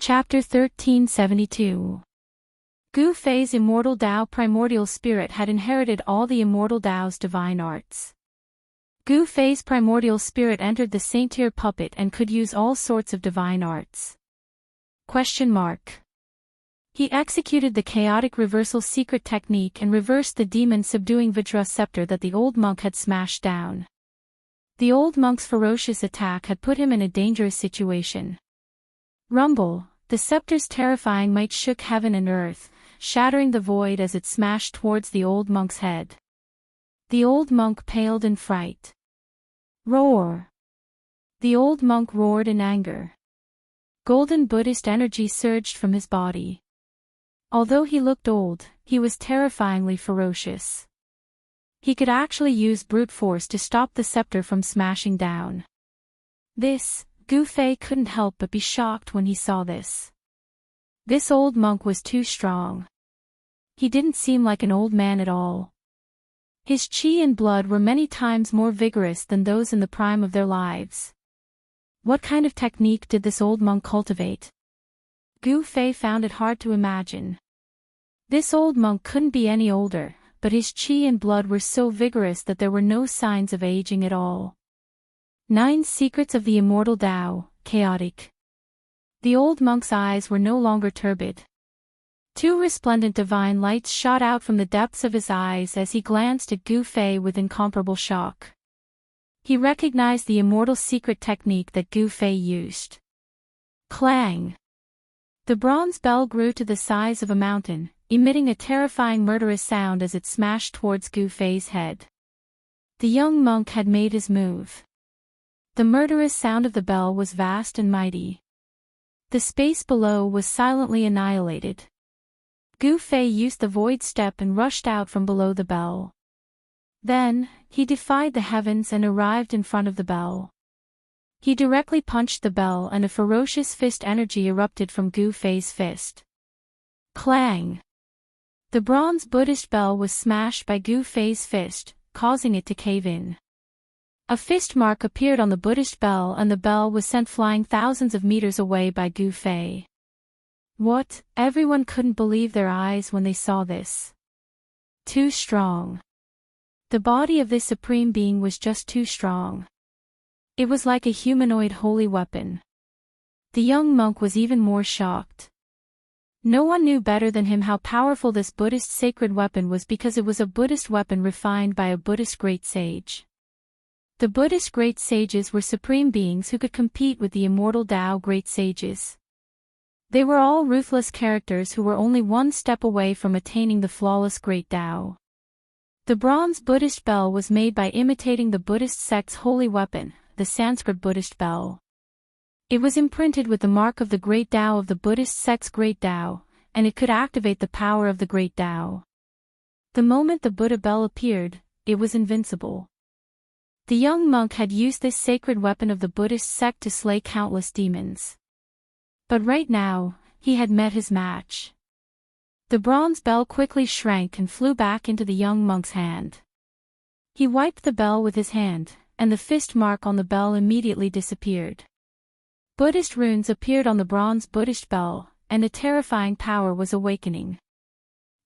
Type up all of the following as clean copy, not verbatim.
Chapter 1372. Gu Fei's Immortal Tao primordial spirit had inherited all the Immortal Tao's divine arts. Gu Fei's primordial spirit entered the saint-tier puppet and could use all sorts of divine arts. He executed the chaotic reversal secret technique and reversed the demon-subduing Vajra scepter that the old monk had smashed down. The old monk's ferocious attack had put him in a dangerous situation. Rumble, the scepter's terrifying might shook heaven and earth, shattering the void as it smashed towards the old monk's head. The old monk paled in fright. Roar! The old monk roared in anger. Golden Buddhist energy surged from his body. Although he looked old, he was terrifyingly ferocious. He could actually use brute force to stop the scepter from smashing down. Gu Fei couldn't help but be shocked when he saw this. This old monk was too strong. He didn't seem like an old man at all. His qi and blood were many times more vigorous than those in the prime of their lives. What kind of technique did this old monk cultivate? Gu Fei found it hard to imagine. This old monk couldn't be any older, but his qi and blood were so vigorous that there were no signs of aging at all. 9 Secrets of the Immortal Tao, chaotic. The old monk's eyes were no longer turbid. 2 resplendent divine lights shot out from the depths of his eyes as he glanced at Gu Fei with incomparable shock. He recognized the immortal secret technique that Gu Fei used. Clang! The bronze bell grew to the size of a mountain, emitting a terrifying murderous sound as it smashed towards Gu Fei's head. The young monk had made his move. The murderous sound of the bell was vast and mighty. The space below was silently annihilated. Gu Fei used the void step and rushed out from below the bell. Then, he defied the heavens and arrived in front of the bell. He directly punched the bell and a ferocious fist energy erupted from Gu Fei's fist. Clang! The bronze Buddhist bell was smashed by Gu Fei's fist, causing it to cave in. A fist mark appeared on the Buddhist bell and the bell was sent flying thousands of meters away by Gu Fei. What? Everyone couldn't believe their eyes when they saw this. Too strong. The body of this supreme being was just too strong. It was like a humanoid holy weapon. The young monk was even more shocked. No one knew better than him how powerful this Buddhist sacred weapon was because it was a Buddhist weapon refined by a Buddhist great sage. The Buddhist great sages were supreme beings who could compete with the immortal Tao great sages. They were all ruthless characters who were only one step away from attaining the flawless great Tao. The bronze Buddhist bell was made by imitating the Buddhist sect's holy weapon, the Sanskrit Buddhist bell. It was imprinted with the mark of the great Tao of the Buddhist sect's great Tao, and it could activate the power of the great Tao. The moment the Buddha bell appeared, it was invincible. The young monk had used this sacred weapon of the Buddhist sect to slay countless demons. But right now, he had met his match. The bronze bell quickly shrank and flew back into the young monk's hand. He wiped the bell with his hand, and the fist mark on the bell immediately disappeared. Buddhist runes appeared on the bronze Buddhist bell, and a terrifying power was awakening.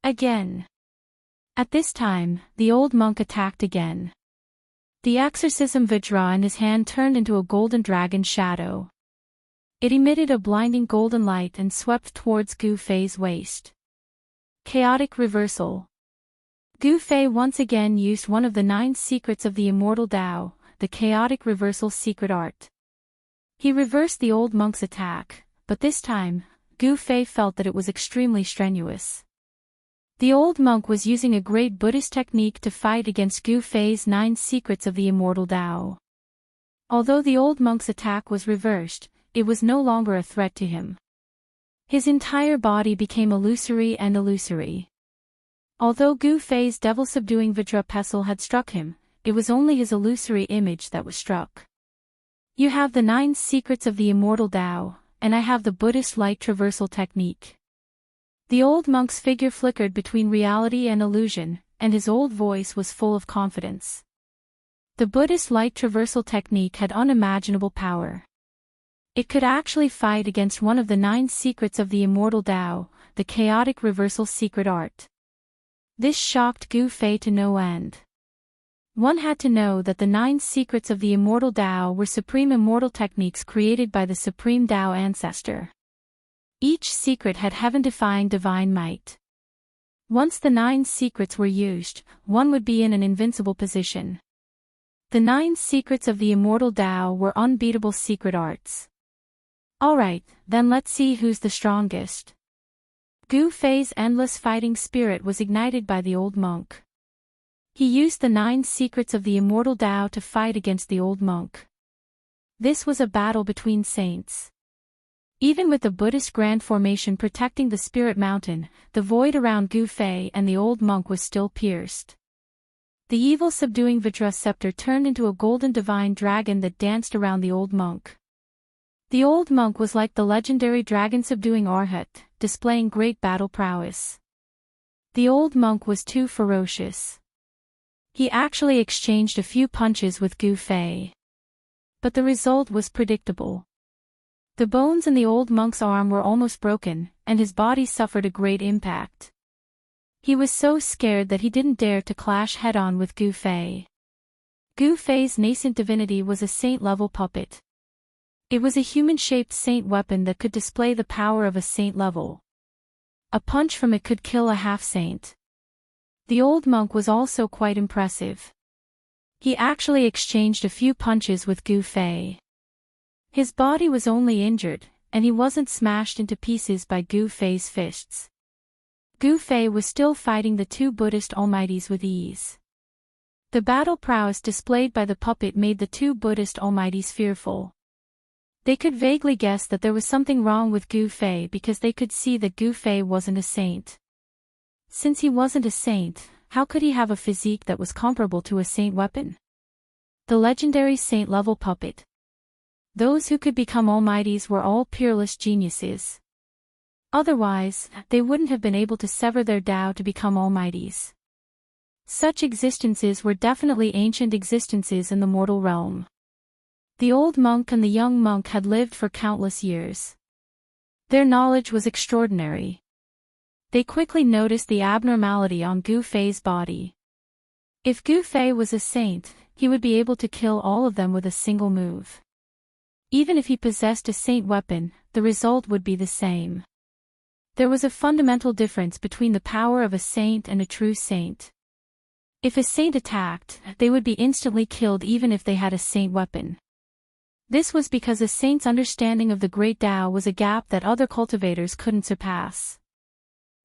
Again. At this time, the old monk attacked again. The exorcism Vajra in his hand turned into a golden dragon shadow. It emitted a blinding golden light and swept towards Gu Fei's waist. Chaotic reversal. Gu Fei once again used one of the 9 secrets of the Immortal Tao, the chaotic reversal secret art. He reversed the old monk's attack, but this time, Gu Fei felt that it was extremely strenuous. The old monk was using a great Buddhist technique to fight against Gu Fei's 9 secrets of the Immortal Tao. Although the old monk's attack was reversed, it was no longer a threat to him. His entire body became illusory and illusory. Although Gu Fei's devil-subduing Vajra pestle had struck him, it was only his illusory image that was struck. You have the 9 secrets of the Immortal Tao, and I have the Buddhist light traversal technique. The old monk's figure flickered between reality and illusion, and his old voice was full of confidence. The Buddhist light traversal technique had unimaginable power. It could actually fight against one of the 9 secrets of the Immortal Tao, the chaotic reversal secret art. This shocked Gu Fei to no end. One had to know that the 9 secrets of the Immortal Tao were supreme immortal techniques created by the supreme Tao ancestor. Each secret had heaven-defying divine might. Once the 9 secrets were used, one would be in an invincible position. The 9 secrets of the Immortal Tao were unbeatable secret arts. Alright, then let's see who's the strongest. Gu Fei's endless fighting spirit was ignited by the old monk. He used the 9 secrets of the Immortal Tao to fight against the old monk. This was a battle between saints. Even with the Buddhist Grand Formation protecting the Spirit Mountain, the void around Gu Fei and the old monk was still pierced. The evil subduing Vajra scepter turned into a golden divine dragon that danced around the old monk. The old monk was like the legendary dragon-subduing Arhat, displaying great battle prowess. The old monk was too ferocious. He actually exchanged a few punches with Gu Fei. But the result was predictable. The bones in the old monk's arm were almost broken, and his body suffered a great impact. He was so scared that he didn't dare to clash head-on with Gu Fei. Gu Fei's nascent divinity was a saint-level puppet. It was a human-shaped saint weapon that could display the power of a saint level. A punch from it could kill a half-saint. The old monk was also quite impressive. He actually exchanged a few punches with Gu Fei. His body was only injured, and he wasn't smashed into pieces by Gu Fei's fists. Gu Fei was still fighting the 2 Buddhist almighties with ease. The battle prowess displayed by the puppet made the 2 Buddhist almighties fearful. They could vaguely guess that there was something wrong with Gu Fei because they could see that Gu Fei wasn't a saint. Since he wasn't a saint, how could he have a physique that was comparable to a saint weapon? The legendary saint-level puppet. Those who could become almighties were all peerless geniuses. Otherwise, they wouldn't have been able to sever their Tao to become almighties. Such existences were definitely ancient existences in the mortal realm. The old monk and the young monk had lived for countless years. Their knowledge was extraordinary. They quickly noticed the abnormality on Gu Fei's body. If Gu Fei was a saint, he would be able to kill all of them with a single move. Even if he possessed a saint weapon, the result would be the same. There was a fundamental difference between the power of a saint and a true saint. If a saint attacked, they would be instantly killed even if they had a saint weapon. This was because a saint's understanding of the great Tao was a gap that other cultivators couldn't surpass.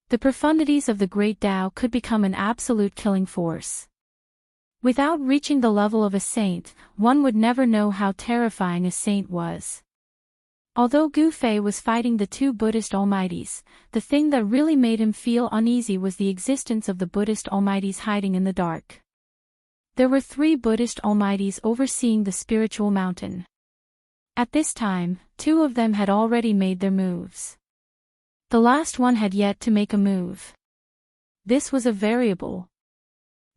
The profundities of the great Tao could become an absolute killing force. Without reaching the level of a saint, one would never know how terrifying a saint was. Although Gu Fei was fighting the 2 Buddhist almighties, the thing that really made him feel uneasy was the existence of the Buddhist almighties hiding in the dark. There were 3 Buddhist almighties overseeing the spiritual mountain. At this time, 2 of them had already made their moves. The last one had yet to make a move. This was a variable.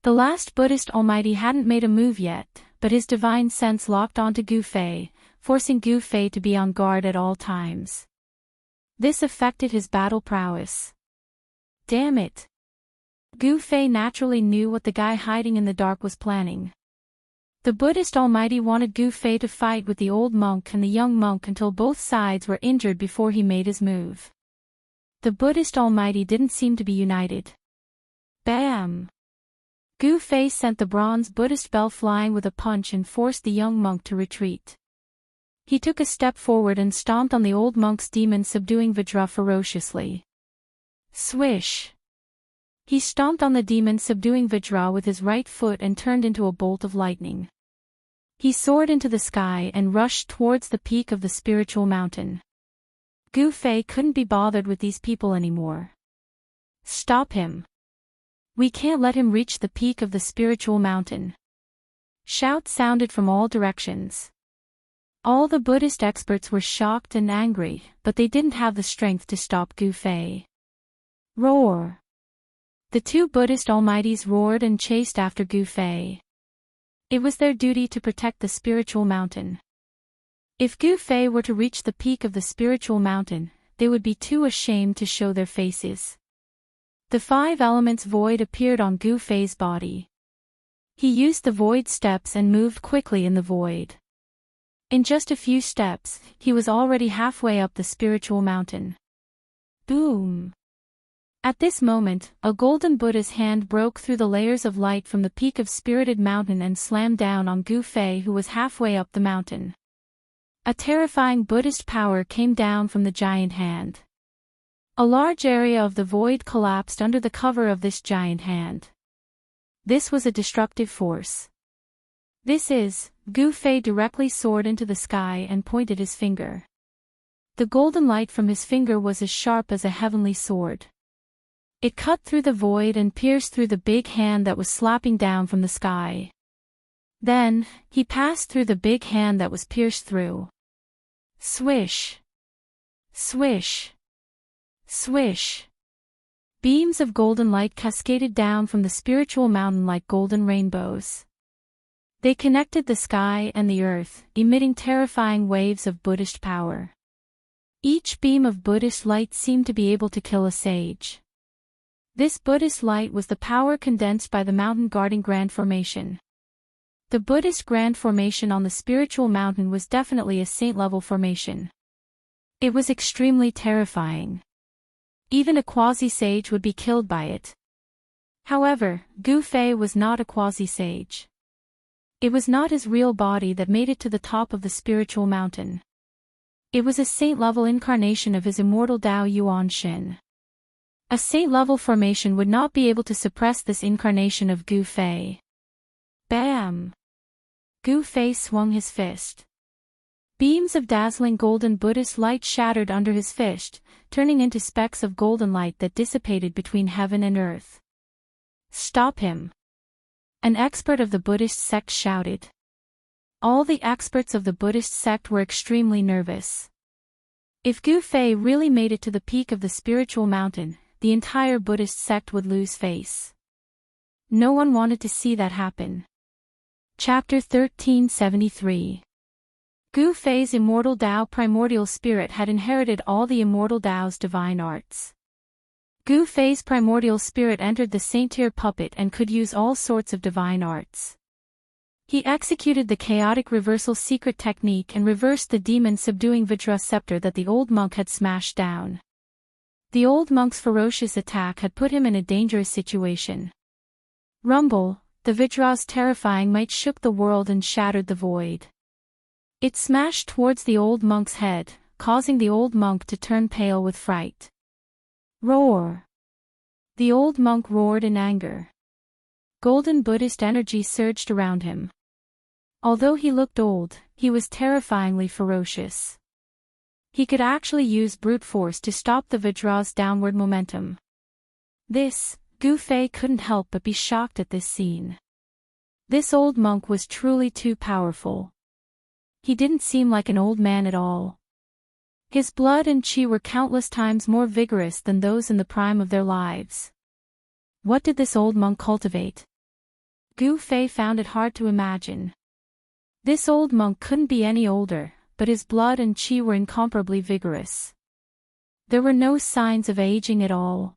The last Buddhist almighty hadn't made a move yet, but his divine sense locked onto Gu Fei, forcing Gu Fei to be on guard at all times. This affected his battle prowess. Damn it! Gu Fei naturally knew what the guy hiding in the dark was planning. The Buddhist almighty wanted Gu Fei to fight with the old monk and the young monk until both sides were injured before he made his move. The Buddhist almighty didn't seem to be united. Bam! Gu Fei sent the bronze Buddhist bell flying with a punch and forced the young monk to retreat. He took a step forward and stomped on the old monk's demon subduing Vajra ferociously. Swish! He stomped on the demon subduing Vajra with his right foot and turned into a bolt of lightning. He soared into the sky and rushed towards the peak of the spiritual mountain. Gu Fei couldn't be bothered with these people anymore. Stop him! We can't let him reach the peak of the spiritual mountain. Shouts sounded from all directions. All the Buddhist experts were shocked and angry, but they didn't have the strength to stop Gu Fei. Roar! The 2 Buddhist almighties roared and chased after Gu Fei. It was their duty to protect the spiritual mountain. If Gu Fei were to reach the peak of the spiritual mountain, they would be too ashamed to show their faces. The 5 elements void appeared on Gu Fei's body. He used the void steps and moved quickly in the void. In just a few steps, he was already halfway up the spiritual mountain. Boom! At this moment, a golden Buddha's hand broke through the layers of light from the peak of Spirited Mountain and slammed down on Gu Fei, who was halfway up the mountain. A terrifying Buddhist power came down from the giant hand. A large area of the void collapsed under the cover of this giant hand. This was a destructive force. Gu Fei directly soared into the sky and pointed his finger. The golden light from his finger was as sharp as a heavenly sword. It cut through the void and pierced through the big hand that was slapping down from the sky. Then, he passed through the big hand that was pierced through. Swish! Swish! Swish! Beams of golden light cascaded down from the spiritual mountain like golden rainbows. They connected the sky and the earth, emitting terrifying waves of Buddhist power. Each beam of Buddhist light seemed to be able to kill a sage. This Buddhist light was the power condensed by the mountain guarding Grand Formation. The Buddhist Grand Formation on the spiritual mountain was definitely a saint-level formation. It was extremely terrifying. Even a quasi-sage would be killed by it. However, Gu Fei was not a quasi-sage. It was not his real body that made it to the top of the spiritual mountain. It was a saint-level incarnation of his immortal Dao Yuan Xin. A saint-level formation would not be able to suppress this incarnation of Gu Fei. Bam! Gu Fei swung his fist. Beams of dazzling golden Buddhist light shattered under his fist, turning into specks of golden light that dissipated between heaven and earth. Stop him! An expert of the Buddhist sect shouted. All the experts of the Buddhist sect were extremely nervous. If Gu Fei really made it to the peak of the spiritual mountain, the entire Buddhist sect would lose face. No one wanted to see that happen. Chapter 1373. Gu Fei's immortal Dao primordial spirit had inherited all the immortal Dao's divine arts. Gu Fei's primordial spirit entered the saint-tier puppet and could use all sorts of divine arts. He executed the chaotic reversal secret technique and reversed the demon-subduing Vajra scepter that the old monk had smashed down. The old monk's ferocious attack had put him in a dangerous situation. Rumble, the Vajra's terrifying might shook the world and shattered the void. It smashed towards the old monk's head, causing the old monk to turn pale with fright. Roar! The old monk roared in anger. Golden Buddhist energy surged around him. Although he looked old, he was terrifyingly ferocious. He could actually use brute force to stop the Vajra's downward momentum. Gu Fei couldn't help but be shocked at this scene. This old monk was truly too powerful. He didn't seem like an old man at all. His blood and chi were countless times more vigorous than those in the prime of their lives. What did this old monk cultivate? Gu Fei found it hard to imagine. This old monk couldn't be any older, but his blood and chi were incomparably vigorous. There were no signs of aging at all.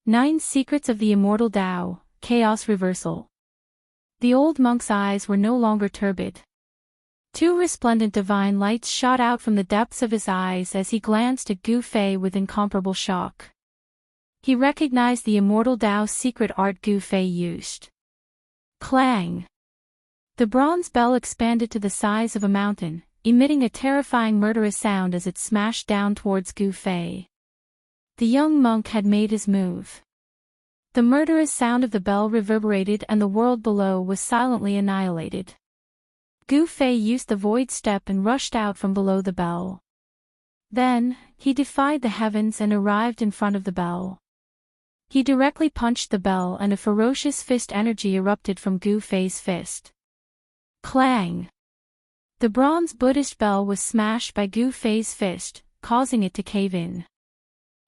9 Secrets of the Immortal Dao, Chaos Reversal. The old monk's eyes were no longer turbid. 2 resplendent divine lights shot out from the depths of his eyes as he glanced at Gu Fei with incomparable shock. He recognized the Immortal Dao's secret art Gu Fei used. Clang! The bronze bell expanded to the size of a mountain, emitting a terrifying murderous sound as it smashed down towards Gu Fei. The young monk had made his move. The murderous sound of the bell reverberated and the world below was silently annihilated. Gu Fei used the void step and rushed out from below the bell. Then, he defied the heavens and arrived in front of the bell. He directly punched the bell and a ferocious fist energy erupted from Gu Fei's fist. Clang! The bronze Buddhist bell was smashed by Gu Fei's fist, causing it to cave in.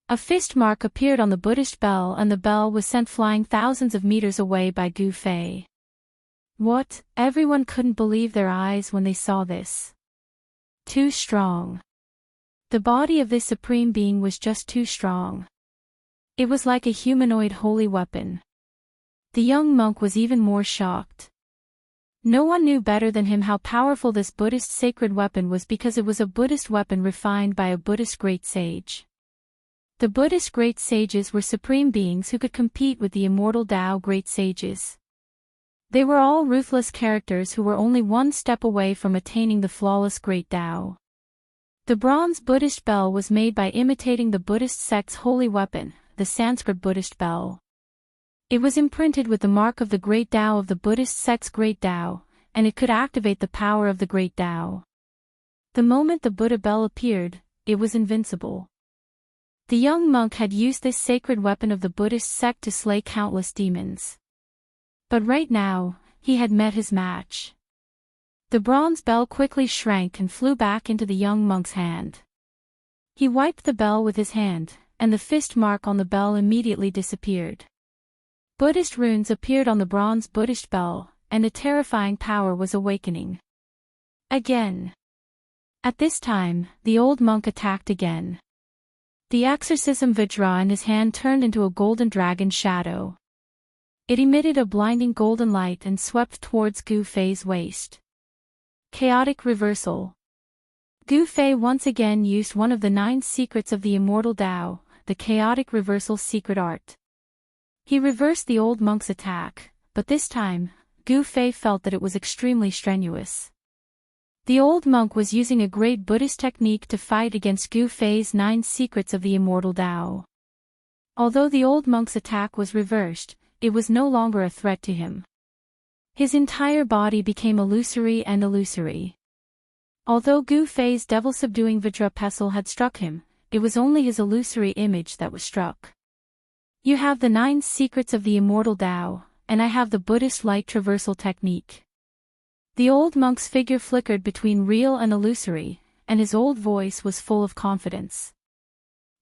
A fist mark appeared on the Buddhist bell and the bell was sent flying thousands of meters away by Gu Fei. What? Everyone couldn't believe their eyes when they saw this. Too strong. The body of this supreme being was just too strong. It was like a humanoid holy weapon. The young monk was even more shocked. No one knew better than him how powerful this Buddhist sacred weapon was because it was a Buddhist weapon refined by a Buddhist great sage. The Buddhist great sages were supreme beings who could compete with the immortal Tao great sages. They were all ruthless characters who were only one step away from attaining the flawless great Tao. The bronze Buddhist bell was made by imitating the Buddhist sect's holy weapon, the Sanskrit Buddhist bell. It was imprinted with the mark of the great Tao of the Buddhist sect's great Tao, and it could activate the power of the great Tao. The moment the Buddha bell appeared, it was invincible. The young monk had used this sacred weapon of the Buddhist sect to slay countless demons. But right now, he had met his match. The bronze bell quickly shrank and flew back into the young monk's hand. He wiped the bell with his hand, and the fist mark on the bell immediately disappeared. Buddhist runes appeared on the bronze Buddhist bell, and a terrifying power was awakening. Again. At this time, the old monk attacked again. The exorcism Vajra in his hand turned into a golden dragon shadow. It emitted a blinding golden light and swept towards Gu Fei's waist. Chaotic reversal. Gu Fei once again used one of the 9 secrets of the immortal Tao, the chaotic reversal secret art. He reversed the old monk's attack, but this time, Gu Fei felt that it was extremely strenuous. The old monk was using a great Buddhist technique to fight against Gu Fei's 9 secrets of the immortal Tao. Although the old monk's attack was reversed, it was no longer a threat to him. His entire body became illusory and illusory. Although Gu Fei's devil-subduing Vajra pestle had struck him, it was only his illusory image that was struck. You have the 9 secrets of the immortal Tao, and I have the Buddhist light traversal technique. The old monk's figure flickered between real and illusory, and his old voice was full of confidence.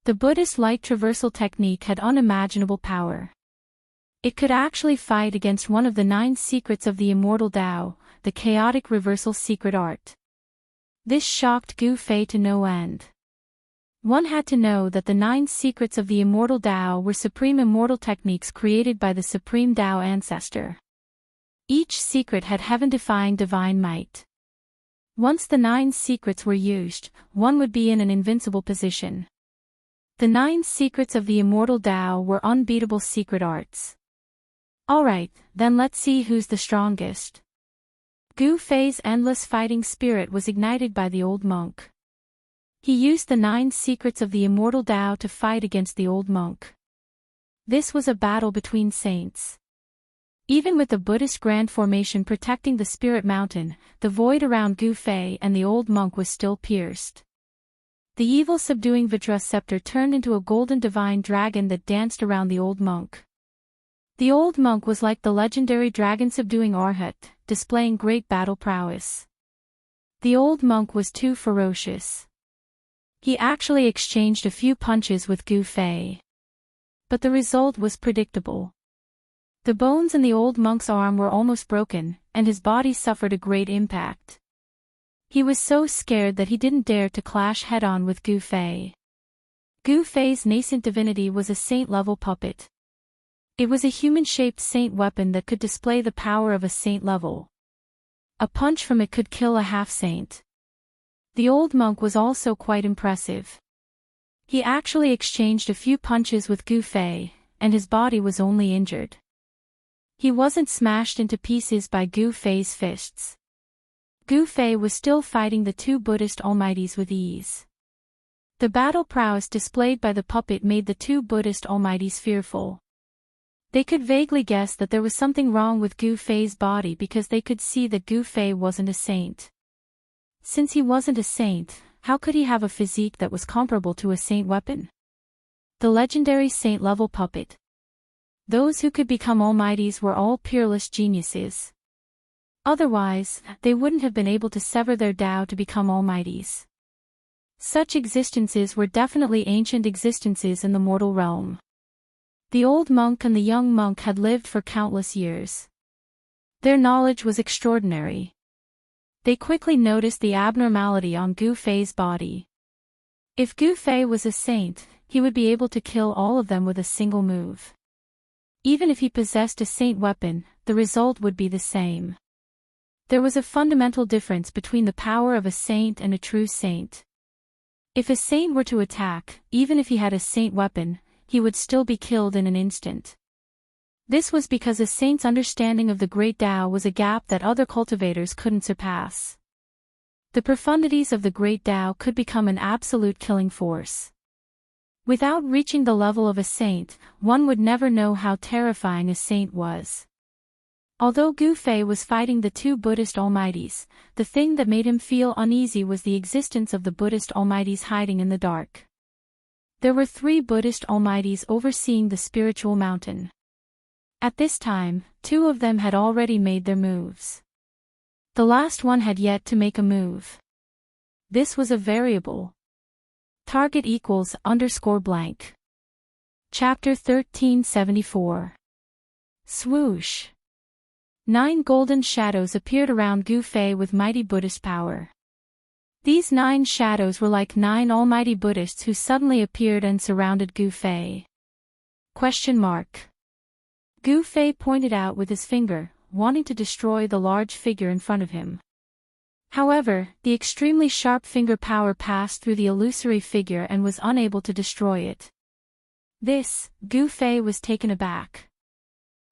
The Buddhist light traversal technique had unimaginable power. It could actually fight against one of the 9 secrets of the immortal Tao, the chaotic reversal secret art. This shocked Gu Fei to no end. One had to know that the 9 secrets of the immortal Tao were supreme immortal techniques created by the supreme Tao ancestor. Each secret had heaven-defying divine might. Once the 9 secrets were used, one would be in an invincible position. The 9 secrets of the immortal Tao were unbeatable secret arts. Alright, then let's see who's the strongest. Gu Fei's endless fighting spirit was ignited by the old monk. He used the 9 secrets of the immortal Tao to fight against the old monk. This was a battle between saints. Even with the Buddhist grand formation protecting the spirit mountain, the void around Gu Fei and the old monk was still pierced. The evil subduing Vajra scepter turned into a golden divine dragon that danced around the old monk. The old monk was like the legendary dragon-subduing Arhat, displaying great battle prowess. The old monk was too ferocious. He actually exchanged a few punches with Gu Fei. But the result was predictable. The bones in the old monk's arm were almost broken, and his body suffered a great impact. He was so scared that he didn't dare to clash head-on with Gu Fei. Gu Fei's nascent divinity was a saint-level puppet. It was a human-shaped saint weapon that could display the power of a saint level. A punch from it could kill a half-saint. The old monk was also quite impressive. He actually exchanged a few punches with Gu Fei, and his body was only injured. He wasn't smashed into pieces by Gu Fei's fists. Gu Fei was still fighting the 2 Buddhist almighties with ease. The battle prowess displayed by the puppet made the 2 Buddhist almighties fearful. They could vaguely guess that there was something wrong with Gu Fei's body because they could see that Gu Fei wasn't a saint. Since he wasn't a saint, how could he have a physique that was comparable to a saint weapon? The legendary saint-level puppet. Those who could become almighties were all peerless geniuses. Otherwise, they wouldn't have been able to sever their Tao to become almighties. Such existences were definitely ancient existences in the mortal realm. The old monk and the young monk had lived for countless years. Their knowledge was extraordinary. They quickly noticed the abnormality on Gu Fei's body. If Gu Fei was a saint, he would be able to kill all of them with a single move. Even if he possessed a saint weapon, the result would be the same. There was a fundamental difference between the power of a saint and a true saint. If a saint were to attack, even if he had a saint weapon, he would still be killed in an instant. This was because a saint's understanding of the great Tao was a gap that other cultivators couldn't surpass. The profundities of the great Tao could become an absolute killing force. Without reaching the level of a saint, one would never know how terrifying a saint was. Although Gu Fei was fighting the two Buddhist almighties, the thing that made him feel uneasy was the existence of the Buddhist almighties hiding in the dark. There were 3 Buddhist almighties overseeing the spiritual mountain. At this time, 2 of them had already made their moves. The last one had yet to make a move. This was a variable. Target equals _blank. Chapter 1374. Swoosh. 9 golden shadows appeared around Gu Fei with mighty Buddhist power. These 9 shadows were like 9 almighty Buddhists who suddenly appeared and surrounded Gu Fei. Gu Fei pointed out with his finger, wanting to destroy the large figure in front of him. However, the extremely sharp finger power passed through the illusory figure and was unable to destroy it. Gu Fei was taken aback.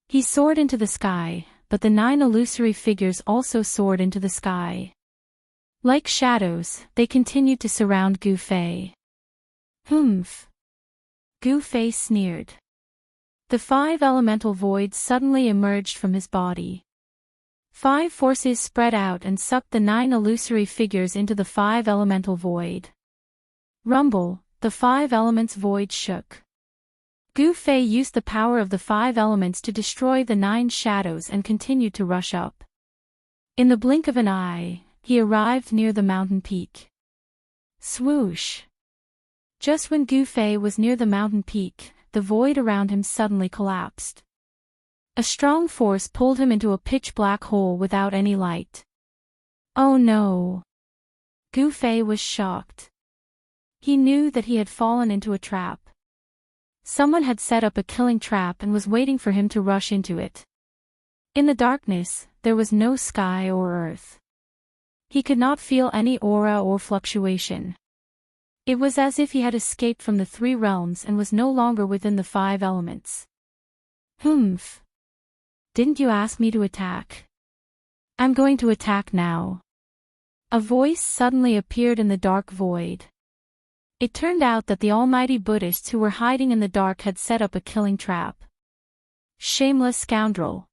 He soared into the sky, but the 9 illusory figures also soared into the sky. Like shadows, they continued to surround Gu Fei. Humph! Gu Fei sneered. The 5 elemental voids suddenly emerged from his body. 5 forces spread out and sucked the 9 illusory figures into the 5 elemental void. Rumble, the 5 elements void shook. Gu Fei used the power of the 5 elements to destroy the 9 shadows and continued to rush up. In the blink of an eye, he arrived near the mountain peak. Swoosh! Just when Gu Fei was near the mountain peak, the void around him suddenly collapsed. A strong force pulled him into a pitch-black hole without any light. Oh no! Gu Fei was shocked. He knew that he had fallen into a trap. Someone had set up a killing trap and was waiting for him to rush into it. In the darkness, there was no sky or earth. He could not feel any aura or fluctuation. It was as if he had escaped from the 3 realms and was no longer within the 5 elements. Humph! Didn't you ask me to attack? I'm going to attack now. A voice suddenly appeared in the dark void. It turned out that the almighty Buddhists who were hiding in the dark had set up a killing trap. Shameless scoundrel!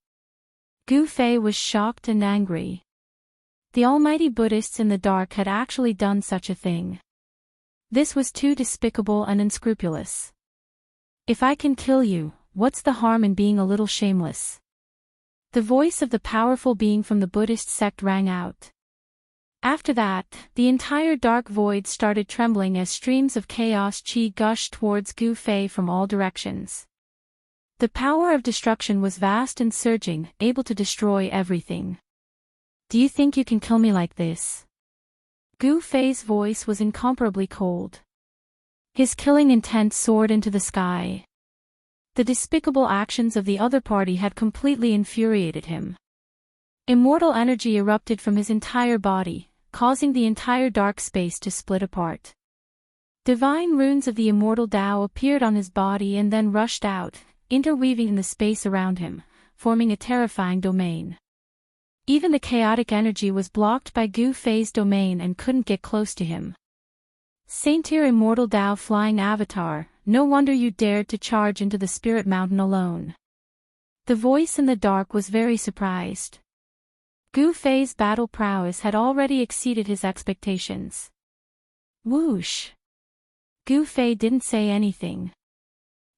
Gu Fei was shocked and angry. The almighty Buddhists in the dark had actually done such a thing. This was too despicable and unscrupulous. If I can kill you, what's the harm in being a little shameless? The voice of the powerful being from the Buddhist sect rang out. After that, the entire dark void started trembling as streams of chaos chi gushed towards Gu Fei from all directions. The power of destruction was vast and surging, able to destroy everything. Do you think you can kill me like this? Gu Fei's voice was incomparably cold. His killing intent soared into the sky. The despicable actions of the other party had completely infuriated him. Immortal energy erupted from his entire body, causing the entire dark space to split apart. Divine runes of the immortal Tao appeared on his body and then rushed out, interweaving in the space around him, forming a terrifying domain. Even the chaotic energy was blocked by Gu Fei's domain and couldn't get close to him. Saint-tier immortal Tao flying avatar, no wonder you dared to charge into the spirit mountain alone. The voice in the dark was very surprised. Gu Fei's battle prowess had already exceeded his expectations. Whoosh! Gu Fei didn't say anything.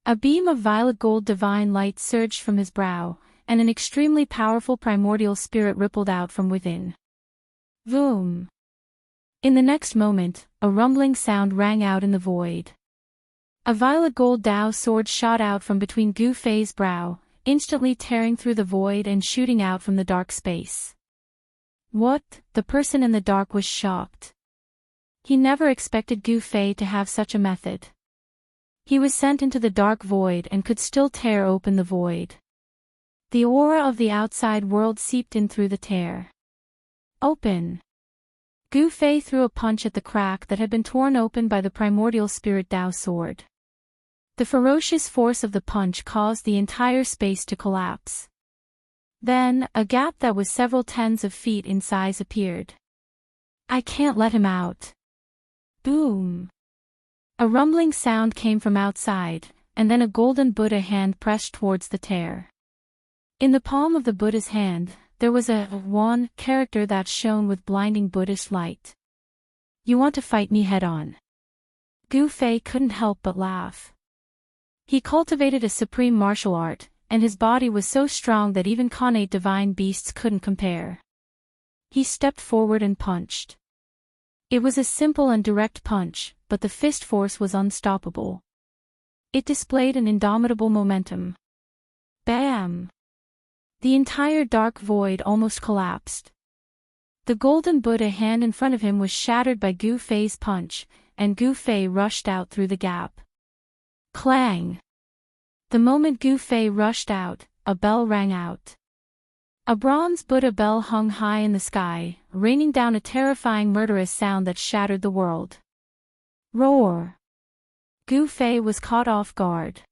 A beam of violet gold divine light surged from his brow, and an extremely powerful primordial spirit rippled out from within. Vroom! In the next moment, a rumbling sound rang out in the void. A violet gold Tao sword shot out from between Gu Fei's brow, instantly tearing through the void and shooting out from the dark space. What? The person in the dark was shocked. He never expected Gu Fei to have such a method. He was sent into the dark void and could still tear open the void. The aura of the outside world seeped in through the tear. Open! Gu Fei threw a punch at the crack that had been torn open by the primordial spirit Dao sword. The ferocious force of the punch caused the entire space to collapse. Then, a gap that was several tens of feet in size appeared. I can't let him out. Boom! A rumbling sound came from outside, and then a golden Buddha hand pressed towards the tear. In the palm of the Buddha's hand, there was a one character that shone with blinding Buddhist light. You want to fight me head-on? Gu Fei couldn't help but laugh. He cultivated a supreme martial art, and his body was so strong that even connate divine beasts couldn't compare. He stepped forward and punched. It was a simple and direct punch, but the fist force was unstoppable. It displayed an indomitable momentum. Bam! The entire dark void almost collapsed. The golden Buddha hand in front of him was shattered by Gu Fei's punch, and Gu Fei rushed out through the gap. Clang! The moment Gu Fei rushed out, a bell rang out. A bronze Buddha bell hung high in the sky, raining down a terrifying murderous sound that shattered the world. Roar! Gu Fei was caught off guard.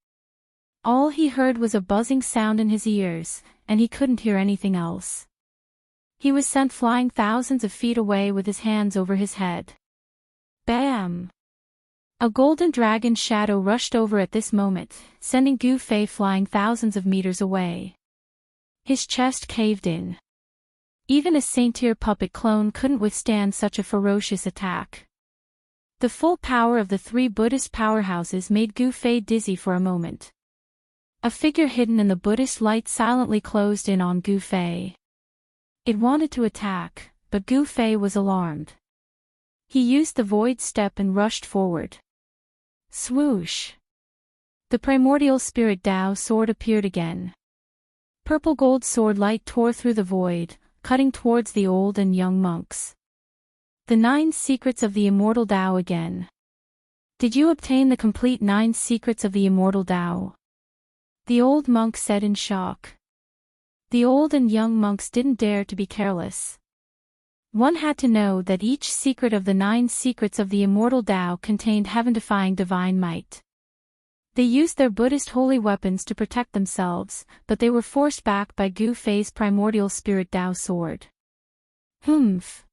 All he heard was a buzzing sound in his ears, and he couldn't hear anything else. He was sent flying thousands of feet away with his hands over his head. Bam! A golden dragon shadow rushed over at this moment, sending Gu Fei flying thousands of meters away. His chest caved in. Even a saint-tier puppet clone couldn't withstand such a ferocious attack. The full power of the three Buddhist powerhouses made Gu Fei dizzy for a moment. A figure hidden in the Buddhist light silently closed in on Gu Fei. It wanted to attack, but Gu Fei was alarmed. He used the void step and rushed forward. Swoosh! The primordial spirit Dao sword appeared again. Purple gold sword light tore through the void, cutting towards the old and young monks. The 9 secrets of the Immortal Dao again. Did you obtain the complete 9 secrets of the Immortal Dao? The old monk said in shock. The old and young monks didn't dare to be careless. One had to know that each secret of the 9 secrets of the Immortal Dao contained heaven-defying divine might. They used their Buddhist holy weapons to protect themselves, but they were forced back by Gu Fei's primordial spirit Dao sword. Humph!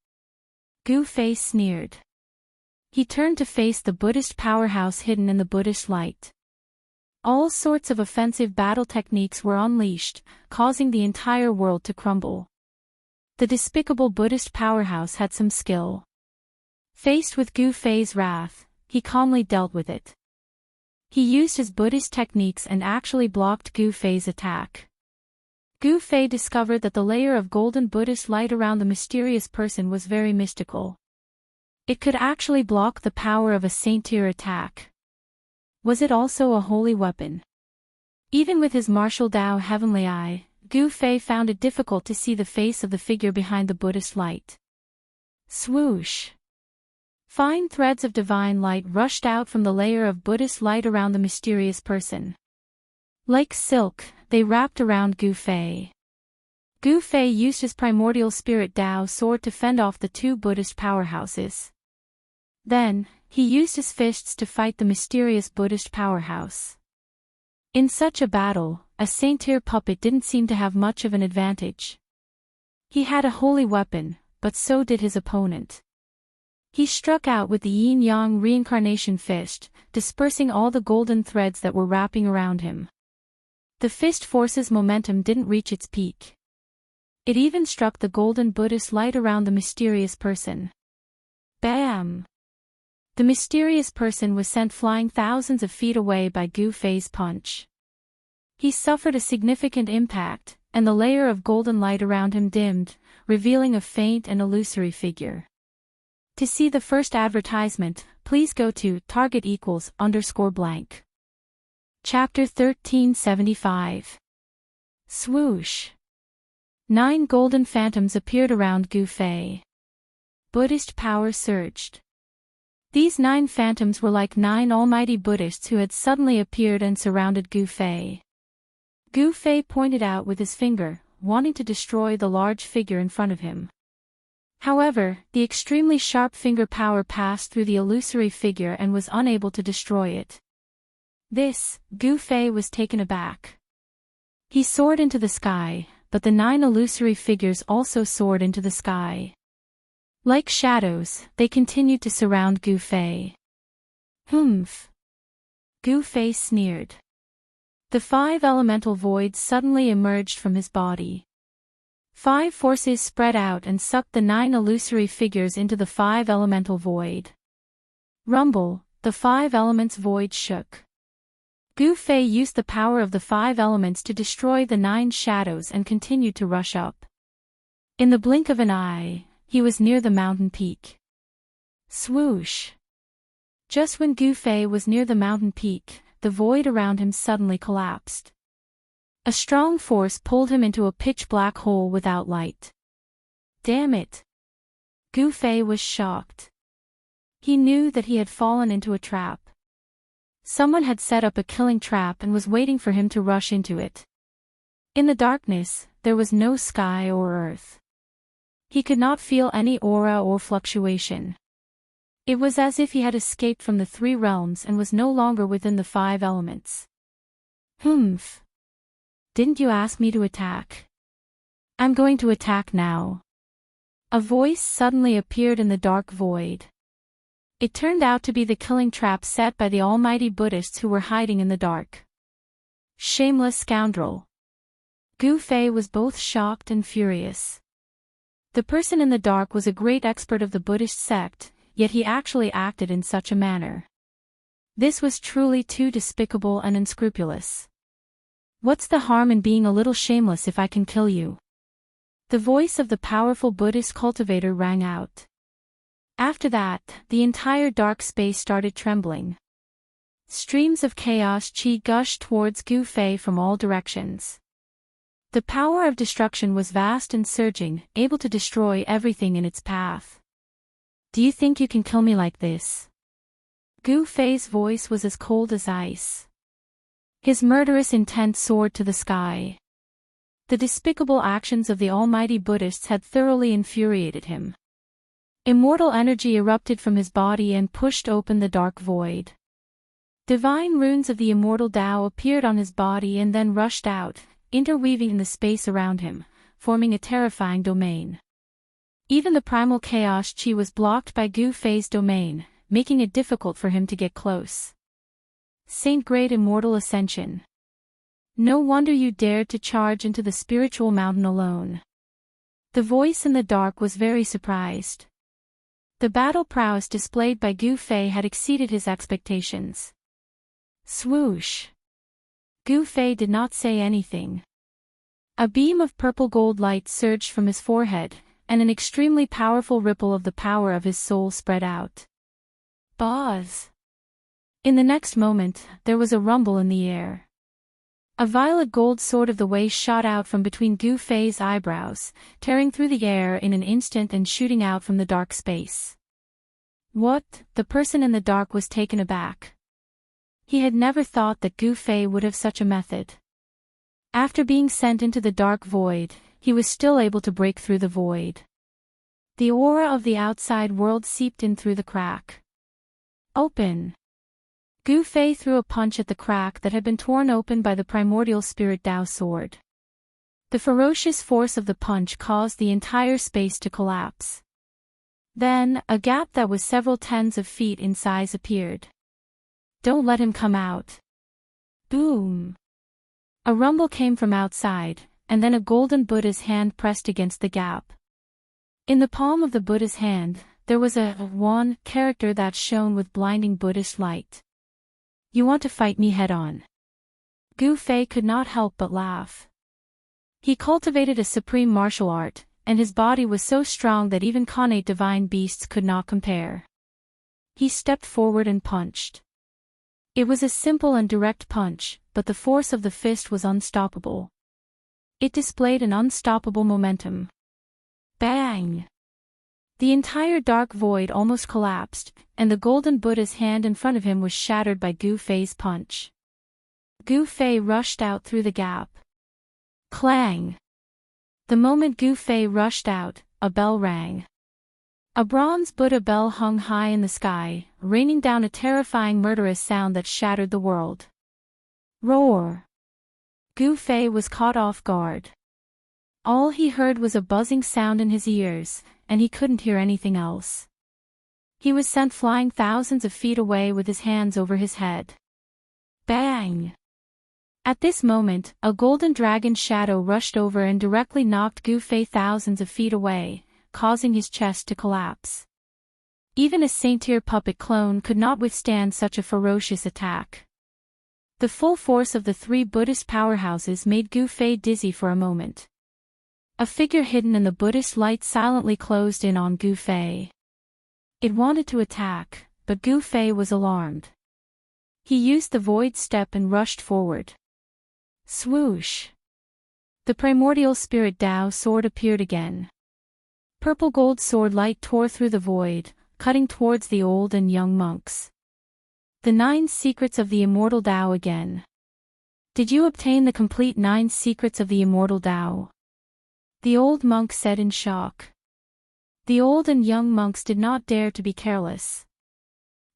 Gu Fei sneered. He turned to face the Buddhist powerhouse hidden in the Buddhist light. All sorts of offensive battle techniques were unleashed, causing the entire world to crumble. The despicable Buddhist powerhouse had some skill. Faced with Gu Fei's wrath, he calmly dealt with it. He used his Buddhist techniques and actually blocked Gu Fei's attack. Gu Fei discovered that the layer of golden Buddhist light around the mysterious person was very mystical. It could actually block the power of a saint-tier attack. Was it also a holy weapon? Even with his martial Dao heavenly eye, Gu Fei found it difficult to see the face of the figure behind the Buddhist light. Swoosh! Fine threads of divine light rushed out from the layer of Buddhist light around the mysterious person. Like silk, they wrapped around Gu Fei. Gu Fei used his primordial spirit Dao sword to fend off the 2 Buddhist powerhouses. Then, he used his fists to fight the mysterious Buddhist powerhouse. In such a battle, a saint-tier puppet didn't seem to have much of an advantage. He had a holy weapon, but so did his opponent. He struck out with the yin-yang reincarnation fist, dispersing all the golden threads that were wrapping around him. The fist force's momentum didn't reach its peak. It even struck the golden Buddhist light around the mysterious person. Bam! The mysterious person was sent flying thousands of feet away by Gu Fei's punch. He suffered a significant impact, and the layer of golden light around him dimmed, revealing a faint and illusory figure. To see the first advertisement, please go to target=_blank. Chapter 1375. Swoosh! 9 golden phantoms appeared around Gu Fei. Buddhist power surged. These 9 phantoms were like 9 almighty Buddhists who had suddenly appeared and surrounded Gu Fei. Gu Fei pointed out with his finger, wanting to destroy the large figure in front of him. However, the extremely sharp finger power passed through the illusory figure and was unable to destroy it. Gu Fei was taken aback. He soared into the sky, but the 9 illusory figures also soared into the sky. Like shadows, they continued to surround Gu Fei. Humph! Gu Fei sneered. The 5 elemental voids suddenly emerged from his body. 5 forces spread out and sucked the 9 illusory figures into the 5 elemental void. Rumble, the 5 elements void shook. Gu Fei used the power of the 5 elements to destroy the 9 shadows and continued to rush up. In the blink of an eye, he was near the mountain peak. Swoosh! Just when Gu Fei was near the mountain peak, the void around him suddenly collapsed. A strong force pulled him into a pitch-black hole without light. Damn it! Gu Fei was shocked. He knew that he had fallen into a trap. Someone had set up a killing trap and was waiting for him to rush into it. In the darkness, there was no sky or earth. He could not feel any aura or fluctuation. It was as if he had escaped from the 3 realms and was no longer within the 5 elements. Humph! Didn't you ask me to attack? I'm going to attack now. A voice suddenly appeared in the dark void. It turned out to be the killing trap set by the almighty Buddhists who were hiding in the dark. Shameless scoundrel! Gu Fei was both shocked and furious. The person in the dark was a great expert of the Buddhist sect, yet he actually acted in such a manner. This was truly too despicable and unscrupulous. What's the harm in being a little shameless if I can kill you? The voice of the powerful Buddhist cultivator rang out. After that, the entire dark space started trembling. Streams of chaos chi gushed towards Gu Fei from all directions. The power of destruction was vast and surging, able to destroy everything in its path. Do you think you can kill me like this? Gu Fei's voice was as cold as ice. His murderous intent soared to the sky. The despicable actions of the almighty Buddhists had thoroughly infuriated him. Immortal energy erupted from his body and pushed open the dark void. Divine runes of the immortal Tao appeared on his body and then rushed out, interweaving in the space around him, forming a terrifying domain. Even the primal chaos chi was blocked by Gu Fei's domain, making it difficult for him to get close. Saint Great Immortal Ascension. No wonder you dared to charge into the spiritual mountain alone. The voice in the dark was very surprised. The battle prowess displayed by Gu Fei had exceeded his expectations. Swoosh! Gu Fei did not say anything. A beam of purple gold light surged from his forehead, and an extremely powerful ripple of the power of his soul spread out. Buzz! In the next moment, there was a rumble in the air. A violet gold sword of the way shot out from between Gu Fei's eyebrows, tearing through the air in an instant and shooting out from the dark space. What? The person in the dark was taken aback. He had never thought that Gu Fei would have such a method. After being sent into the dark void, he was still able to break through the void. The aura of the outside world seeped in through the crack. Open! Gu Fei threw a punch at the crack that had been torn open by the primordial spirit Tao sword. The ferocious force of the punch caused the entire space to collapse. Then, a gap that was several tens of feet in size appeared. Don't let him come out. Boom! A rumble came from outside, and then a golden Buddha's hand pressed against the gap. In the palm of the Buddha's hand, there was a one character that shone with blinding Buddhist light. You want to fight me head-on? Gu Fei could not help but laugh. He cultivated a supreme martial art, and his body was so strong that even connate divine beasts could not compare. He stepped forward and punched. It was a simple and direct punch, but the force of the fist was unstoppable. It displayed an unstoppable momentum. Bang! The entire dark void almost collapsed, and the golden Buddha's hand in front of him was shattered by Gu Fei's punch. Gu Fei rushed out through the gap. Clang! The moment Gu Fei rushed out, a bell rang. A bronze Buddha bell hung high in the sky, raining down a terrifying murderous sound that shattered the world. Roar! Gu Fei was caught off guard. All he heard was a buzzing sound in his ears, and he couldn't hear anything else. He was sent flying thousands of feet away with his hands over his head. Bang! At this moment, a golden dragon shadow rushed over and directly knocked Gu Fei thousands of feet away, causing his chest to collapse. Even a saint-tier puppet clone could not withstand such a ferocious attack. The full force of the three Buddhist powerhouses made Gu Fei dizzy for a moment. A figure hidden in the Buddhist light silently closed in on Gu Fei. It wanted to attack, but Gu Fei was alarmed. He used the void step and rushed forward. Swoosh! The primordial spirit Tao sword appeared again. Purple gold sword light tore through the void, cutting towards the old and young monks. The 9 secrets of the Immortal Tao again. Did you obtain the complete 9 secrets of the Immortal Tao? The old monk said in shock. The old and young monks did not dare to be careless.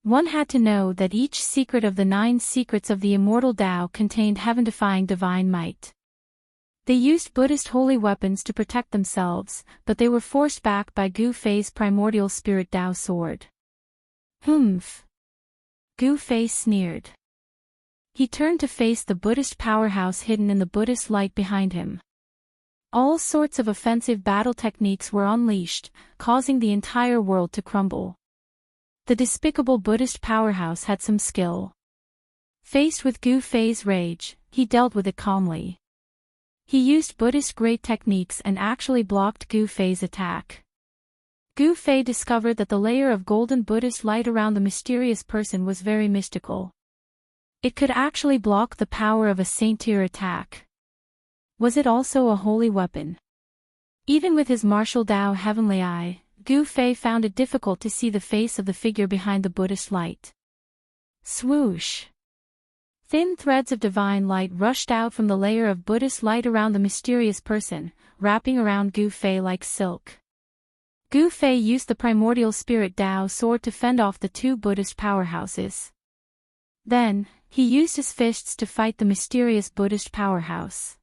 One had to know that each secret of the 9 secrets of the Immortal Tao contained heaven-defying divine might. They used Buddhist holy weapons to protect themselves, but they were forced back by Gu Fei's primordial spirit Tao sword. Humph! Gu Fei sneered. He turned to face the Buddhist powerhouse hidden in the Buddhist light behind him. All sorts of offensive battle techniques were unleashed, causing the entire world to crumble. The despicable Buddhist powerhouse had some skill. Faced with Gu Fei's rage, he dealt with it calmly. He used Buddhist great techniques and actually blocked Gu Fei's attack. Gu Fei discovered that the layer of golden Buddhist light around the mysterious person was very mystical. It could actually block the power of a saint-tier attack. Was it also a holy weapon? Even with his martial Tao heavenly eye, Gu Fei found it difficult to see the face of the figure behind the Buddhist light. Swoosh! Thin threads of divine light rushed out from the layer of Buddhist light around the mysterious person, wrapping around Gu Fei like silk. Gu Fei used the primordial spirit Tao sword to fend off the 2 Buddhist powerhouses. Then, he used his fists to fight the mysterious Buddhist powerhouse.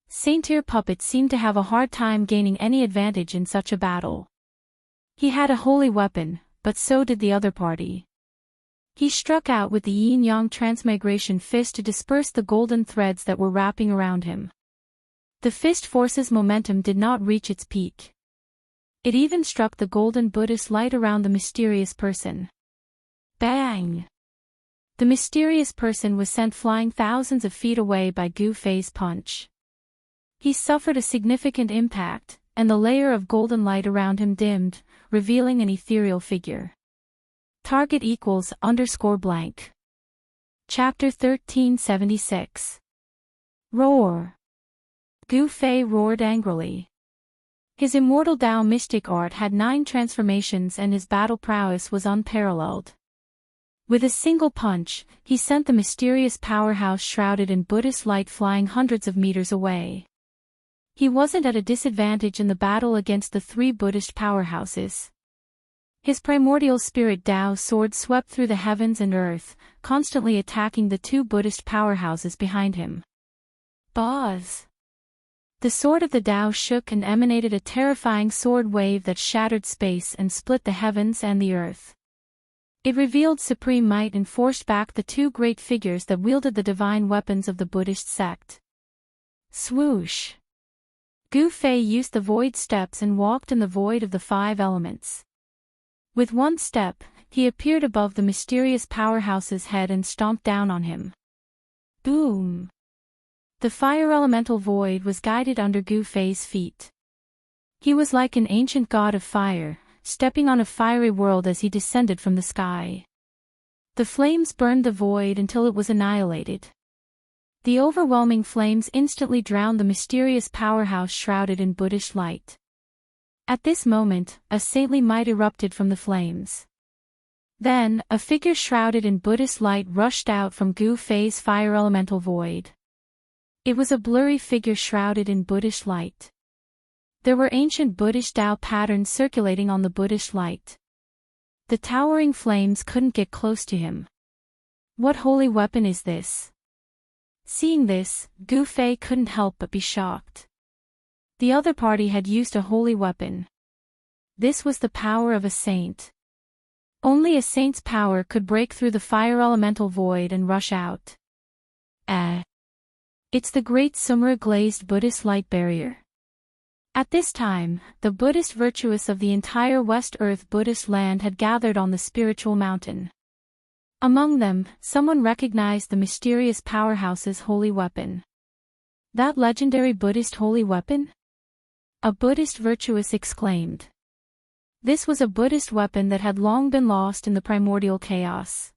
Saint-tier puppet seemed to have a hard time gaining any advantage in such a battle. He had a holy weapon, but so did the other party. He struck out with the yin-yang transmigration fist to disperse the golden threads that were wrapping around him. The fist force's momentum did not reach its peak. It even struck the golden Buddhist light around the mysterious person. Bang! The mysterious person was sent flying thousands of feet away by Gu Fei's punch. He suffered a significant impact, and the layer of golden light around him dimmed, revealing an ethereal figure. Target =_blank. Chapter 1376. Roar! Gu Fei roared angrily. His Immortal Tao mystic art had 9 transformations and his battle prowess was unparalleled. With a single punch, he sent the mysterious powerhouse shrouded in Buddhist light flying hundreds of meters away. He wasn't at a disadvantage in the battle against the 3 Buddhist powerhouses. His primordial spirit Tao sword swept through the heavens and earth, constantly attacking the 2 Buddhist powerhouses behind him. Buzz! The sword of the Tao shook and emanated a terrifying sword wave that shattered space and split the heavens and the earth. It revealed supreme might and forced back the 2 great figures that wielded the divine weapons of the Buddhist sect. Swoosh! Gu Fei used the void steps and walked in the void of the 5 elements. With one step, he appeared above the mysterious powerhouse's head and stomped down on him. Boom! The fire elemental void was guided under Gu Fei's feet. He was like an ancient god of fire, stepping on a fiery world as he descended from the sky. The flames burned the void until it was annihilated. The overwhelming flames instantly drowned the mysterious powerhouse shrouded in Buddhist light. At this moment, a saintly might erupted from the flames. Then, a figure shrouded in Buddhist light rushed out from Gu Fei's fire elemental void. It was a blurry figure shrouded in Buddhist light. There were ancient Buddhist Tao patterns circulating on the Buddhist light. The towering flames couldn't get close to him. What holy weapon is this? Seeing this, Gu Fei couldn't help but be shocked. The other party had used a holy weapon. This was the power of a saint. Only a saint's power could break through the fire elemental void and rush out. It's the great Sumra glazed Buddhist light barrier. At this time, the Buddhist virtuous of the entire West Earth Buddhist land had gathered on the spiritual mountain. Among them, someone recognized the mysterious powerhouse's holy weapon. That legendary Buddhist holy weapon? A Buddhist virtuous exclaimed. This was a Buddhist weapon that had long been lost in the primordial chaos.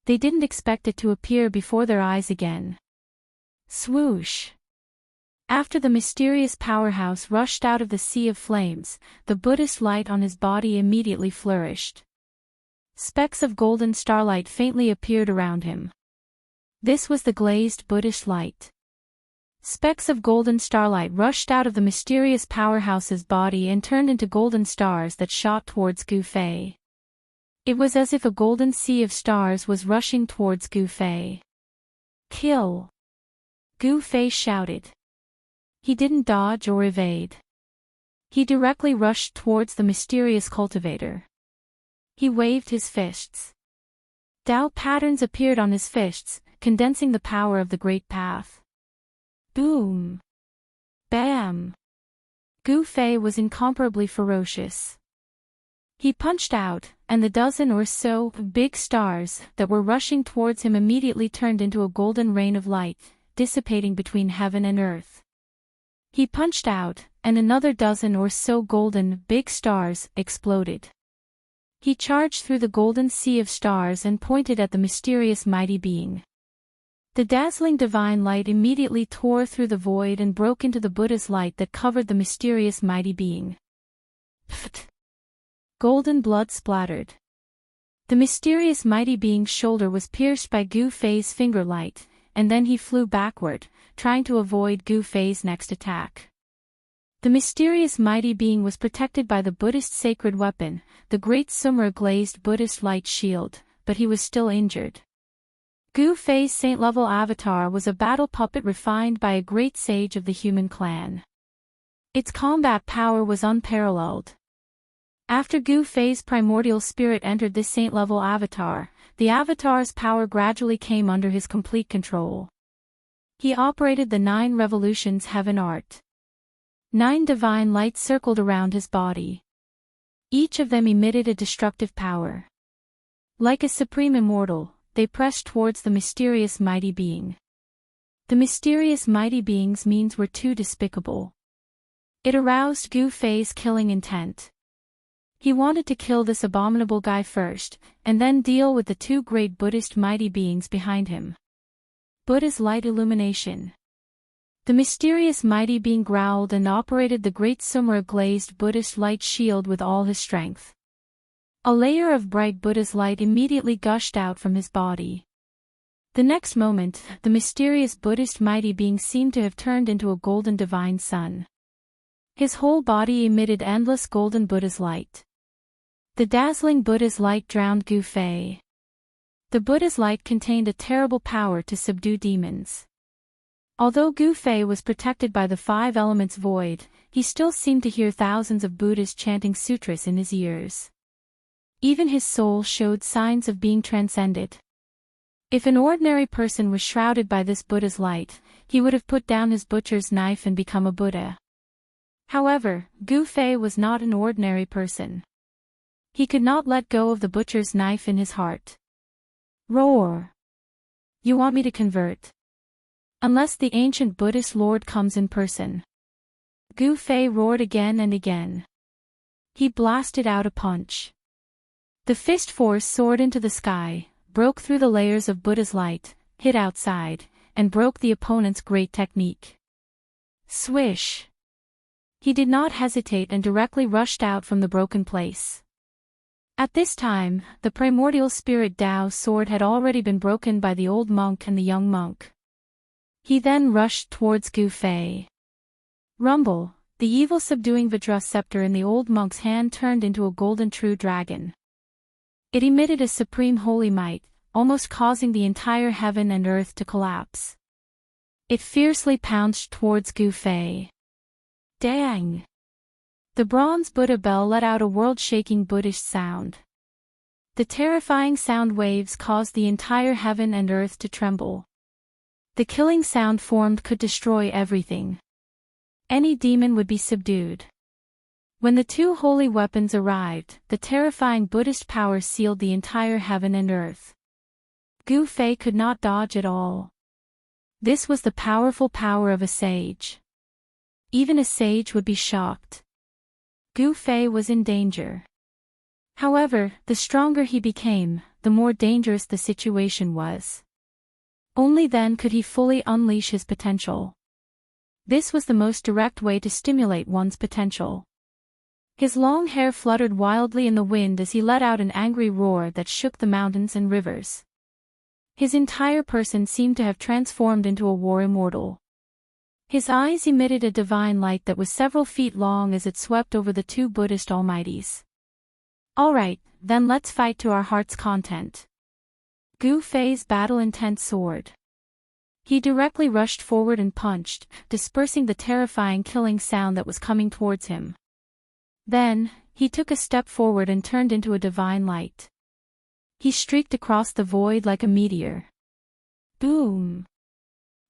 They didn't expect it to appear before their eyes again. Swoosh! After the mysterious powerhouse rushed out of the sea of flames, the Buddhist light on his body immediately flourished. Specks of golden starlight faintly appeared around him. This was the glazed Buddhist light. Specks of golden starlight rushed out of the mysterious powerhouse's body and turned into golden stars that shot towards Gu Fei. It was as if a golden sea of stars was rushing towards Gu Fei. Kill! Gu Fei shouted. He didn't dodge or evade. He directly rushed towards the mysterious cultivator. He waved his fists. Tao patterns appeared on his fists, condensing the power of the Great Path. Boom! Bam! Gu Fei was incomparably ferocious. He punched out, and the dozen or so big stars that were rushing towards him immediately turned into a golden rain of light, dissipating between heaven and earth. He punched out, and another dozen or so golden big stars exploded. He charged through the golden sea of stars and pointed at the mysterious mighty being. The dazzling divine light immediately tore through the void and broke into the Buddha's light that covered the mysterious mighty being. Pfft! Golden blood splattered. The mysterious mighty being's shoulder was pierced by Gu Fei's finger light, and then he flew backward, trying to avoid Gu Fei's next attack. The mysterious mighty being was protected by the Buddhist sacred weapon, the great Sumra glazed Buddhist light shield, but he was still injured. Gu Fei's saint-level avatar was a battle puppet refined by a great sage of the human clan. Its combat power was unparalleled. After Gu Fei's primordial spirit entered this saint-level avatar, the avatar's power gradually came under his complete control. He operated the 9 revolutions heaven art. 9 divine lights circled around his body. Each of them emitted a destructive power. Like a supreme immortal, they pressed towards the mysterious mighty being. The mysterious mighty being's means were too despicable. It aroused Gu Fei's killing intent. He wanted to kill this abominable guy first, and then deal with the 2 great Buddhist mighty beings behind him. Buddha's light illumination. The mysterious mighty being growled and operated the great Sumra glazed Buddhist light shield with all his strength. A layer of bright Buddha's light immediately gushed out from his body. The next moment, the mysterious Buddhist mighty being seemed to have turned into a golden divine sun. His whole body emitted endless golden Buddha's light. The dazzling Buddha's light drowned Gu Fei. The Buddha's light contained a terrible power to subdue demons. Although Gu Fei was protected by the 5 elements void, he still seemed to hear thousands of Buddhas chanting sutras in his ears. Even his soul showed signs of being transcended. If an ordinary person was shrouded by this Buddha's light, he would have put down his butcher's knife and become a Buddha. However, Gu Fei was not an ordinary person. He could not let go of the butcher's knife in his heart. Roar! You want me to convert? Unless the ancient Buddhist Lord comes in person. Gu Fei roared again and again. He blasted out a punch. The fist force soared into the sky, broke through the layers of Buddha's light, hit outside, and broke the opponent's great technique. Swish! He did not hesitate and directly rushed out from the broken place. At this time, the primordial spirit Tao's sword had already been broken by the old monk and the young monk. He then rushed towards Gu Fei. Rumble, the evil subduing Vajra scepter in the old monk's hand turned into a golden true dragon. It emitted a supreme holy might, almost causing the entire heaven and earth to collapse. It fiercely pounced towards Gu Fei. Dang! The bronze Buddha bell let out a world-shaking Buddhist sound. The terrifying sound waves caused the entire heaven and earth to tremble. The killing sound formed could destroy everything. Any demon would be subdued. When the two holy weapons arrived, the terrifying Buddhist power sealed the entire heaven and earth. Gu Fei could not dodge at all. This was the powerful power of a sage. Even a sage would be shocked. Gu Fei was in danger. However, the stronger he became, the more dangerous the situation was. Only then could he fully unleash his potential. This was the most direct way to stimulate one's potential. His long hair fluttered wildly in the wind as he let out an angry roar that shook the mountains and rivers. His entire person seemed to have transformed into a war immortal. His eyes emitted a divine light that was several feet long as it swept over the two Buddhist almighties. Alright, then let's fight to our heart's content. Gu Fei's battle-intent sword. He directly rushed forward and punched, dispersing the terrifying killing sound that was coming towards him. Then, he took a step forward and turned into a divine light. He streaked across the void like a meteor. Boom!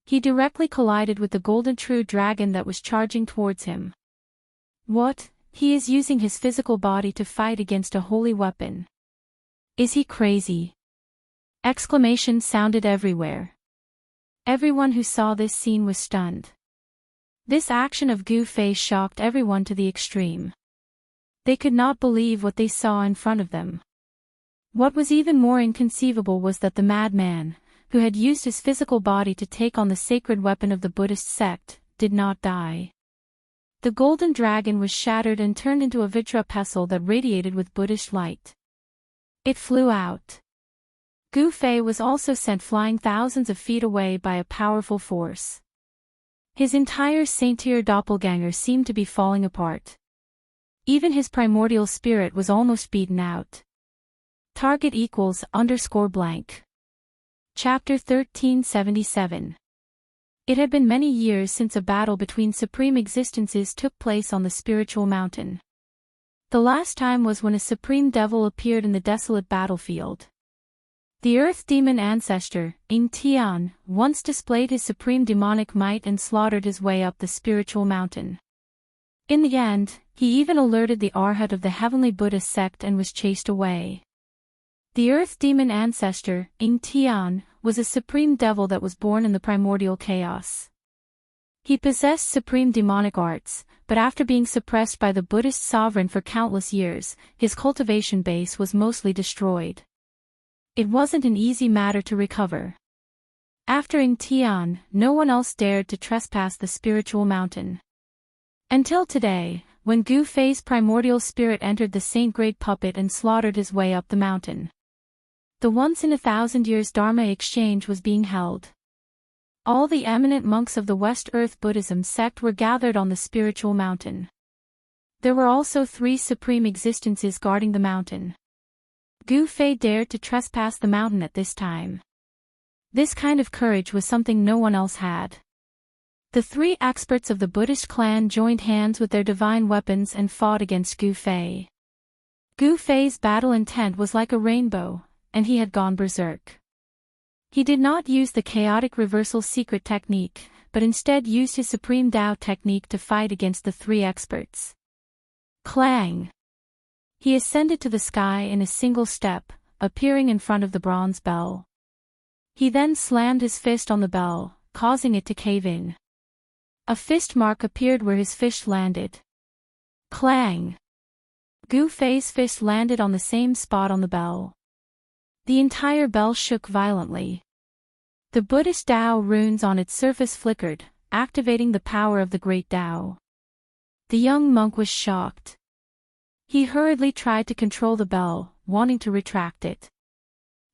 He directly collided with the golden true dragon that was charging towards him. What? He is using his physical body to fight against a holy weapon. Is he crazy? Exclamations sounded everywhere. Everyone who saw this scene was stunned. This action of Gu Fei shocked everyone to the extreme. They could not believe what they saw in front of them. What was even more inconceivable was that the madman, who had used his physical body to take on the sacred weapon of the Buddhist sect, did not die. The golden dragon was shattered and turned into a Vajra pestle that radiated with Buddhist light. It flew out. Gu Fei was also sent flying thousands of feet away by a powerful force. His entire saint-tier doppelganger seemed to be falling apart. Even his primordial spirit was almost beaten out. Target equals _blank. Chapter 1377. It had been many years since a battle between supreme existences took place on the spiritual mountain. The last time was when a supreme devil appeared in the desolate battlefield. The earth demon ancestor, Ing Tian, once displayed his supreme demonic might and slaughtered his way up the spiritual mountain. In the end, he even alerted the Arhat of the heavenly Buddha sect and was chased away. The earth demon ancestor, Ing Tian, was a supreme devil that was born in the primordial chaos. He possessed supreme demonic arts, but after being suppressed by the Buddhist sovereign for countless years, his cultivation base was mostly destroyed. It wasn't an easy matter to recover. After Ing Tian, no one else dared to trespass the spiritual mountain. Until today, when Gu Fei's primordial spirit entered the saint-grade puppet and slaughtered his way up the mountain. The once-in-a-thousand-years Dharma exchange was being held. All the eminent monks of the West Earth Buddhism sect were gathered on the spiritual mountain. There were also 3 supreme existences guarding the mountain. Gu Fei dared to trespass the mountain at this time. This kind of courage was something no one else had. The 3 experts of the Buddhist clan joined hands with their divine weapons and fought against Gu Fei. Gu Fei's battle intent was like a rainbow, and he had gone berserk. He did not use the chaotic reversal secret technique, but instead used his supreme Tao technique to fight against the 3 experts. Clang! He ascended to the sky in a single step, appearing in front of the bronze bell. He then slammed his fist on the bell, causing it to cave in. A fist mark appeared where his fist landed. Clang! Gu Fei's fist landed on the same spot on the bell. The entire bell shook violently. The Buddhist Tao runes on its surface flickered, activating the power of the great Tao. The young monk was shocked. He hurriedly tried to control the bell, wanting to retract it.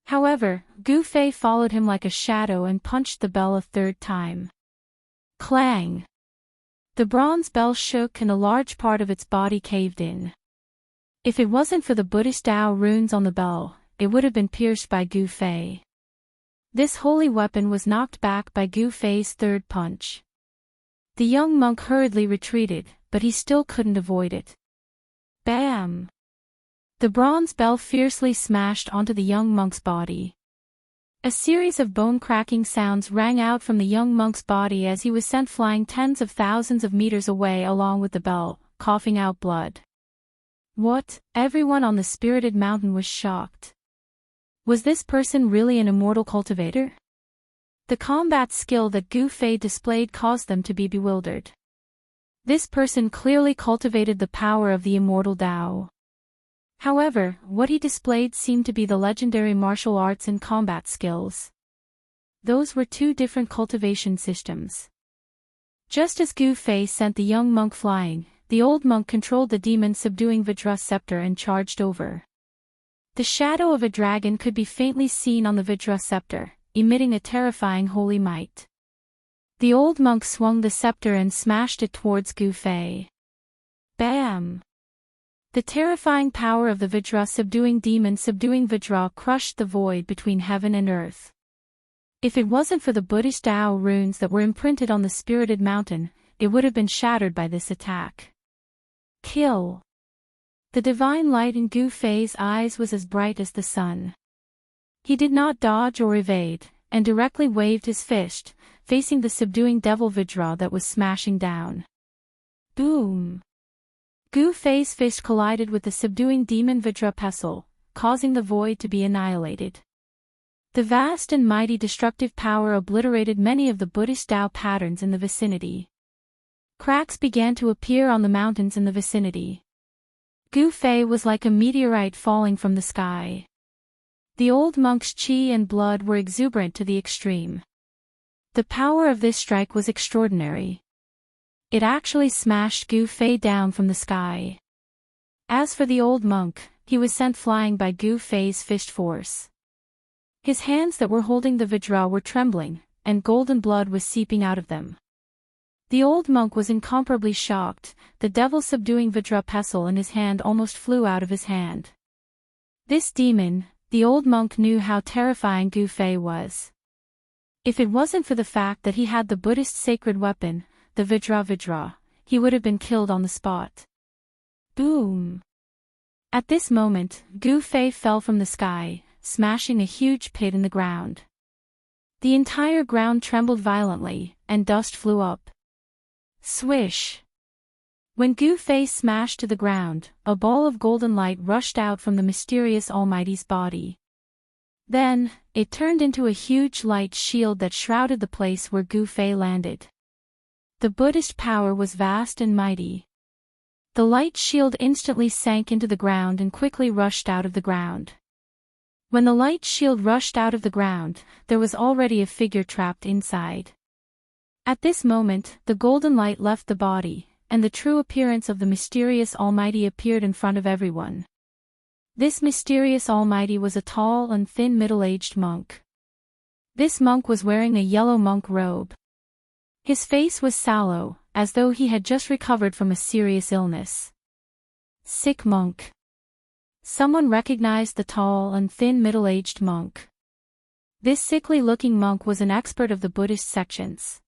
However, Gu Fei followed him like a shadow and punched the bell a third time. Clang! The bronze bell shook and a large part of its body caved in. If it wasn't for the Buddhist Tao runes on the bell, it would have been pierced by Gu Fei. This holy weapon was knocked back by Gu Fei's third punch. The young monk hurriedly retreated, but he still couldn't avoid it. Bam! The bronze bell fiercely smashed onto the young monk's body. A series of bone-cracking sounds rang out from the young monk's body as he was sent flying tens of thousands of meters away along with the bell, coughing out blood. What? Everyone on the spirited mountain was shocked. Was this person really an immortal cultivator? The combat skill that Gu Fei displayed caused them to be bewildered. This person clearly cultivated the power of the immortal Tao. However, what he displayed seemed to be the legendary martial arts and combat skills. Those were two different cultivation systems. Just as Gu Fei sent the young monk flying, the old monk controlled the demon subduing Vajra scepter and charged over. The shadow of a dragon could be faintly seen on the Vajra scepter, emitting a terrifying holy might. The old monk swung the scepter and smashed it towards Gu Fei. Bam! The terrifying power of the Vajra subduing demon subduing Vajra crushed the void between heaven and earth. If it wasn't for the Buddhist Tao runes that were imprinted on the spirited mountain, it would have been shattered by this attack. Kill! The divine light in Gu Fei's eyes was as bright as the sun. He did not dodge or evade, and directly waved his fist, facing the subduing devil Vajra that was smashing down. Boom! Gu Fei's fist collided with the subduing demon Vajra pestle, causing the void to be annihilated. The vast and mighty destructive power obliterated many of the Buddhist Tao patterns in the vicinity. Cracks began to appear on the mountains in the vicinity. Gu Fei was like a meteorite falling from the sky. The old monk's qi and blood were exuberant to the extreme. The power of this strike was extraordinary. It actually smashed Gu Fei down from the sky. As for the old monk, he was sent flying by Gu Fei's fist force. His hands that were holding the Vajra were trembling, and golden blood was seeping out of them. The old monk was incomparably shocked. The devil subduing Vajra pestle in his hand almost flew out of his hand. This demon, the old monk knew how terrifying Gu Fei was. If it wasn't for the fact that he had the Buddhist sacred weapon, the Vajra, he would have been killed on the spot. Boom! At this moment, Gu Fei fell from the sky, smashing a huge pit in the ground. The entire ground trembled violently, and dust flew up. Swish! When Gu Fei smashed to the ground, a ball of golden light rushed out from the mysterious Almighty's body. Then, it turned into a huge light shield that shrouded the place where Gu Fei landed. The Buddhist power was vast and mighty. The light shield instantly sank into the ground and quickly rushed out of the ground. When the light shield rushed out of the ground, there was already a figure trapped inside. At this moment, the golden light left the body, and the true appearance of the mysterious Almighty appeared in front of everyone. This mysterious Almighty was a tall and thin middle-aged monk. This monk was wearing a yellow monk robe. His face was sallow, as though he had just recovered from a serious illness. Sick monk. Someone recognized the tall and thin middle-aged monk. This sickly-looking monk was an expert of the Buddhist sections.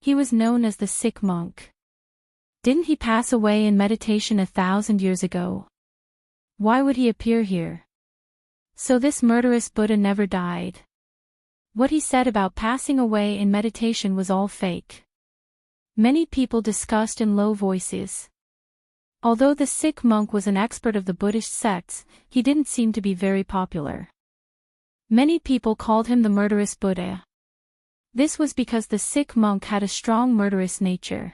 He was known as the sick monk. Didn't he pass away in meditation 1,000 years ago? Why would he appear here? So this murderous Buddha never died. What he said about passing away in meditation was all fake. Many people discussed in low voices. Although the sick monk was an expert of the Buddhist sects, he didn't seem to be very popular. Many people called him the murderous Buddha. This was because the sick monk had a strong murderous nature.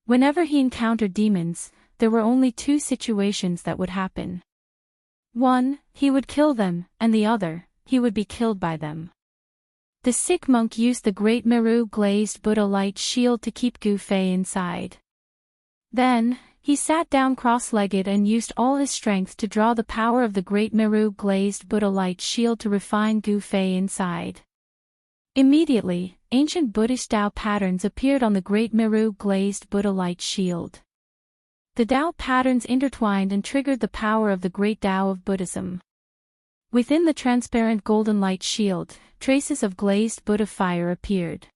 Whenever he encountered demons, there were only two situations that would happen. One, he would kill them, and the other, he would be killed by them. The sick monk used the great Meru glazed Buddha light shield to keep Gu Fei inside. Then, he sat down cross-legged and used all his strength to draw the power of the great Meru glazed Buddha light shield to refine Gu Fei inside. Immediately, ancient Buddhist Tao patterns appeared on the great Meru glazed Buddha light shield. The Tao patterns intertwined and triggered the power of the great Tao of Buddhism. Within the transparent golden light shield, traces of glazed Buddha fire appeared.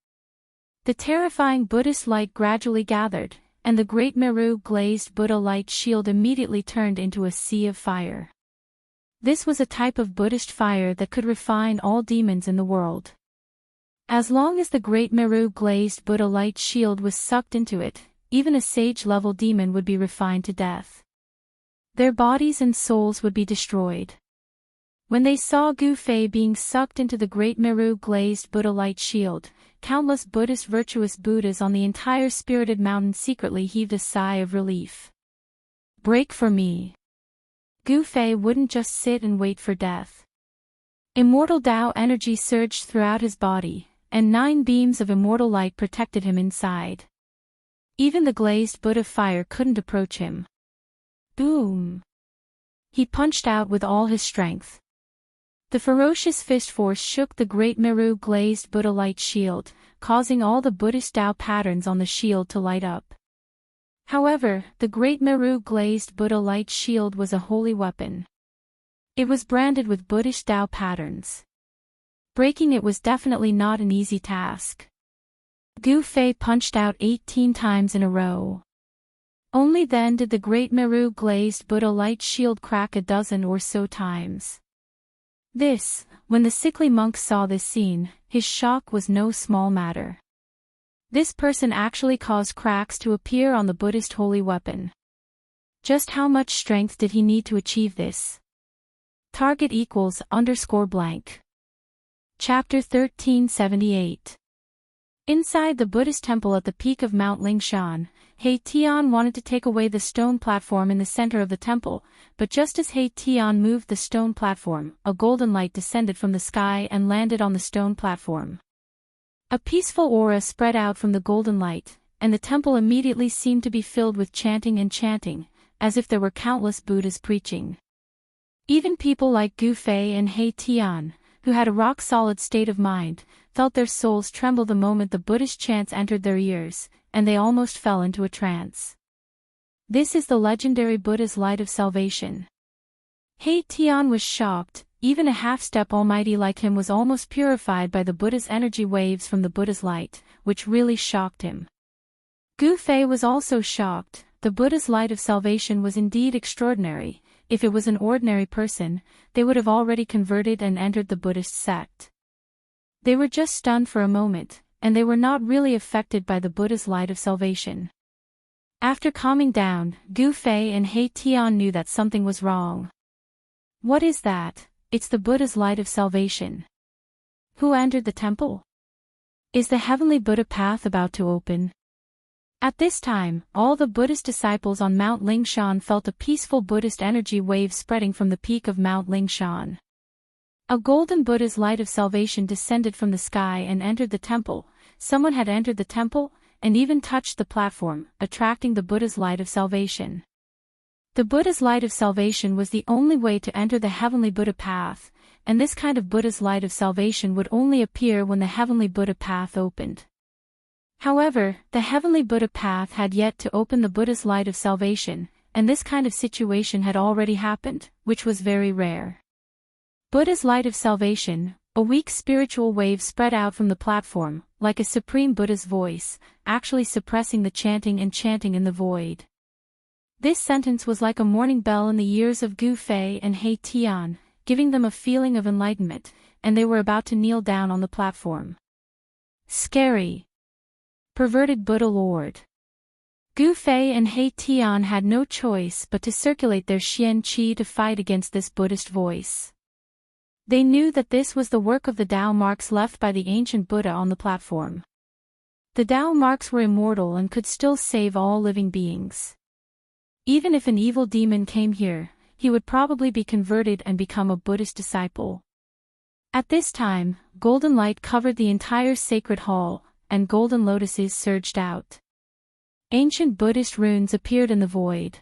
The terrifying Buddhist light gradually gathered, and the great Meru glazed Buddha light shield immediately turned into a sea of fire. This was a type of Buddhist fire that could refine all demons in the world. As long as the great Meru glazed Buddha light shield was sucked into it, even a sage-level demon would be refined to death. Their bodies and souls would be destroyed. When they saw Gu Fei being sucked into the great Meru glazed Buddha light shield, countless Buddhist virtuous Buddhas on the entire spirited mountain secretly heaved a sigh of relief. Break for me. Gu Fei wouldn't just sit and wait for death. Immortal Tao energy surged throughout his body, and 9 beams of immortal light protected him inside. Even the glazed Buddha fire couldn't approach him. Boom! He punched out with all his strength. The ferocious fist force shook the great Meru glazed Buddha light shield, causing all the Buddhist Tao patterns on the shield to light up. However, the great Meru glazed Buddha light shield was a holy weapon. It was branded with Buddhist Tao patterns. Breaking it was definitely not an easy task. Gu Fei punched out 18 times in a row. Only then did the great Meru glazed Buddha light shield crack a dozen or so times. When the sickly monk saw this scene, his shock was no small matter. This person actually caused cracks to appear on the Buddhist holy weapon. Just how much strength did he need to achieve this? Target equals _blank. Chapter 1378. Inside the Buddhist temple at the peak of Mount Lingshan, He Tian wanted to take away the stone platform in the center of the temple, but just as He Tian moved the stone platform, a golden light descended from the sky and landed on the stone platform. A peaceful aura spread out from the golden light, and the temple immediately seemed to be filled with chanting and chanting, as if there were countless Buddhas preaching. Even people like Gu Fei and He Tian, who had a rock-solid state of mind, felt their souls tremble the moment the Buddhist chants entered their ears, and they almost fell into a trance. This is the legendary Buddha's light of salvation. He Tian was shocked. Even a half-step almighty like him was almost purified by the Buddha's energy waves from the Buddha's light, which really shocked him. Gu Fei was also shocked. The Buddha's light of salvation was indeed extraordinary. If it was an ordinary person, they would have already converted and entered the Buddhist sect. They were just stunned for a moment, and they were not really affected by the Buddha's light of salvation. After calming down, Gu Fei and He Tian knew that something was wrong. What is that? It's the Buddha's light of salvation. Who entered the temple? Is the heavenly Buddha path about to open? At this time, all the Buddhist disciples on Mount Lingshan felt a peaceful Buddhist energy wave spreading from the peak of Mount Lingshan. A golden Buddha's light of salvation descended from the sky and entered the temple. Someone had entered the temple, and even touched the platform, attracting the Buddha's light of salvation. The Buddha's light of salvation was the only way to enter the heavenly Buddha path, and this kind of Buddha's light of salvation would only appear when the heavenly Buddha path opened. However, the heavenly Buddha path had yet to open the Buddha's light of salvation, and this kind of situation had already happened, which was very rare. Buddha's light of salvation, a weak spiritual wave spread out from the platform, like a supreme Buddha's voice, actually suppressing the chanting and chanting in the void. This sentence was like a morning bell in the ears of Gu Fei and He Tian, giving them a feeling of enlightenment, and they were about to kneel down on the platform. Scary. Perverted Buddha Lord. Gu Fei and He Tian had no choice but to circulate their Xian Qi to fight against this Buddhist voice. They knew that this was the work of the Tao marks left by the ancient Buddha on the platform. The Tao marks were immortal and could still save all living beings. Even if an evil demon came here, he would probably be converted and become a Buddhist disciple. At this time, golden light covered the entire sacred hall, and golden lotuses surged out. Ancient Buddhist runes appeared in the void.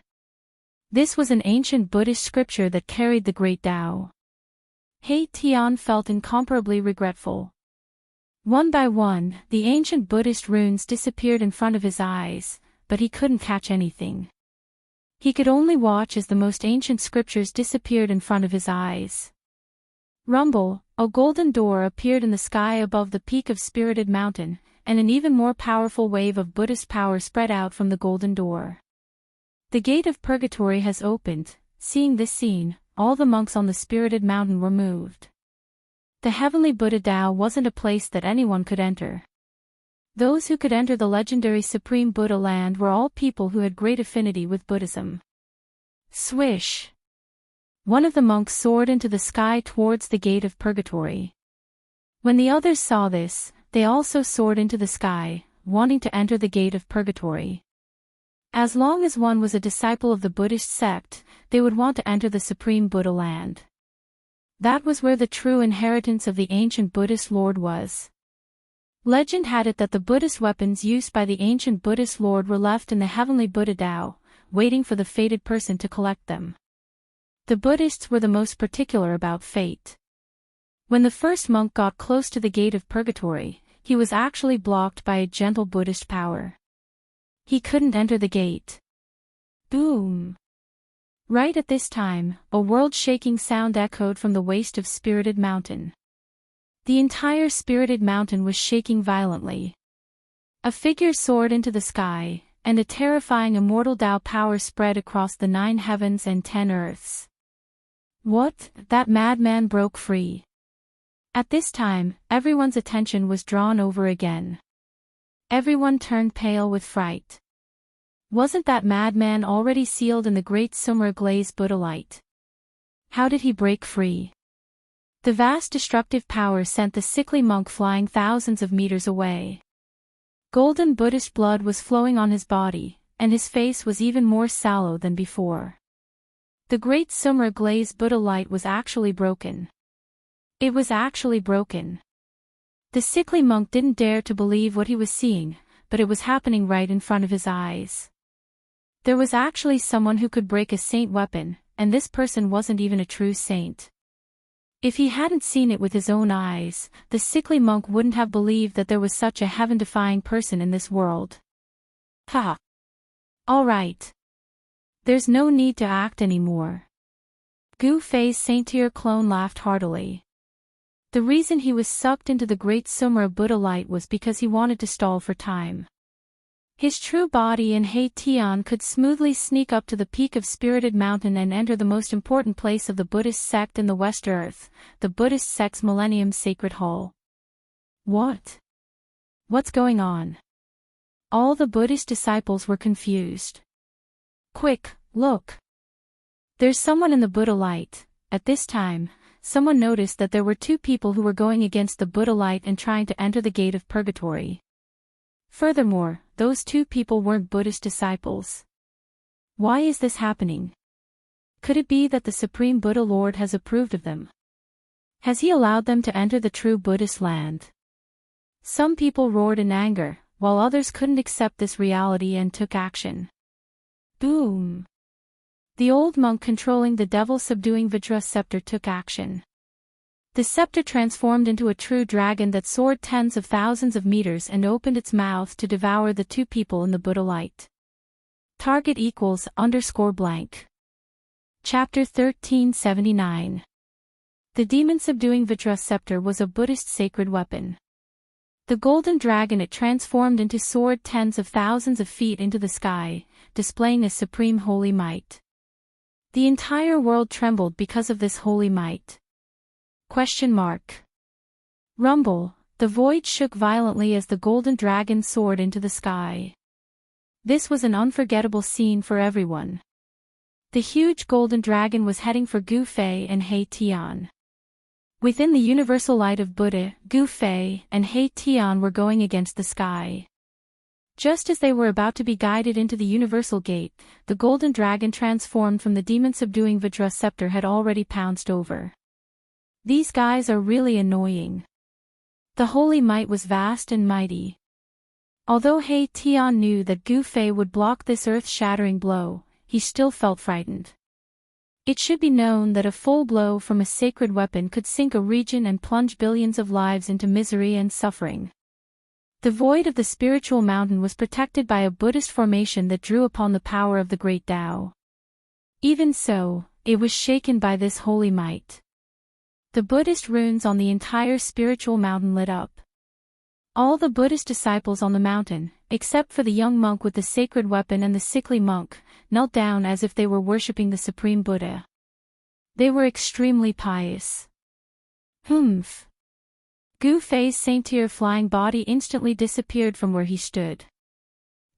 This was an ancient Buddhist scripture that carried the great Tao. He Tian felt incomparably regretful. One by one, the ancient Buddhist runes disappeared in front of his eyes, but he couldn't catch anything. He could only watch as the most ancient scriptures disappeared in front of his eyes. Rumble, a golden door appeared in the sky above the peak of Spirited Mountain, and an even more powerful wave of Buddhist power spread out from the golden door. The gate of purgatory has opened. Seeing this scene, all the monks on the Spirited Mountain were moved. The heavenly Buddha Tao wasn't a place that anyone could enter. Those who could enter the legendary Supreme Buddha land were all people who had great affinity with Buddhism. Swish! One of the monks soared into the sky towards the gate of purgatory. When the others saw this, they also soared into the sky, wanting to enter the gate of purgatory. As long as one was a disciple of the Buddhist sect, they would want to enter the Supreme Buddha land. That was where the true inheritance of the ancient Buddhist Lord was. Legend had it that the Buddhist weapons used by the ancient Buddhist Lord were left in the heavenly Buddha Tao, waiting for the fated person to collect them. The Buddhists were the most particular about fate. When the first monk got close to the gate of purgatory, he was actually blocked by a gentle Buddhist power. He couldn't enter the gate. Boom! Right at this time, a world-shaking sound echoed from the waste of Spirited Mountain. The entire Spirited Mountain was shaking violently. A figure soared into the sky, and a terrifying immortal Tao power spread across the 9 heavens and 10 earths. What? That madman broke free. At this time, everyone's attention was drawn over again. Everyone turned pale with fright. Wasn't that madman already sealed in the great Sumra Glaze Buddha light? How did he break free? The vast destructive power sent the sickly monk flying thousands of meters away. Golden Buddhist blood was flowing on his body, and his face was even more sallow than before. The great Sumra Glaze Buddha light was actually broken. It was actually broken. The sickly monk didn't dare to believe what he was seeing, but it was happening right in front of his eyes. There was actually someone who could break a saint weapon, and this person wasn't even a true saint. If he hadn't seen it with his own eyes, the sickly monk wouldn't have believed that there was such a heaven-defying person in this world. Ha! All right. There's no need to act anymore. Gu Fei's saintier clone laughed heartily. The reason he was sucked into the great Sumra Buddha light was because he wanted to stall for time. His true body in He Tian could smoothly sneak up to the peak of Spirited Mountain and enter the most important place of the Buddhist sect in the West Earth, the Buddhist sect's Millennium Sacred Hall. What? What's going on? All the Buddhist disciples were confused. Quick, look! There's someone in the Buddha light. At this time, someone noticed that there were 2 people who were going against the Buddha light and trying to enter the gate of purgatory. Furthermore, those 2 people weren't Buddhist disciples. Why is this happening? Could it be that the Supreme Buddha Lord has approved of them? Has he allowed them to enter the true Buddhist land? Some people roared in anger, while others couldn't accept this reality and took action. Boom! The old monk controlling the devil-subduing Vajra scepter took action. The scepter transformed into a true dragon that soared tens of thousands of meters and opened its mouth to devour the 2 people in the Buddha light. Target =_blank. Chapter 1379. The demon-subduing Vajra scepter was a Buddhist sacred weapon. The golden dragon it transformed into soared tens of thousands of feet into the sky, displaying a supreme holy might. The entire world trembled because of this holy might. Rumble, the void shook violently as the golden dragon soared into the sky. This was an unforgettable scene for everyone. The huge golden dragon was heading for Gu Fei and He Tian. Within the universal light of Buddha, Gu Fei and He Tian were going against the sky. Just as they were about to be guided into the universal gate, the golden dragon transformed from the demon-subduing Vajra scepter had already pounced over. These guys are really annoying. The holy might was vast and mighty. Although He Tian knew that Gu Fei would block this earth-shattering blow, he still felt frightened. It should be known that a full blow from a sacred weapon could sink a region and plunge billions of lives into misery and suffering. The void of the spiritual mountain was protected by a Buddhist formation that drew upon the power of the great Tao. Even so, it was shaken by this holy might. The Buddhist runes on the entire spiritual mountain lit up. All the Buddhist disciples on the mountain, except for the young monk with the sacred weapon and the sickly monk, knelt down as if they were worshipping the Supreme Buddha. They were extremely pious. Humph. Gu Fei's saint-tier flying body instantly disappeared from where he stood.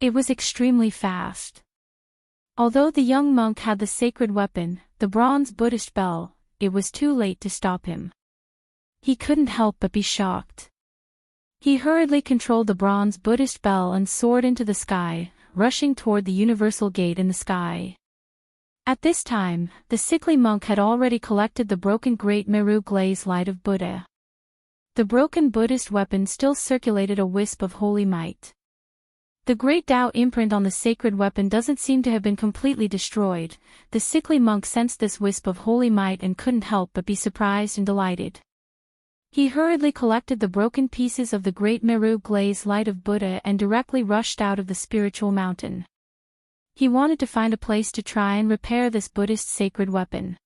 It was extremely fast. Although the young monk had the sacred weapon, the bronze Buddhist bell, it was too late to stop him. He couldn't help but be shocked. He hurriedly controlled the bronze Buddhist bell and soared into the sky, rushing toward the universal gate in the sky. At this time, the sickly monk had already collected the broken Great Meru Glaze Light of Buddha. The broken Buddhist weapon still circulated a wisp of holy might. The great Tao imprint on the sacred weapon doesn't seem to have been completely destroyed. The sickly monk sensed this wisp of holy might and couldn't help but be surprised and delighted. He hurriedly collected the broken pieces of the Great Meru Glaze Light of Buddha and directly rushed out of the spiritual mountain. He wanted to find a place to try and repair this Buddhist sacred weapon.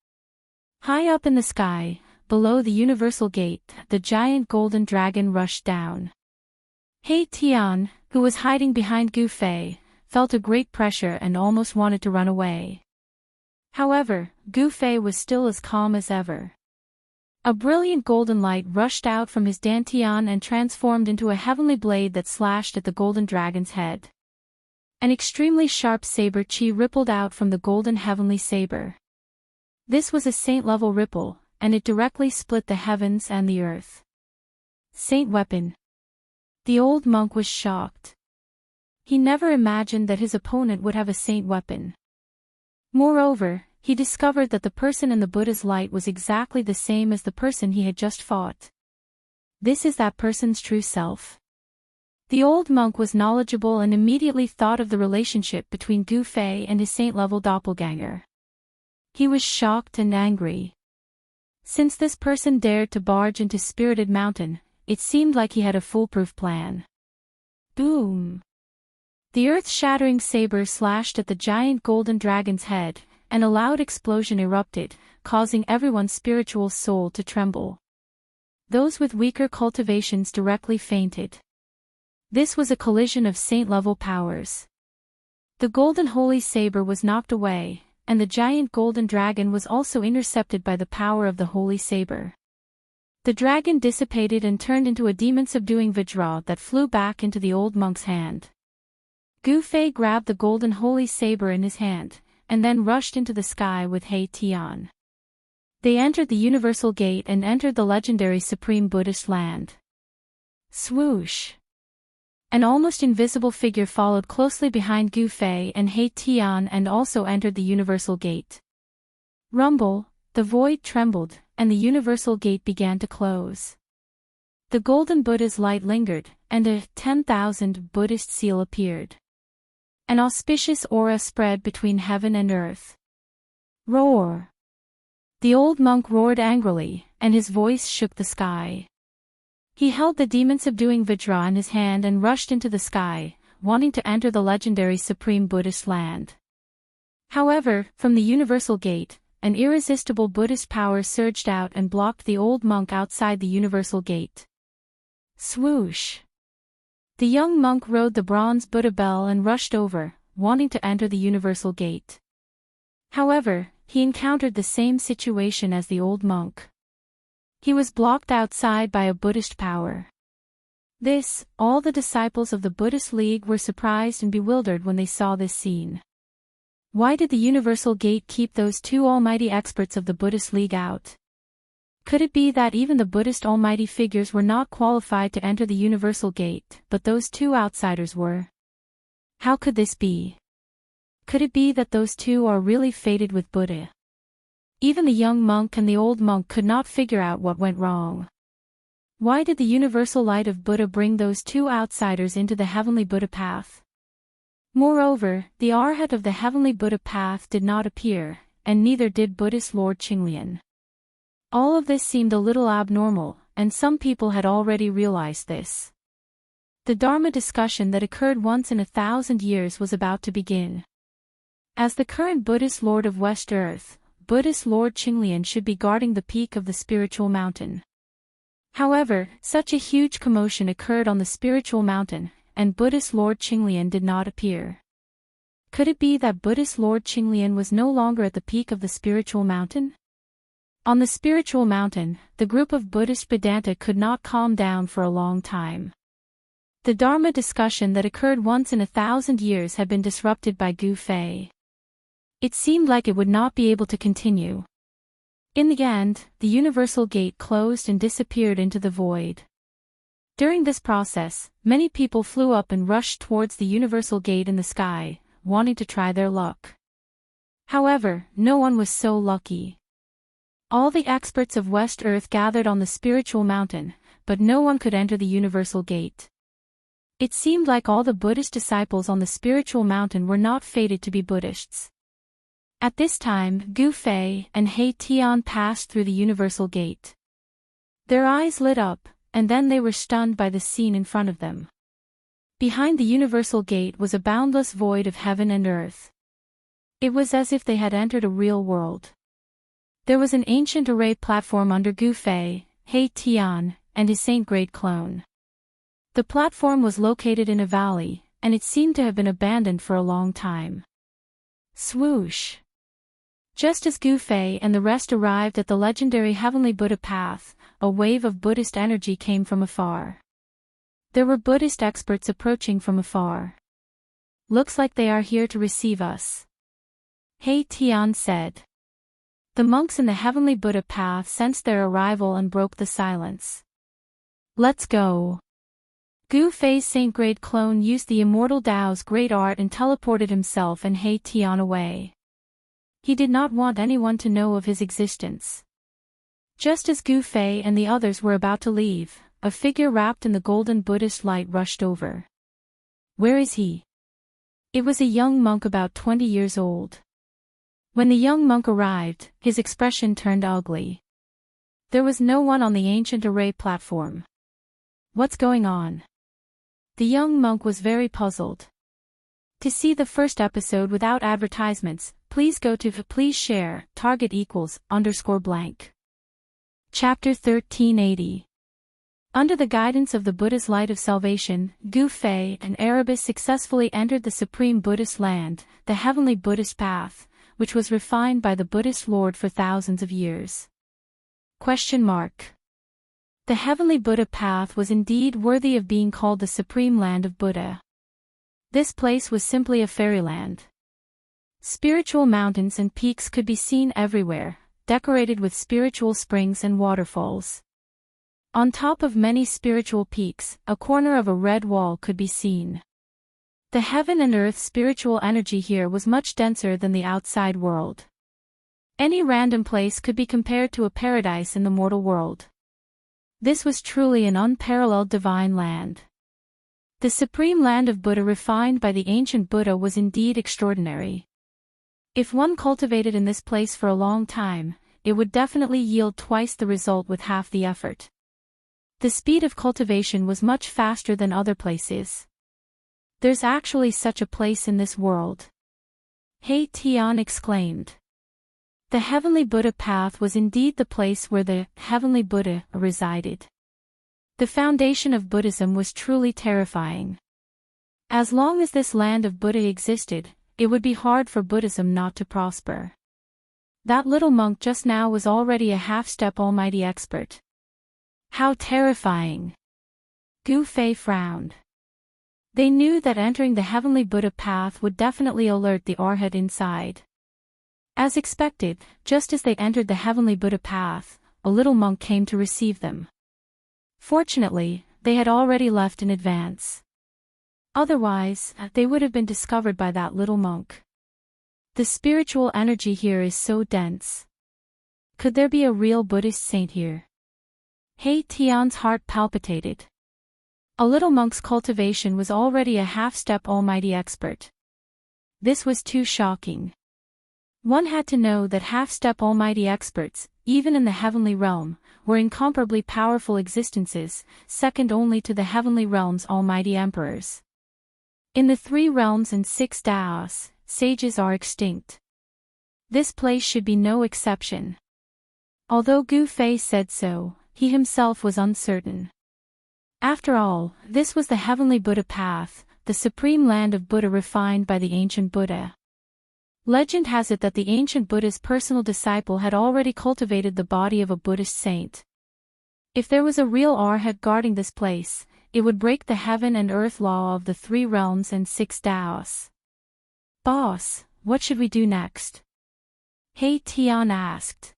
High up in the sky, below the universal gate, the giant golden dragon rushed down. He Tian, who was hiding behind Gu Fei, felt a great pressure and almost wanted to run away. However, Gu Fei was still as calm as ever. A brilliant golden light rushed out from his dantian and transformed into a heavenly blade that slashed at the golden dragon's head. An extremely sharp saber chi rippled out from the golden heavenly saber. This was a saint-level ripple, and it directly split the heavens and the earth. Saint weapon. The old monk was shocked. He never imagined that his opponent would have a saint weapon. Moreover, he discovered that the person in the Buddha's light was exactly the same as the person he had just fought. This is that person's true self. The old monk was knowledgeable and immediately thought of the relationship between Gu Fei and his saint-level doppelganger. He was shocked and angry. Since this person dared to barge into Spirited Mountain, it seemed like he had a foolproof plan. Boom! The earth-shattering saber slashed at the giant golden dragon's head, and a loud explosion erupted, causing everyone's spiritual soul to tremble. Those with weaker cultivations directly fainted. This was a collision of saint-level powers. The golden holy saber was knocked away, and the giant golden dragon was also intercepted by the power of the holy saber. The dragon dissipated and turned into a demon-subduing Vajra that flew back into the old monk's hand. Gu Fei grabbed the golden holy saber in his hand, and then rushed into the sky with He Tian. They entered the universal gate and entered the legendary supreme Buddhist land. Swoosh! An almost invisible figure followed closely behind Gu Fei and He Tian and also entered the universal gate. Rumble, the void trembled, and the universal gate began to close. The golden Buddha's light lingered, and a 10,000 Buddhist seal appeared. An auspicious aura spread between heaven and earth. Roar! The old monk roared angrily, and his voice shook the sky. He held the demon-subduing Vajra in his hand and rushed into the sky, wanting to enter the legendary supreme Buddhist land. However, from the universal gate, an irresistible Buddhist power surged out and blocked the old monk outside the universal gate. Swoosh! The young monk rode the bronze Buddha bell and rushed over, wanting to enter the universal gate. However, he encountered the same situation as the old monk. He was blocked outside by a Buddhist power. All the disciples of the Buddhist League were surprised and bewildered when they saw this scene. Why did the universal gate keep those two almighty experts of the Buddhist League out? Could it be that even the Buddhist almighty figures were not qualified to enter the universal gate, but those two outsiders were? How could this be? Could it be that those two are really fated with Buddha? Even the young monk and the old monk could not figure out what went wrong. Why did the universal light of Buddha bring those two outsiders into the heavenly Buddha path? Moreover, the arhat of the heavenly Buddha path did not appear, and neither did Buddhist Lord Qinglian. All of this seemed a little abnormal, and some people had already realized this. The Dharma discussion that occurred once in 1,000 years was about to begin. As the current Buddhist Lord of West Earth, Buddhist Lord Qinglian should be guarding the peak of the spiritual mountain. However, such a huge commotion occurred on the spiritual mountain, and Buddhist Lord Qinglian did not appear. Could it be that Buddhist Lord Qinglian was no longer at the peak of the spiritual mountain? On the spiritual mountain, the group of Buddhist Vedanta could not calm down for a long time. The Dharma discussion that occurred once in 1,000 years had been disrupted by Gu Fei. It seemed like it would not be able to continue. In the end, the universal gate closed and disappeared into the void. During this process, many people flew up and rushed towards the universal gate in the sky, wanting to try their luck. However, no one was so lucky. All the experts of West Earth gathered on the spiritual mountain, but no one could enter the universal gate. It seemed like all the Buddhist disciples on the spiritual mountain were not fated to be Buddhists. At this time, Gu Fei and He Tian passed through the universal gate. Their eyes lit up, and then they were stunned by the scene in front of them. Behind the universal gate was a boundless void of heaven and earth. It was as if they had entered a real world. There was an ancient array platform under Gu Fei, He Tian, and his saint-grade clone. The platform was located in a valley, and it seemed to have been abandoned for a long time. Swoosh! Just as Gu Fei and the rest arrived at the legendary heavenly Buddha path, a wave of Buddhist energy came from afar. There were Buddhist experts approaching from afar. Looks like they are here to receive us. He Tian said. The monks in the heavenly Buddha path sensed their arrival and broke the silence. Let's go. Gu Fei's saint-grade clone used the Immortal Tao's great art and teleported himself and He Tian away. He did not want anyone to know of his existence. Just as Gu Fei and the others were about to leave, a figure wrapped in the golden Buddhist light rushed over. Where is he? It was a young monk about 20 years old. When the young monk arrived, his expression turned ugly. There was no one on the ancient array platform. What's going on? The young monk was very puzzled. To see the first episode without advertisements, please go to please share, target =_blank. Chapter 1380. Under the guidance of the Buddha's light of salvation, Gu Fei and Erebus successfully entered the supreme Buddhist land, the heavenly Buddhist path, which was refined by the Buddhist Lord for thousands of years. The heavenly Buddha path was indeed worthy of being called the supreme land of Buddha. This place was simply a fairyland. Spiritual mountains and peaks could be seen everywhere, decorated with spiritual springs and waterfalls. On top of many spiritual peaks, a corner of a red wall could be seen. The heaven and earth spiritual energy here was much denser than the outside world. Any random place could be compared to a paradise in the mortal world. This was truly an unparalleled divine land. The supreme land of Buddha refined by the ancient Buddha was indeed extraordinary. If one cultivated in this place for a long time, it would definitely yield twice the result with half the effort. The speed of cultivation was much faster than other places. There's actually such a place in this world. He Tian exclaimed. The heavenly Buddha path was indeed the place where the heavenly Buddha resided. The foundation of Buddhism was truly terrifying. As long as this land of Buddha existed, it would be hard for Buddhism not to prosper. That little monk just now was already a half-step almighty expert. How terrifying! Gu Fei frowned. They knew that entering the heavenly Buddha path would definitely alert the Arhat inside. As expected, just as they entered the heavenly Buddha path, a little monk came to receive them. Fortunately, they had already left in advance. Otherwise, they would have been discovered by that little monk. The spiritual energy here is so dense. Could there be a real Buddhist saint here? He Tian's heart palpitated. A little monk's cultivation was already a half-step almighty expert. This was too shocking. One had to know that half-step almighty experts, even in the heavenly realm, were incomparably powerful existences, second only to the heavenly realm's almighty emperors. In the 3 realms and 6 Daos, sages are extinct. This place should be no exception. Although Gu Fei said so, he himself was uncertain. After all, this was the heavenly Buddha path, the supreme land of Buddha refined by the ancient Buddha. Legend has it that the ancient Buddha's personal disciple had already cultivated the body of a Buddhist saint. If there was a real arhat guarding this place, it would break the heaven and earth law of the 3 realms and 6 Daos. Boss, what should we do next? He Tian asked.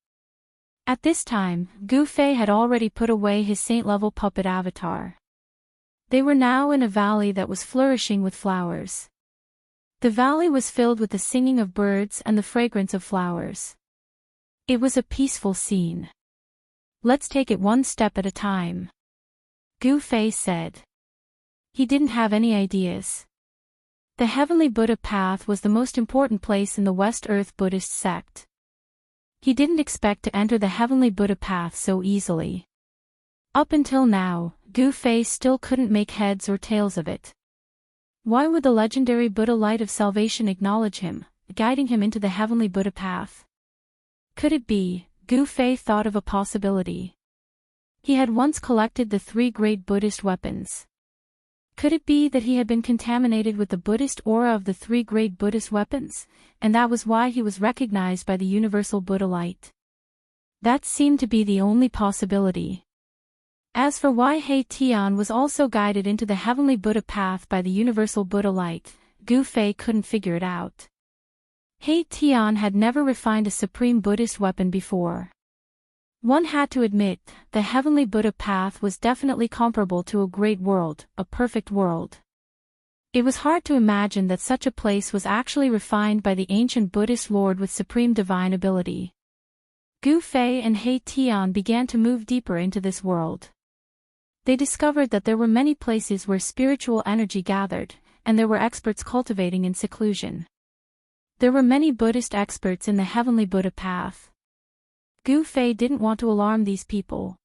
At this time, Gu Fei had already put away his saint-level puppet avatar. They were now in a valley that was flourishing with flowers. The valley was filled with the singing of birds and the fragrance of flowers. It was a peaceful scene. Let's take it one step at a time, Gu Fei said. He didn't have any ideas. The heavenly Buddha path was the most important place in the West Earth Buddhist sect. He didn't expect to enter the heavenly Buddha path so easily. Up until now, Gu Fei still couldn't make heads or tails of it. Why would the legendary Buddha light of salvation acknowledge him, guiding him into the heavenly Buddha path? Could it be, Gu Fei thought of a possibility. He had once collected the 3 great Buddhist weapons. Could it be that he had been contaminated with the Buddhist aura of the 3 great Buddhist weapons, and that was why he was recognized by the universal Buddha light? That seemed to be the only possibility. As for why He Tian was also guided into the heavenly Buddha path by the universal Buddha light, Gu Fei couldn't figure it out. He Tian had never refined a supreme Buddhist weapon before. One had to admit, the heavenly Buddha path was definitely comparable to a great world, a perfect world. It was hard to imagine that such a place was actually refined by the ancient Buddhist Lord with supreme divine ability. Gu Fei and He Tian began to move deeper into this world. They discovered that there were many places where spiritual energy gathered, and there were experts cultivating in seclusion. There were many Buddhist experts in the heavenly Buddha path. Gu Fei didn't want to alarm these people.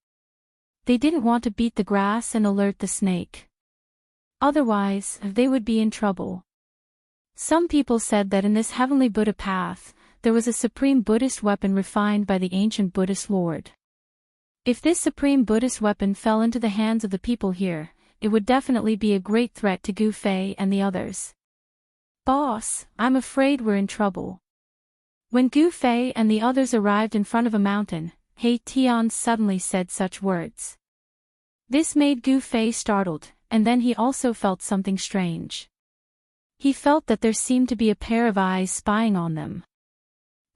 They didn't want to beat the grass and alert the snake. Otherwise, they would be in trouble. Some people said that in this heavenly Buddha path, there was a supreme Buddhist weapon refined by the ancient Buddhist Lord. If this supreme Buddhist weapon fell into the hands of the people here, it would definitely be a great threat to Gu Fei and the others. Boss, I'm afraid we're in trouble. When Gu Fei and the others arrived in front of a mountain, He Tian suddenly said such words. This made Gu Fei startled, and then he also felt something strange. He felt that there seemed to be a pair of eyes spying on them.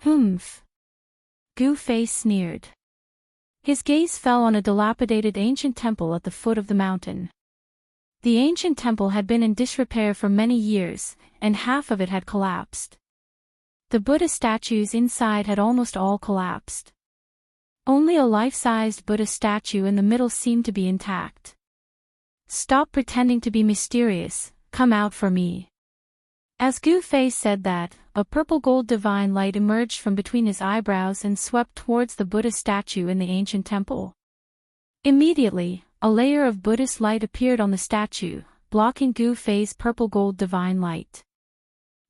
Humph! Gu Fei sneered. His gaze fell on a dilapidated ancient temple at the foot of the mountain. The ancient temple had been in disrepair for many years, and half of it had collapsed. The Buddha statues inside had almost all collapsed. Only a life-sized Buddha statue in the middle seemed to be intact. Stop pretending to be mysterious, come out for me. As Gu Fei said that, a purple-gold divine light emerged from between his eyebrows and swept towards the Buddha statue in the ancient temple. Immediately, a layer of Buddhist light appeared on the statue, blocking Gu Fei's purple-gold divine light.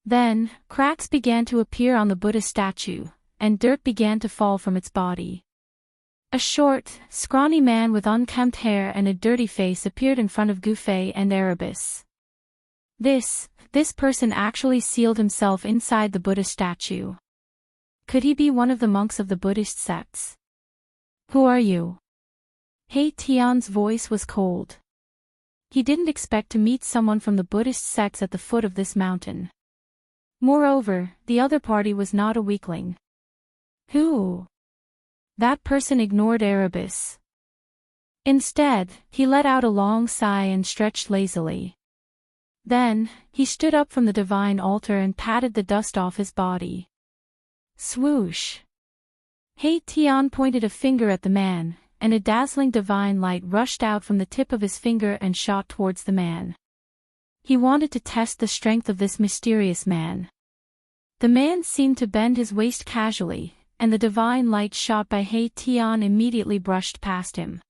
Then, cracks began to appear on the Buddha statue, and dirt began to fall from its body. A short, scrawny man with unkempt hair and a dirty face appeared in front of Gu Fei and Erebus. This person actually sealed himself inside the Buddha statue. Could he be one of the monks of the Buddhist sects? Who are you? He Tian's voice was cold. He didn't expect to meet someone from the Buddhist sects at the foot of this mountain. Moreover, the other party was not a weakling. Who? That person ignored Erebus. Instead, he let out a long sigh and stretched lazily. Then, he stood up from the divine altar and patted the dust off his body. Swoosh! He Tian pointed a finger at the man, and a dazzling divine light rushed out from the tip of his finger and shot towards the man. He wanted to test the strength of this mysterious man. The man seemed to bend his waist casually, and the divine light shot by He Tian immediately brushed past him.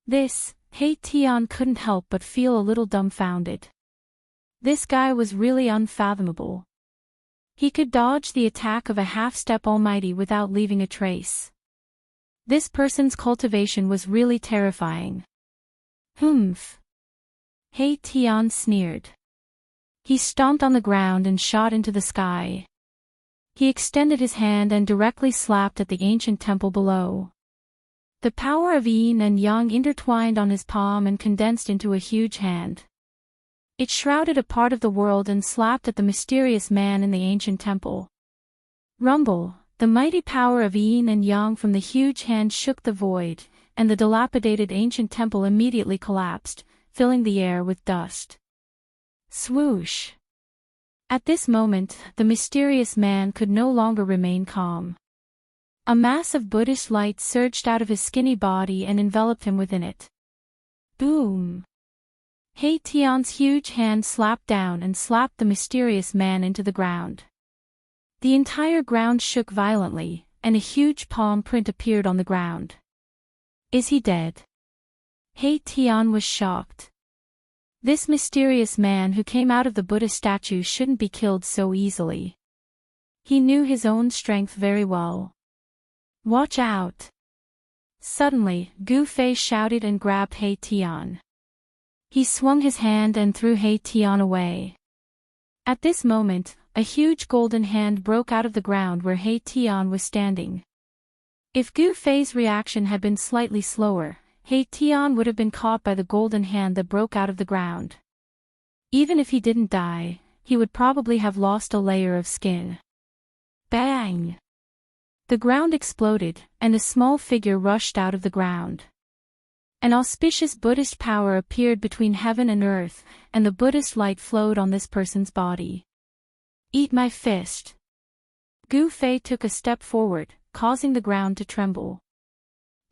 This, He Tian couldn't help but feel a little dumbfounded. This guy was really unfathomable. He could dodge the attack of a half-step almighty without leaving a trace. This person's cultivation was really terrifying. Humph. He Tian sneered. He stomped on the ground and shot into the sky. He extended his hand and directly slapped at the ancient temple below. The power of yin and yang intertwined on his palm and condensed into a huge hand. It shrouded a part of the world and slapped at the mysterious man in the ancient temple. Rumble, the mighty power of yin and yang from the huge hand shook the void, and the dilapidated ancient temple immediately collapsed, filling the air with dust. Swoosh! At this moment, the mysterious man could no longer remain calm. A mass of Buddhist light surged out of his skinny body and enveloped him within it. Boom! He Tian's huge hand slapped down and slapped the mysterious man into the ground. The entire ground shook violently, and a huge palm print appeared on the ground. Is he dead? He Tian was shocked. This mysterious man who came out of the Buddha statue shouldn't be killed so easily. He knew his own strength very well. Watch out! Suddenly, Gu Fei shouted and grabbed He Tian. He swung his hand and threw He Tian away. At this moment, a huge golden hand broke out of the ground where He Tian was standing. If Gu Fei's reaction had been slightly slower, He Tian would have been caught by the golden hand that broke out of the ground. Even if he didn't die, he would probably have lost a layer of skin. Bang! The ground exploded, and a small figure rushed out of the ground. An auspicious Buddhist power appeared between heaven and earth, and the Buddhist light flowed on this person's body. Eat my fist! Gu Fei took a step forward, causing the ground to tremble.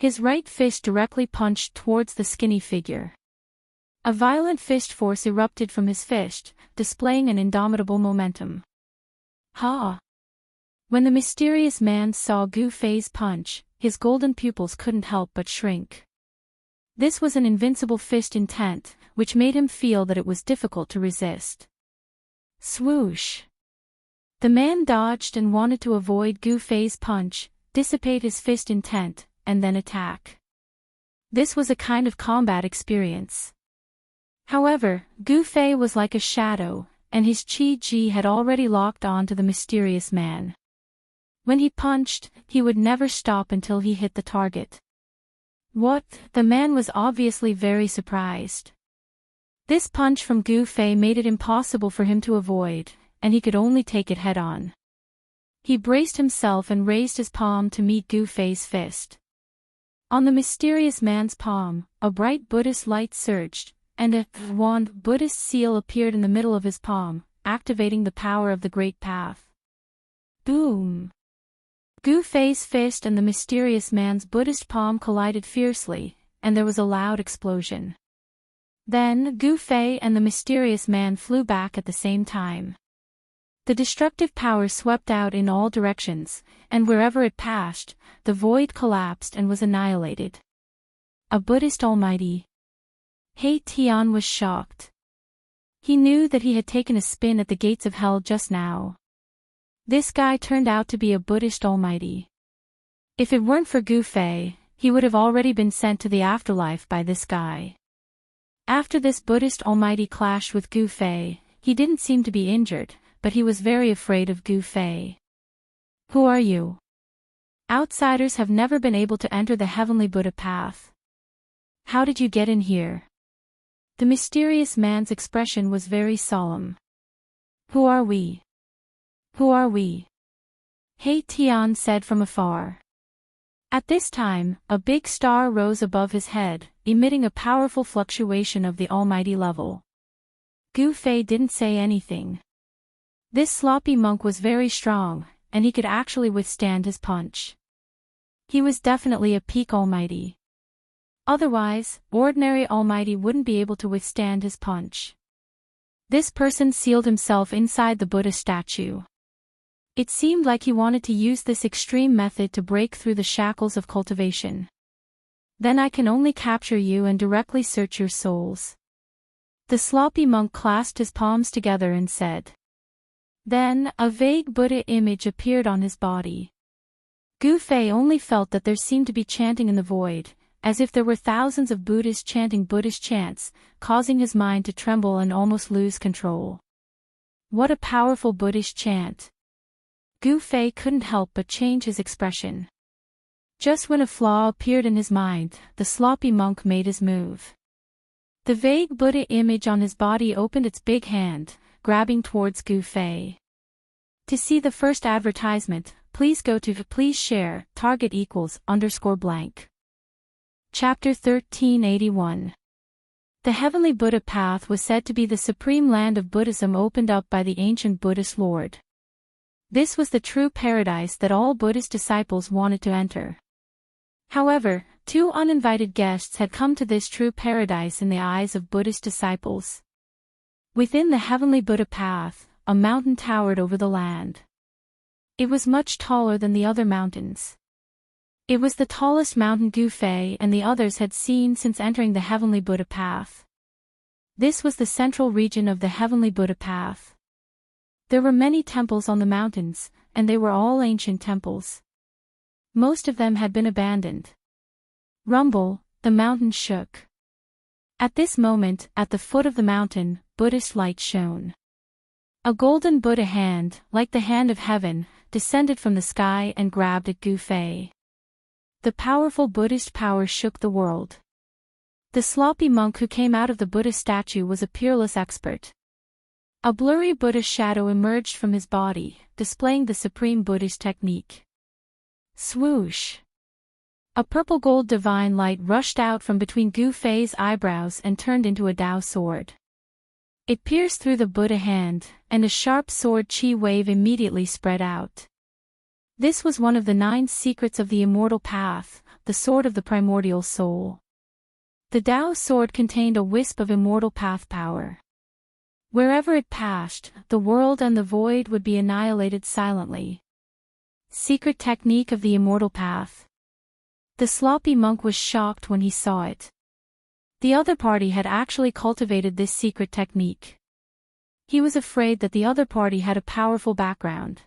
His right fist directly punched towards the skinny figure. A violent fist force erupted from his fist, displaying an indomitable momentum. Ha! When the mysterious man saw Gu Fei's punch, his golden pupils couldn't help but shrink. This was an invincible fist intent, which made him feel that it was difficult to resist. Swoosh! The man dodged and wanted to avoid Gu Fei's punch, dissipate his fist intent, and then attack. This was a kind of combat experience. However, Gu Fei was like a shadow, and his chi had already locked on to the mysterious man. When he punched, he would never stop until he hit the target. What? The man was obviously very surprised. This punch from Gu Fei made it impossible for him to avoid, and he could only take it head-on. He braced himself and raised his palm to meet Gu Fei's fist. On the mysterious man's palm, a bright Buddhist light surged, and a wand Buddhist seal appeared in the middle of his palm, activating the power of the Great Path. Boom! Gu Fei's fist and the mysterious man's Buddhist palm collided fiercely, and there was a loud explosion. Then Gu Fei and the mysterious man flew back at the same time. The destructive power swept out in all directions, and wherever it passed, the void collapsed and was annihilated. A Buddhist almighty. He Tian was shocked. He knew that he had taken a spin at the gates of hell just now. This guy turned out to be a Buddhist almighty. If it weren't for Gu Fei, he would have already been sent to the afterlife by this guy. After this Buddhist almighty clashed with Gu Fei, he didn't seem to be injured, but he was very afraid of Gu Fei. Who are you? Outsiders have never been able to enter the heavenly Buddha path. How did you get in here? The mysterious man's expression was very solemn. Who are we? Who are we? He Tian said from afar. At this time, a big star rose above his head, emitting a powerful fluctuation of the almighty level. Gu Fei didn't say anything. This sloppy monk was very strong, and he could actually withstand his punch. He was definitely a peak almighty. Otherwise, ordinary almighty wouldn't be able to withstand his punch. This person sealed himself inside the Buddha statue. It seemed like he wanted to use this extreme method to break through the shackles of cultivation. Then I can only capture you and directly search your souls. The sloppy monk clasped his palms together and said. Then, a vague Buddha image appeared on his body. Gu Fei only felt that there seemed to be chanting in the void, as if there were thousands of Buddhists chanting Buddhist chants, causing his mind to tremble and almost lose control. What a powerful Buddhist chant! Gu Fei couldn't help but change his expression. Just when a flaw appeared in his mind, the sloppy monk made his move. The vague Buddha image on his body opened its big hand, grabbing towards Gu Fei. To see the first advertisement, please go to please share, target =_blank. Chapter 1381. The Heavenly Buddha Path was said to be the supreme land of Buddhism opened up by the ancient Buddhist Lord. This was the true paradise that all Buddhist disciples wanted to enter. However, two uninvited guests had come to this true paradise in the eyes of Buddhist disciples. Within the Heavenly Buddha Path, a mountain towered over the land. It was much taller than the other mountains. It was the tallest mountain Gu Fei and the others had seen since entering the Heavenly Buddha Path. This was the central region of the Heavenly Buddha Path. There were many temples on the mountains, and they were all ancient temples. Most of them had been abandoned. Rumble, the mountain shook. At this moment, at the foot of the mountain, Buddhist light shone. A golden Buddha hand, like the hand of heaven, descended from the sky and grabbed at Gu Fei. The powerful Buddhist power shook the world. The sloppy monk who came out of the Buddha statue was a peerless expert. A blurry Buddha shadow emerged from his body, displaying the supreme Buddhist technique. Swoosh! A purple gold divine light rushed out from between Gu Fei's eyebrows and turned into a Tao sword. It pierced through the Buddha hand, and a sharp sword chi wave immediately spread out. This was one of the 9 secrets of the Immortal Path, the sword of the primordial soul. The Tao sword contained a wisp of Immortal Path power. Wherever it passed, the world and the void would be annihilated silently. Secret technique of the Immortal Path. The sloppy monk was shocked when he saw it. The other party had actually cultivated this secret technique. He was afraid that the other party had a powerful background.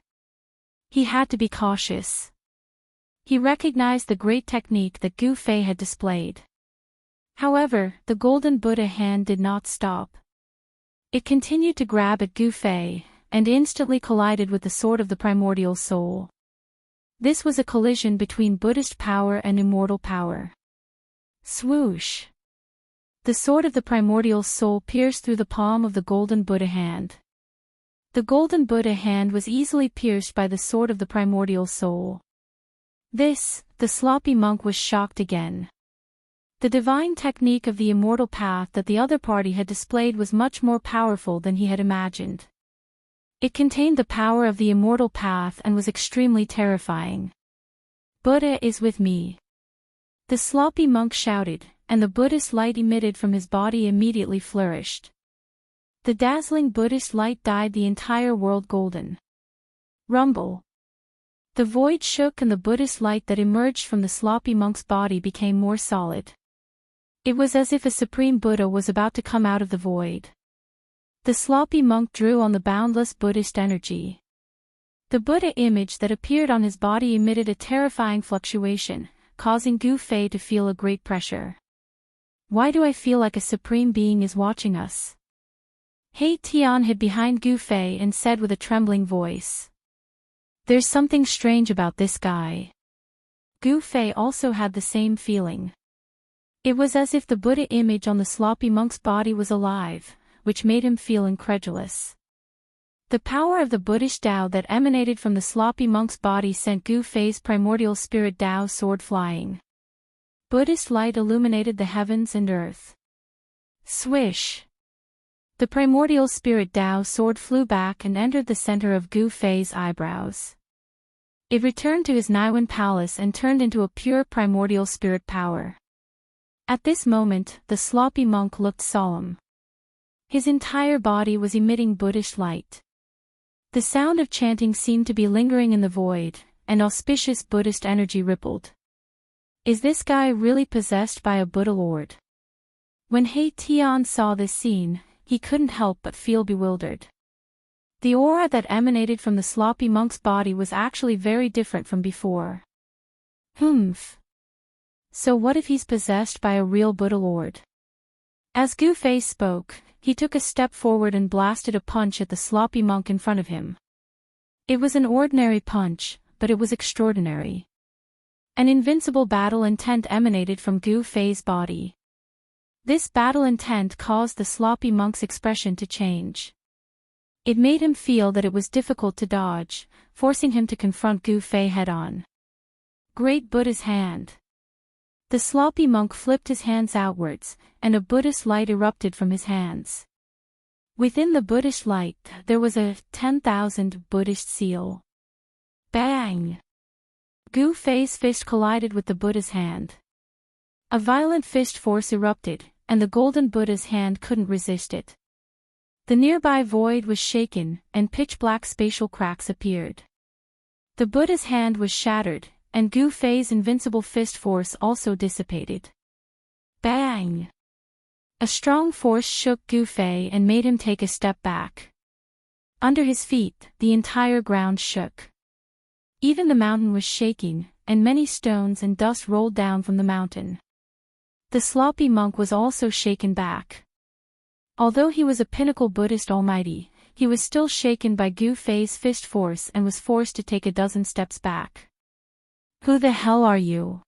He had to be cautious. He recognized the great technique that Gu Fei had displayed. However, the golden Buddha hand did not stop. It continued to grab at Gu Fei, and instantly collided with the sword of the primordial soul. This was a collision between Buddhist power and immortal power. Swoosh! The sword of the primordial soul pierced through the palm of the golden Buddha hand. The golden Buddha hand was easily pierced by the sword of the primordial soul. The sloppy monk was shocked again. The divine technique of the immortal path that the other party had displayed was much more powerful than he had imagined. It contained the power of the immortal path and was extremely terrifying. Buddha is with me. The sloppy monk shouted, and the Buddhist light emitted from his body immediately flourished. The dazzling Buddhist light dyed the entire world golden. Rumble! The void shook and the Buddhist light that emerged from the sloppy monk's body became more solid. It was as if a supreme Buddha was about to come out of the void. The sloppy monk drew on the boundless Buddhist energy. The Buddha image that appeared on his body emitted a terrifying fluctuation, causing Gu Fei to feel a great pressure. Why do I feel like a supreme being is watching us? He Tian hid behind Gu Fei and said with a trembling voice. There's something strange about this guy. Gu Fei also had the same feeling. It was as if the Buddha image on the sloppy monk's body was alive, which made him feel incredulous. The power of the Buddhist Tao that emanated from the sloppy monk's body sent Gu Fei's primordial spirit Tao sword flying. Buddhist light illuminated the heavens and earth. Swish! The primordial spirit Tao sword flew back and entered the center of Gu Fei's eyebrows. It returned to his Niwen palace and turned into a pure primordial spirit power. At this moment, the sloppy monk looked solemn. His entire body was emitting Buddhist light. The sound of chanting seemed to be lingering in the void, and auspicious Buddhist energy rippled. Is this guy really possessed by a Buddha lord? When He Tian saw this scene, he couldn't help but feel bewildered. The aura that emanated from the sloppy monk's body was actually very different from before. Humph. So what if he's possessed by a real Buddha lord? As Gu Fei spoke, he took a step forward and blasted a punch at the sloppy monk in front of him. It was an ordinary punch, but it was extraordinary. An invincible battle intent emanated from Gu Fei's body. This battle intent caused the sloppy monk's expression to change. It made him feel that it was difficult to dodge, forcing him to confront Gu Fei head-on. Great Buddha's hand. The sloppy monk flipped his hands outwards, and a Buddhist light erupted from his hands. Within the Buddhist light, there was a 10,000 Buddhist seal. Bang! Gu Fei's fist collided with the Buddha's hand. A violent fist force erupted, and the golden Buddha's hand couldn't resist it. The nearby void was shaken, and pitch-black spatial cracks appeared. The Buddha's hand was shattered, and Gu Fei's invincible fist force also dissipated. Bang! A strong force shook Gu Fei and made him take a step back. Under his feet, the entire ground shook. Even the mountain was shaking, and many stones and dust rolled down from the mountain. The sloppy monk was also shaken back. Although he was a pinnacle Buddhist almighty, he was still shaken by Gu Fei's fist force and was forced to take a dozen steps back. Who the hell are you?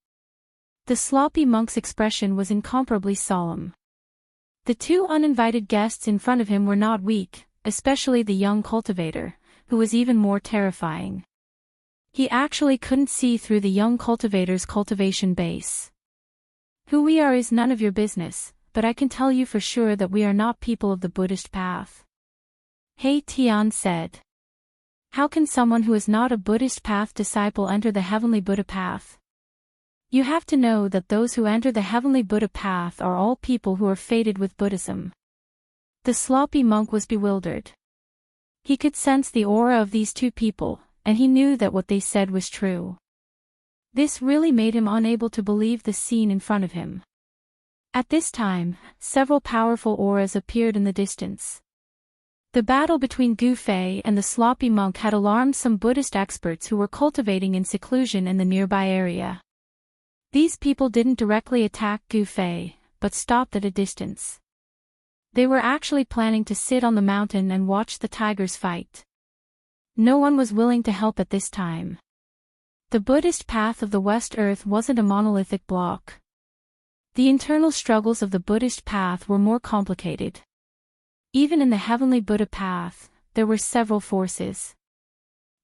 The sloppy monk's expression was incomparably solemn. The two uninvited guests in front of him were not weak, especially the young cultivator, who was even more terrifying. He actually couldn't see through the young cultivator's cultivation base. Who we are is none of your business, but I can tell you for sure that we are not people of the Buddhist path. He Tian said. How can someone who is not a Buddhist path disciple enter the heavenly Buddha path? You have to know that those who enter the heavenly Buddha path are all people who are fated with Buddhism. The sloppy monk was bewildered. He could sense the aura of these two people, and he knew that what they said was true. This really made him unable to believe the scene in front of him. At this time, several powerful auras appeared in the distance. The battle between Gu Fei and the sloppy monk had alarmed some Buddhist experts who were cultivating in seclusion in the nearby area. These people didn't directly attack Gu Fei, but stopped at a distance. They were actually planning to sit on the mountain and watch the tigers fight. No one was willing to help at this time. The Buddhist path of the West Earth wasn't a monolithic block. The internal struggles of the Buddhist path were more complicated. Even in the heavenly Buddha path, there were several forces.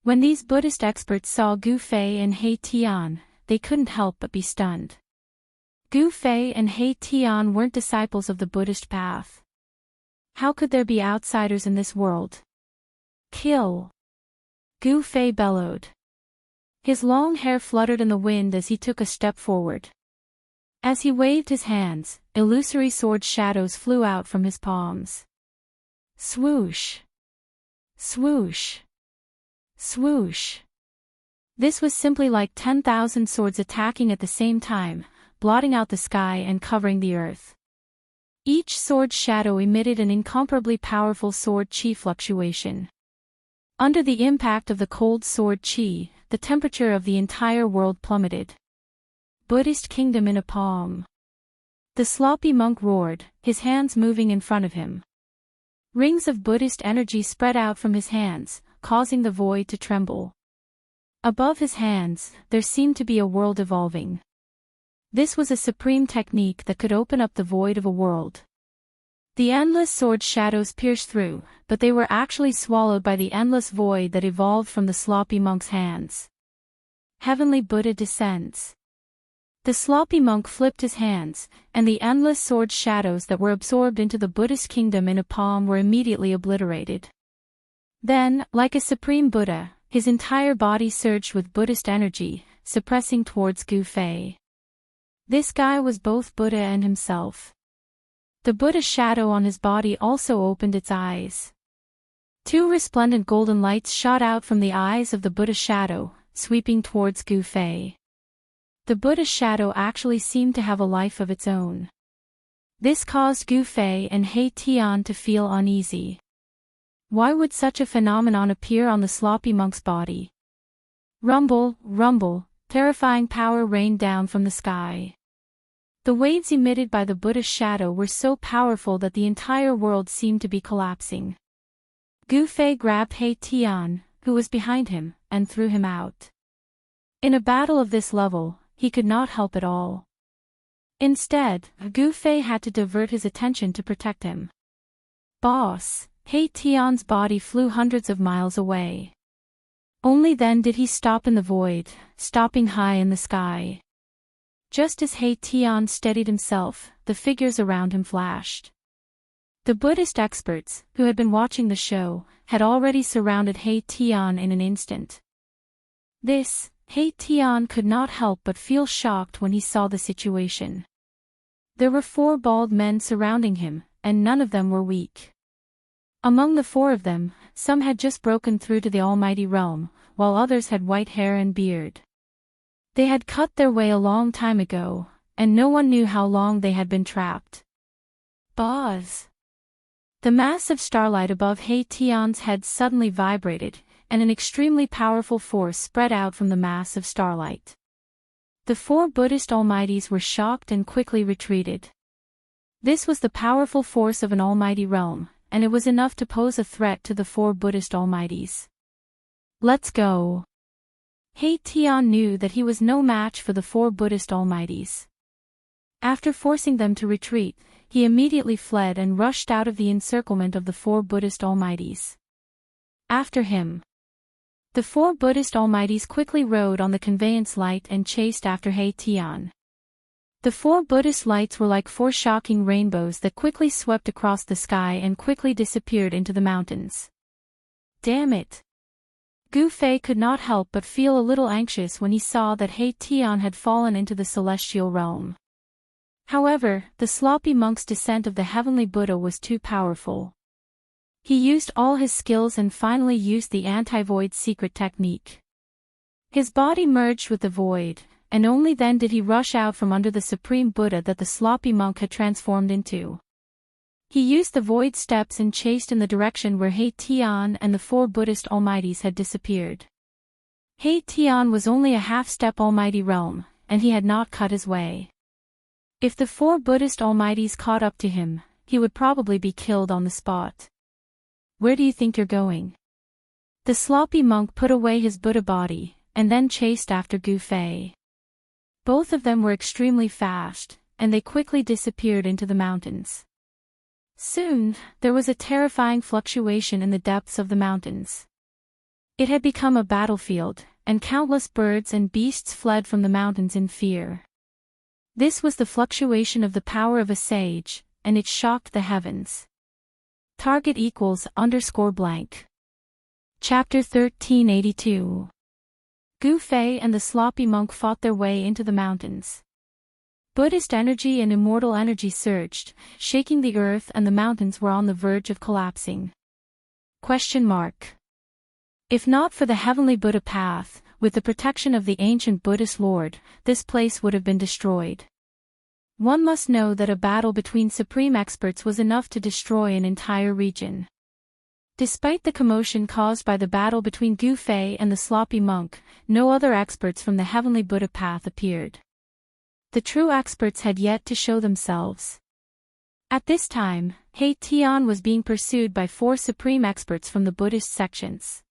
When these Buddhist experts saw Gu Fei and He Tian, they couldn't help but be stunned. Gu Fei and He Tian weren't disciples of the Buddhist path. How could there be outsiders in this world? Kill! Gu Fei bellowed. His long hair fluttered in the wind as he took a step forward. As he waved his hands, illusory sword shadows flew out from his palms. Swoosh! Swoosh! Swoosh! This was simply like 10,000 swords attacking at the same time, blotting out the sky and covering the earth. Each sword shadow emitted an incomparably powerful sword chi fluctuation. Under the impact of the cold sword chi, the temperature of the entire world plummeted. Buddhist kingdom in a palm. The sloppy monk roared, his hands moving in front of him. Rings of Buddhist energy spread out from his hands, causing the void to tremble. Above his hands, there seemed to be a world evolving. This was a supreme technique that could open up the void of a world. The endless sword shadows pierced through, but they were actually swallowed by the endless void that evolved from the sloppy monk's hands. Heavenly Buddha descends. The sloppy monk flipped his hands, and the endless sword shadows that were absorbed into the Buddhist kingdom in a palm were immediately obliterated. Then, like a supreme Buddha, His entire body surged with Buddhist energy, suppressing towards Gu Fei. This guy was both Buddha and himself. The Buddha shadow on his body also opened its eyes. Two resplendent golden lights shot out from the eyes of the Buddha shadow, sweeping towards Gu Fei. The Buddha shadow actually seemed to have a life of its own. This caused Gu Fei and He Tian to feel uneasy. Why would such a phenomenon appear on the sloppy monk's body? Rumble, rumble, terrifying power rained down from the sky. The waves emitted by the Buddha's shadow were so powerful that the entire world seemed to be collapsing. Gu Fei grabbed He Tian, who was behind him, and threw him out. In a battle of this level, he could not help at all. Instead, Gu Fei had to divert his attention to protect him. Boss, He Tian's body flew hundreds of miles away. Only then did he stop in the void, stopping high in the sky. Just as He Tian steadied himself, the figures around him flashed. The Buddhist experts, who had been watching the show, had already surrounded He Tian in an instant. He Tian could not help but feel shocked when he saw the situation. There were 4 bald men surrounding him, and none of them were weak. Among the 4 of them, some had just broken through to the Almighty Realm, while others had white hair and beard. They had cut their way a long time ago, and no one knew how long they had been trapped. Buzz! The massive starlight above He Tian's head suddenly vibrated, and an extremely powerful force spread out from the mass of starlight. The 4 Buddhist almighties were shocked and quickly retreated. This was the powerful force of an almighty realm, and it was enough to pose a threat to the 4 Buddhist almighties. Let's go! He Tian knew that he was no match for the 4 Buddhist almighties. After forcing them to retreat, he immediately fled and rushed out of the encirclement of the 4 Buddhist almighties. After him, the 4 Buddhist almighties quickly rode on the conveyance light and chased after He Tian. The 4 Buddhist lights were like 4 shocking rainbows that quickly swept across the sky and quickly disappeared into the mountains. Damn it! Gu Fei could not help but feel a little anxious when he saw that He Tian had fallen into the celestial realm. However, the sloppy monk's descent of the heavenly Buddha was too powerful. He used all his skills and finally used the anti-void secret technique. His body merged with the void, and only then did he rush out from under the supreme Buddha that the sloppy monk had transformed into. He used the void steps and chased in the direction where He Tian and the 4 Buddhist almighties had disappeared. He Tian was only a half-step almighty realm, and he had not cut his way. If the 4 Buddhist almighties caught up to him, he would probably be killed on the spot. Where do you think you're going? The sloppy monk put away his Buddha body, and then chased after Gu Fei. Both of them were extremely fast, and they quickly disappeared into the mountains. Soon, there was a terrifying fluctuation in the depths of the mountains. It had become a battlefield, and countless birds and beasts fled from the mountains in fear. This was the fluctuation of the power of a sage, and it shocked the heavens. Target =_blank. Chapter 1382. Gu Fei and the sloppy monk fought their way into the mountains. Buddhist energy and immortal energy surged, shaking the earth, and the mountains were on the verge of collapsing. If not for the heavenly Buddha path, with the protection of the ancient Buddhist Lord, this place would have been destroyed. One must know that a battle between supreme experts was enough to destroy an entire region. Despite the commotion caused by the battle between Gu Fei and the sloppy monk, no other experts from the heavenly Buddha path appeared. The true experts had yet to show themselves. At this time, He Tian was being pursued by 4 supreme experts from the Buddhist sections.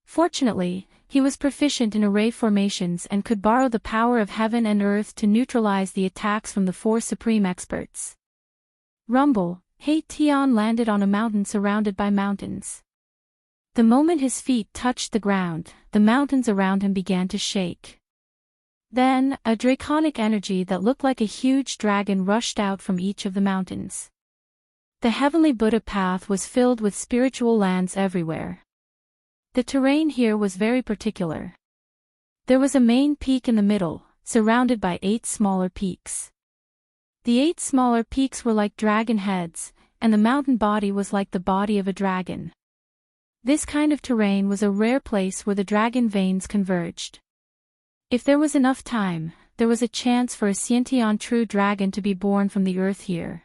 Fortunately, he was proficient in array formations and could borrow the power of heaven and earth to neutralize the attacks from the 4 supreme experts. Rumble, He Tian landed on a mountain surrounded by mountains. The moment his feet touched the ground, the mountains around him began to shake. Then, a draconic energy that looked like a huge dragon rushed out from each of the mountains. The heavenly Buddha path was filled with spiritual lands everywhere. The terrain here was very particular. There was a main peak in the middle, surrounded by 8 smaller peaks. The 8 smaller peaks were like dragon heads, and the mountain body was like the body of a dragon. This kind of terrain was a rare place where the dragon veins converged. If there was enough time, there was a chance for a Xiantian true dragon to be born from the earth here.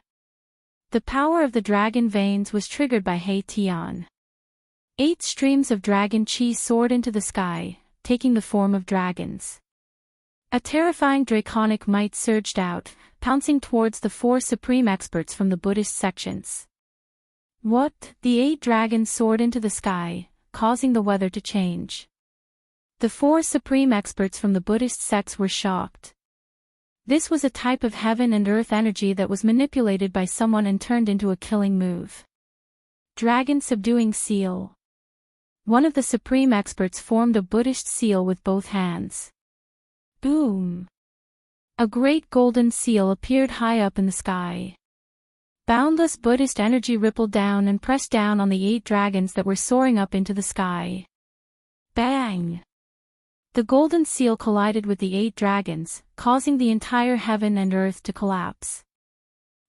The power of the dragon veins was triggered by He Tian. 8 streams of dragon chi soared into the sky, taking the form of dragons. A terrifying draconic might surged out, pouncing towards the 4 supreme experts from the Buddhist sections. What? The 8 dragons soared into the sky, causing the weather to change. The 4 supreme experts from the Buddhist sects were shocked. This was a type of heaven and earth energy that was manipulated by someone and turned into a killing move. Dragon subduing seal. One of the supreme experts formed a Buddhist seal with both hands. Boom! A great golden seal appeared high up in the sky. Boundless Buddhist energy rippled down and pressed down on the 8 dragons that were soaring up into the sky. Bang! The golden seal collided with the 8 dragons, causing the entire heaven and earth to collapse.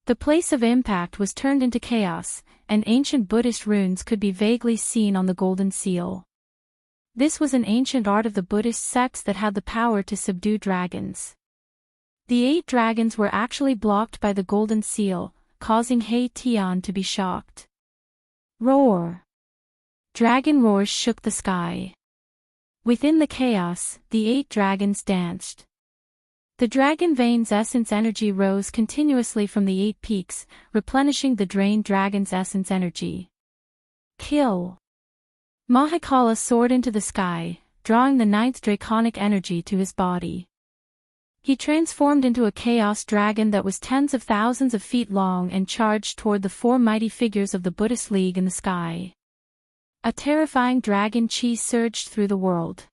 The place of impact was turned into chaos, and ancient Buddhist runes could be vaguely seen on the golden seal. This was an ancient art of the Buddhist sects that had the power to subdue dragons. The 8 dragons were actually blocked by the golden seal, causing He Tian to be shocked. Roar! Dragon roars shook the sky. Within the chaos, the 8 dragons danced. The dragon veins' essence energy rose continuously from the 8 peaks, replenishing the drained dragon's essence energy. Kill! Mahakala soared into the sky, drawing the 9th draconic energy to his body. He transformed into a chaos dragon that was tens of thousands of feet long and charged toward the 4 mighty figures of the Buddhist League in the sky. A terrifying dragon chi surged through the world.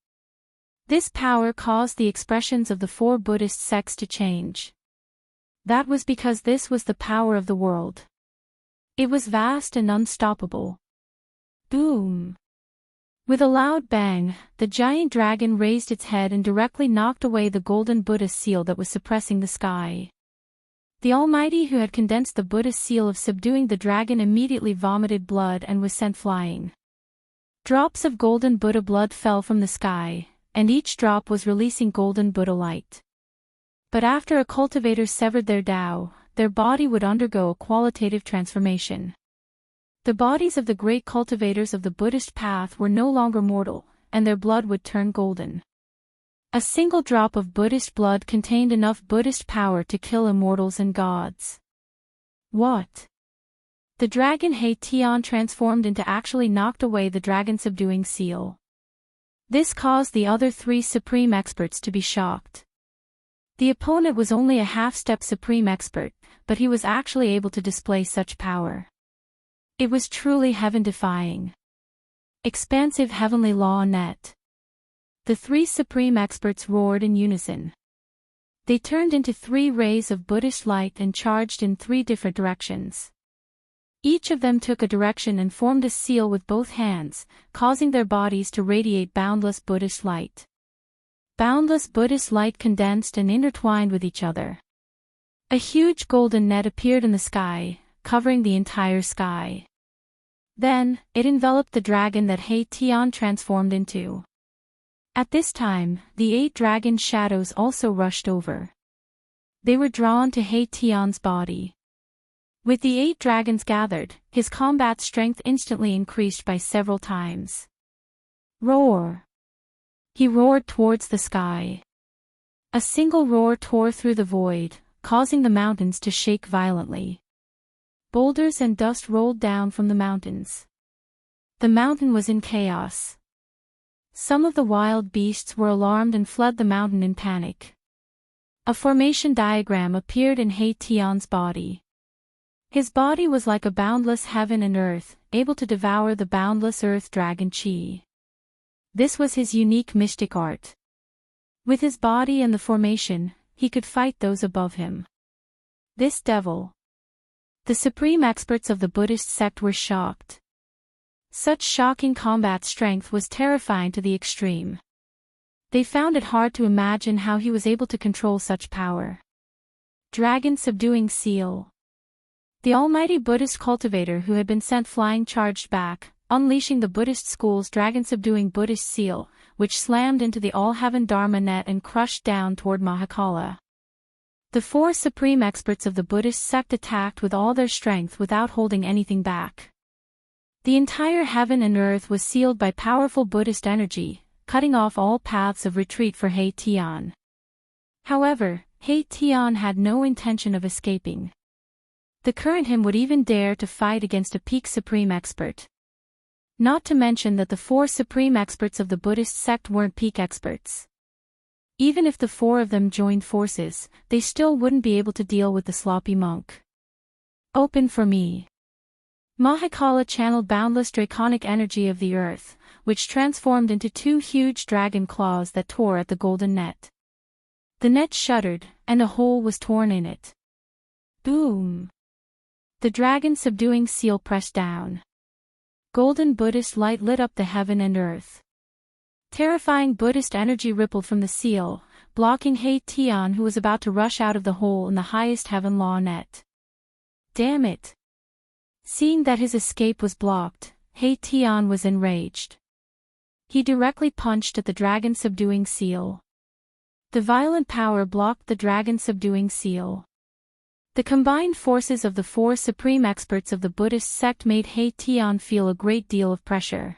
This power caused the expressions of the 4 Buddhist sects to change. That was because this was the power of the world. It was vast and unstoppable. Boom! With a loud bang, the giant dragon raised its head and directly knocked away the golden Buddha seal that was suppressing the sky. The Almighty who had condensed the Buddha seal of subduing the dragon immediately vomited blood and was sent flying. Drops of golden Buddha blood fell from the sky, and each drop was releasing golden Buddha light. But after a cultivator severed their Tao, their body would undergo a qualitative transformation. The bodies of the great cultivators of the Buddhist path were no longer mortal, and their blood would turn golden. A single drop of Buddhist blood contained enough Buddhist power to kill immortals and gods. What? The dragon He Tian transformed into actually knocked away the dragon subduing seal. This caused the other 3 supreme experts to be shocked. The opponent was only a half-step supreme expert, but he was actually able to display such power. It was truly heaven-defying. Expansive heavenly law net. The 3 supreme experts roared in unison. They turned into 3 rays of Buddhist light and charged in 3 different directions. Each of them took a direction and formed a seal with both hands, causing their bodies to radiate boundless Buddhist light. Boundless Buddhist light condensed and intertwined with each other. A huge golden net appeared in the sky, covering the entire sky. Then, it enveloped the dragon that He Tian transformed into. At this time, the 8 dragon shadows also rushed over. They were drawn to He Tian's body. With the 8 dragons gathered, his combat strength instantly increased by several times. Roar! He roared towards the sky. A single roar tore through the void, causing the mountains to shake violently. Boulders and dust rolled down from the mountains. The mountain was in chaos. Some of the wild beasts were alarmed and fled the mountain in panic. A formation diagram appeared in He Tian's body. His body was like a boundless heaven and earth, able to devour the boundless earth dragon chi. This was his unique mystic art. With his body and the formation, he could fight those above him. This devil. The supreme experts of the Buddhist sect were shocked. Such shocking combat strength was terrifying to the extreme. They found it hard to imagine how he was able to control such power. Dragon subduing seal. The almighty Buddhist cultivator who had been sent flying charged back, unleashing the Buddhist school's dragon-subduing Buddhist seal, which slammed into the all-heaven Dharma net and crushed down toward Mahakala. The four supreme experts of the Buddhist sect attacked with all their strength without holding anything back. The entire heaven and earth was sealed by powerful Buddhist energy, cutting off all paths of retreat for He Tian. However, He Tian had no intention of escaping. The current him would even dare to fight against a peak supreme expert. Not to mention that the four supreme experts of the Buddhist sect weren't peak experts. Even if the four of them joined forces, they still wouldn't be able to deal with the sloppy monk. Open for me. Mahakala channeled boundless draconic energy of the earth, which transformed into two huge dragon claws that tore at the golden net. The net shuddered, and a hole was torn in it. Boom! The dragon-subduing seal pressed down. Golden Buddhist light lit up the heaven and earth. Terrifying Buddhist energy rippled from the seal, blocking He Tian, who was about to rush out of the hole in the highest heaven law net. Damn it! Seeing that his escape was blocked, He Tian was enraged. He directly punched at the dragon-subduing seal. The violent power blocked the dragon-subduing seal. The combined forces of the four supreme experts of the Buddhist sect made He Tian feel a great deal of pressure.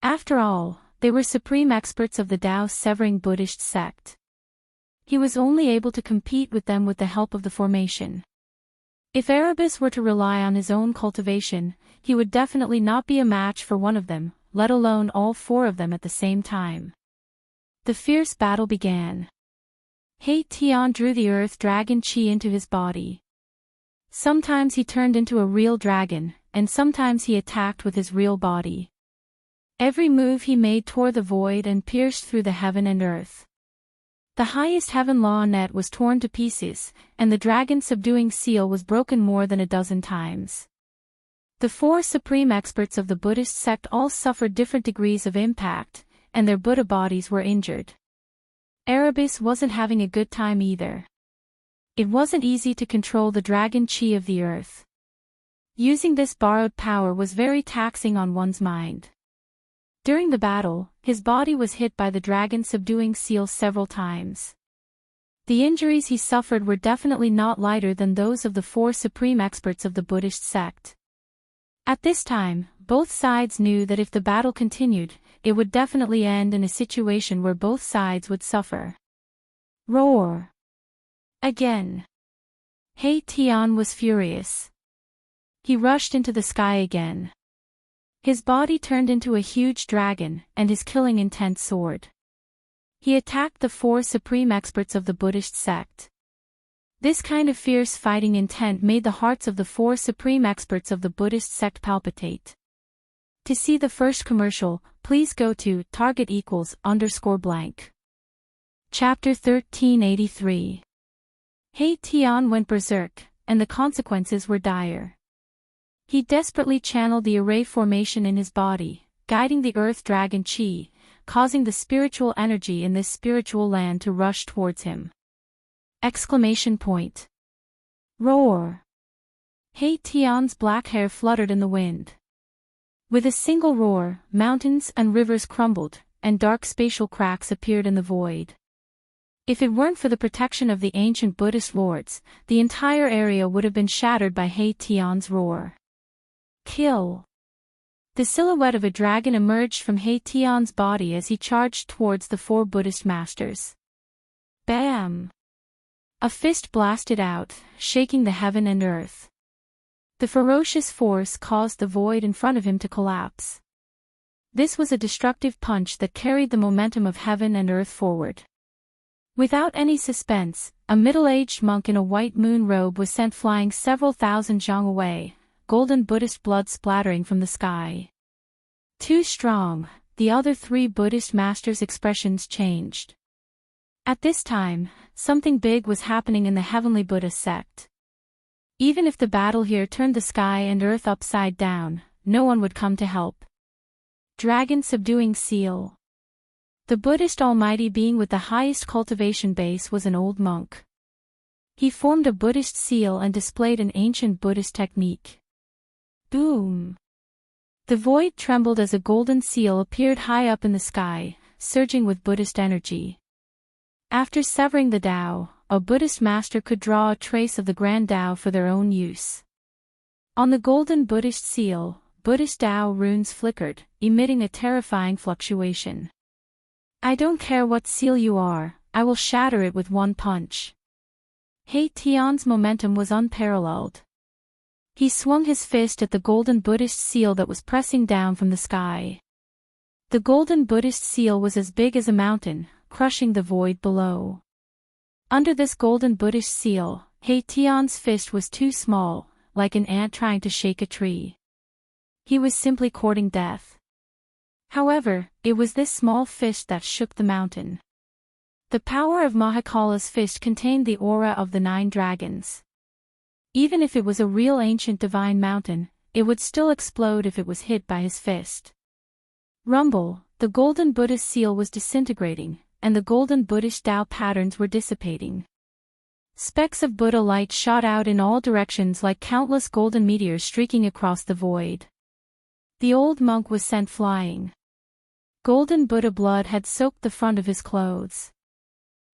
After all, they were supreme experts of the Tao-severing Buddhist sect. He was only able to compete with them with the help of the formation. If Erebus were to rely on his own cultivation, he would definitely not be a match for one of them, let alone all four of them at the same time. The fierce battle began. He Tian drew the earth dragon chi into his body. Sometimes he turned into a real dragon, and sometimes he attacked with his real body. Every move he made tore the void and pierced through the heaven and earth. The highest heaven law net was torn to pieces, and the dragon-subduing seal was broken more than a dozen times. The four supreme experts of the Buddhist sect all suffered different degrees of impact, and their Buddha bodies were injured. Erebus wasn't having a good time either. It wasn't easy to control the dragon chi of the earth. Using this borrowed power was very taxing on one's mind. During the battle, his body was hit by the dragon-subduing seal several times. The injuries he suffered were definitely not lighter than those of the four supreme experts of the Buddhist sect. At this time, both sides knew that if the battle continued, it would definitely end in a situation where both sides would suffer. Roar! Again. He Tian was furious. He rushed into the sky again. His body turned into a huge dragon, and his killing intent soared. He attacked the four supreme experts of the Buddhist sect. This kind of fierce fighting intent made the hearts of the four supreme experts of the Buddhist sect palpitate. To see the first commercial, please go to target=_blank. Chapter 1383. He Tian went berserk, and the consequences were dire. He desperately channeled the array formation in his body, guiding the earth dragon chi, causing the spiritual energy in this spiritual land to rush towards him. Exclamation point. Roar! He Tian's black hair fluttered in the wind. With a single roar, mountains and rivers crumbled, and dark spatial cracks appeared in the void. If it weren't for the protection of the ancient Buddhist lords, the entire area would have been shattered by He Tian's roar. Kill! The silhouette of a dragon emerged from He Tian's body as he charged towards the four Buddhist masters. Bam! A fist blasted out, shaking the heaven and earth. The ferocious force caused the void in front of him to collapse. This was a destructive punch that carried the momentum of heaven and earth forward. Without any suspense, a middle-aged monk in a white moon robe was sent flying several thousand zhang away, golden Buddhist blood splattering from the sky. Too strong, the other three Buddhist masters' expressions changed. At this time, something big was happening in the heavenly Buddha sect. Even if the battle here turned the sky and earth upside down, no one would come to help. Dragon subduing seal. The Buddhist almighty being with the highest cultivation base was an old monk. He formed a Buddhist seal and displayed an ancient Buddhist technique. Boom! The void trembled as a golden seal appeared high up in the sky, surging with Buddhist energy. After severing the Tao, a Buddhist master could draw a trace of the Grand Tao for their own use. On the golden Buddhist seal, Buddhist Tao runes flickered, emitting a terrifying fluctuation. "I don't care what seal you are, I will shatter it with one punch." He Tian's momentum was unparalleled. He swung his fist at the golden Buddhist seal that was pressing down from the sky. The golden Buddhist seal was as big as a mountain, crushing the void below. Under this golden Buddhist seal, He Tian's fist was too small, like an ant trying to shake a tree. He was simply courting death. However, it was this small fist that shook the mountain. The power of Mahakala's fist contained the aura of the 9 dragons. Even if it was a real ancient divine mountain, it would still explode if it was hit by his fist. Rumble, the golden Buddhist seal was disintegrating, and the golden Buddhist Tao patterns were dissipating. Specks of Buddha light shot out in all directions like countless golden meteors streaking across the void. The old monk was sent flying. Golden Buddha blood had soaked the front of his clothes.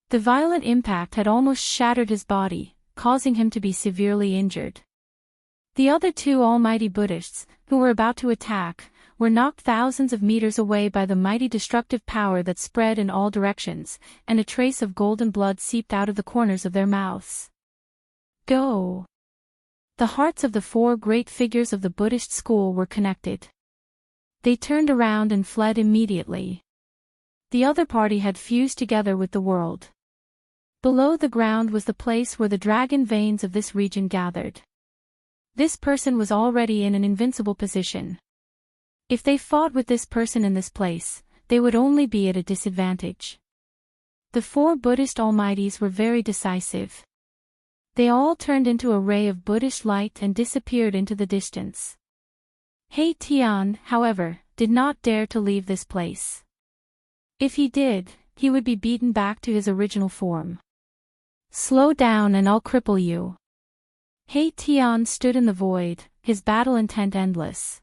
The violent impact had almost shattered his body, causing him to be severely injured. The other 2 almighty Buddhists, who were about to attack, were knocked thousands of meters away by the mighty destructive power that spread in all directions, and a trace of golden blood seeped out of the corners of their mouths. Go! The hearts of the 4 great figures of the Buddhist school were connected. They turned around and fled immediately. The other party had fused together with the world. Below the ground was the place where the dragon veins of this region gathered. This person was already in an invincible position. If they fought with this person in this place, they would only be at a disadvantage. The 4 Buddhist almighties were very decisive. They all turned into a ray of Buddhist light and disappeared into the distance. He Tian, however, did not dare to leave this place. If he did, he would be beaten back to his original form. "Slow down and I'll cripple you." He Tian stood in the void, his battle intent endless.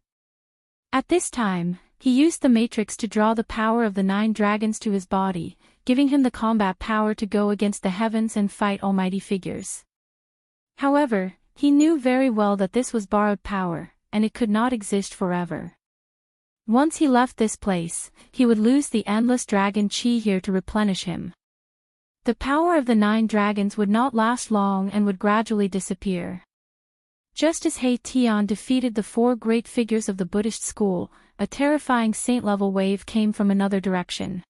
At this time, he used the matrix to draw the power of the 9 dragons to his body, giving him the combat power to go against the heavens and fight almighty figures. However, he knew very well that this was borrowed power, and it could not exist forever. Once he left this place, he would lose the endless dragon chi here to replenish him. The power of the 9 dragons would not last long and would gradually disappear. Just as He Tian defeated the 4 great figures of the Buddhist school, a terrifying saint-level wave came from another direction.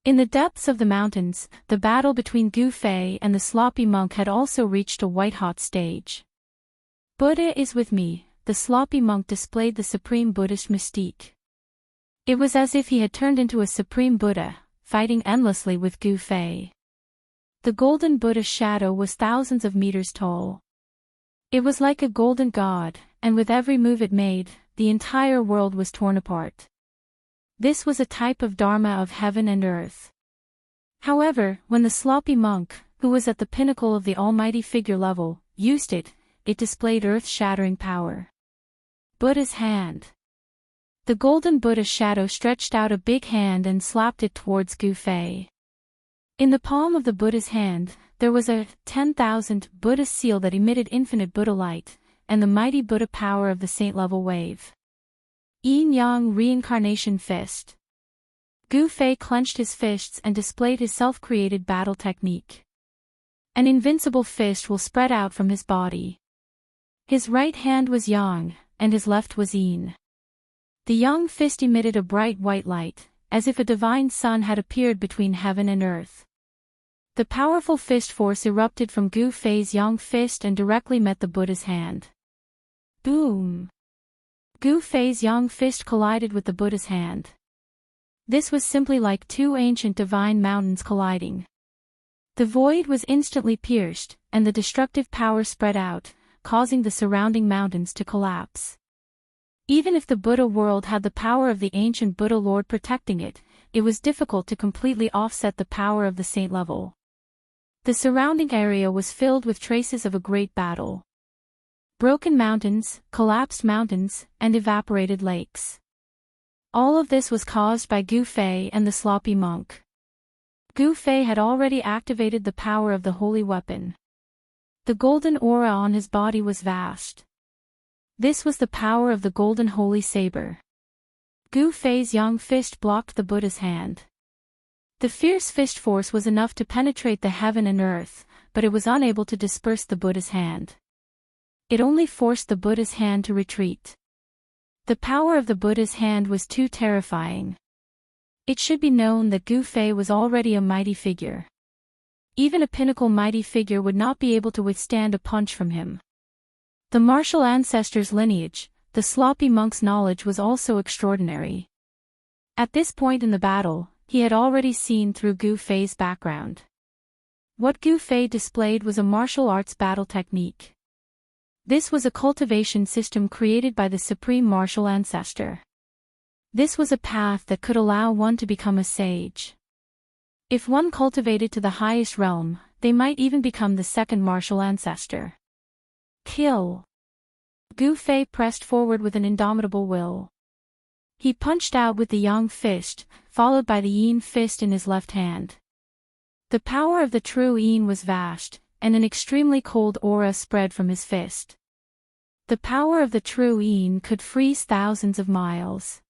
In the depths of the mountains, the battle between Gu Fei and the sloppy monk had also reached a white-hot stage. "Buddha is with me," the sloppy monk displayed the supreme Buddhist mystique. It was as if he had turned into a supreme Buddha, fighting endlessly with Gu Fei. The golden Buddha shadow was thousands of meters tall. It was like a golden god, and with every move it made, the entire world was torn apart. This was a type of Dharma of heaven and earth. However, when the sloppy monk, who was at the pinnacle of the almighty figure level, used it, it displayed earth-shattering power. Buddha's hand. The golden Buddha shadow stretched out a big hand and slapped it towards Gu Fei. In the palm of the Buddha's hand, there was a 10,000 Buddha seal that emitted infinite Buddha light, and the mighty Buddha power of the saint-level wave. Yin-yang reincarnation fist. Gu Fei clenched his fists and displayed his self-created battle technique. An invincible fist will spread out from his body. His right hand was yang, and his left was yin. The yang fist emitted a bright white light, as if a divine sun had appeared between heaven and earth. The powerful fist force erupted from Gu Fei's yang fist and directly met the Buddha's hand. Boom! Gu Fei's yang fist collided with the Buddha's hand. This was simply like 2 ancient divine mountains colliding. The void was instantly pierced, and the destructive power spread out, causing the surrounding mountains to collapse. Even if the Buddha world had the power of the ancient Buddha Lord protecting it, it was difficult to completely offset the power of the saint level. The surrounding area was filled with traces of a great battle. Broken mountains, collapsed mountains, and evaporated lakes. All of this was caused by Gu Fei and the sloppy monk. Gu Fei had already activated the power of the holy weapon. The golden aura on his body was vast. This was the power of the golden holy saber. Gu Fei's young fist blocked the Buddha's hand. The fierce fist force was enough to penetrate the heaven and earth, but it was unable to disperse the Buddha's hand. It only forced the Buddha's hand to retreat. The power of the Buddha's hand was too terrifying. It should be known that Gu Fei was already a mighty figure. Even a pinnacle mighty figure would not be able to withstand a punch from him. The martial ancestor's lineage, the sloppy monk's knowledge was also extraordinary. At this point in the battle, he had already seen through Gu Fei's background. What Gu Fei displayed was a martial arts battle technique. This was a cultivation system created by the supreme martial ancestor. This was a path that could allow one to become a sage. If one cultivated to the highest realm, they might even become the second martial ancestor. Kill! Gu Fei pressed forward with an indomitable will. He punched out with the yang fist, followed by the yin fist in his left hand. The power of the true yin was vast, and an extremely cold aura spread from his fist. The power of the true yin could freeze thousands of miles.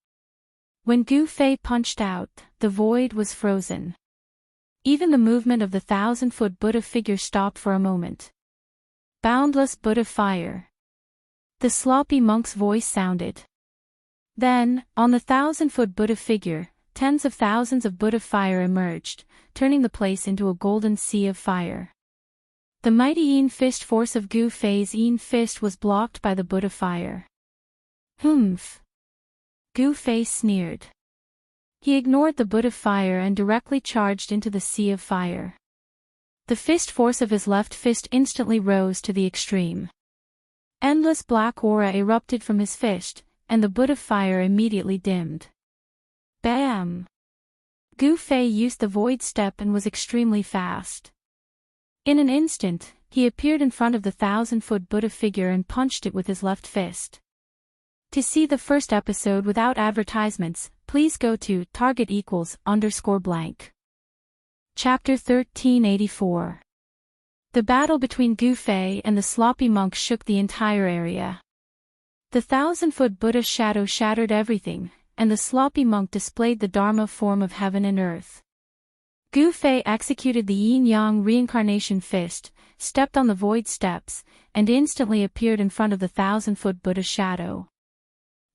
When Gu Fei punched out, the void was frozen. Even the movement of the 1,000-foot Buddha figure stopped for a moment. Boundless Buddha fire. The sloppy monk's voice sounded. Then, on the 1,000-foot Buddha figure, tens of thousands of Buddha fire emerged, turning the place into a golden sea of fire. The mighty yin fist force of Gu Fei's yin fist was blocked by the Buddha fire. Humph! Gu Fei sneered. He ignored the Buddha fire and directly charged into the sea of fire. The fist force of his left fist instantly rose to the extreme. Endless black aura erupted from his fist, and the Buddha fire immediately dimmed. Bam! Gu Fei used the void step and was extremely fast. In an instant, he appeared in front of the 1,000-foot Buddha figure and punched it with his left fist. To see the first episode without advertisements, please go to target=_blank. Chapter 1384. The battle between Gu Fei and the sloppy monk shook the entire area. The 1,000-foot Buddha shadow shattered everything, and the sloppy monk displayed the Dharma form of heaven and earth. Gu Fei executed the yin-yang reincarnation fist, stepped on the void steps, and instantly appeared in front of the 1,000-foot Buddha shadow.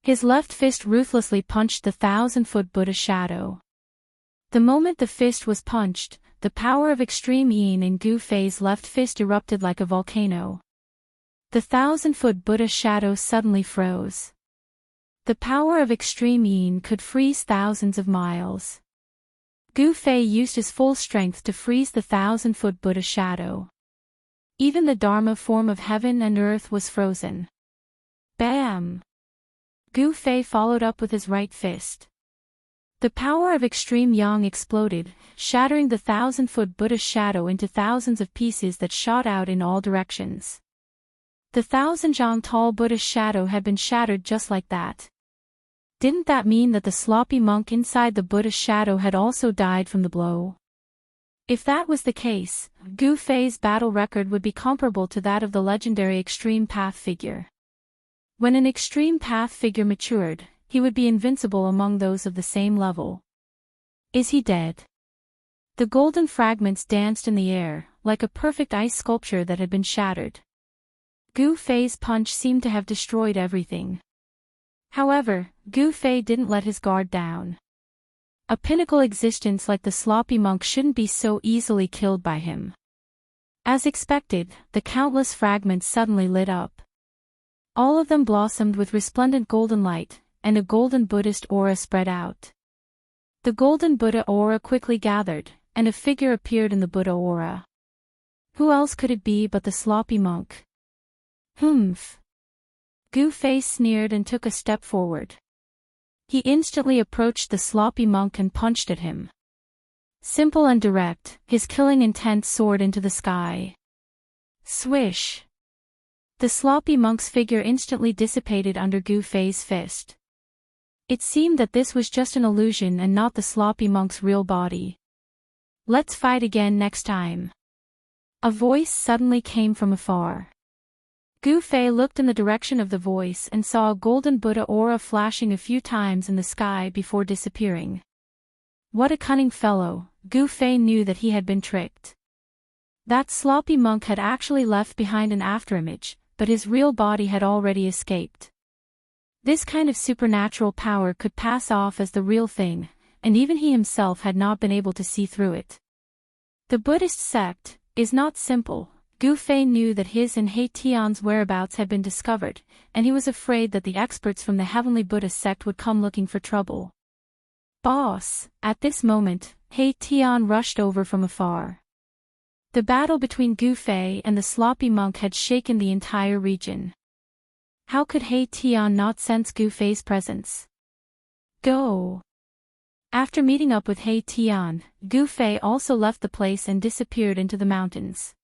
His left fist ruthlessly punched the 1,000-foot Buddha shadow. The moment the fist was punched, the power of extreme yin in Gu Fei's left fist erupted like a volcano. The 1,000-foot Buddha shadow suddenly froze. The power of extreme yin could freeze thousands of miles. Gu Fei used his full strength to freeze the 1,000-foot Buddha shadow. Even the Dharma form of heaven and earth was frozen. Bam! Gu Fei followed up with his right fist. The power of extreme yang exploded, shattering the 1,000-foot Buddha shadow into thousands of pieces that shot out in all directions. The 1,000-jang tall Buddha shadow had been shattered just like that. Didn't that mean that the sloppy monk inside the Buddha shadow had also died from the blow? If that was the case, Gu Fei's battle record would be comparable to that of the legendary Extreme Path figure. When an Extreme Path figure matured, he would be invincible among those of the same level. Is he dead? The golden fragments danced in the air, like a perfect ice sculpture that had been shattered. Gu Fei's punch seemed to have destroyed everything. However, Gu Fei didn't let his guard down. A pinnacle existence like the sloppy monk shouldn't be so easily killed by him. As expected, the countless fragments suddenly lit up. All of them blossomed with resplendent golden light, and a golden Buddhist aura spread out. The golden Buddha aura quickly gathered, and a figure appeared in the Buddha aura. Who else could it be but the sloppy monk? Humph! Gu Fei sneered and took a step forward. He instantly approached the sloppy monk and punched at him. Simple and direct, his killing intent soared into the sky. Swish! The sloppy monk's figure instantly dissipated under Gu Fei's fist. It seemed that this was just an illusion and not the sloppy monk's real body. Let's fight again next time. A voice suddenly came from afar. Gu Fei looked in the direction of the voice and saw a golden Buddha aura flashing a few times in the sky before disappearing. What a cunning fellow, Gu Fei knew that he had been tricked. That sloppy monk had actually left behind an afterimage, but his real body had already escaped. This kind of supernatural power could pass off as the real thing, and even he himself had not been able to see through it. The Buddhist sect is not simple. Gu Fei knew that his and He Tian's whereabouts had been discovered, and he was afraid that the experts from the Heavenly Buddha sect would come looking for trouble. Boss! At this moment, He Tian rushed over from afar. The battle between Gu Fei and the sloppy monk had shaken the entire region. How could He Tian not sense Gu Fei's presence? Go! After meeting up with He Tian, Gu Fei also left the place and disappeared into the mountains.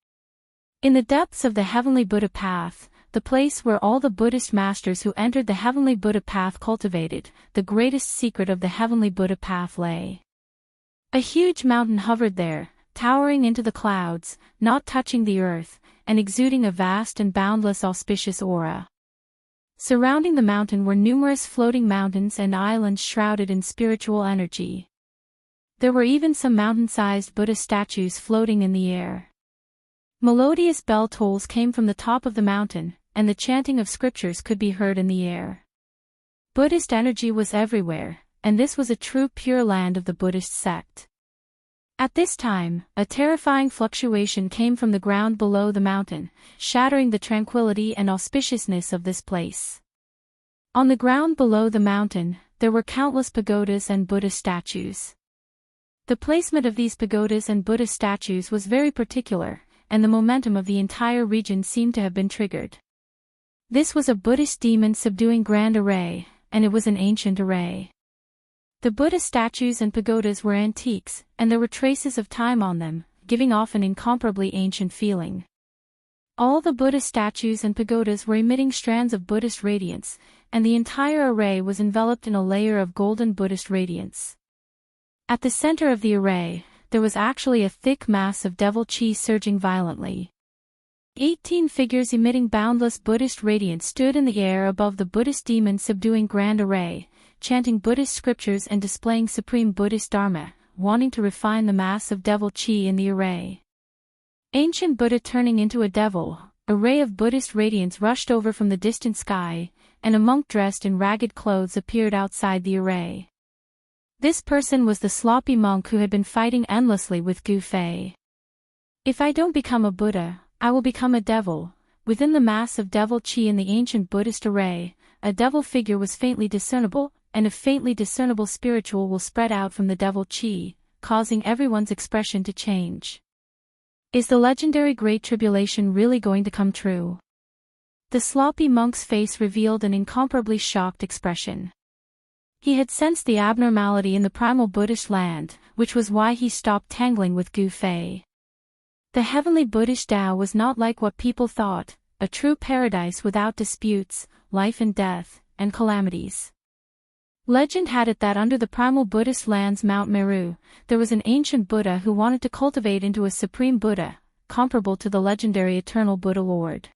In the depths of the Heavenly Buddha Path, the place where all the Buddhist masters who entered the Heavenly Buddha Path cultivated, the greatest secret of the Heavenly Buddha Path lay. A huge mountain hovered there, towering into the clouds, not touching the earth, and exuding a vast and boundless auspicious aura. Surrounding the mountain were numerous floating mountains and islands shrouded in spiritual energy. There were even some mountain-sized Buddha statues floating in the air. Melodious bell tolls came from the top of the mountain, and the chanting of scriptures could be heard in the air. Buddhist energy was everywhere, and this was a true pure land of the Buddhist sect. At this time, a terrifying fluctuation came from the ground below the mountain, shattering the tranquility and auspiciousness of this place. On the ground below the mountain, there were countless pagodas and Buddha statues. The placement of these pagodas and Buddha statues was very particular, and the momentum of the entire region seemed to have been triggered. This was a Buddhist demon subduing grand array, and it was an ancient array. The Buddha statues and pagodas were antiques, and there were traces of time on them, giving off an incomparably ancient feeling. All the Buddha statues and pagodas were emitting strands of Buddhist radiance, and the entire array was enveloped in a layer of golden Buddhist radiance. At the center of the array, there was actually a thick mass of devil chi surging violently. 18 figures emitting boundless Buddhist radiance stood in the air above the Buddhist demon subduing grand array, chanting Buddhist scriptures and displaying supreme Buddhist dharma, wanting to refine the mass of devil chi in the array. Ancient Buddha turning into a devil, a ray of Buddhist radiance rushed over from the distant sky, and a monk dressed in ragged clothes appeared outside the array. This person was the sloppy monk who had been fighting endlessly with Gu Fei. If I don't become a Buddha, I will become a devil. Within the mass of devil chi in the ancient Buddhist array, a devil figure was faintly discernible, and a faintly discernible spiritual will spread out from the devil chi, causing everyone's expression to change. Is the legendary Great Tribulation really going to come true? The sloppy monk's face revealed an incomparably shocked expression. He had sensed the abnormality in the primal Buddhist land, which was why he stopped tangling with Gu Fei. The heavenly Buddhist Tao was not like what people thought, a true paradise without disputes, life and death, and calamities. Legend had it that under the primal Buddhist land's Mount Meru, there was an ancient Buddha who wanted to cultivate into a supreme Buddha, comparable to the legendary Eternal Buddha Lord.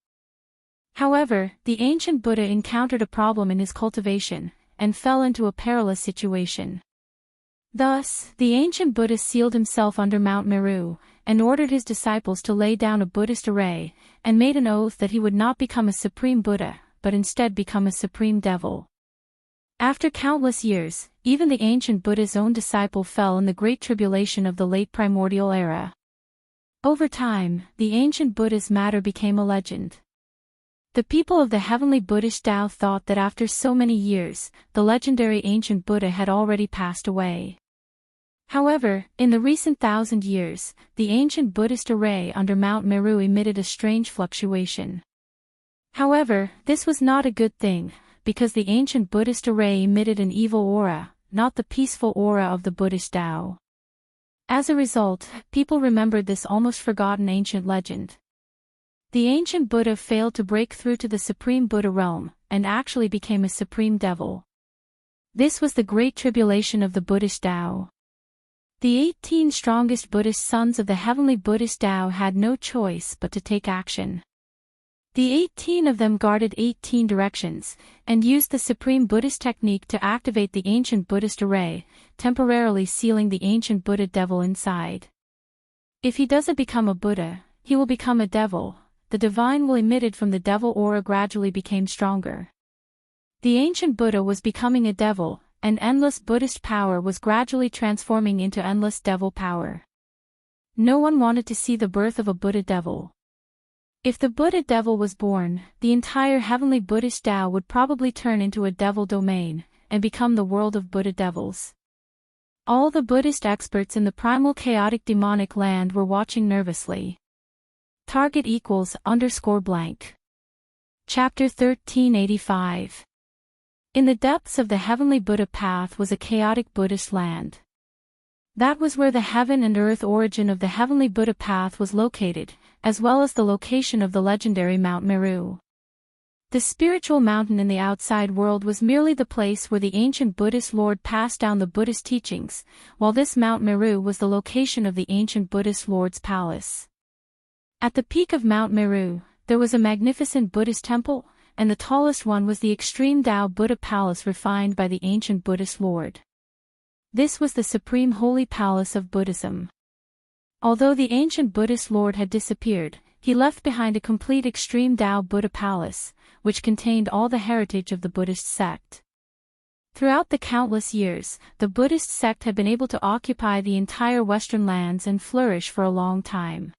However, the ancient Buddha encountered a problem in his cultivation, and fell into a perilous situation. Thus, the ancient Buddha sealed himself under Mount Meru, and ordered his disciples to lay down a Buddhist array, and made an oath that he would not become a supreme Buddha, but instead become a supreme devil. After countless years, even the ancient Buddha's own disciple fell in the Great Tribulation of the late primordial era. Over time, the ancient Buddha's matter became a legend. The people of the heavenly Buddhist Tao thought that after so many years, the legendary ancient Buddha had already passed away. However, in the recent 1,000 years, the ancient Buddhist array under Mount Meru emitted a strange fluctuation. However, this was not a good thing, because the ancient Buddhist array emitted an evil aura, not the peaceful aura of the Buddhist Tao. As a result, people remembered this almost forgotten ancient legend. The ancient Buddha failed to break through to the supreme Buddha realm, and actually became a supreme devil. This was the Great Tribulation of the Buddhist Tao. The 18 strongest Buddhist sons of the heavenly Buddhist Tao had no choice but to take action. The 18 of them guarded 18 directions, and used the supreme Buddhist technique to activate the ancient Buddhist array, temporarily sealing the ancient Buddha devil inside. If he doesn't become a Buddha, he will become a devil. The divine will emitted from the devil aura gradually became stronger. The ancient Buddha was becoming a devil, and endless Buddhist power was gradually transforming into endless devil power. No one wanted to see the birth of a Buddha devil. If the Buddha devil was born, the entire heavenly Buddhist Tao would probably turn into a devil domain, and become the world of Buddha devils. All the Buddhist experts in the primal chaotic demonic land were watching nervously. Target =_. Chapter 1385. In the depths of the heavenly Buddha path was a chaotic Buddhist land. That was where the heaven and earth origin of the heavenly Buddha path was located, as well as the location of the legendary Mount Meru. The spiritual mountain in the outside world was merely the place where the ancient Buddhist Lord passed down the Buddhist teachings, while this Mount Meru was the location of the ancient Buddhist Lord's palace. At the peak of Mount Meru, there was a magnificent Buddhist temple, and the tallest one was the extreme Tao Buddha palace refined by the ancient Buddhist Lord. This was the supreme holy palace of Buddhism. Although the ancient Buddhist Lord had disappeared, he left behind a complete extreme Tao Buddha palace, which contained all the heritage of the Buddhist sect. Throughout the countless years, the Buddhist sect had been able to occupy the entire Western lands and flourish for a long time.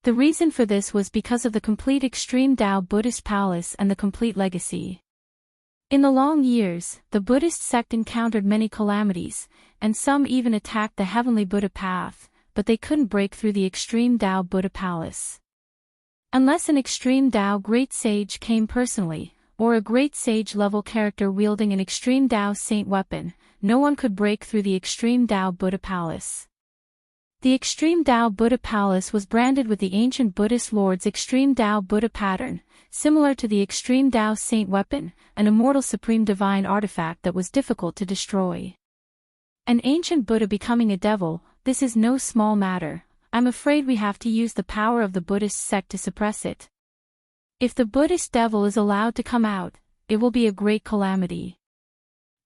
The reason for this was because of the complete extreme Tao Buddhist palace and the complete legacy. In the long years, the Buddhist sect encountered many calamities, and some even attacked the heavenly Buddha path, but they couldn't break through the extreme Tao Buddha palace. Unless an extreme Tao great sage came personally, or a great sage-level character wielding an extreme Tao saint weapon, no one could break through the extreme Tao Buddha palace. The extreme Tao Buddha palace was branded with the ancient Buddhist Lord's extreme Tao Buddha pattern, similar to the extreme Tao saint weapon, an immortal supreme divine artifact that was difficult to destroy. An ancient Buddha becoming a devil, this is no small matter. I'm afraid we have to use the power of the Buddhist sect to suppress it. If the Buddhist devil is allowed to come out, it will be a great calamity.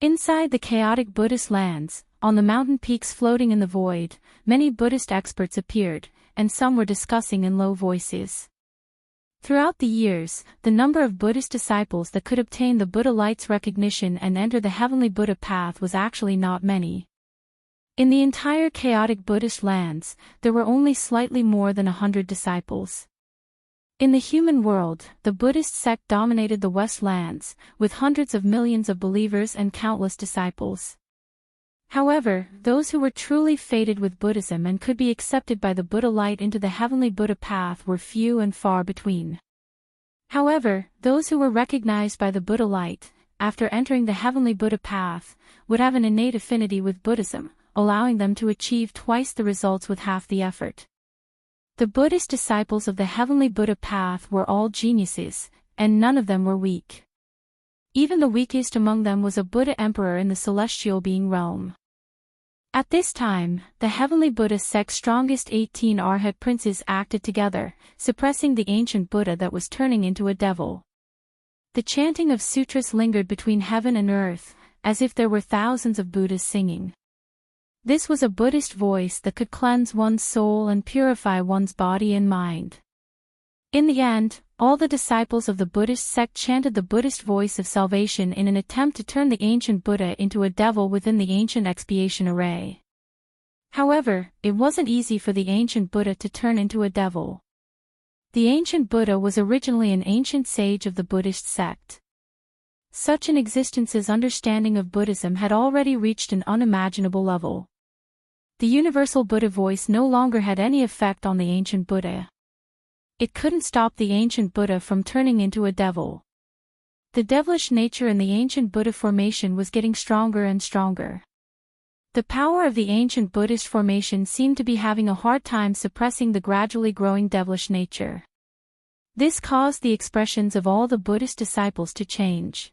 Inside the chaotic Buddhist lands, on the mountain peaks floating in the void, many Buddhist experts appeared, and some were discussing in low voices. Throughout the years, the number of Buddhist disciples that could obtain the Buddha light's recognition and enter the heavenly Buddha path was actually not many. In the entire chaotic Buddhist lands, there were only slightly more than 100 disciples. In the human world, the Buddhist sect dominated the West lands, with hundreds of millions of believers and countless disciples. However, those who were truly fated with Buddhism and could be accepted by the Buddha light into the heavenly Buddha path were few and far between. However, those who were recognized by the Buddha light, after entering the heavenly Buddha path, would have an innate affinity with Buddhism, allowing them to achieve twice the results with half the effort. The Buddhist disciples of the heavenly Buddha path were all geniuses, and none of them were weak. Even the weakest among them was a Buddha emperor in the celestial being realm. At this time, the heavenly Buddha sect's strongest 18 Arhat princes acted together, suppressing the ancient Buddha that was turning into a devil. The chanting of sutras lingered between heaven and earth, as if there were thousands of Buddhas singing. This was a Buddhist voice that could cleanse one's soul and purify one's body and mind. In the end, all the disciples of the Buddhist sect chanted the Buddhist voice of salvation in an attempt to turn the ancient Buddha into a devil within the ancient expiation array. However, it wasn't easy for the ancient Buddha to turn into a devil. The ancient Buddha was originally an ancient sage of the Buddhist sect. Such an existence's understanding of Buddhism had already reached an unimaginable level. The universal Buddha voice no longer had any effect on the ancient Buddha. It couldn't stop the ancient Buddha from turning into a devil. The devilish nature in the ancient Buddha formation was getting stronger and stronger. The power of the ancient Buddhist formation seemed to be having a hard time suppressing the gradually growing devilish nature. This caused the expressions of all the Buddhist disciples to change.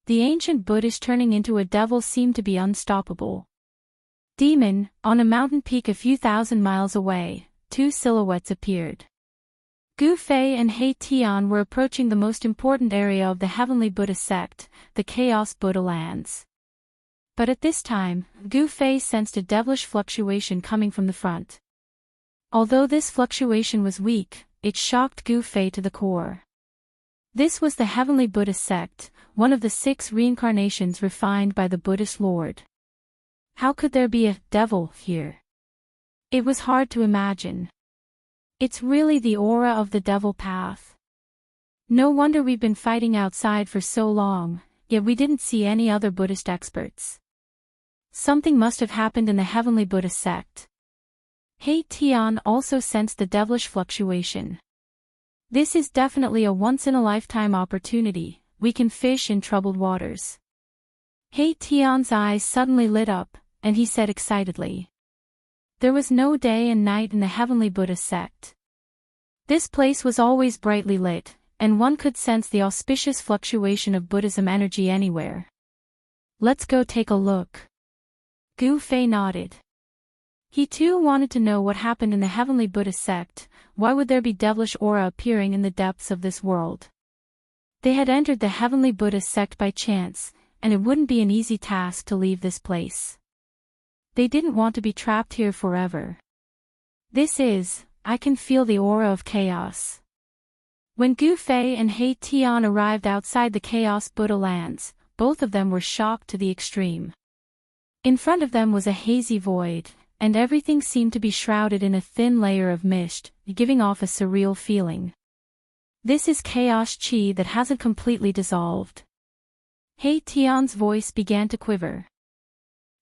The ancient Buddhist turning into a devil seemed to be unstoppable. Demon, on a mountain peak a few thousand miles away, two silhouettes appeared. Gu Fei and He Tian were approaching the most important area of the Heavenly Buddha sect, the Chaos Buddha lands. But at this time, Gu Fei sensed a devilish fluctuation coming from the front. Although this fluctuation was weak, it shocked Gu Fei to the core. This was the Heavenly Buddha sect, one of the 6 reincarnations refined by the Buddhist Lord. How could there be a devil here? It was hard to imagine. It's really the aura of the devil path. No wonder we've been fighting outside for so long, yet we didn't see any other Buddhist experts. Something must have happened in the Heavenly Buddha sect. He Tian also sensed the devilish fluctuation. This is definitely a once-in-a-lifetime opportunity, we can fish in troubled waters. He Tian's eyes suddenly lit up, and he said excitedly. There was no day and night in the Heavenly Buddha sect. This place was always brightly lit, and one could sense the auspicious fluctuation of Buddhism energy anywhere. Let's go take a look. Gu Fei nodded. He too wanted to know what happened in the Heavenly Buddha sect. Why would there be devilish aura appearing in the depths of this world? They had entered the Heavenly Buddha sect by chance, and it wouldn't be an easy task to leave this place. They didn't want to be trapped here forever. I can feel the aura of chaos. When Gu Fei and He Tian arrived outside the Chaos Buddha lands, both of them were shocked to the extreme. In front of them was a hazy void, and everything seemed to be shrouded in a thin layer of mist, giving off a surreal feeling. This is chaos chi that hasn't completely dissolved. He Tian's voice began to quiver.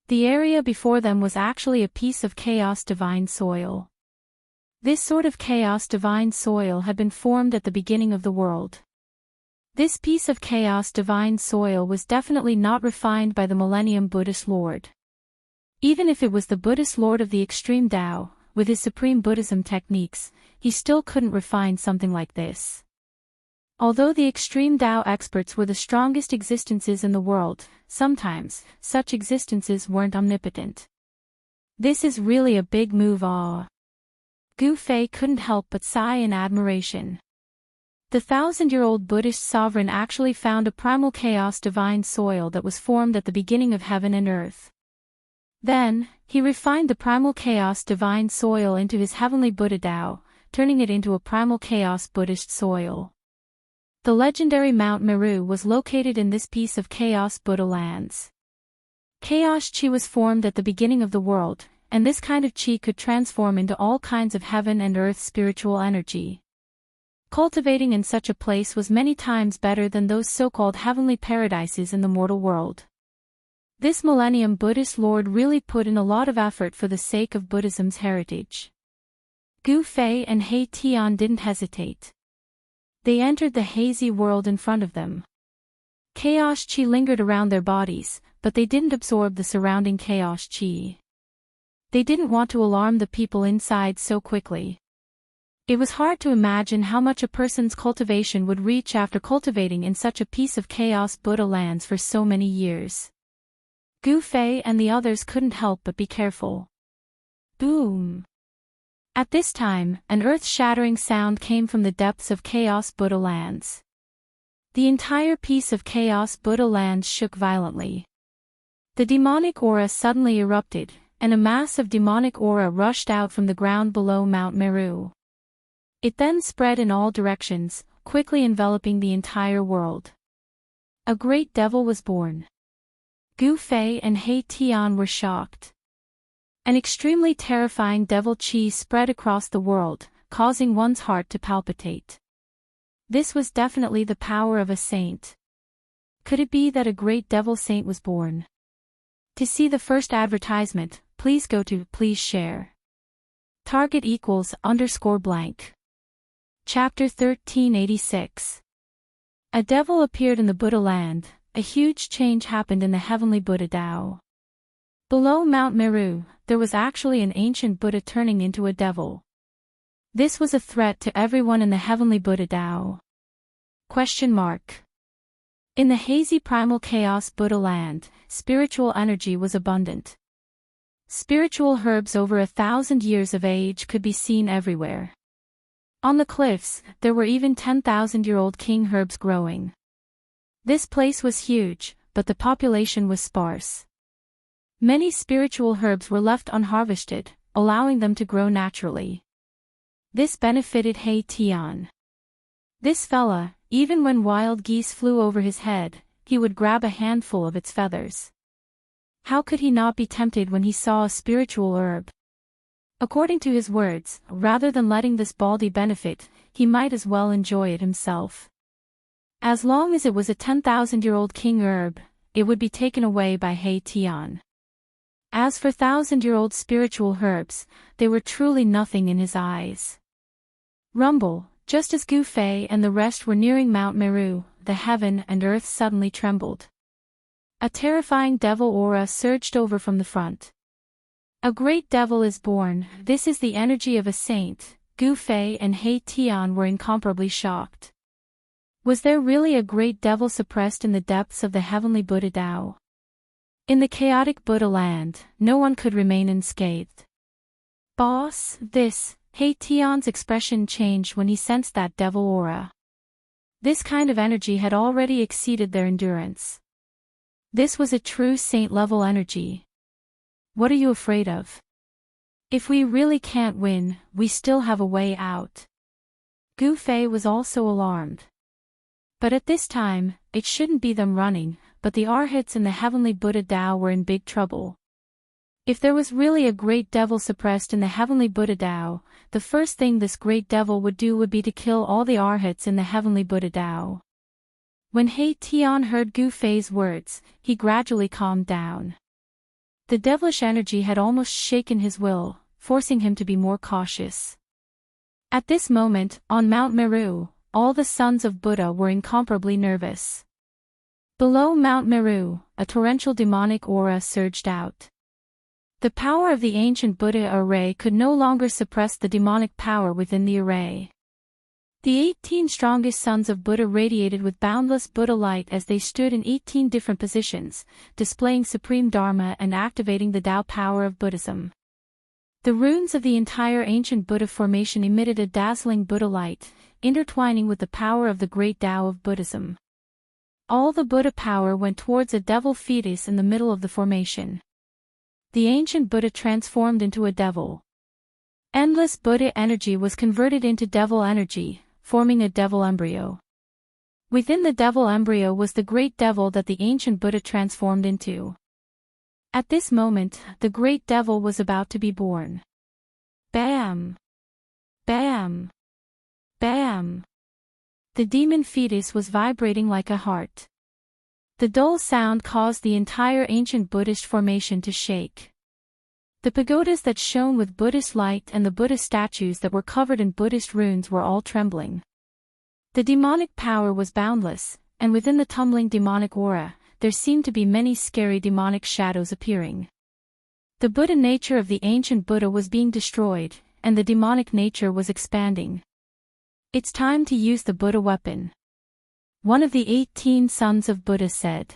The area before them was actually a piece of chaos divine soil. This sort of chaos divine soil had been formed at the beginning of the world. This piece of chaos divine soil was definitely not refined by the Millennium Buddhist Lord. Even if it was the Buddhist Lord of the Extreme Tao, with his Supreme Buddhism techniques, he still couldn't refine something like this. Although the Extreme Tao experts were the strongest existences in the world, sometimes, such existences weren't omnipotent. This is really a big move. Gu Fei couldn't help but sigh in admiration. The 1,000-year-old Buddhist sovereign actually found a primal chaos divine soil that was formed at the beginning of heaven and earth. Then, he refined the primal chaos divine soil into his heavenly Buddha Tao, turning it into a primal chaos Buddhist soil. The legendary Mount Meru was located in this piece of chaos Buddha lands. Chaos chi was formed at the beginning of the world, and this kind of chi could transform into all kinds of heaven and earth spiritual energy. Cultivating in such a place was many times better than those so-called heavenly paradises in the mortal world. This Millennium Buddhist Lord really put in a lot of effort for the sake of Buddhism's heritage. Gu Fei and He Tian didn't hesitate. They entered the hazy world in front of them. Chaos chi lingered around their bodies, but they didn't absorb the surrounding chaos chi. They didn't want to alarm the people inside so quickly. It was hard to imagine how much a person's cultivation would reach after cultivating in such a piece of chaos Buddha lands for so many years. Gu Fei and the others couldn't help but be careful. Boom! At this time, an earth-shattering sound came from the depths of Chaos Buddha lands. The entire piece of Chaos Buddha lands shook violently. The demonic aura suddenly erupted, and a mass of demonic aura rushed out from the ground below Mount Meru. It then spread in all directions, quickly enveloping the entire world. A great devil was born. Gu Fei and He Tian were shocked. An extremely terrifying devil chi spread across the world, causing one's heart to palpitate. This was definitely the power of a saint. Could it be that a great devil saint was born? To see the first advertisement, please go to Please Share. Target =_blank. Chapter 1386. A devil appeared in the Buddha land. A huge change happened in the heavenly Buddha Tao. Below Mount Meru, there was actually an ancient Buddha turning into a devil. This was a threat to everyone in the heavenly Buddha Tao. In the hazy primal chaos Buddha land, spiritual energy was abundant. Spiritual herbs over 1,000 years of age could be seen everywhere. On the cliffs, there were even 10,000-year-old king herbs growing. This place was huge, but the population was sparse. Many spiritual herbs were left unharvested, allowing them to grow naturally. This benefited He Tian. This fella, even when wild geese flew over his head, he would grab a handful of its feathers. How could he not be tempted when he saw a spiritual herb? According to his words, rather than letting this baldy benefit, he might as well enjoy it himself. As long as it was a 10,000-year-old king herb, it would be taken away by He Tian. As for 1,000-year-old spiritual herbs, they were truly nothing in his eyes. Rumble, just as Gu Fei and the rest were nearing Mount Meru, the heaven and earth suddenly trembled. A terrifying devil aura surged over from the front. A great devil is born. This is the energy of a saint. Gu Fei and He Tian were incomparably shocked. Was there really a great devil suppressed in the depths of the heavenly Buddha Tao? In the chaotic Buddha land, no one could remain unscathed. Boss, this, He Tian's expression changed when he sensed that devil aura. This kind of energy had already exceeded their endurance. This was a true saint-level energy. What are you afraid of? If we really can't win, we still have a way out. Gu Fei was also alarmed. But at this time, it shouldn't be them running, but the arhats in the heavenly Buddha Tao were in big trouble. If there was really a great devil suppressed in the heavenly Buddha Tao, the first thing this great devil would do would be to kill all the arhats in the heavenly Buddha Tao. When He Tian heard Gu Fei's words, he gradually calmed down. The devilish energy had almost shaken his will, forcing him to be more cautious. At this moment, on Mount Meru, all the sons of Buddha were incomparably nervous. Below Mount Meru, a torrential demonic aura surged out. The power of the ancient Buddha array could no longer suppress the demonic power within the array. The 18 strongest sons of Buddha radiated with boundless Buddha light as they stood in 18 different positions, displaying supreme Dharma and activating the Tao power of Buddhism. The runes of the entire ancient Buddha formation emitted a dazzling Buddha light, intertwining with the power of the great Tao of Buddhism. All the Buddha power went towards a devil fetus in the middle of the formation. The ancient Buddha transformed into a devil. Endless Buddha energy was converted into devil energy, forming a devil embryo. Within the devil embryo was the great devil that the ancient Buddha transformed into. At this moment, the great devil was about to be born. Bam! Bam! Bam! The demon fetus was vibrating like a heart. The dull sound caused the entire ancient Buddhist formation to shake. The pagodas that shone with Buddhist light and the Buddha statues that were covered in Buddhist runes were all trembling. The demonic power was boundless, and within the tumbling demonic aura, there seemed to be many scary demonic shadows appearing. The Buddha nature of the ancient Buddha was being destroyed, and the demonic nature was expanding. It's time to use the Buddha weapon. One of the 18 sons of Buddha said.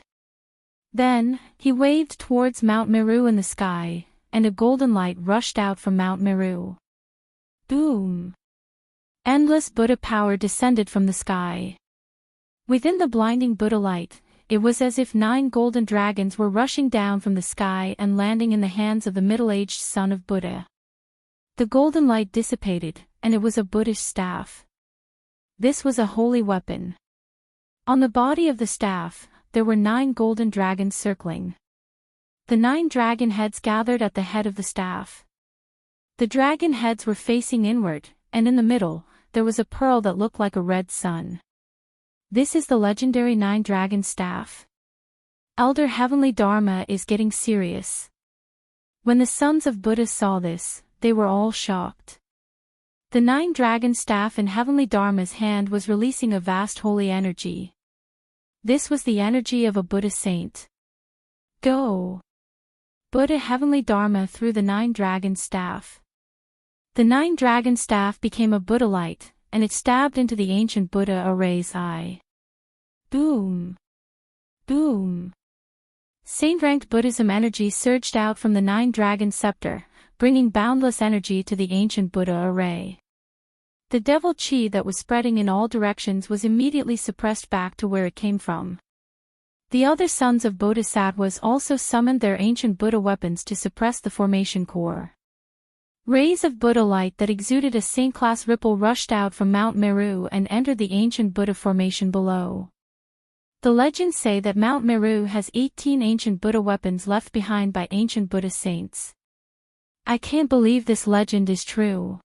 Then, he waved towards Mount Meru in the sky, and a golden light rushed out from Mount Meru. Boom! Endless Buddha power descended from the sky. Within the blinding Buddha light, it was as if 9 golden dragons were rushing down from the sky and landing in the hands of the middle-aged son of Buddha. The golden light dissipated, and it was a Buddhist staff. This was a holy weapon. On the body of the staff, there were 9 golden dragons circling. The 9 dragon heads gathered at the head of the staff. The dragon heads were facing inward, and in the middle, there was a pearl that looked like a red sun. This is the legendary 9 dragon staff. Elder Heavenly Dharma is getting serious. When the sons of Buddha saw this, they were all shocked. The 9-dragon staff in Heavenly Dharma's hand was releasing a vast holy energy. This was the energy of a Buddha saint. Go! Buddha Heavenly Dharma threw the 9-dragon staff. The 9-dragon staff became a Buddha light, and it stabbed into the ancient Buddha array's eye. Boom! Boom! Saint-ranked Buddhism energy surged out from the 9-dragon scepter, bringing boundless energy to the ancient Buddha array. The devil chi that was spreading in all directions was immediately suppressed back to where it came from. The other sons of Bodhisattvas also summoned their ancient Buddha weapons to suppress the formation core. Rays of Buddha light that exuded a saint-class ripple rushed out from Mount Meru and entered the ancient Buddha formation below. The legends say that Mount Meru has 18 ancient Buddha weapons left behind by ancient Buddha saints. I can't believe this legend is true.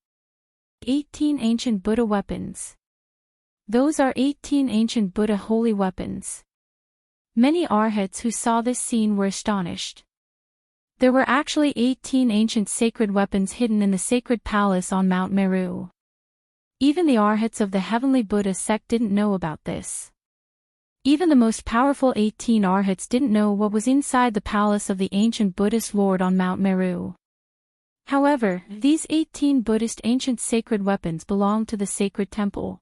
18 ancient Buddha weapons. Those are 18 ancient Buddha holy weapons. Many arhats who saw this scene were astonished. There were actually 18 ancient sacred weapons hidden in the sacred palace on Mount Meru. Even the arhats of the heavenly Buddha sect didn't know about this. Even the most powerful 18 arhats didn't know what was inside the palace of the ancient Buddhist Lord on Mount Meru. However, these 18 Buddhist ancient sacred weapons belonged to the sacred temple.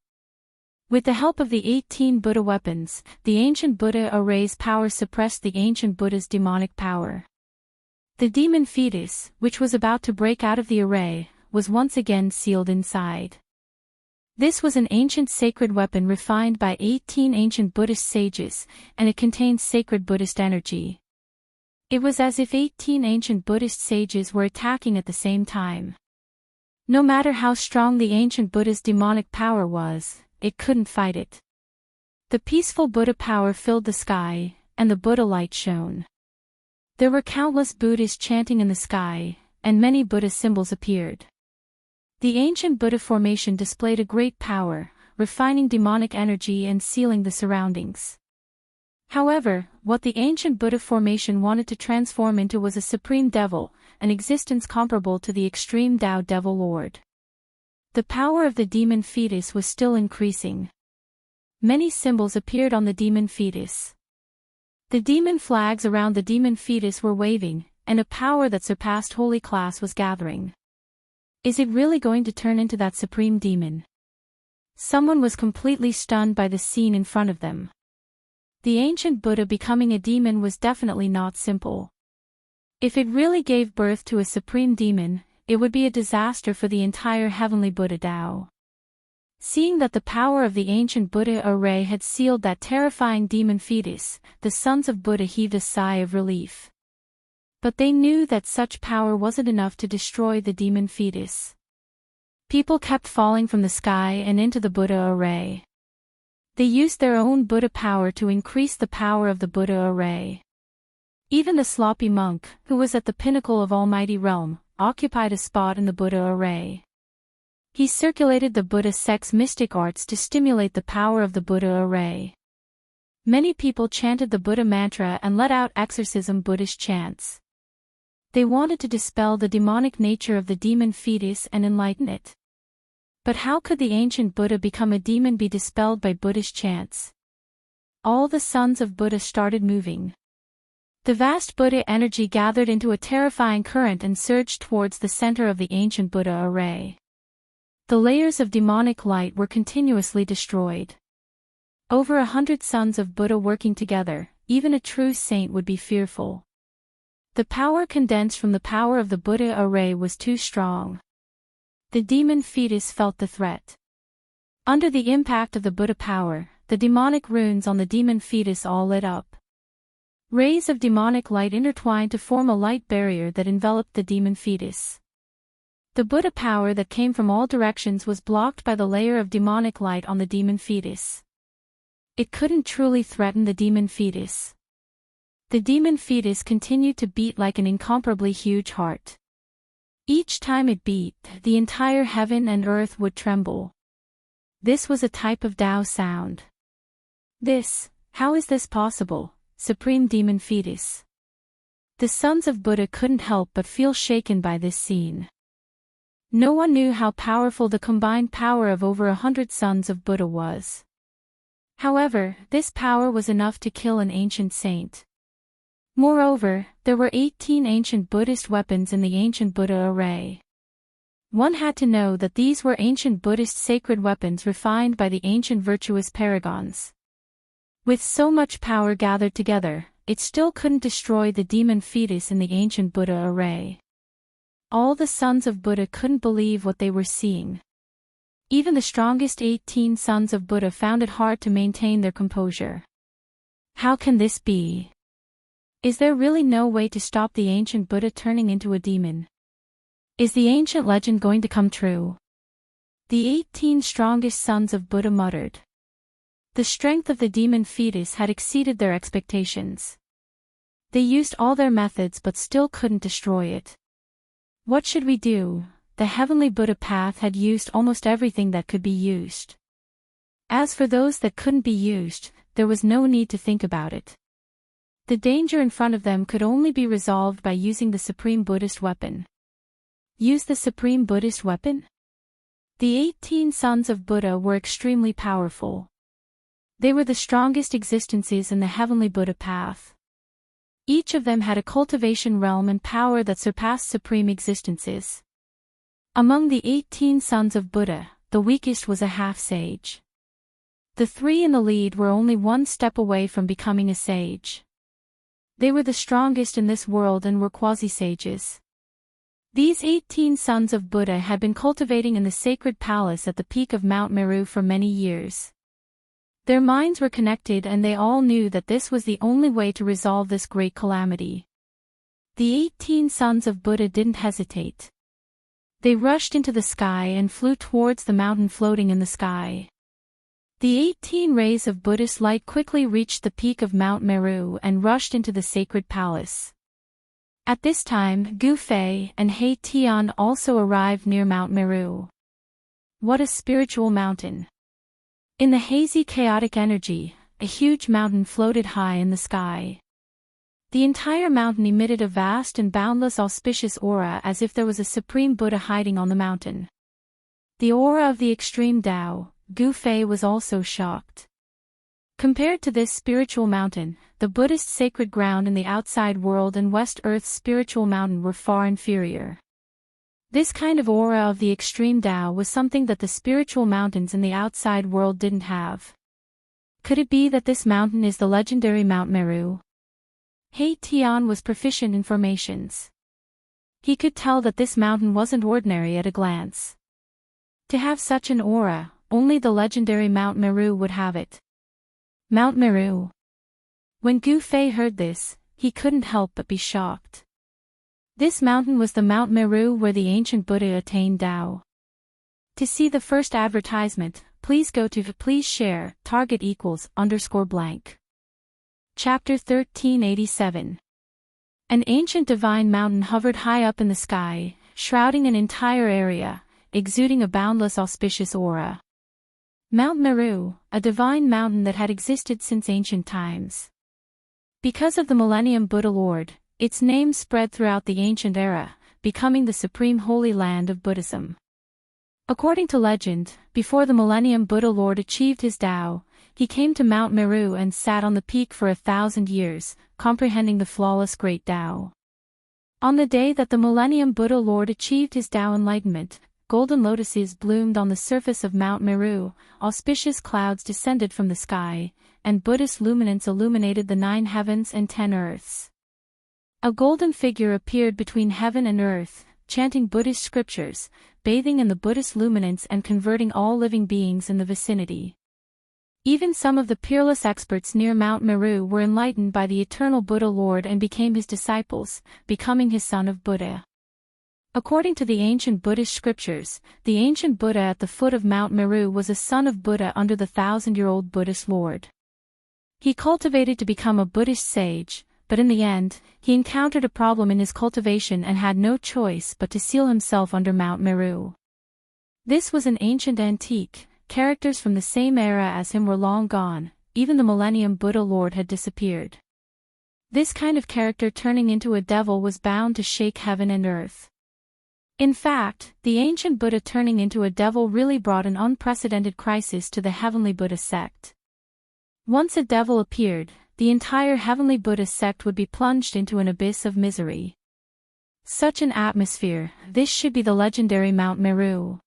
With the help of the 18 Buddha weapons, the ancient Buddha array's power suppressed the ancient Buddha's demonic power. The demon fetus, which was about to break out of the array, was once again sealed inside. This was an ancient sacred weapon refined by 18 ancient Buddhist sages, and it contained sacred Buddhist energy. It was as if 18 ancient Buddhist sages were attacking at the same time. No matter how strong the ancient Buddha's demonic power was, it couldn't fight it. The peaceful Buddha power filled the sky, and the Buddha light shone. There were countless Buddhas chanting in the sky, and many Buddha symbols appeared. The ancient Buddha formation displayed a great power, refining demonic energy and sealing the surroundings. However, what the ancient Buddha formation wanted to transform into was a supreme devil, an existence comparable to the extreme Tao Devil Lord. The power of the demon fetus was still increasing. Many symbols appeared on the demon fetus. The demon flags around the demon fetus were waving, and a power that surpassed holy class was gathering. Is it really going to turn into that supreme demon? Someone was completely stunned by the scene in front of them. The ancient Buddha becoming a demon was definitely not simple. If it really gave birth to a supreme demon, it would be a disaster for the entire heavenly Buddha Tao. Seeing that the power of the ancient Buddha array had sealed that terrifying demon fetus, the sons of Buddha heaved a sigh of relief. But they knew that such power wasn't enough to destroy the demon fetus. People kept falling from the sky and into the Buddha array. They used their own Buddha power to increase the power of the Buddha array. Even the sloppy monk, who was at the pinnacle of Almighty Realm, occupied a spot in the Buddha array. He circulated the Buddha sect's mystic arts to stimulate the power of the Buddha array. Many people chanted the Buddha mantra and let out exorcism Buddhist chants. They wanted to dispel the demonic nature of the demon fetus and enlighten it. But how could the ancient Buddha become a demon be dispelled by Buddhist chants? All the sons of Buddha started moving. The vast Buddha energy gathered into a terrifying current and surged towards the center of the ancient Buddha array. The layers of demonic light were continuously destroyed. Over 100 sons of Buddha working together, even a true saint would be fearful. The power condensed from the power of the Buddha array was too strong. The demon fetus felt the threat. Under the impact of the Buddha power, the demonic runes on the demon fetus all lit up. Rays of demonic light intertwined to form a light barrier that enveloped the demon fetus. The Buddha power that came from all directions was blocked by the layer of demonic light on the demon fetus. It couldn't truly threaten the demon fetus. The demon fetus continued to beat like an incomparably huge heart. Each time it beat, the entire heaven and earth would tremble. This was a type of Tao sound. How is this possible, supreme demon fetus? The sons of Buddha couldn't help but feel shaken by this scene. No one knew how powerful the combined power of over 100 sons of Buddha was. However, this power was enough to kill an ancient saint. Moreover, there were 18 ancient Buddhist weapons in the ancient Buddha array. One had to know that these were ancient Buddhist sacred weapons refined by the ancient virtuous paragons. With so much power gathered together, it still couldn't destroy the demon fetus in the ancient Buddha array. All the sons of Buddha couldn't believe what they were seeing. Even the strongest 18 sons of Buddha found it hard to maintain their composure. How can this be? Is there really no way to stop the ancient Buddha turning into a demon? Is the ancient legend going to come true? The 18 strongest sons of Buddha muttered. The strength of the demon fetus had exceeded their expectations. They used all their methods but still couldn't destroy it. What should we do? The heavenly Buddha path had used almost everything that could be used. As for those that couldn't be used, there was no need to think about it. The danger in front of them could only be resolved by using the supreme Buddhist weapon. Use the supreme Buddhist weapon? The 18 sons of Buddha were extremely powerful. They were the strongest existences in the heavenly Buddha path. Each of them had a cultivation realm and power that surpassed supreme existences. Among the 18 sons of Buddha, the weakest was a half-sage. The three in the lead were only one step away from becoming a sage. They were the strongest in this world and were quasi-sages. These 18 sons of Buddha had been cultivating in the sacred palace at the peak of Mount Meru for many years. Their minds were connected and they all knew that this was the only way to resolve this great calamity. The 18 sons of Buddha didn't hesitate. They rushed into the sky and flew towards the mountain floating in the sky. The 18 rays of Buddhist light quickly reached the peak of Mount Meru and rushed into the sacred palace. At this time, Gu Fei and He Tian also arrived near Mount Meru. What a spiritual mountain! In the hazy chaotic energy, a huge mountain floated high in the sky. The entire mountain emitted a vast and boundless auspicious aura as if there was a supreme Buddha hiding on the mountain. The aura of the extreme Tao, Gu Fei was also shocked. Compared to this spiritual mountain, the Buddhist sacred ground in the outside world and West Earth's spiritual mountain were far inferior. This kind of aura of the extreme Tao was something that the spiritual mountains in the outside world didn't have. Could it be that this mountain is the legendary Mount Meru? He Tian was proficient in formations. He could tell that this mountain wasn't ordinary at a glance. To have such an aura, only the legendary Mount Meru would have it. Mount Meru. When Gu Fei heard this, he couldn't help but be shocked. This mountain was the Mount Meru where the ancient Buddha attained Tao. To see the first advertisement, please go to please share, target =_blank. Chapter 1387. An ancient divine mountain hovered high up in the sky, shrouding an entire area, exuding a boundless auspicious aura. Mount Meru, a divine mountain that had existed since ancient times. Because of the Millennium Buddha Lord, its name spread throughout the ancient era, becoming the supreme holy land of Buddhism. According to legend, before the Millennium Buddha Lord achieved his Tao, he came to Mount Meru and sat on the peak for 1,000 years, comprehending the flawless great Tao. On the day that the Millennium Buddha Lord achieved his Tao enlightenment, golden lotuses bloomed on the surface of Mount Meru, auspicious clouds descended from the sky, and Buddhist luminance illuminated the 9 heavens and 10 earths. A golden figure appeared between heaven and earth, chanting Buddhist scriptures, bathing in the Buddhist luminance and converting all living beings in the vicinity. Even some of the peerless experts near Mount Meru were enlightened by the eternal Buddha Lord and became his disciples, becoming his son of Buddha. According to the ancient Buddhist scriptures, the ancient Buddha at the foot of Mount Meru was a son of Buddha under the 1,000-year-old Buddhist Lord. He cultivated to become a Buddhist sage, but in the end, he encountered a problem in his cultivation and had no choice but to seal himself under Mount Meru. This was an ancient antique, characters from the same era as him were long gone, even the Millennium Buddha Lord had disappeared. This kind of character turning into a devil was bound to shake heaven and earth. In fact, the ancient Buddha turning into a devil really brought an unprecedented crisis to the heavenly Buddha sect. Once a devil appeared, the entire heavenly Buddha sect would be plunged into an abyss of misery. Such an atmosphere, this should be the legendary Mount Meru.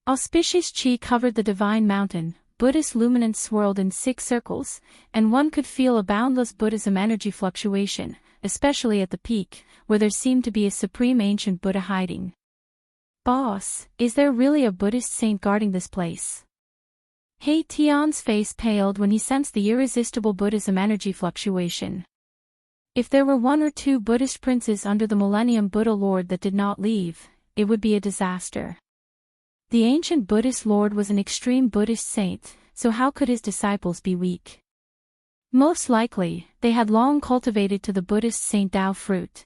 Auspicious chi covered the divine mountain, Buddhist luminance swirled in 6 circles, and one could feel a boundless Buddhism energy fluctuation, especially at the peak, where there seemed to be a supreme ancient Buddha hiding. Boss, is there really a Buddhist saint guarding this place? Hei Tian's face paled when he sensed the irresistible Buddhism energy fluctuation. If there were 1 or 2 Buddhist princes under the Millennium Buddha Lord that did not leave, it would be a disaster. The ancient Buddhist Lord was an extreme Buddhist saint, so how could his disciples be weak? Most likely, they had long cultivated to the Buddhist Saint Tao fruit.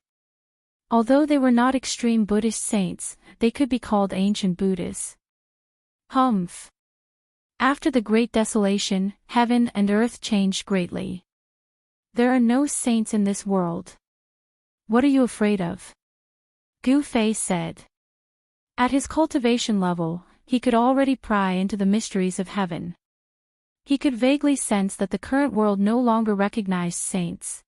Although they were not extreme Buddhist saints, they could be called ancient Buddhas. Humph. After the Great Desolation, heaven and earth changed greatly. There are no saints in this world. What are you afraid of? Gu Fei said. At his cultivation level, he could already pry into the mysteries of heaven. He could vaguely sense that the current world no longer recognized saints.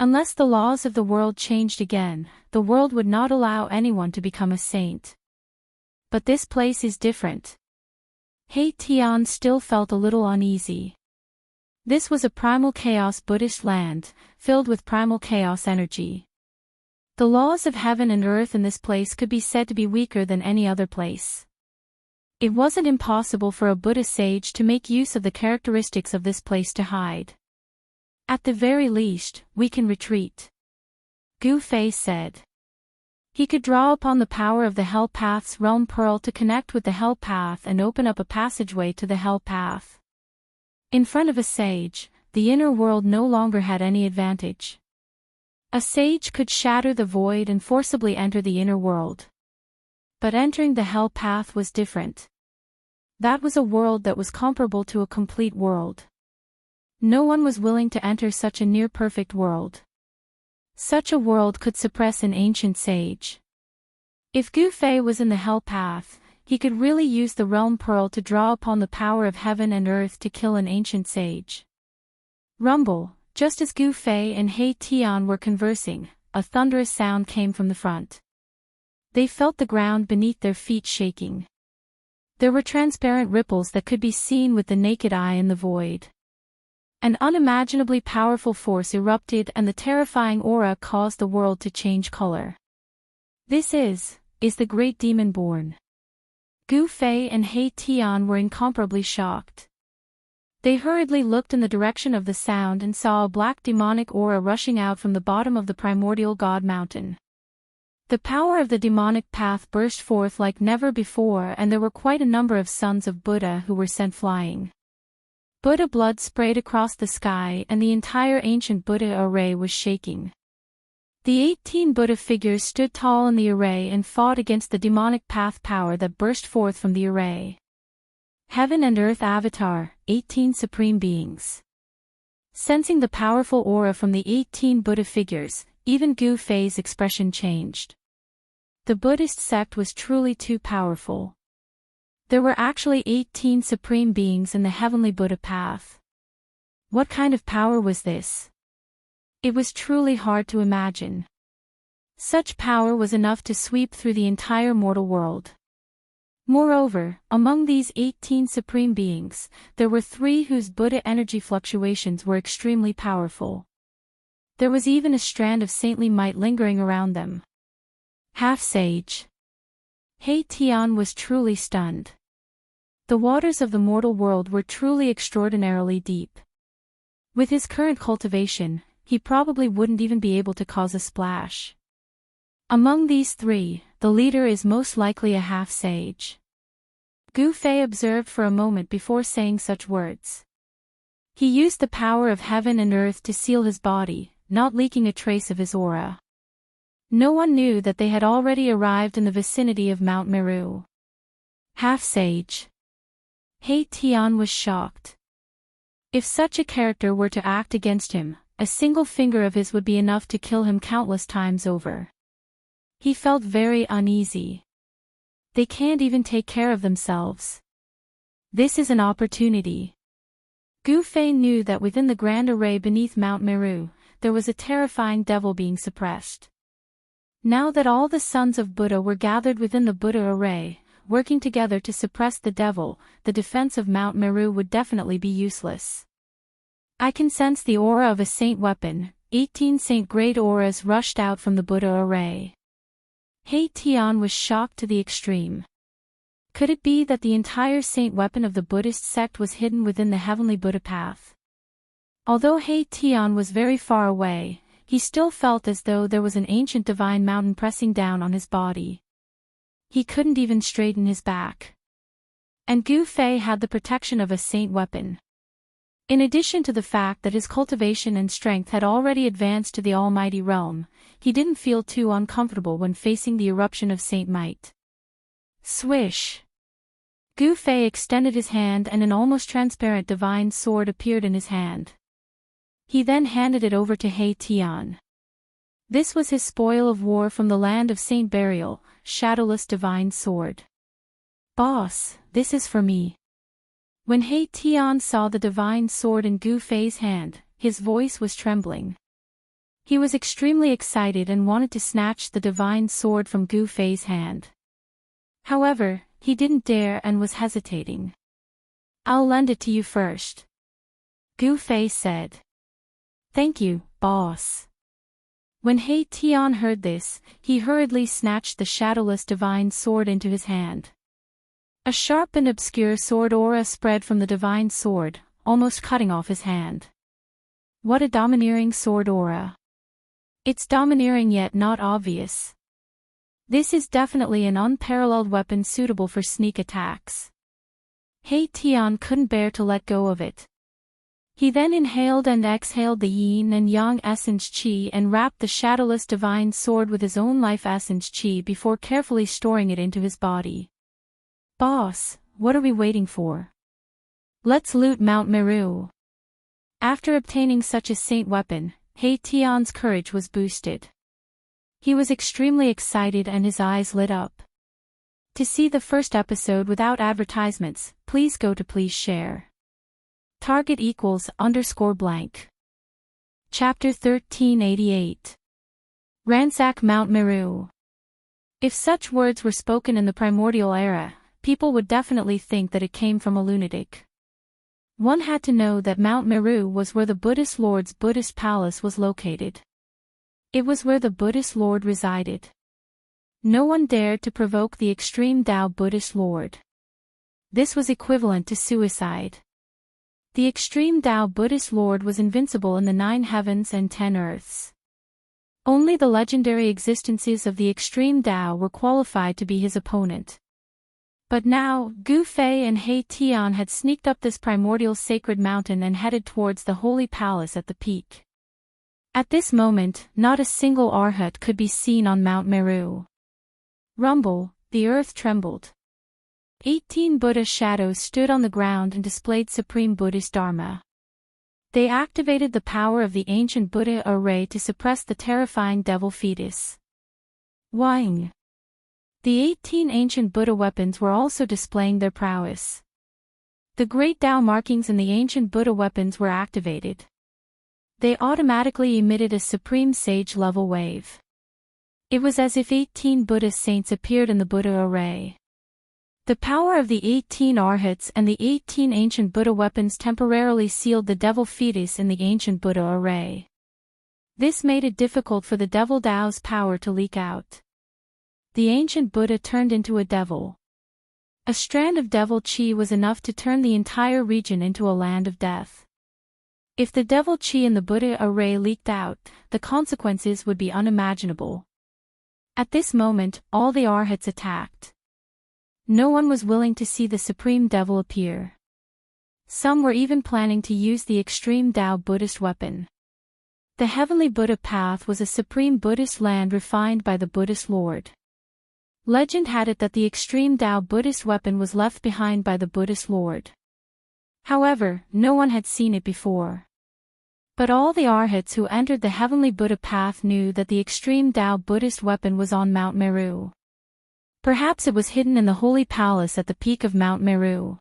Unless the laws of the world changed again, the world would not allow anyone to become a saint. But this place is different. Hei Tian still felt a little uneasy. This was a primal chaos Buddhist land, filled with primal chaos energy. The laws of heaven and earth in this place could be said to be weaker than any other place. It wasn't impossible for a Buddha sage to make use of the characteristics of this place to hide. At the very least, we can retreat. Gu Fei said. He could draw upon the power of the Hell Path's realm pearl to connect with the Hell Path and open up a passageway to the Hell Path. In front of a sage, the inner world no longer had any advantage. A sage could shatter the void and forcibly enter the inner world. But entering the Hell Path was different. That was a world that was comparable to a complete world. No one was willing to enter such a near-perfect world. Such a world could suppress an ancient sage. If Gu Fei was in the Hell Path, he could really use the realm pearl to draw upon the power of heaven and earth to kill an ancient sage. Rumble, just as Gu Fei and Hei Tian were conversing, a thunderous sound came from the front. They felt the ground beneath their feet shaking. There were transparent ripples that could be seen with the naked eye in the void. An unimaginably powerful force erupted and the terrifying aura caused the world to change color. This is the great demon born. Gu Fei and Hei Tian were incomparably shocked. They hurriedly looked in the direction of the sound and saw a black demonic aura rushing out from the bottom of the primordial god mountain. The power of the demonic path burst forth like never before, and there were quite a number of sons of Buddha who were sent flying. Buddha blood sprayed across the sky and the entire ancient Buddha array was shaking. The 18 Buddha figures stood tall in the array and fought against the demonic path power that burst forth from the array. Heaven and Earth Avatar, 18 Supreme Beings. Sensing the powerful aura from the 18 Buddha figures, even Gu Fei's expression changed. The Buddhist sect was truly too powerful. There were actually 18 Supreme Beings in the Heavenly Buddha path. What kind of power was this? It was truly hard to imagine. Such power was enough to sweep through the entire mortal world. Moreover, among these 18 Supreme Beings, there were 3 whose Buddha energy fluctuations were extremely powerful. There was even a strand of saintly might lingering around them. Half-sage. Hei Tian was truly stunned. The waters of the mortal world were truly extraordinarily deep. With his current cultivation, he probably wouldn't even be able to cause a splash. Among these 3, the leader is most likely a half-sage. Gu Fei observed for a moment before saying such words. He used the power of heaven and earth to seal his body, not leaking a trace of his aura. No one knew that they had already arrived in the vicinity of Mount Meru. Half-sage. Hei Tian was shocked. If such a character were to act against him, a single finger of his would be enough to kill him countless times over. He felt very uneasy. They can't even take care of themselves. This is an opportunity. Gu Fei knew that within the grand array beneath Mount Meru, there was a terrifying devil being suppressed. Now that all the sons of Buddha were gathered within the Buddha array, working together to suppress the devil, the defense of Mount Meru would definitely be useless. I can sense the aura of a saint weapon. 18 saint-grade auras rushed out from the Buddha array. He Tian was shocked to the extreme. Could it be that the entire saint weapon of the Buddhist sect was hidden within the heavenly Buddha path? Although He Tian was very far away, he still felt as though there was an ancient divine mountain pressing down on his body. He couldn't even straighten his back. And Gu Fei had the protection of a saint weapon. In addition to the fact that his cultivation and strength had already advanced to the almighty realm, he didn't feel too uncomfortable when facing the eruption of saint might. Swish! Gu Fei extended his hand and an almost transparent divine sword appeared in his hand. He then handed it over to He Tian. This was his spoil of war from the land of Saint Burial, shadowless divine sword. Boss, this is for me. When He Tian saw the divine sword in Gu Fei's hand, his voice was trembling. He was extremely excited and wanted to snatch the divine sword from Gu Fei's hand. However, he didn't dare and was hesitating. I'll lend it to you first. Gu Fei said. Thank you, boss. When He Tian heard this, he hurriedly snatched the shadowless divine sword into his hand. A sharp and obscure sword aura spread from the divine sword, almost cutting off his hand. What a domineering sword aura. It's domineering yet not obvious. This is definitely an unparalleled weapon suitable for sneak attacks. He Tian couldn't bear to let go of it. He then inhaled and exhaled the yin and yang essence qi and wrapped the shadowless divine sword with his own life essence qi before carefully storing it into his body. Boss, what are we waiting for? Let's loot Mount Meru. After obtaining such a saint weapon, He Tian's courage was boosted. He was extremely excited and his eyes lit up. To see the first episode without advertisements, please go to please share. Target =_blank. Chapter 1388. Ransack Mount Meru. If such words were spoken in the primordial era, people would definitely think that it came from a lunatic. One had to know that Mount Meru was where the Buddhist Lord's Buddhist palace was located. It was where the Buddhist Lord resided. No one dared to provoke the extreme Tao Buddhist Lord. This was equivalent to suicide. The extreme Tao Buddhist Lord was invincible in the 9 heavens and 10 earths. Only the legendary existences of the extreme Tao were qualified to be his opponent. But now, Gu Fei and He Tian had sneaked up this primordial sacred mountain and headed towards the holy palace at the peak. At this moment, not a single arhat could be seen on Mount Meru. Rumble, the earth trembled. 18 Buddha shadows stood on the ground and displayed supreme Buddhist Dharma. They activated the power of the ancient Buddha array to suppress the terrifying devil fetus. Wang. The 18 ancient Buddha weapons were also displaying their prowess. The great Tao markings in the ancient Buddha weapons were activated. They automatically emitted a supreme sage level wave. It was as if 18 Buddhist saints appeared in the Buddha array. The power of the 18 arhats and the 18 ancient Buddha weapons temporarily sealed the devil fetus in the ancient Buddha array. This made it difficult for the devil Tao's power to leak out. The ancient Buddha turned into a devil. A strand of devil chi was enough to turn the entire region into a land of death. If the devil chi in the Buddha array leaked out, the consequences would be unimaginable. At this moment, all the arhats attacked. No one was willing to see the supreme devil appear. Some were even planning to use the extreme Tao Buddhist weapon. The heavenly Buddha path was a supreme Buddhist land refined by the Buddhist Lord. Legend had it that the extreme Tao Buddhist weapon was left behind by the Buddhist Lord. However, no one had seen it before. But all the arhats who entered the heavenly Buddha path knew that the extreme Tao Buddhist weapon was on Mount Meru. Perhaps it was hidden in the holy palace at the peak of Mount Meru.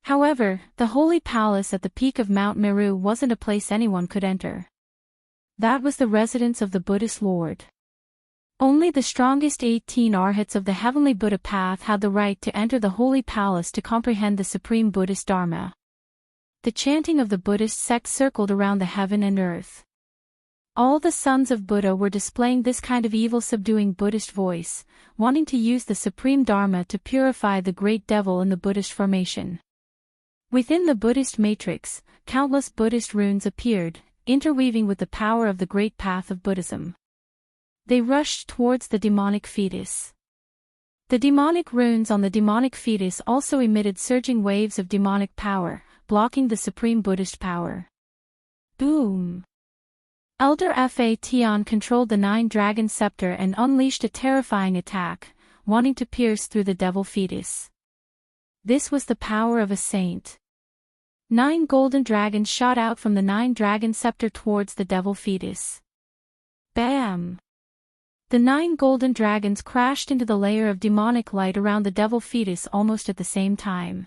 However, the holy palace at the peak of Mount Meru wasn't a place anyone could enter. That was the residence of the Buddhist Lord. Only the strongest 18 arhats of the heavenly Buddha path had the right to enter the holy palace to comprehend the supreme Buddhist Dharma. The chanting of the Buddhist sect circled around the heaven and earth. All the sons of Buddha were displaying this kind of evil-subduing Buddhist voice, wanting to use the supreme Dharma to purify the great devil in the Buddhist formation. Within the Buddhist matrix, countless Buddhist runes appeared, interweaving with the power of the great path of Buddhism. They rushed towards the demonic fetus. The demonic runes on the demonic fetus also emitted surging waves of demonic power, blocking the supreme Buddhist power. Boom! Elder Fa Tian controlled the 9-dragon scepter and unleashed a terrifying attack, wanting to pierce through the devil fetus. This was the power of a saint. 9 golden dragons shot out from the 9-dragon scepter towards the devil fetus. Bam! The 9 golden dragons crashed into the layer of demonic light around the devil fetus almost at the same time.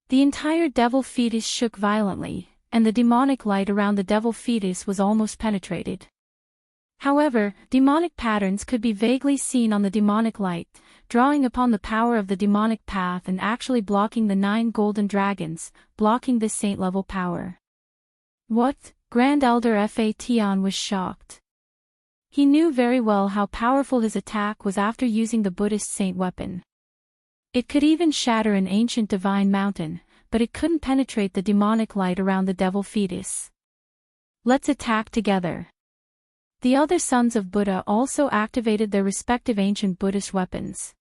The entire devil fetus shook violently, and the demonic light around the devil fetus was almost penetrated. However, demonic patterns could be vaguely seen on the demonic light, drawing upon the power of the demonic path and actually blocking the 9 golden dragons, blocking this saint-level power. What? Grand Elder Fa Tian was shocked. He knew very well how powerful his attack was after using the Buddhist saint weapon. It could even shatter an ancient divine mountain, but it couldn't penetrate the demonic light around the devil fetus. Let's attack together. The other sons of Buddha also activated their respective ancient Buddhist weapons.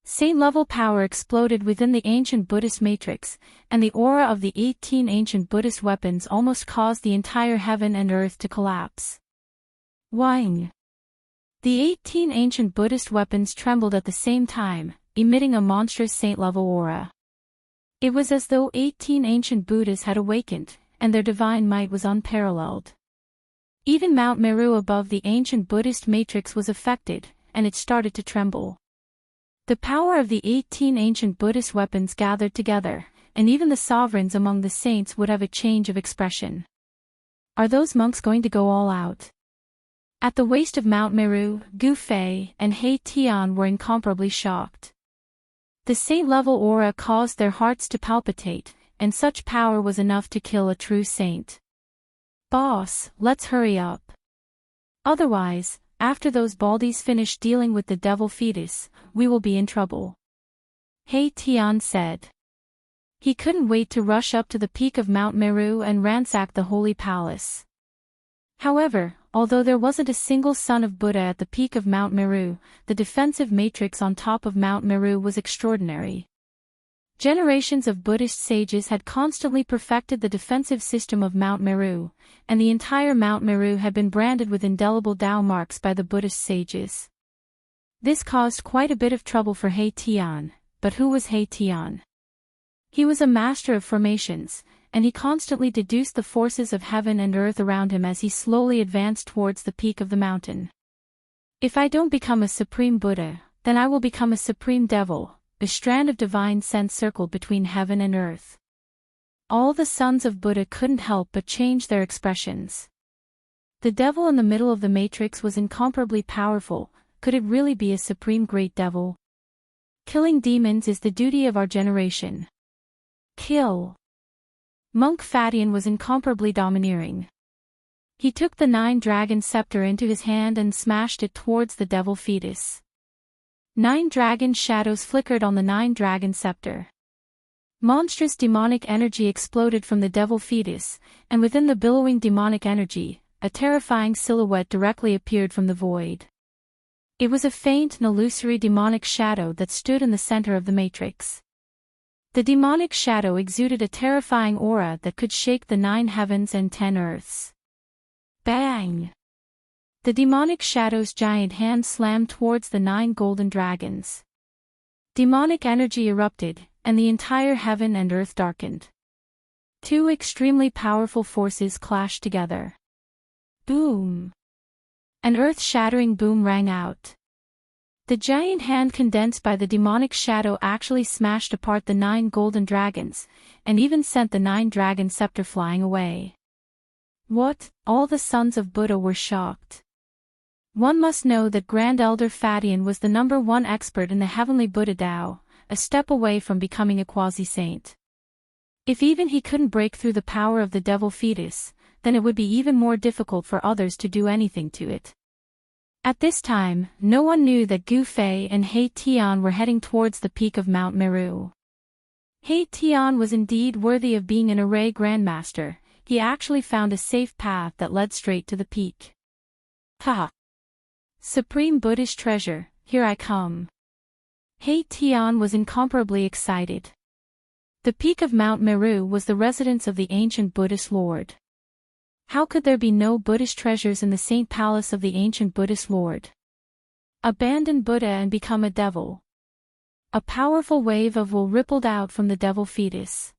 Saint-level power exploded within the ancient Buddhist matrix, and the aura of the 18 ancient Buddhist weapons almost caused the entire heaven and earth to collapse. Wang! The 18 ancient Buddhist weapons trembled at the same time, emitting a monstrous saint-level aura. It was as though 18 ancient Buddhas had awakened, and their divine might was unparalleled. Even Mount Meru above the ancient Buddhist matrix was affected, and it started to tremble. The power of the 18 ancient Buddhist weapons gathered together, and even the sovereigns among the saints would have a change of expression. Are those monks going to go all out? At the waist of Mount Meru, Gu Fei and He Tian were incomparably shocked. The saint-level aura caused their hearts to palpitate, and such power was enough to kill a true saint. Boss, let's hurry up. Otherwise, after those baldies finish dealing with the devil fetus, we will be in trouble. He Tian said. He couldn't wait to rush up to the peak of Mount Meru and ransack the holy palace. However, although there wasn't a single son of Buddha at the peak of Mount Meru, the defensive matrix on top of Mount Meru was extraordinary. Generations of Buddhist sages had constantly perfected the defensive system of Mount Meru, and the entire Mount Meru had been branded with indelible Tao marks by the Buddhist sages. This caused quite a bit of trouble for He Tian, but who was He Tian? He was a master of formations, and he constantly deduced the forces of heaven and earth around him as he slowly advanced towards the peak of the mountain. If I don't become a supreme Buddha, then I will become a supreme devil. A strand of divine sense circled between heaven and earth. All the sons of Buddha couldn't help but change their expressions. The devil in the middle of the matrix was incomparably powerful. Could it really be a supreme great devil? Killing demons is the duty of our generation. Kill! Monk Fatian was incomparably domineering. He took the 9-dragon scepter into his hand and smashed it towards the devil fetus. 9 dragon shadows flickered on the 9-dragon scepter. Monstrous demonic energy exploded from the devil fetus, and within the billowing demonic energy, a terrifying silhouette directly appeared from the void. It was a faint and illusory demonic shadow that stood in the center of the matrix. The demonic shadow exuded a terrifying aura that could shake the 9 heavens and 10 earths. Bang! The demonic shadow's giant hand slammed towards the 9 golden dragons. Demonic energy erupted, and the entire heaven and earth darkened. Two extremely powerful forces clashed together. Boom! An earth-shattering boom rang out. The giant hand condensed by the demonic shadow actually smashed apart the 9 golden dragons, and even sent the 9-dragon scepter flying away. What? All the sons of Buddha were shocked. One must know that Grand Elder Fadian was the #1 expert in the heavenly Buddha Tao, a step away from becoming a quasi-saint. If even he couldn't break through the power of the devil fetus, then it would be even more difficult for others to do anything to it. At this time, no one knew that Gu Fei and He Tian were heading towards the peak of Mount Meru. He Tian was indeed worthy of being an array grandmaster. He actually found a safe path that led straight to the peak. Ha! Supreme Buddhist treasure, here I come. He Tian was incomparably excited. The peak of Mount Meru was the residence of the ancient Buddhist Lord. How could there be no Buddhist treasures in the saint palace of the ancient Buddhist Lord? Abandon Buddha and become a devil. A powerful wave of woe rippled out from the devil fetus.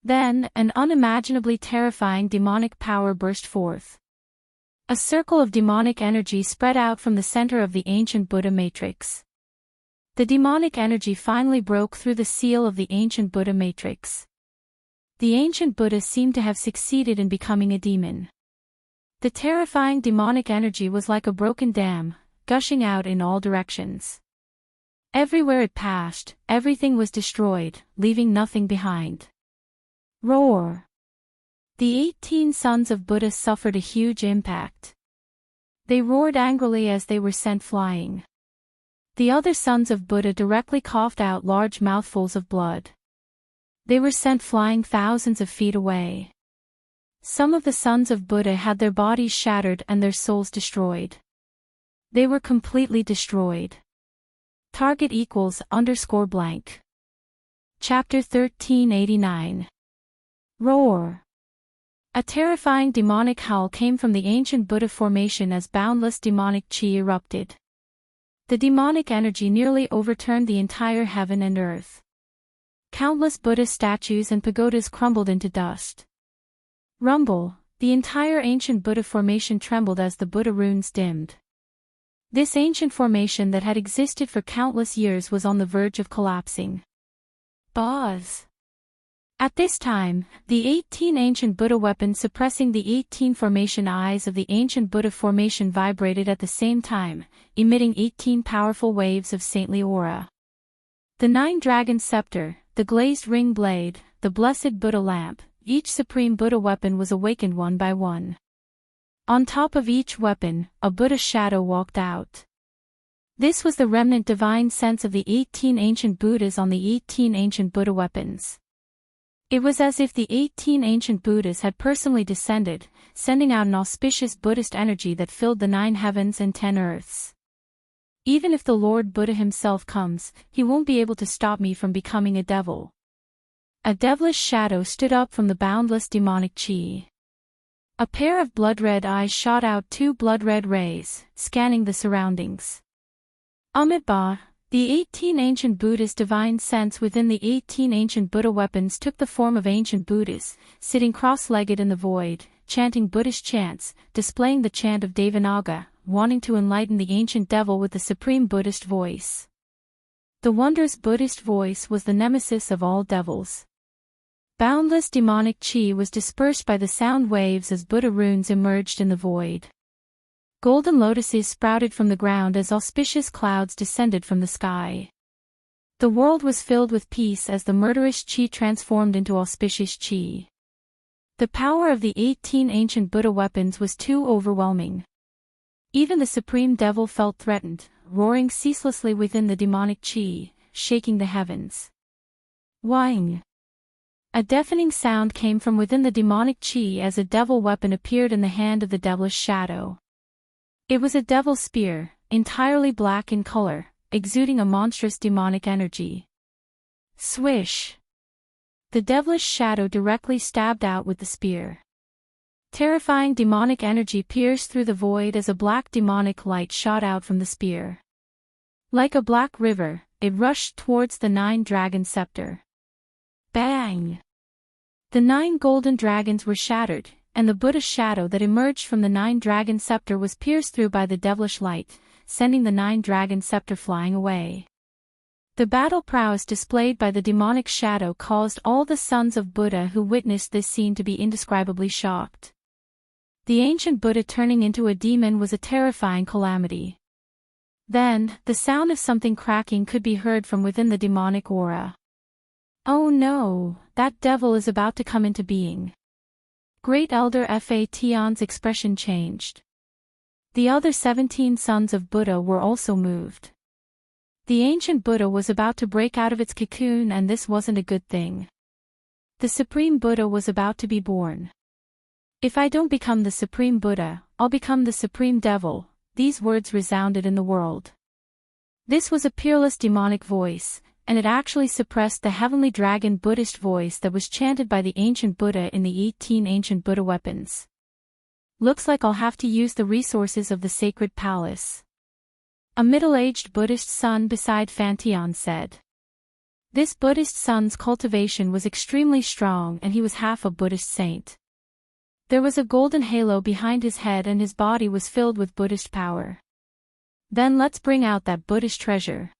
Then, an unimaginably terrifying demonic power burst forth. A circle of demonic energy spread out from the center of the ancient Buddha matrix. The demonic energy finally broke through the seal of the ancient Buddha matrix. The ancient Buddha seemed to have succeeded in becoming a demon. The terrifying demonic energy was like a broken dam, gushing out in all directions. Everywhere it passed, everything was destroyed, leaving nothing behind. Roar! The 18 sons of Buddha suffered a huge impact. They roared angrily as they were sent flying. The other sons of Buddha directly coughed out large mouthfuls of blood. They were sent flying thousands of feet away. Some of the sons of Buddha had their bodies shattered and their souls destroyed. They were completely destroyed. Target =_blank. Chapter 1389. Roar! A terrifying demonic howl came from the ancient Buddha formation as boundless demonic chi erupted. The demonic energy nearly overturned the entire heaven and earth. Countless Buddha statues and pagodas crumbled into dust. Rumble! The entire ancient Buddha formation trembled as the Buddha runes dimmed. This ancient formation that had existed for countless years was on the verge of collapsing. Buzz! At this time, the 18 ancient Buddha weapons suppressing the 18 formation eyes of the ancient Buddha formation vibrated at the same time, emitting 18 powerful waves of saintly aura. The 9-dragon scepter, the glazed ring blade, the blessed Buddha lamp, each supreme Buddha weapon was awakened one by one. On top of each weapon, a Buddha shadow walked out. This was the remnant divine sense of the 18 ancient Buddhas on the 18 ancient Buddha weapons. It was as if the 18 ancient Buddhas had personally descended, sending out an auspicious Buddhist energy that filled the 9 heavens and 10 earths. Even if the Lord Buddha himself comes, he won't be able to stop me from becoming a devil. A devilish shadow stood up from the boundless demonic chi. A pair of blood-red eyes shot out 2 blood-red rays, scanning the surroundings. Amitabha, the 18 ancient Buddhas' divine sense within the 18 ancient Buddha weapons took the form of ancient Buddhas, sitting cross-legged in the void, chanting Buddhist chants, displaying the chant of Devanaga, wanting to enlighten the ancient devil with the supreme Buddhist voice. The wondrous Buddhist voice was the nemesis of all devils. Boundless demonic chi was dispersed by the sound waves as Buddha runes emerged in the void. Golden lotuses sprouted from the ground as auspicious clouds descended from the sky. The world was filled with peace as the murderous chi transformed into auspicious chi. The power of the 18 ancient Buddha weapons was too overwhelming. Even the supreme devil felt threatened, roaring ceaselessly within the demonic chi, shaking the heavens. Whing! A deafening sound came from within the demonic chi as a devil weapon appeared in the hand of the devilish shadow. It was a devil spear, entirely black in color, exuding a monstrous demonic energy. Swish! The devilish shadow directly stabbed out with the spear. Terrifying demonic energy pierced through the void as a black demonic light shot out from the spear. Like a black river, it rushed towards the 9-dragon scepter. Bang! The 9 golden dragons were shattered, and the Buddha's shadow that emerged from the 9-dragon scepter was pierced through by the devilish light, sending the 9-dragon scepter flying away. The battle prowess displayed by the demonic shadow caused all the sons of Buddha who witnessed this scene to be indescribably shocked. The ancient Buddha turning into a demon was a terrifying calamity. Then, the sound of something cracking could be heard from within the demonic aura. "Oh no, that devil is about to come into being." Great Elder Fa Tion's expression changed. The other 17 sons of Buddha were also moved. The ancient Buddha was about to break out of its cocoon, and this wasn't a good thing. The Supreme Buddha was about to be born. "If I don't become the Supreme Buddha, I'll become the Supreme Devil," these words resounded in the world. This was a peerless demonic voice, and it actually suppressed the heavenly dragon Buddhist voice that was chanted by the ancient Buddha in the 18 ancient Buddha weapons. "Looks like I'll have to use the resources of the sacred palace," a middle-aged Buddhist son beside Fantion said. This Buddhist son's cultivation was extremely strong, and he was half a Buddhist saint. There was a golden halo behind his head, and his body was filled with Buddhist power. "Then let's bring out that Buddhist treasure,"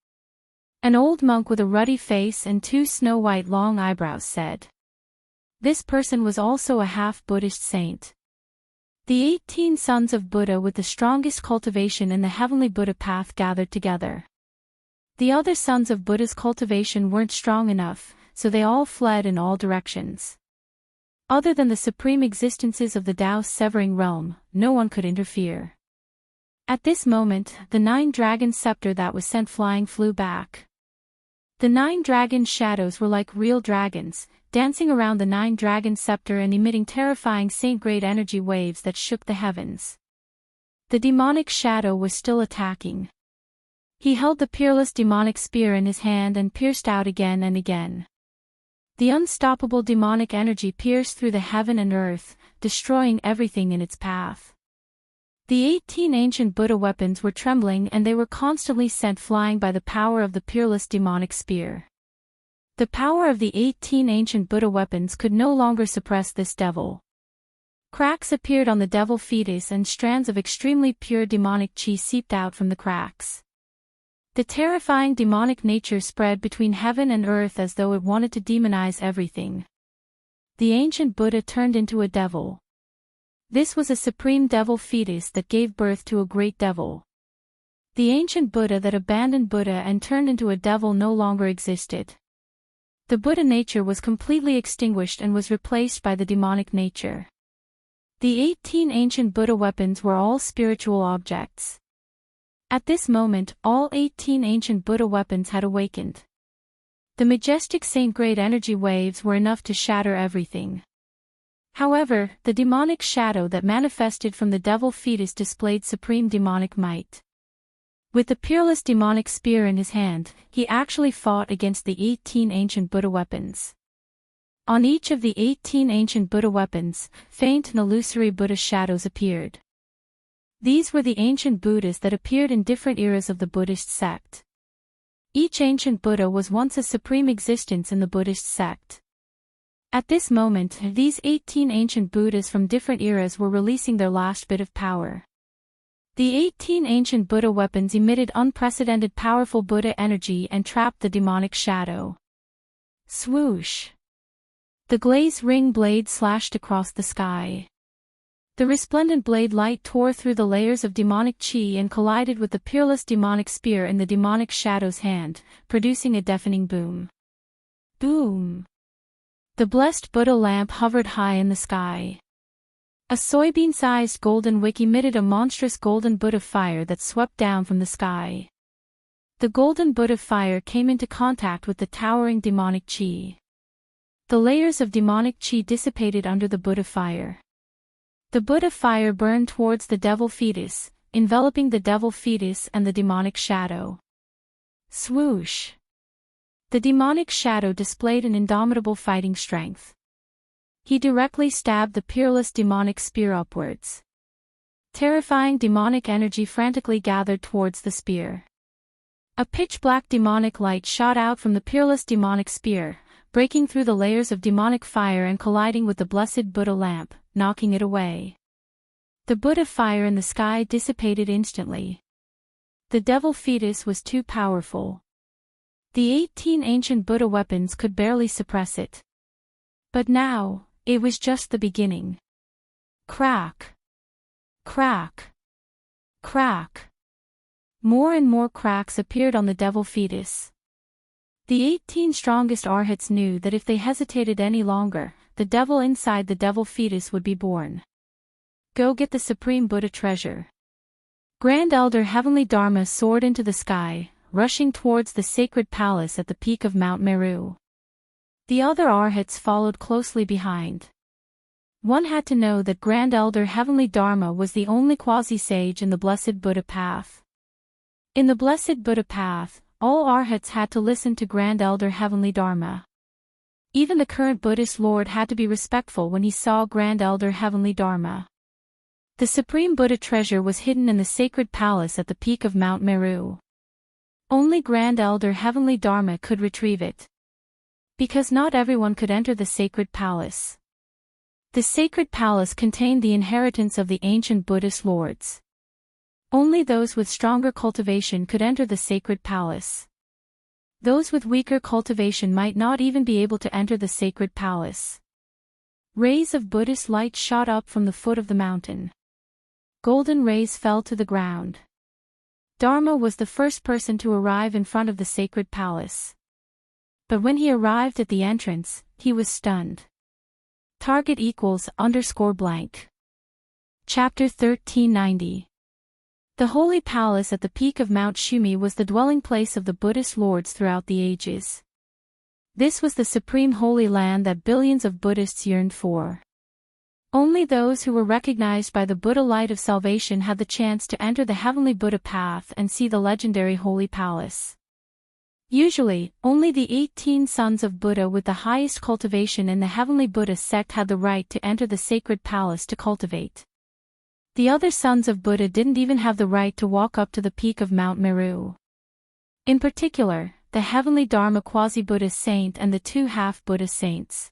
an old monk with a ruddy face and 2 snow-white long eyebrows said. This person was also a half-Buddhist saint. The 18 sons of Buddha with the strongest cultivation in the heavenly Buddha path gathered together. The other sons of Buddha's cultivation weren't strong enough, so they all fled in all directions. Other than the supreme existences of the Tao's severing realm, no one could interfere. At this moment, the 9-dragon scepter that was sent flying flew back. The 9-dragon shadows were like real dragons, dancing around the 9-dragon scepter and emitting terrifying saint-grade energy waves that shook the heavens. The demonic shadow was still attacking. He held the peerless demonic spear in his hand and pierced out again and again. The unstoppable demonic energy pierced through the heaven and earth, destroying everything in its path. The 18 ancient Buddha weapons were trembling, and they were constantly sent flying by the power of the peerless demonic spear. The power of the 18 ancient Buddha weapons could no longer suppress this devil. Cracks appeared on the devil fetus, and strands of extremely pure demonic chi seeped out from the cracks. The terrifying demonic nature spread between heaven and earth as though it wanted to demonize everything. The ancient Buddha turned into a devil. This was a supreme devil fetus that gave birth to a great devil. The ancient Buddha that abandoned Buddha and turned into a devil no longer existed. The Buddha nature was completely extinguished and was replaced by the demonic nature. The 18 ancient Buddha weapons were all spiritual objects. At this moment, all 18 ancient Buddha weapons had awakened. The majestic saint-grade energy waves were enough to shatter everything. However, the demonic shadow that manifested from the devil fetus displayed supreme demonic might. With the peerless demonic spear in his hand, he actually fought against the 18 ancient Buddha weapons. On each of the 18 ancient Buddha weapons, faint and illusory Buddha shadows appeared. These were the ancient Buddhas that appeared in different eras of the Buddhist sect. Each ancient Buddha was once a supreme existence in the Buddhist sect. At this moment, these 18 ancient Buddhas from different eras were releasing their last bit of power. The 18 ancient Buddha weapons emitted unprecedented powerful Buddha energy and trapped the demonic shadow. Swoosh! The glaze ring blade slashed across the sky. The resplendent blade light tore through the layers of demonic chi and collided with the peerless demonic spear in the demonic shadow's hand, producing a deafening boom. Boom! The blessed Buddha lamp hovered high in the sky. A soybean-sized golden wick emitted a monstrous golden Buddha fire that swept down from the sky. The golden Buddha fire came into contact with the towering demonic chi. The layers of demonic chi dissipated under the Buddha fire. The Buddha fire burned towards the devil fetus, enveloping the devil fetus and the demonic shadow. Swoosh! The demonic shadow displayed an indomitable fighting strength. He directly stabbed the peerless demonic spear upwards. Terrifying demonic energy frantically gathered towards the spear. A pitch-black demonic light shot out from the peerless demonic spear, breaking through the layers of demonic fire and colliding with the blessed Buddha lamp, knocking it away. The Buddha fire in the sky dissipated instantly. The devil fetus was too powerful. The 18 ancient Buddha weapons could barely suppress it. But now, it was just the beginning. Crack! Crack! Crack! More and more cracks appeared on the devil fetus. The 18 strongest arhats knew that if they hesitated any longer, the devil inside the devil fetus would be born. Go get the Supreme Buddha treasure. Grand Elder Heavenly Dharma soared into the sky, rushing towards the sacred palace at the peak of Mount Meru. The other arhats followed closely behind. One had to know that Grand Elder Heavenly Dharma was the only quasi-sage in the Blessed Buddha path. In the Blessed Buddha path, all arhats had to listen to Grand Elder Heavenly Dharma. Even the current Buddhist Lord had to be respectful when he saw Grand Elder Heavenly Dharma. The Supreme Buddha treasure was hidden in the sacred palace at the peak of Mount Meru. Only Grand Elder Heavenly Dharma could retrieve it. Because not everyone could enter the sacred palace. The sacred palace contained the inheritance of the ancient Buddhist lords. Only those with stronger cultivation could enter the sacred palace. Those with weaker cultivation might not even be able to enter the sacred palace. Rays of Buddhist light shot up from the foot of the mountain. Golden rays fell to the ground. Dharma was the first person to arrive in front of the sacred palace. But when he arrived at the entrance, he was stunned. Target =_blank. Chapter 1390. The holy palace at the peak of Mount Shumi was the dwelling place of the Buddhist lords throughout the ages. This was the supreme holy land that billions of Buddhists yearned for. Only those who were recognized by the Buddha light of salvation had the chance to enter the heavenly Buddha path and see the legendary holy palace. Usually, only the 18 sons of Buddha with the highest cultivation in the heavenly Buddha sect had the right to enter the sacred palace to cultivate. The other sons of Buddha didn't even have the right to walk up to the peak of Mount Meru. In particular, the heavenly Dharma quasi-Buddha saint and the 2 half-Buddha saints.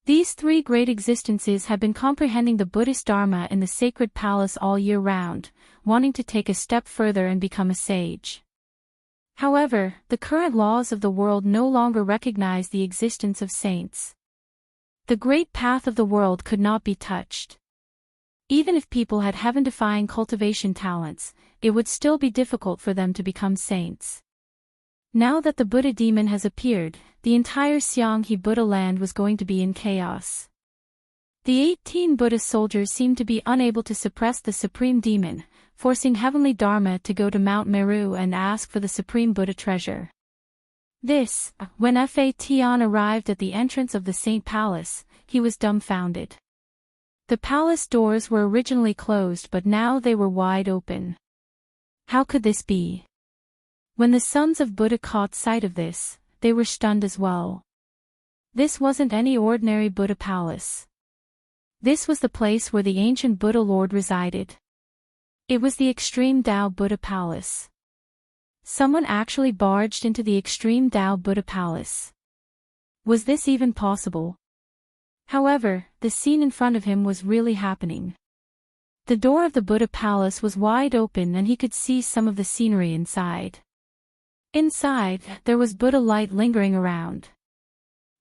These 3 great existences had been comprehending the Buddhist Dharma in the sacred palace all year round, wanting to take a step further and become a sage. However, the current laws of the world no longer recognize the existence of saints. The great path of the world could not be touched. Even if people had heaven-defying cultivation talents, it would still be difficult for them to become saints. Now that the Buddha demon has appeared, the entire Seonghi Buddha land was going to be in chaos. The 18 Buddha soldiers seemed to be unable to suppress the supreme demon, forcing heavenly Dharma to go to Mount Meru and ask for the supreme Buddha treasure. When Fa Tian arrived at the entrance of the Saint Palace, he was dumbfounded. The palace doors were originally closed but now they were wide open. How could this be? When the sons of Buddha caught sight of this, they were stunned as well. This wasn't any ordinary Buddha palace. This was the place where the ancient Buddha Lord resided. It was the Extreme Tao Buddha Palace. Someone actually barged into the Extreme Tao Buddha Palace. Was this even possible? However, the scene in front of him was really happening. The door of the Buddha Palace was wide open and he could see some of the scenery inside. Inside, there was Buddha light lingering around.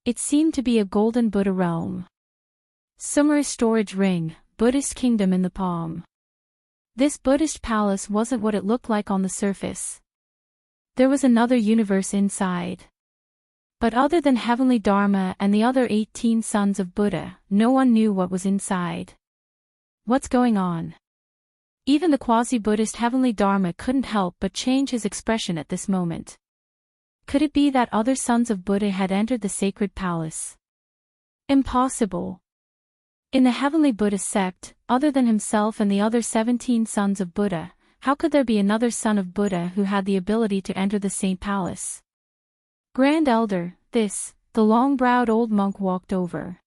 It seemed to be a golden Buddha realm. Summer storage ring, Buddhist kingdom in the palm. This Buddhist palace wasn't what it looked like on the surface. There was another universe inside. But other than heavenly Dharma and the other 18 sons of Buddha, no one knew what was inside. What's going on? Even the quasi-Buddhist heavenly Dharma couldn't help but change his expression at this moment. Could it be that other sons of Buddha had entered the sacred palace? Impossible. In the heavenly Buddha sect, other than himself and the other 17 sons of Buddha, how could there be another son of Buddha who had the ability to enter the Saint Palace? Grand Elder, the long-browed old monk walked over.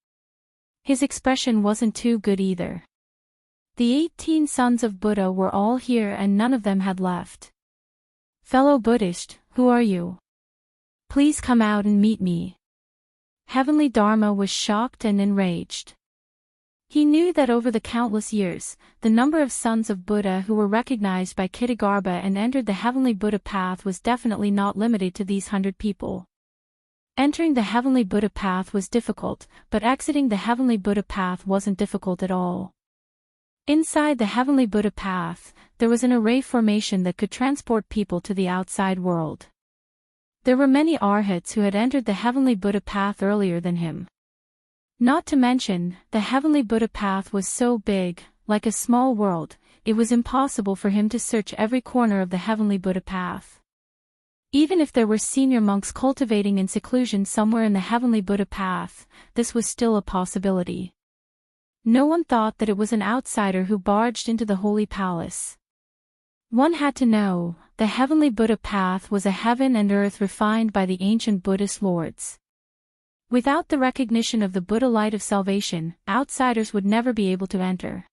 His expression wasn't too good either. The 18 sons of Buddha were all here and none of them had left. Fellow Buddhist, who are you? Please come out and meet me. Heavenly Dharma was shocked and enraged. He knew that over the countless years, the number of sons of Buddha who were recognized by Kitagarbha and entered the Heavenly Buddha path was definitely not limited to these 100 people. Entering the Heavenly Buddha path was difficult, but exiting the Heavenly Buddha path wasn't difficult at all. Inside the Heavenly Buddha path, there was an array formation that could transport people to the outside world. There were many arhats who had entered the Heavenly Buddha path earlier than him. Not to mention, the Heavenly Buddha path was so big, like a small world, it was impossible for him to search every corner of the Heavenly Buddha path. Even if there were senior monks cultivating in seclusion somewhere in the Heavenly Buddha path, this was still a possibility. No one thought that it was an outsider who barged into the holy palace. One had to know, the Heavenly Buddha path was a heaven and earth refined by the ancient Buddhist lords. Without the recognition of the Buddha light of salvation, outsiders would never be able to enter.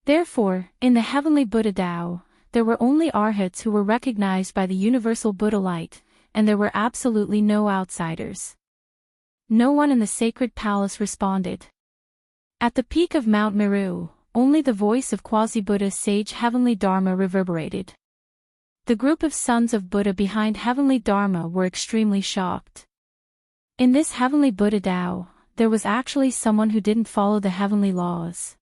Therefore, in the Heavenly Buddha Tao, there were only arhats who were recognized by the universal Buddha light, and there were absolutely no outsiders. No one in the sacred palace responded. At the peak of Mount Meru, only the voice of quasi-Buddha sage Heavenly Dharma reverberated. The group of sons of Buddha behind Heavenly Dharma were extremely shocked. In this Heavenly Buddha Tao, there was actually someone who didn't follow the heavenly laws.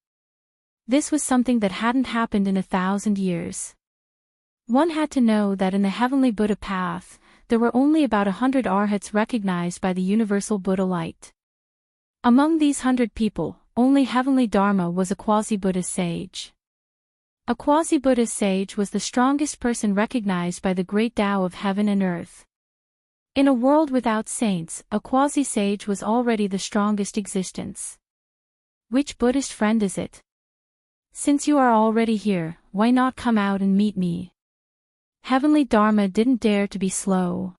This was something that hadn't happened in 1,000 years. One had to know that in the Heavenly Buddha path, there were only about 100 arhats recognized by the universal Buddha light. Among these 100 people, only Heavenly Dharma was a quasi-Buddha sage. A quasi-Buddha sage was the strongest person recognized by the great Tao of heaven and earth. In a world without saints, a quasi-sage was already the strongest existence. Which Buddhist friend is it? Since you are already here, why not come out and meet me? Heavenly Dharma didn't dare to be slow.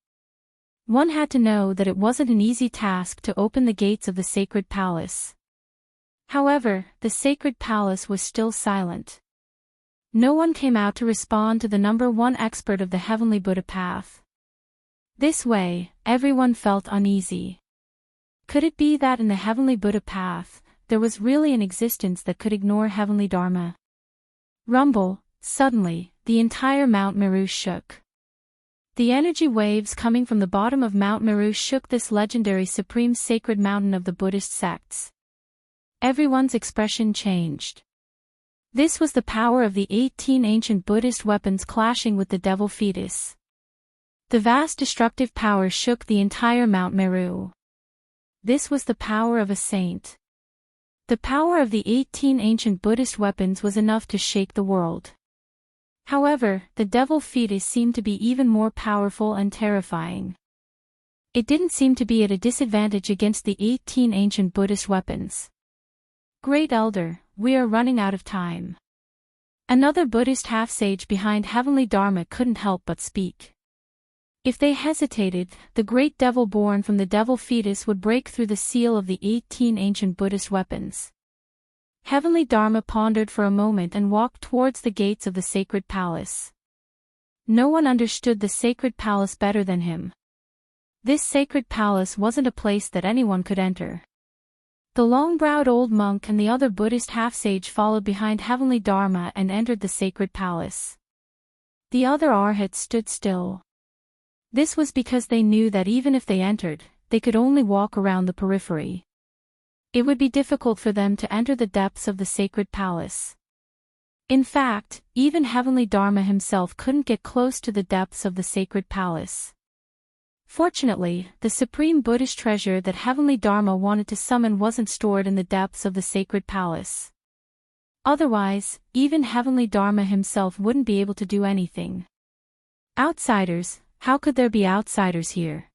One had to know that it wasn't an easy task to open the gates of the sacred palace. However, the sacred palace was still silent. No one came out to respond to the number one expert of the Heavenly Buddha path. This way, everyone felt uneasy. Could it be that in the Heavenly Buddha path, there was really an existence that could ignore Heavenly Dharma? Rumble, suddenly, the entire Mount Meru shook. The energy waves coming from the bottom of Mount Meru shook this legendary supreme sacred mountain of the Buddhist sects. Everyone's expression changed. This was the power of the 18 ancient Buddhist weapons clashing with the devil fetus. The vast destructive power shook the entire Mount Meru. This was the power of a saint. The power of the 18 ancient Buddhist weapons was enough to shake the world. However, the devil fetus seemed to be even more powerful and terrifying. It didn't seem to be at a disadvantage against the 18 ancient Buddhist weapons. Great Elder, we are running out of time. Another Buddhist half-sage behind Heavenly Dharma couldn't help but speak. If they hesitated, the great devil born from the devil fetus would break through the seal of the 18 ancient Buddhist weapons. Heavenly Dharma pondered for a moment and walked towards the gates of the sacred palace. No one understood the sacred palace better than him. This sacred palace wasn't a place that anyone could enter. The long-browed old monk and the other Buddhist half-sage followed behind Heavenly Dharma and entered the sacred palace. The other arhats stood still. This was because they knew that even if they entered, they could only walk around the periphery. It would be difficult for them to enter the depths of the sacred palace. In fact, even Heavenly Dharma himself couldn't get close to the depths of the sacred palace. Fortunately, the supreme Buddhist treasure that Heavenly Dharma wanted to summon wasn't stored in the depths of the sacred palace. Otherwise, even Heavenly Dharma himself wouldn't be able to do anything. Outsiders, how could there be outsiders here?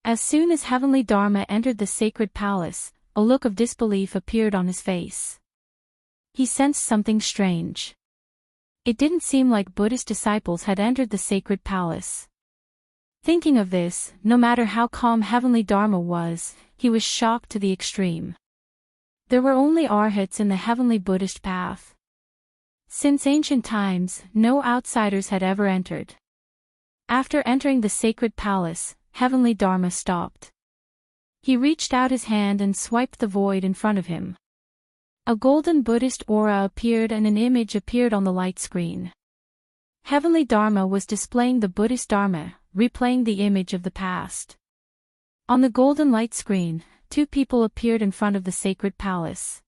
As soon as Heavenly Dharma entered the sacred palace, a look of disbelief appeared on his face. He sensed something strange. It didn't seem like Buddhist disciples had entered the sacred palace. Thinking of this, no matter how calm Heavenly Dharma was, he was shocked to the extreme. There were only arhats in the heavenly Buddhist path. Since ancient times, no outsiders had ever entered. After entering the sacred palace, Heavenly Dharma stopped. He reached out his hand and swiped the void in front of him. A golden Buddhist aura appeared and an image appeared on the light screen. Heavenly Dharma was displaying the Buddhist Dharma, replaying the image of the past. On the golden light screen, two people appeared in front of the sacred palace.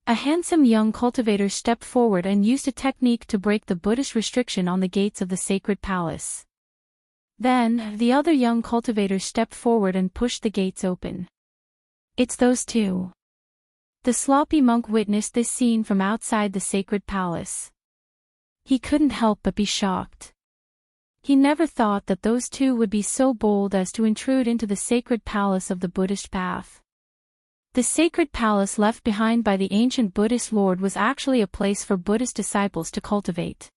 A handsome young cultivator stepped forward and used a technique to break the Buddhist restriction on the gates of the sacred palace. Then, the other young cultivator stepped forward and pushed the gates open. It's those two. The sloppy monk witnessed this scene from outside the sacred palace. He couldn't help but be shocked. He never thought that those two would be so bold as to intrude into the sacred palace of the Buddhist path. The sacred palace left behind by the ancient Buddhist lord was actually a place for Buddhist disciples to cultivate.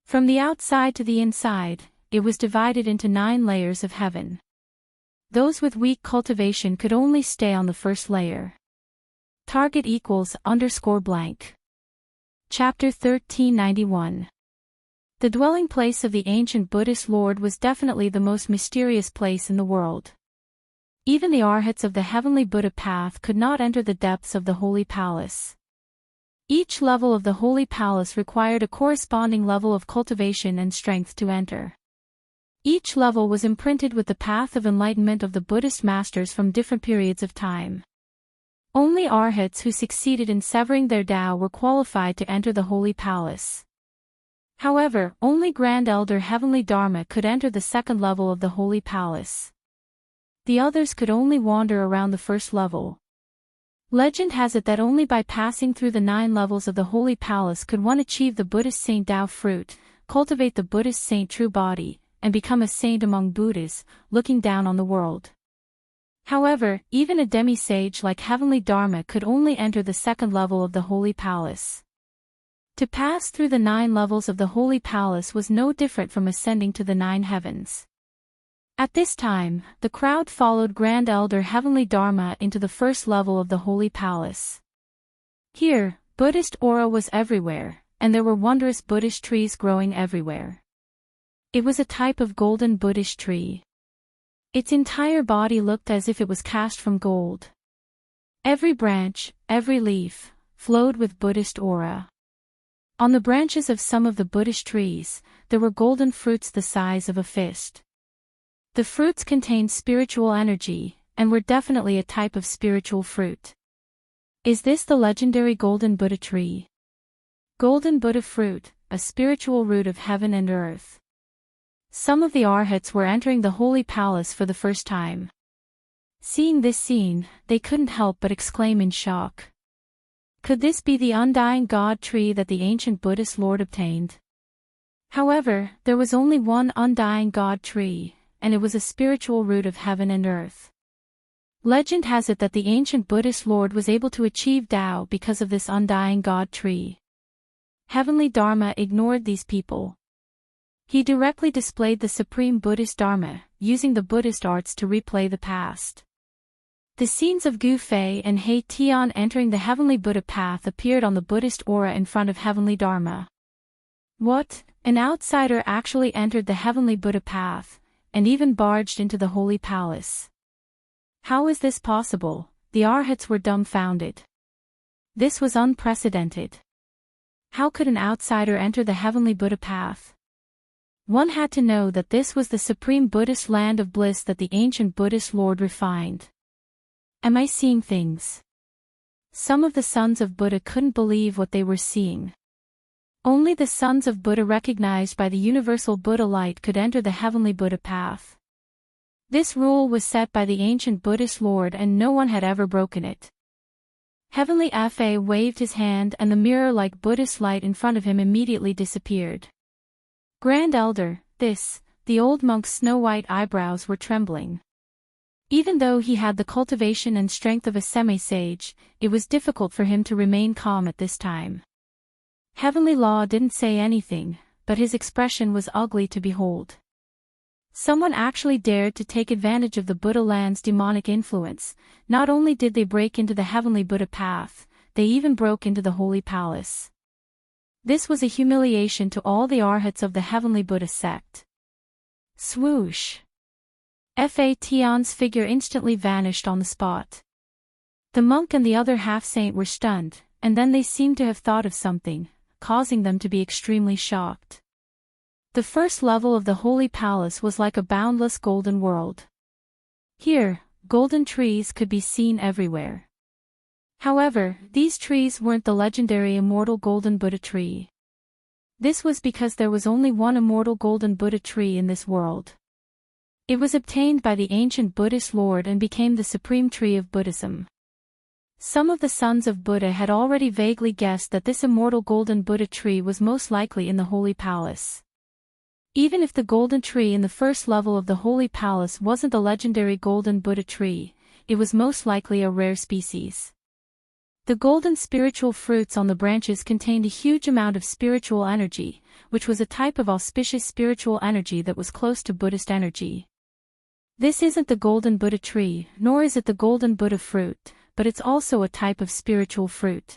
From the outside to the inside, it was divided into 9 layers of heaven. Those with weak cultivation could only stay on the first layer. Target =_blank. Chapter 1391. The dwelling place of the ancient Buddhist lord was definitely the most mysterious place in the world. Even the arhats of the heavenly Buddha path could not enter the depths of the holy palace. Each level of the holy palace required a corresponding level of cultivation and strength to enter. Each level was imprinted with the path of enlightenment of the Buddhist masters from different periods of time. Only arhats who succeeded in severing their Tao were qualified to enter the holy palace. However, only Grand Elder Heavenly Dharma could enter the second level of the holy palace. The others could only wander around the first level. Legend has it that only by passing through the 9 levels of the holy palace could one achieve the Buddhist Saint Tao fruit, cultivate the Buddhist Saint true body, and become a saint among Buddhas, looking down on the world. However, even a demi-sage like Heavenly Dharma could only enter the second level of the holy palace. To pass through the 9 levels of the holy palace was no different from ascending to the 9 heavens. At this time, the crowd followed Grand Elder Heavenly Dharma into the first level of the holy palace. Here, Buddhist aura was everywhere, and there were wondrous Buddhist trees growing everywhere. It was a type of golden Buddhist tree. Its entire body looked as if it was cast from gold. Every branch, every leaf, flowed with Buddhist aura. On the branches of some of the Buddhist trees, there were golden fruits the size of a fist. The fruits contained spiritual energy, and were definitely a type of spiritual fruit. Is this the legendary Golden Buddha tree? Golden Buddha fruit, a spiritual root of heaven and earth. Some of the arhats were entering the holy palace for the first time. Seeing this scene, they couldn't help but exclaim in shock. Could this be the undying God tree that the ancient Buddhist lord obtained? However, there was only one undying God tree, and it was a spiritual root of heaven and earth. Legend has it that the ancient Buddhist lord was able to achieve Tao because of this undying God tree. Heavenly Dharma ignored these people. He directly displayed the supreme Buddhist Dharma, using the Buddhist arts to replay the past. The scenes of Gu Fei and He Tian entering the heavenly Buddha path appeared on the Buddhist aura in front of Heavenly Dharma. What? An outsider actually entered the heavenly Buddha path, and even barged into the holy palace. How is this possible? The arhats were dumbfounded. This was unprecedented. How could an outsider enter the heavenly Buddha path? One had to know that this was the supreme Buddhist land of bliss that the ancient Buddhist lord refined. Am I seeing things? Some of the sons of Buddha couldn't believe what they were seeing. Only the sons of Buddha recognized by the universal Buddha light could enter the heavenly Buddha path. This rule was set by the ancient Buddhist lord and no one had ever broken it. Heavenly Fa waved his hand and the mirror-like Buddhist light in front of him immediately disappeared. Grand Elder, the old monk's snow-white eyebrows were trembling. Even though he had the cultivation and strength of a semi-sage, it was difficult for him to remain calm at this time. Heavenly Law didn't say anything, but his expression was ugly to behold. Someone actually dared to take advantage of the Buddha land's demonic influence. Not only did they break into the heavenly Buddha path, they even broke into the holy palace. This was a humiliation to all the arhats of the heavenly Buddha sect. Swoosh! Fa Tion's figure instantly vanished on the spot. The monk and the other half-saint were stunned, and then they seemed to have thought of something, causing them to be extremely shocked. The first level of the Holy Palace was like a boundless golden world. Here, golden trees could be seen everywhere. However, these trees weren't the legendary immortal golden Buddha tree. This was because there was only one immortal golden Buddha tree in this world. It was obtained by the ancient Buddhist lord and became the supreme tree of Buddhism. Some of the sons of Buddha had already vaguely guessed that this immortal golden Buddha tree was most likely in the Holy Palace. Even if the golden tree in the first level of the Holy Palace wasn't the legendary golden Buddha tree, it was most likely a rare species. The golden spiritual fruits on the branches contained a huge amount of spiritual energy, which was a type of auspicious spiritual energy that was close to Buddhist energy. This isn't the golden Buddha tree, nor is it the golden Buddha fruit, but it's also a type of spiritual fruit.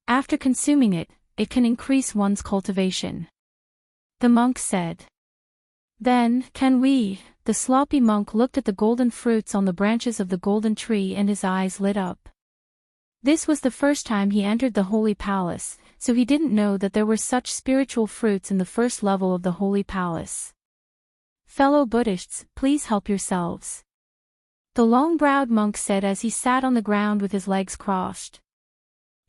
After consuming it, it can increase one's cultivation. The monk said. Then, can we? The sloppy monk looked at the golden fruits on the branches of the golden tree and his eyes lit up. This was the first time he entered the Holy Palace, so he didn't know that there were such spiritual fruits in the first level of the Holy Palace. Fellow Buddhists, please help yourselves. The long-browed monk said as he sat on the ground with his legs crossed.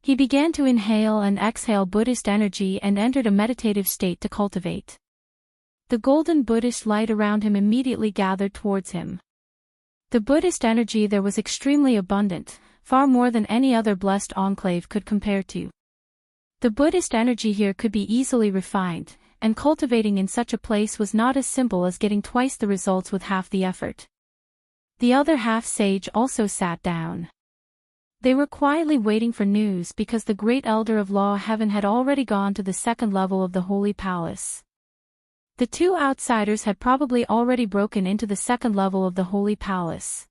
He began to inhale and exhale Buddhist energy and entered a meditative state to cultivate. The golden Buddhist light around him immediately gathered towards him. The Buddhist energy there was extremely abundant, far more than any other blessed enclave could compare to. The Buddhist energy here could be easily refined, and cultivating in such a place was not as simple as getting twice the results with half the effort. The other half-sage also sat down. They were quietly waiting for news because the great elder of Law Heaven had already gone to the second level of the Holy Palace. The two outsiders had probably already broken into the second level of the Holy Palace.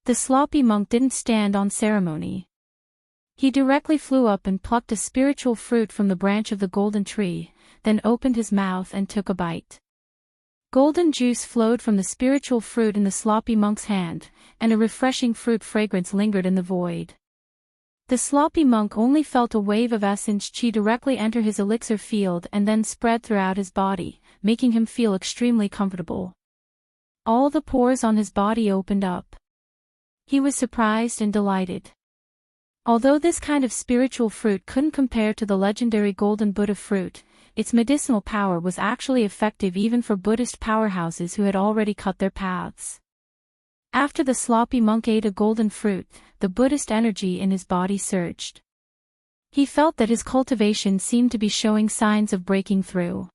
The sloppy monk didn't stand on ceremony. He directly flew up and plucked a spiritual fruit from the branch of the golden tree, then opened his mouth and took a bite. Golden juice flowed from the spiritual fruit in the sloppy monk's hand, and a refreshing fruit fragrance lingered in the void. The sloppy monk only felt a wave of essence chi directly enter his elixir field and then spread throughout his body, making him feel extremely comfortable. All the pores on his body opened up. He was surprised and delighted. Although this kind of spiritual fruit couldn't compare to the legendary golden Buddha fruit, its medicinal power was actually effective even for Buddhist powerhouses who had already cut their paths. After the sloppy monk ate a golden fruit, the Buddhist energy in his body surged. He felt that his cultivation seemed to be showing signs of breaking through.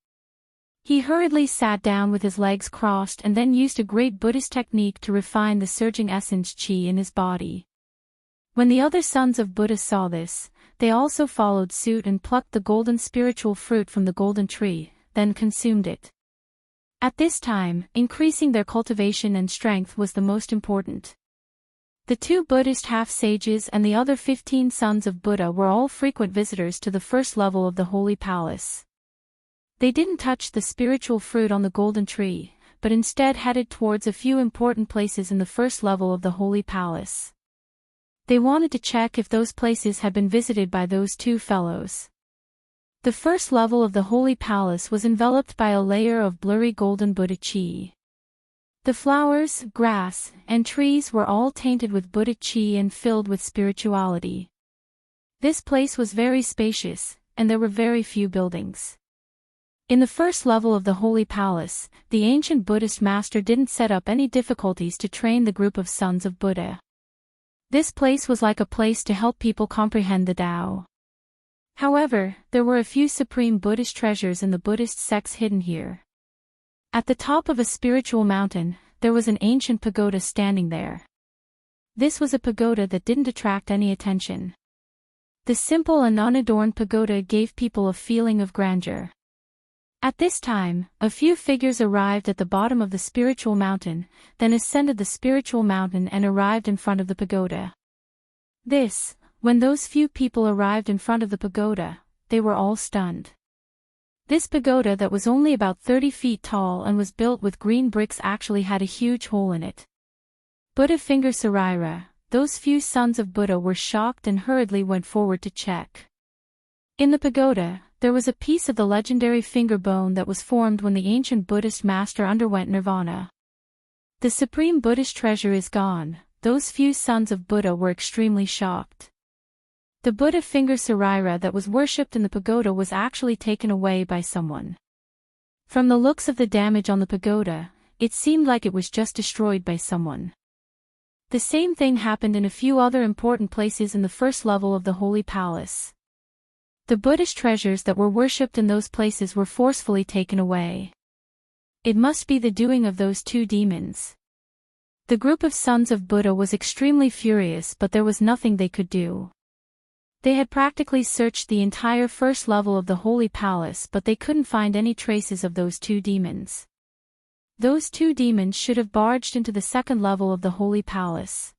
He hurriedly sat down with his legs crossed and then used a great Buddhist technique to refine the surging essence chi in his body. When the other sons of Buddha saw this, they also followed suit and plucked the golden spiritual fruit from the golden tree, then consumed it. At this time, increasing their cultivation and strength was the most important. The two Buddhist half-sages and the other 15 sons of Buddha were all frequent visitors to the first level of the Holy Palace. They didn't touch the spiritual fruit on the golden tree, but instead headed towards a few important places in the first level of the Holy Palace. They wanted to check if those places had been visited by those two fellows. The first level of the Holy Palace was enveloped by a layer of blurry golden Buddha chi. The flowers, grass, and trees were all tainted with Buddha chi and filled with spirituality. This place was very spacious, and there were very few buildings. In the first level of the Holy Palace, the ancient Buddhist master didn't set up any difficulties to train the group of sons of Buddha. This place was like a place to help people comprehend the Tao. However, there were a few supreme Buddhist treasures in the Buddhist sects hidden here. At the top of a spiritual mountain, there was an ancient pagoda standing there. This was a pagoda that didn't attract any attention. The simple and unadorned pagoda gave people a feeling of grandeur. At this time, a few figures arrived at the bottom of the spiritual mountain, then ascended the spiritual mountain and arrived in front of the pagoda. When those few people arrived in front of the pagoda, they were all stunned. This pagoda that was only about 30 feet tall and was built with green bricks actually had a huge hole in it. Buddha finger Sarira, those few sons of Buddha were shocked and hurriedly went forward to check. In the pagoda, there was a piece of the legendary finger bone that was formed when the ancient Buddhist master underwent nirvana. The supreme Buddhist treasure is gone. Those few sons of Buddha were extremely shocked. The Buddha finger Sarira that was worshipped in the pagoda was actually taken away by someone. From the looks of the damage on the pagoda, it seemed like it was just destroyed by someone. The same thing happened in a few other important places in the first level of the Holy Palace. The Buddhist treasures that were worshipped in those places were forcefully taken away. It must be the doing of those two demons. The group of sons of Buddha was extremely furious, but there was nothing they could do. They had practically searched the entire first level of the Holy Palace, but they couldn't find any traces of those two demons. Those two demons should have barged into the second level of the Holy Palace.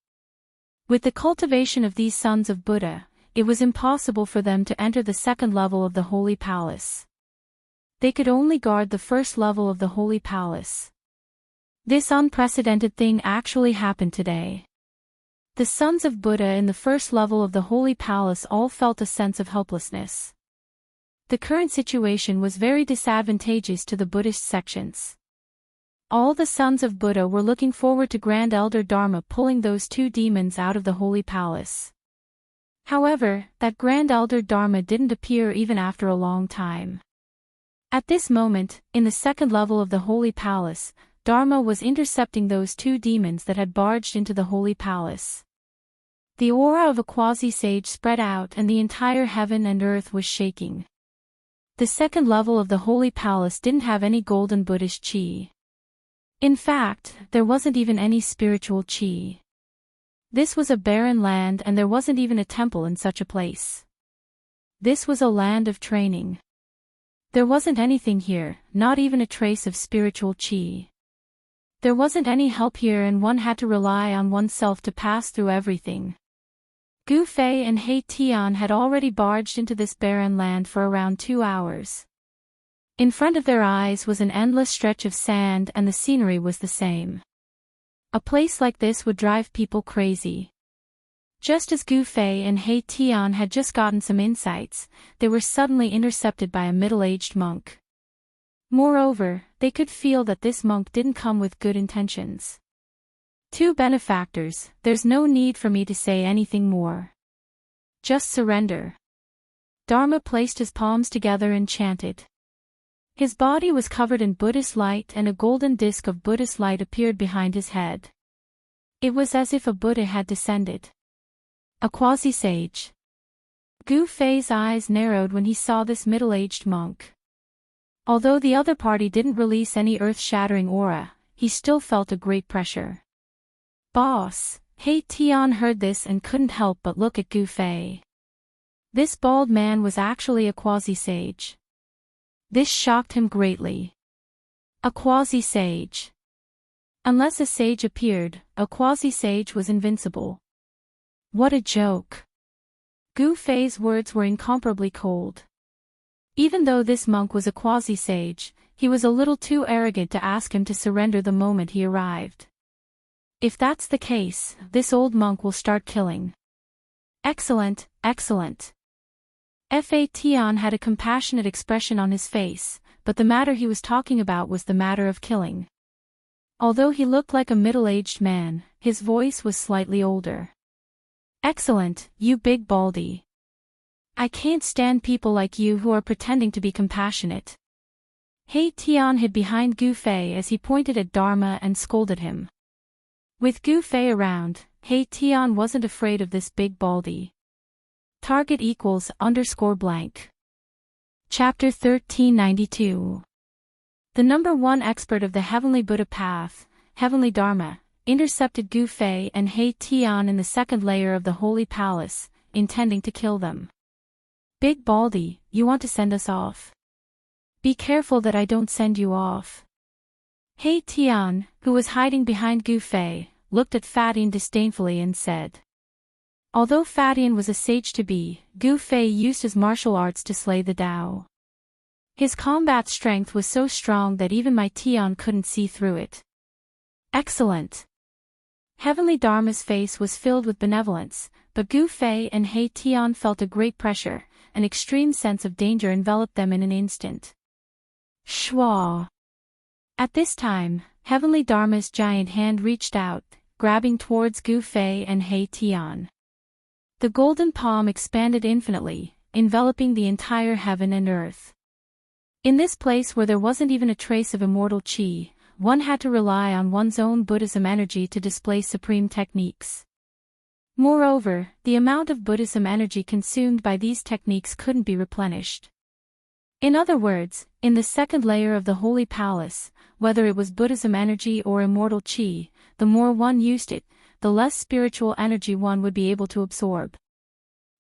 With the cultivation of these sons of Buddha, it was impossible for them to enter the second level of the Holy Palace. They could only guard the first level of the Holy Palace. This unprecedented thing actually happened today. The sons of Buddha in the first level of the Holy Palace all felt a sense of helplessness. The current situation was very disadvantageous to the Buddhist sections. All the sons of Buddha were looking forward to Grand Elder Dharma pulling those two demons out of the Holy Palace. However, that Grand Elder Dharma didn't appear even after a long time. At this moment, in the second level of the Holy Palace, Dharma was intercepting those two demons that had barged into the Holy Palace. The aura of a quasi-sage spread out and the entire heaven and earth was shaking. The second level of the Holy Palace didn't have any golden Buddhist chi. In fact, there wasn't even any spiritual chi. This was a barren land and there wasn't even a temple in such a place. This was a land of training. There wasn't anything here, not even a trace of spiritual chi. There wasn't any help here and one had to rely on oneself to pass through everything. Gu Fei and He Tian had already barged into this barren land for around 2 hours. In front of their eyes was an endless stretch of sand and the scenery was the same. A place like this would drive people crazy. Just as Gu Fei and He Tian had just gotten some insights, they were suddenly intercepted by a middle-aged monk. Moreover, they could feel that this monk didn't come with good intentions. Two benefactors, there's no need for me to say anything more. Just surrender. Dharma placed his palms together and chanted. His body was covered in Buddhist light and a golden disc of Buddhist light appeared behind his head. It was as if a Buddha had descended. A quasi-sage. Gu Fei's eyes narrowed when he saw this middle-aged monk. Although the other party didn't release any earth-shattering aura, he still felt a great pressure. Boss, He Tian heard this and couldn't help but look at Gu Fei. This bald man was actually a quasi-sage. This shocked him greatly. A quasi-sage. Unless a sage appeared, a quasi-sage was invincible. What a joke. Gu Fei's words were incomparably cold. Even though this monk was a quasi-sage, he was a little too arrogant to ask him to surrender the moment he arrived. If that's the case, this old monk will start killing. Excellent, excellent. Fa Tian had a compassionate expression on his face, but the matter he was talking about was the matter of killing. Although he looked like a middle-aged man, his voice was slightly older. Excellent, you big baldy. I can't stand people like you who are pretending to be compassionate. He Tian hid behind Gu Fei as he pointed at Dharma and scolded him. With Gu Fei around, He Tian wasn't afraid of this big baldy. Target equals _blank. Chapter 1392. The number one expert of the Heavenly Buddha Path, Heavenly Dharma, intercepted Gu Fei and He Tian in the second layer of the Holy Palace, intending to kill them. Big baldy, you want to send us off? Be careful that I don't send you off. He Tian, who was hiding behind Gu Fei, looked at Fadian disdainfully and said. Although Fadian was a sage-to-be, Gu Fei used his martial arts to slay the Tao. His combat strength was so strong that even my Tian couldn't see through it. Excellent. Heavenly Dharma's face was filled with benevolence, but Gu Fei and He Tian felt a great pressure, an extreme sense of danger enveloped them in an instant. Shwa! At this time, Heavenly Dharma's giant hand reached out, grabbing towards Gu Fei and He Tian. The golden palm expanded infinitely, enveloping the entire heaven and earth. In this place where there wasn't even a trace of immortal qi, one had to rely on one's own Buddhism energy to display supreme techniques. Moreover, the amount of Buddhism energy consumed by these techniques couldn't be replenished. In other words, in the second layer of the Holy Palace, whether it was Buddhism energy or immortal qi, the more one used it, the less spiritual energy one would be able to absorb.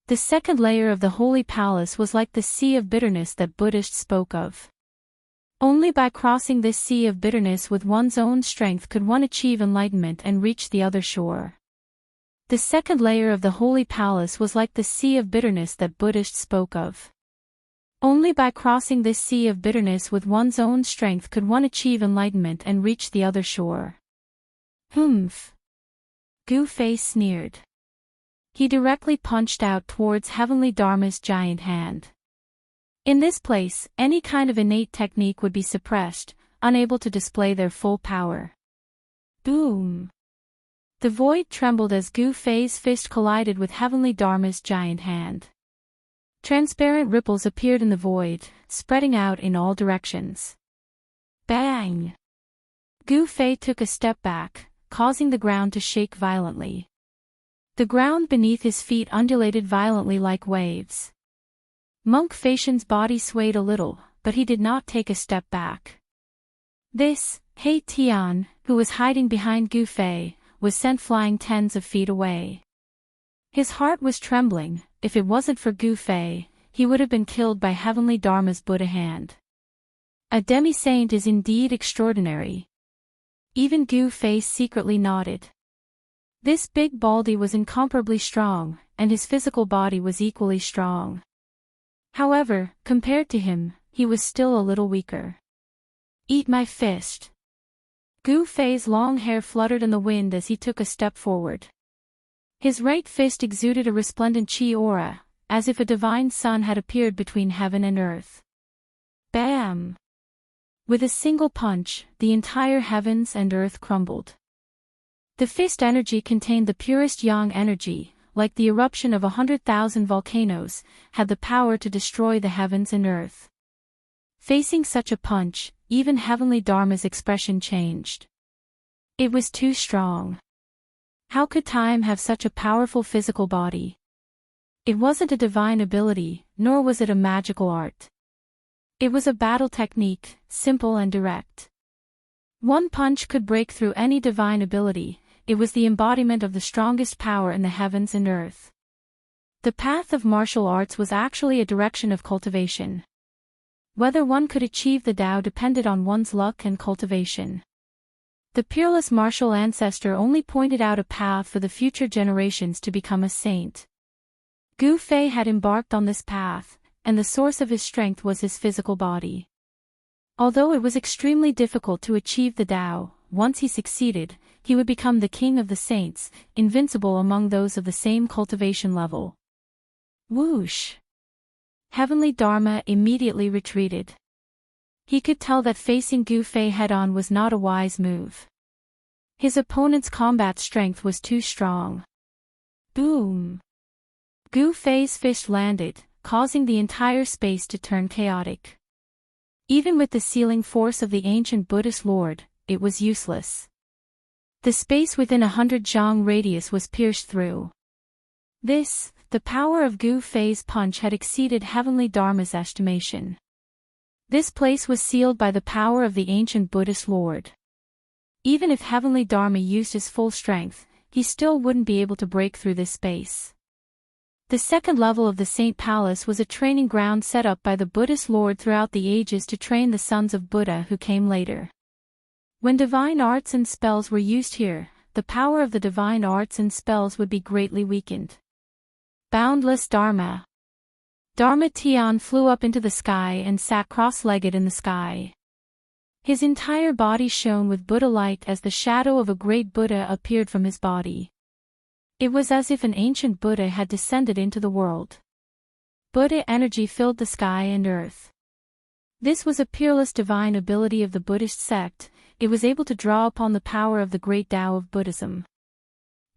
The second layer of the Holy Palace was like the sea of bitterness that Buddhists spoke of. Only by crossing this sea of bitterness with one's own strength could one achieve enlightenment and reach the other shore. The second layer of the Holy Palace was like the sea of bitterness that Buddhists spoke of. Only by crossing this sea of bitterness with one's own strength could one achieve enlightenment and reach the other shore. Humph! Gu Fei sneered. He directly punched out towards Heavenly Dharma's giant hand. In this place, any kind of innate technique would be suppressed, unable to display their full power. Boom! The void trembled as Gu Fei's fist collided with Heavenly Dharma's giant hand. Transparent ripples appeared in the void, spreading out in all directions. Bang! Gu Fei took a step back, causing the ground to shake violently. The ground beneath his feet undulated violently like waves. Monk Facian's body swayed a little, but he did not take a step back. This, He Tian, who was hiding behind Gu Fei, was sent flying tens of feet away. His heart was trembling. If it wasn't for Gu Fei, he would have been killed by Heavenly Dharma's Buddha hand. A demi-saint is indeed extraordinary. Even Gu Fei secretly nodded. This big baldy was incomparably strong, and his physical body was equally strong. However, compared to him, he was still a little weaker. Eat my fist. Gu Fei's long hair fluttered in the wind as he took a step forward. His right fist exuded a resplendent chi aura, as if a divine sun had appeared between heaven and earth. Bam! With a single punch, the entire heavens and earth crumbled. The fist energy contained the purest yang energy, like the eruption of 100,000 volcanoes, had the power to destroy the heavens and earth. Facing such a punch, even Heavenly Dharma's expression changed. It was too strong. How could time have such a powerful physical body? It wasn't a divine ability, nor was it a magical art. It was a battle technique, simple and direct. One punch could break through any divine ability. It was the embodiment of the strongest power in the heavens and earth. The path of martial arts was actually a direction of cultivation. Whether one could achieve the Tao depended on one's luck and cultivation. The peerless martial ancestor only pointed out a path for the future generations to become a saint. Gu Fei had embarked on this path, and the source of his strength was his physical body. Although it was extremely difficult to achieve the Tao, once he succeeded, he would become the king of the saints, invincible among those of the same cultivation level. Whoosh! Heavenly Dharma immediately retreated. He could tell that facing Gu Fei head-on was not a wise move. His opponent's combat strength was too strong. Boom! Gu Fei's fist landed, causing the entire space to turn chaotic. Even with the sealing force of the ancient Buddhist Lord, it was useless. The space within 100 zhang radius was pierced through. The power of Gu Fei's punch had exceeded Heavenly Dharma's estimation. This place was sealed by the power of the ancient Buddhist Lord. Even if Heavenly Dharma used his full strength, he still wouldn't be able to break through this space. The second level of the Saint Palace was a training ground set up by the Buddhist Lord throughout the ages to train the sons of Buddha who came later. When divine arts and spells were used here, the power of the divine arts and spells would be greatly weakened. Boundless Dharma. Dharma Tian flew up into the sky and sat cross-legged in the sky. His entire body shone with Buddha light as the shadow of a great Buddha appeared from his body. It was as if an ancient Buddha had descended into the world. Buddha energy filled the sky and earth. This was a peerless divine ability of the Buddhist sect. It was able to draw upon the power of the great Tao of Buddhism.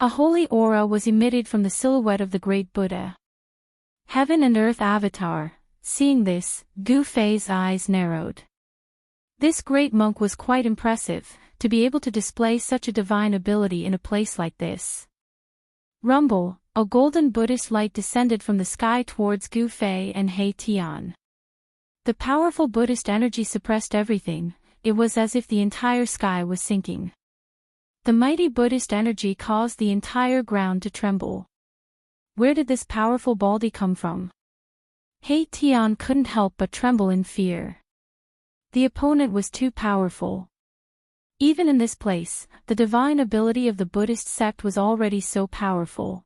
A holy aura was emitted from the silhouette of the great Buddha. Heaven and earth avatar. Seeing this, Gu Fei's eyes narrowed. This great monk was quite impressive, to be able to display such a divine ability in a place like this. Rumble, a golden Buddhist light descended from the sky towards Gu Fei and He Tian. The powerful Buddhist energy suppressed everything. It was as if the entire sky was sinking. The mighty Buddhist energy caused the entire ground to tremble. Where did this powerful Baldi come from? He Tian couldn't help but tremble in fear. The opponent was too powerful. Even in this place, the divine ability of the Buddhist sect was already so powerful.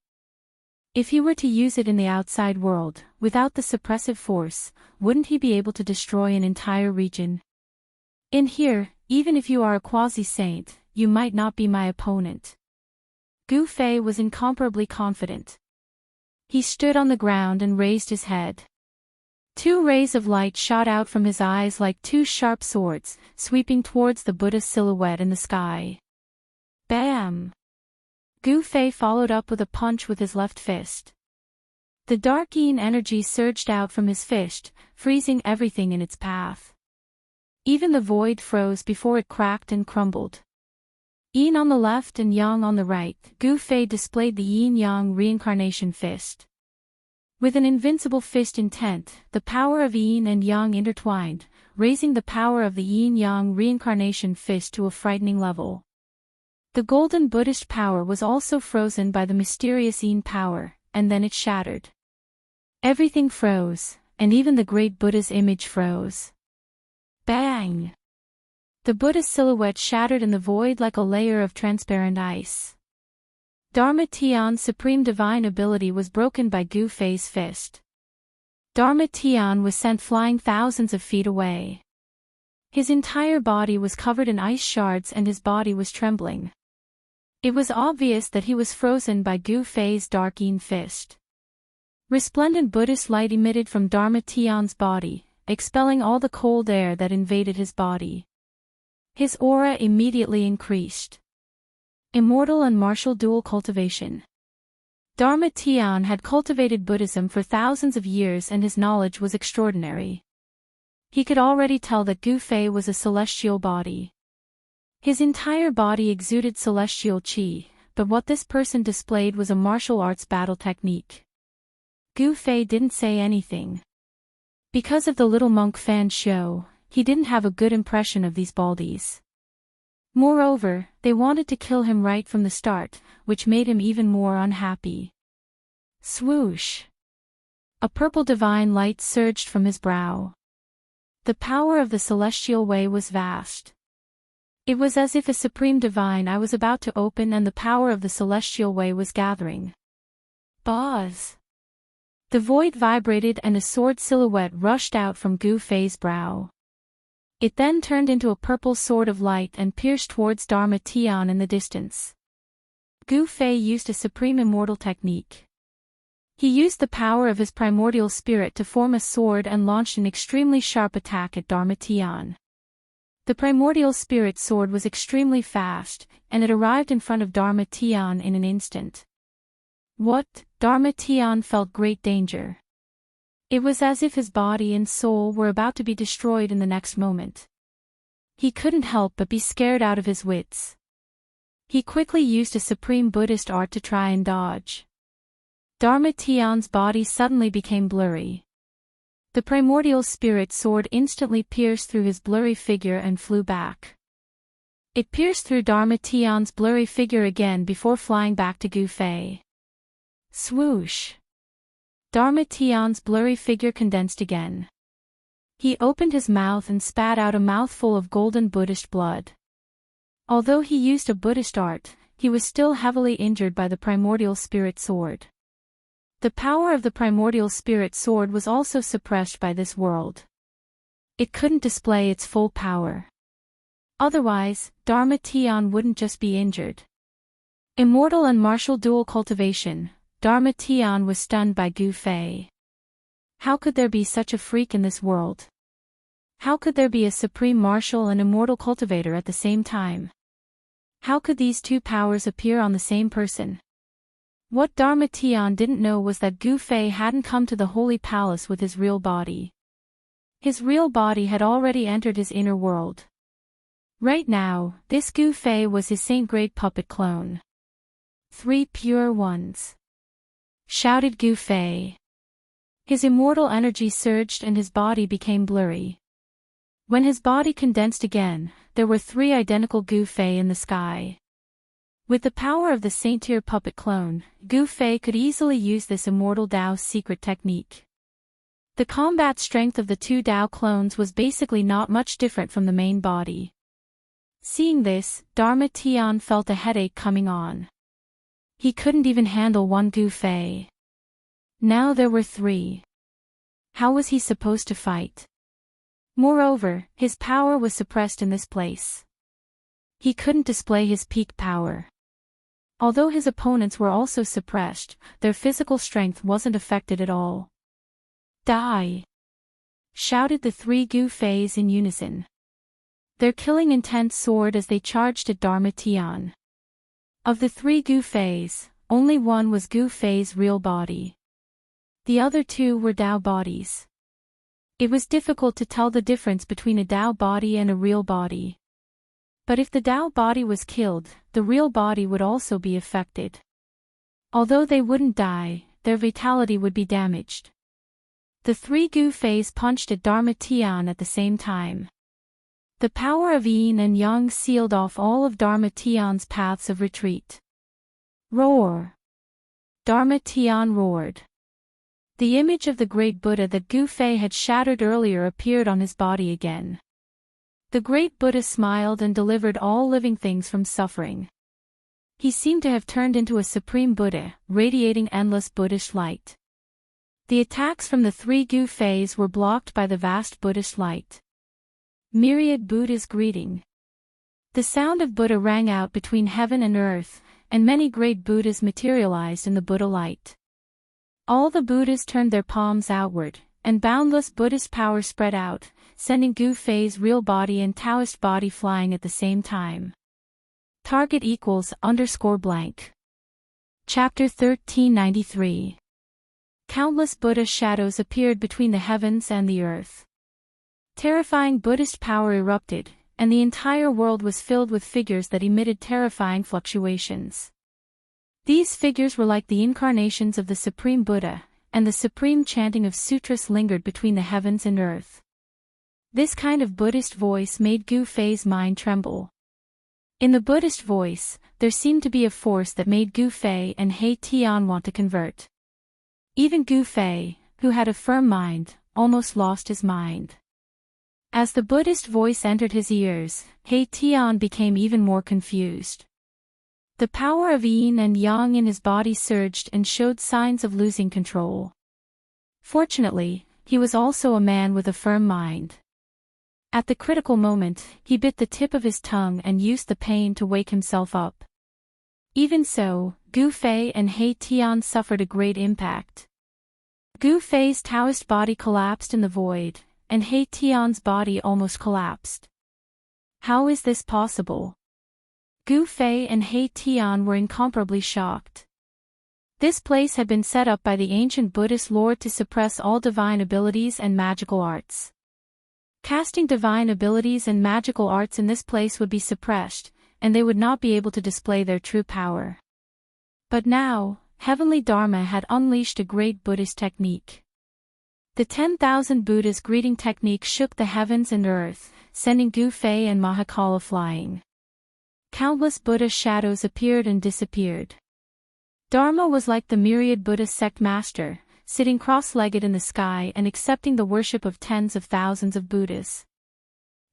If he were to use it in the outside world, without the suppressive force, wouldn't he be able to destroy an entire region? In here, even if you are a quasi-saint, you might not be my opponent. Gu Fei was incomparably confident. He stood on the ground and raised his head. Two rays of light shot out from his eyes like two sharp swords, sweeping towards the Buddha's silhouette in the sky. Bam! Gu Fei followed up with a punch with his left fist. The dark yin energy surged out from his fist, freezing everything in its path. Even the void froze before it cracked and crumbled. Yin on the left and yang on the right, Gu Fei displayed the yin-yang reincarnation fist. With an invincible fist intent, the power of yin and yang intertwined, raising the power of the yin-yang reincarnation fist to a frightening level. The golden Buddhist power was also frozen by the mysterious yin power, and then it shattered. Everything froze, and even the great Buddha's image froze. Bang! The Buddha's silhouette shattered in the void like a layer of transparent ice. Dharma Tian's supreme divine ability was broken by Gu Fei's fist. Dharma Tian was sent flying thousands of feet away. His entire body was covered in ice shards and his body was trembling. It was obvious that he was frozen by Gu Fei's dark yin fist. Resplendent Buddhist light emitted from Dharma Tian's body, expelling all the cold air that invaded his body. His aura immediately increased. Immortal and martial dual cultivation. Dharma Tian had cultivated Buddhism for thousands of years and his knowledge was extraordinary. He could already tell that Gu Fei was a celestial body. His entire body exuded celestial qi, but what this person displayed was a martial arts battle technique. Gu Fei didn't say anything. Because of the little monk fan show, he didn't have a good impression of these baldies. Moreover, they wanted to kill him right from the start, which made him even more unhappy. Swoosh! A purple divine light surged from his brow. The power of the celestial way was vast. It was as if a supreme divine eye was about to open and the power of the celestial way was gathering. Buzz! The void vibrated and a sword silhouette rushed out from Gu Fei's brow. It then turned into a purple sword of light and pierced towards Dharma Tian in the distance. Gu Fei used a supreme immortal technique. He used the power of his primordial spirit to form a sword and launched an extremely sharp attack at Dharma Tian. The primordial spirit sword was extremely fast, and it arrived in front of Dharma Tian in an instant. What? Dharma Tian felt great danger. It was as if his body and soul were about to be destroyed in the next moment. He couldn't help but be scared out of his wits. He quickly used a supreme Buddhist art to try and dodge. Dharma Tian's body suddenly became blurry. The primordial spirit sword instantly pierced through his blurry figure and flew back. It pierced through Dharma Tian's blurry figure again before flying back to Gu Fei. Swoosh! Dharma Tian's blurry figure condensed again. He opened his mouth and spat out a mouthful of golden Buddhist blood. Although he used a Buddhist art, he was still heavily injured by the primordial spirit sword. The power of the primordial spirit sword was also suppressed by this world. It couldn't display its full power. Otherwise, Dharma Tian wouldn't just be injured. Immortal and martial dual cultivation, Dharma Tian was stunned by Gu Fei. How could there be such a freak in this world? How could there be a supreme martial and immortal cultivator at the same time? How could these two powers appear on the same person? What Dharma Tian didn't know was that Gu Fei hadn't come to the holy palace with his real body. His real body had already entered his inner world. Right now, this Gu Fei was his saint-grade puppet clone. 3 pure ones. Shouted Gu Fei. His immortal energy surged and his body became blurry. When his body condensed again, there were 3 identical Gu Fei in the sky. With the power of the saint-tier puppet clone, Gu Fei could easily use this immortal Tao's secret technique. The combat strength of the 2 Tao clones was basically not much different from the main body. Seeing this, Dharma Tian felt a headache coming on. He couldn't even handle 1 Gu Fei. Now there were 3. How was he supposed to fight? Moreover, his power was suppressed in this place. He couldn't display his peak power. Although his opponents were also suppressed, their physical strength wasn't affected at all. Die! Shouted the 3 Gu Feis in unison. Their killing intent soared as they charged at Dharma Tian. Of the 3 Gu Feis, only one was Gu Fei's real body. The other 2 were Tao bodies. It was difficult to tell the difference between a Tao body and a real body. But if the Tao body was killed, the real body would also be affected. Although they wouldn't die, their vitality would be damaged. The 3 Gu Feis punched at Dharma Tian at the same time. The power of Yin and Yang sealed off all of Dharma Tian's paths of retreat. Roar! Dharma Tian roared. The image of the great Buddha that Gu Fei had shattered earlier appeared on his body again. The great Buddha smiled and delivered all living things from suffering. He seemed to have turned into a supreme Buddha, radiating endless Buddhist light. The attacks from the 3 Gu Feis were blocked by the vast Buddhist light. Myriad Buddhas greeting. The sound of Buddha rang out between heaven and earth, and many great Buddhas materialized in the Buddha light. All the Buddhas turned their palms outward, and boundless Buddhist power spread out, sending Gu Fei's real body and Taoist body flying at the same time. Target =_blank. Chapter 1393. Countless Buddha shadows appeared between the heavens and the earth. Terrifying Buddhist power erupted, and the entire world was filled with figures that emitted terrifying fluctuations. These figures were like the incarnations of the Supreme Buddha, and the supreme chanting of sutras lingered between the heavens and earth. This kind of Buddhist voice made Gu Fei's mind tremble. In the Buddhist voice, there seemed to be a force that made Gu Fei and He Tian want to convert. Even Gu Fei, who had a firm mind, almost lost his mind. As the Buddhist voice entered his ears, He Tian became even more confused. The power of Yin and Yang in his body surged and showed signs of losing control. Fortunately, he was also a man with a firm mind. At the critical moment, he bit the tip of his tongue and used the pain to wake himself up. Even so, Gu Fei and He Tian suffered a great impact. Gu Fei's Taoist body collapsed in the void, and He Tian's body almost collapsed. How is this possible? Gu Fei and He Tian were incomparably shocked. This place had been set up by the ancient Buddhist lord to suppress all divine abilities and magical arts. Casting divine abilities and magical arts in this place would be suppressed, and they would not be able to display their true power. But now, Heavenly Dharma had unleashed a great Buddhist technique. The 10,000 Buddhas greeting technique shook the heavens and earth, sending Gu Fei and Mahakala flying. Countless Buddha shadows appeared and disappeared. Dharma was like the myriad Buddha sect master, sitting cross-legged in the sky and accepting the worship of tens of thousands of Buddhas.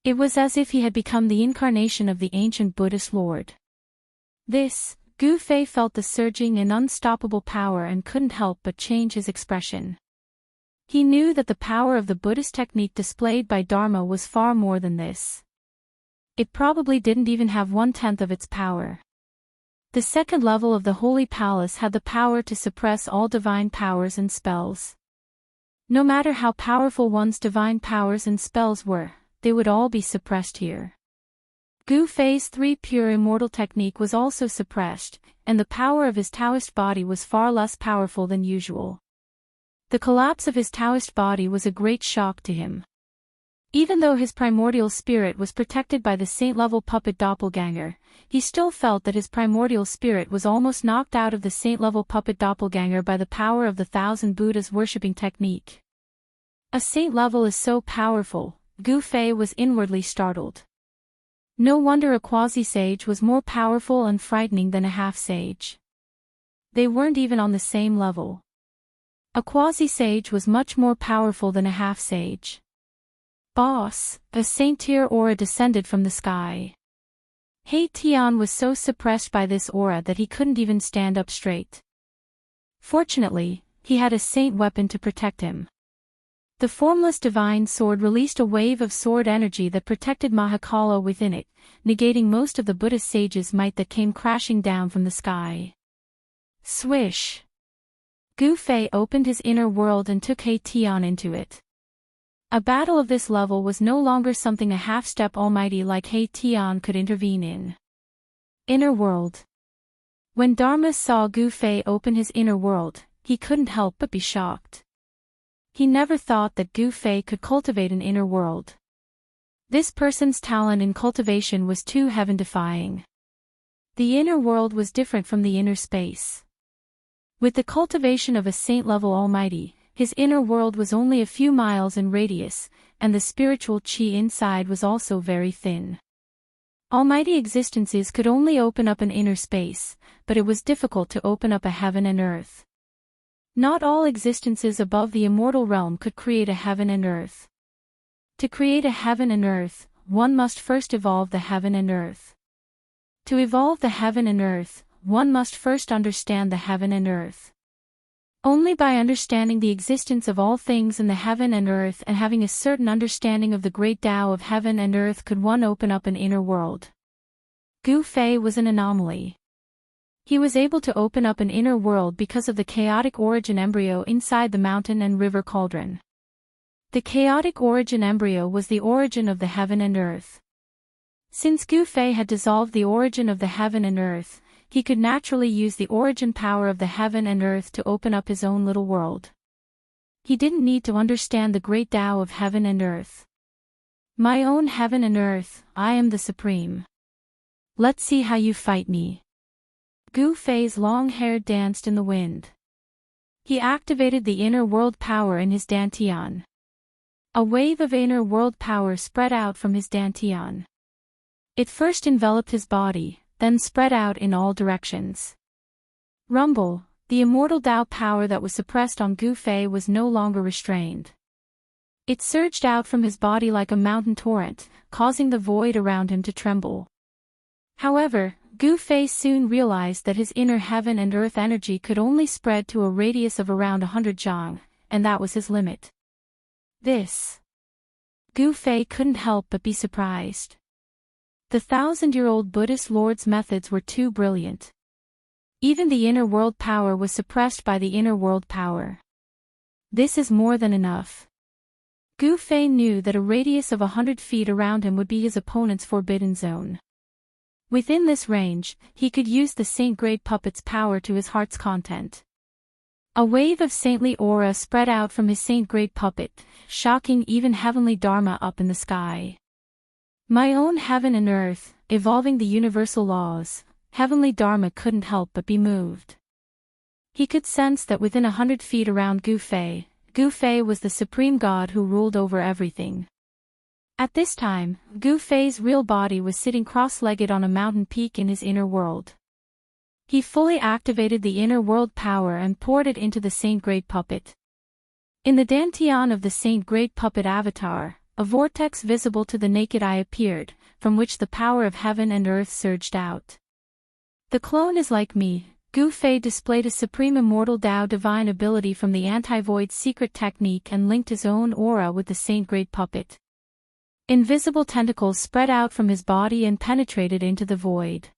It was as if he had become the incarnation of the ancient Buddhist lord. This, Gu Fei felt the surging and unstoppable power and couldn't help but change his expression. He knew that the power of the Buddhist technique displayed by Dharma was far more than this. It probably didn't even have 1/10 of its power. The second level of the Holy Palace had the power to suppress all divine powers and spells. No matter how powerful one's divine powers and spells were, they would all be suppressed here. Gu Fei's 3 pure immortal technique was also suppressed, and the power of his Taoist body was far less powerful than usual. The collapse of his Taoist body was a great shock to him. Even though his primordial spirit was protected by the saint-level puppet doppelganger, he still felt that his primordial spirit was almost knocked out of the saint-level puppet doppelganger by the power of the 1,000 Buddhas worshipping technique. A saint level is so powerful, Gu Fei was inwardly startled. No wonder a quasi-sage was more powerful and frightening than a half-sage. They weren't even on the same level. A quasi-sage was much more powerful than a half-sage. Boss, a saint-tier aura descended from the sky. He Tian was so suppressed by this aura that he couldn't even stand up straight. Fortunately, he had a saint weapon to protect him. The formless divine sword released a wave of sword energy that protected Mahakala within it, negating most of the Buddhist sage's might that came crashing down from the sky. Swish! Gu Fei opened his inner world and took He Tian into it. A battle of this level was no longer something a half-step almighty like He Tian could intervene in. Inner world. When Dharma saw Gu Fei open his inner world, he couldn't help but be shocked. He never thought that Gu Fei could cultivate an inner world. This person's talent in cultivation was too heaven-defying. The inner world was different from the inner space. With the cultivation of a saint-level almighty, his inner world was only a few miles in radius, and the spiritual qi inside was also very thin. Almighty existences could only open up an inner space, but it was difficult to open up a heaven and earth. Not all existences above the immortal realm could create a heaven and earth. To create a heaven and earth, one must first evolve the heaven and earth. To evolve the heaven and earth, one must first understand the heaven and earth. Only by understanding the existence of all things in the heaven and earth and having a certain understanding of the great Tao of heaven and earth could one open up an inner world. Gu Fei was an anomaly. He was able to open up an inner world because of the chaotic origin embryo inside the mountain and river cauldron. The chaotic origin embryo was the origin of the heaven and earth. Since Gu Fei had dissolved the origin of the heaven and earth, he could naturally use the origin power of the heaven and earth to open up his own little world. He didn't need to understand the great Tao of heaven and earth. My own heaven and earth, I am the supreme. Let's see how you fight me. Gu Fei's long hair danced in the wind. He activated the inner world power in his dantian. A wave of inner world power spread out from his dantian. It first enveloped his body, then spread out in all directions. Rumble, the immortal Tao power that was suppressed on Gu Fei was no longer restrained. It surged out from his body like a mountain torrent, causing the void around him to tremble. However, Gu Fei soon realized that his inner heaven and earth energy could only spread to a radius of around 100 zhang, and that was his limit. Gu Fei couldn't help but be surprised. The 1,000-year-old Buddhist lord's methods were too brilliant. Even the inner world power was suppressed by the inner world power. This is more than enough. Gu Fei knew that a radius of 100 feet around him would be his opponent's forbidden zone. Within this range, he could use the Saint Great Puppet's power to his heart's content. A wave of saintly aura spread out from his Saint Great Puppet, shocking even heavenly Dharma up in the sky. My own heaven and earth, evolving the universal laws, heavenly Dharma couldn't help but be moved. He could sense that within 100 feet around Gu Fei was the supreme god who ruled over everything. At this time, Gu Fei's real body was sitting cross-legged on a mountain peak in his inner world. He fully activated the inner world power and poured it into the Saint Great Puppet. In the dantian of the Saint Great Puppet avatar, a vortex visible to the naked eye appeared, from which the power of heaven and earth surged out. The clone is like me. Gu Fei displayed a supreme immortal Tao divine ability from the anti-void secret technique and linked his own aura with the saint-grade puppet. Invisible tentacles spread out from his body and penetrated into the void.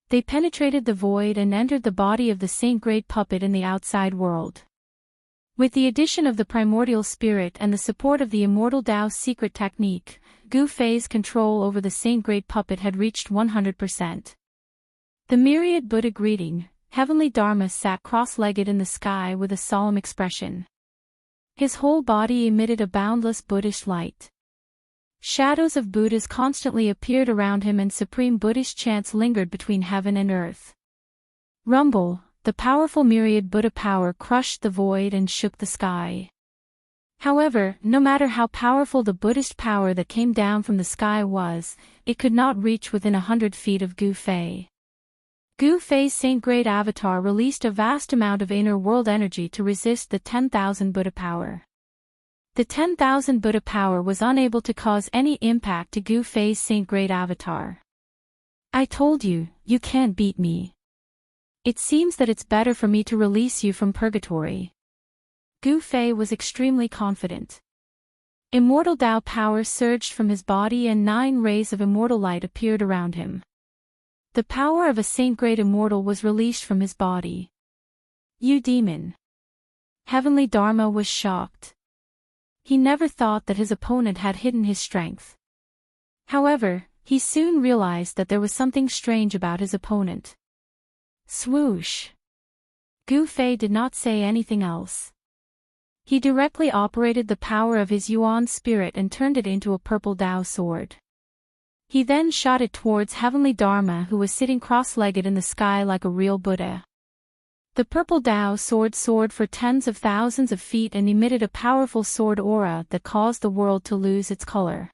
They penetrated the void and entered the body of the saint-grade puppet in the outside world. With the addition of the primordial spirit and the support of the immortal Tao secret technique, Gu Fei's control over the saint-grade puppet had reached 100%. The myriad Buddha greeting, heavenly Dharma sat cross-legged in the sky with a solemn expression. His whole body emitted a boundless Buddhist light. Shadows of Buddhas constantly appeared around him and supreme Buddhist chants lingered between heaven and earth. Rumble, the powerful myriad Buddha power crushed the void and shook the sky. However, no matter how powerful the Buddhist power that came down from the sky was, it could not reach within 100 feet of Gu Fei. Gu Fei's saint-grade avatar released a vast amount of inner world energy to resist the 10,000 Buddha power. The 10,000 Buddha power was unable to cause any impact to Gu Fei's saint-grade avatar. I told you, you can't beat me. It seems that it's better for me to release you from purgatory. Gu Fei was extremely confident. Immortal Tao power surged from his body and 9 rays of immortal light appeared around him. The power of a saint-grade immortal was released from his body. You demon! Heavenly Dharma was shocked. He never thought that his opponent had hidden his strength. However, he soon realized that there was something strange about his opponent. Swoosh! Gu Fei did not say anything else. He directly operated the power of his Yuan spirit and turned it into a purple Tao sword. He then shot it towards heavenly Dharma who was sitting cross-legged in the sky like a real Buddha. The purple Tao sword soared for tens of thousands of feet and emitted a powerful sword aura that caused the world to lose its color.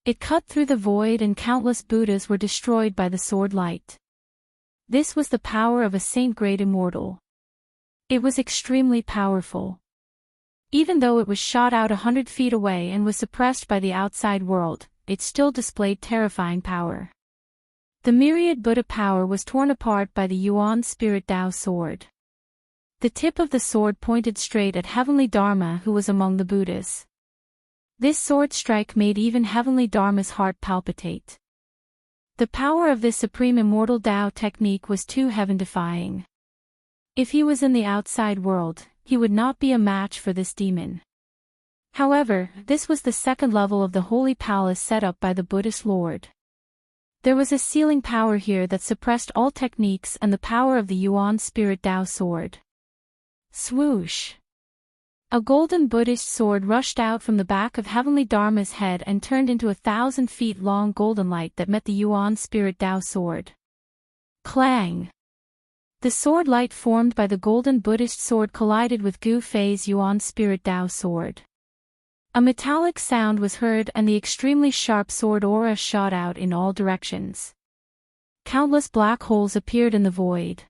It cut through the void and countless Buddhas were destroyed by the sword light. This was the power of a saint-grade immortal. It was extremely powerful. Even though it was shot out 100 feet away and was suppressed by the outside world, it still displayed terrifying power. The myriad Buddha power was torn apart by the Yuan Spirit Tao sword. The tip of the sword pointed straight at heavenly Dharma who was among the Buddhas. This sword strike made even heavenly Dharma's heart palpitate. The power of this supreme immortal Tao technique was too heaven-defying. If he was in the outside world, he would not be a match for this demon. However, this was the second level of the holy palace set up by the Buddhist Lord. There was a sealing power here that suppressed all techniques and the power of the Yuan Spirit Tao sword. Swoosh! A golden Buddhist sword rushed out from the back of heavenly Dharma's head and turned into 1,000 feet long golden light that met the Yuan Spirit Tao sword. Clang! The sword light formed by the golden Buddhist sword collided with Gu Fei's Yuan Spirit Tao sword. A metallic sound was heard and the extremely sharp sword aura shot out in all directions. Countless black holes appeared in the void.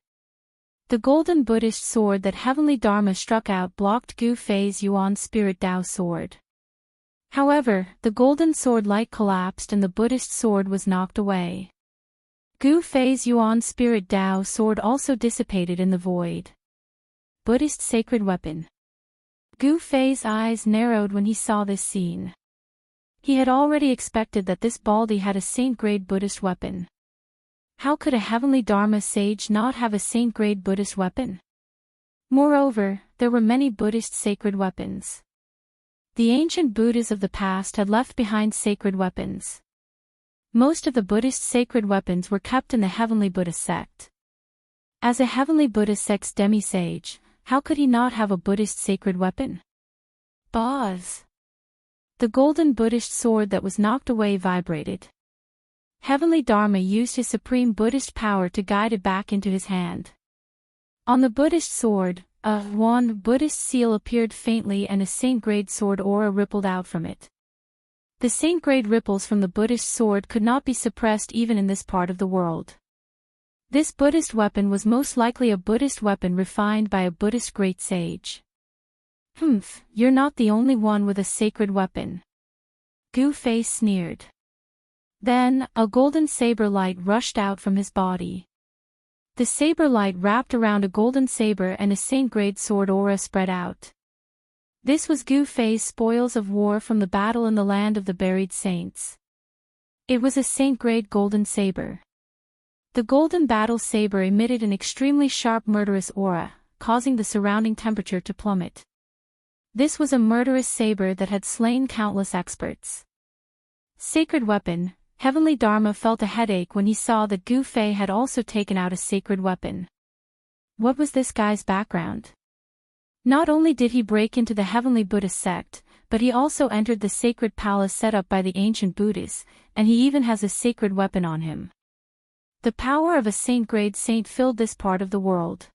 The golden Buddhist sword that heavenly Dharma struck out blocked Gu Fei's Yuan Spirit Tao sword. However, the golden sword light collapsed and the Buddhist sword was knocked away. Gu Fei's Yuan Spirit Tao sword also dissipated in the void. Buddhist sacred weapon. Gu Fei's eyes narrowed when he saw this scene. He had already expected that this Baldi had a saint-grade Buddhist weapon. How could a heavenly Dharma sage not have a saint-grade Buddhist weapon? Moreover, there were many Buddhist sacred weapons. The ancient Buddhas of the past had left behind sacred weapons. Most of the Buddhist sacred weapons were kept in the heavenly Buddha sect. As a heavenly Buddha sect's demi-sage, how could he not have a Buddhist sacred weapon? Boz! The golden Buddhist sword that was knocked away vibrated. Heavenly Dharma used his supreme Buddhist power to guide it back into his hand. On the Buddhist sword, a one Buddhist seal appeared faintly and a saint-grade sword aura rippled out from it. The saint-grade ripples from the Buddhist sword could not be suppressed even in this part of the world. This Buddhist weapon was most likely a Buddhist weapon refined by a Buddhist great sage. You're not the only one with a sacred weapon. Gu Fei sneered. Then, a golden saber light rushed out from his body. The saber light wrapped around a golden saber and a saint-grade sword aura spread out. This was Gu Fei's spoils of war from the battle in the land of the buried saints. It was a saint-grade golden saber. The golden battle saber emitted an extremely sharp murderous aura, causing the surrounding temperature to plummet. This was a murderous saber that had slain countless experts. Sacred weapon. Heavenly Dharma felt a headache when he saw that Gu Fei had also taken out a sacred weapon. What was this guy's background? Not only did he break into the Heavenly Buddhist sect, but he also entered the sacred palace set up by the ancient Buddhists, and he even has a sacred weapon on him. The power of a saint-grade saint filled this part of the world.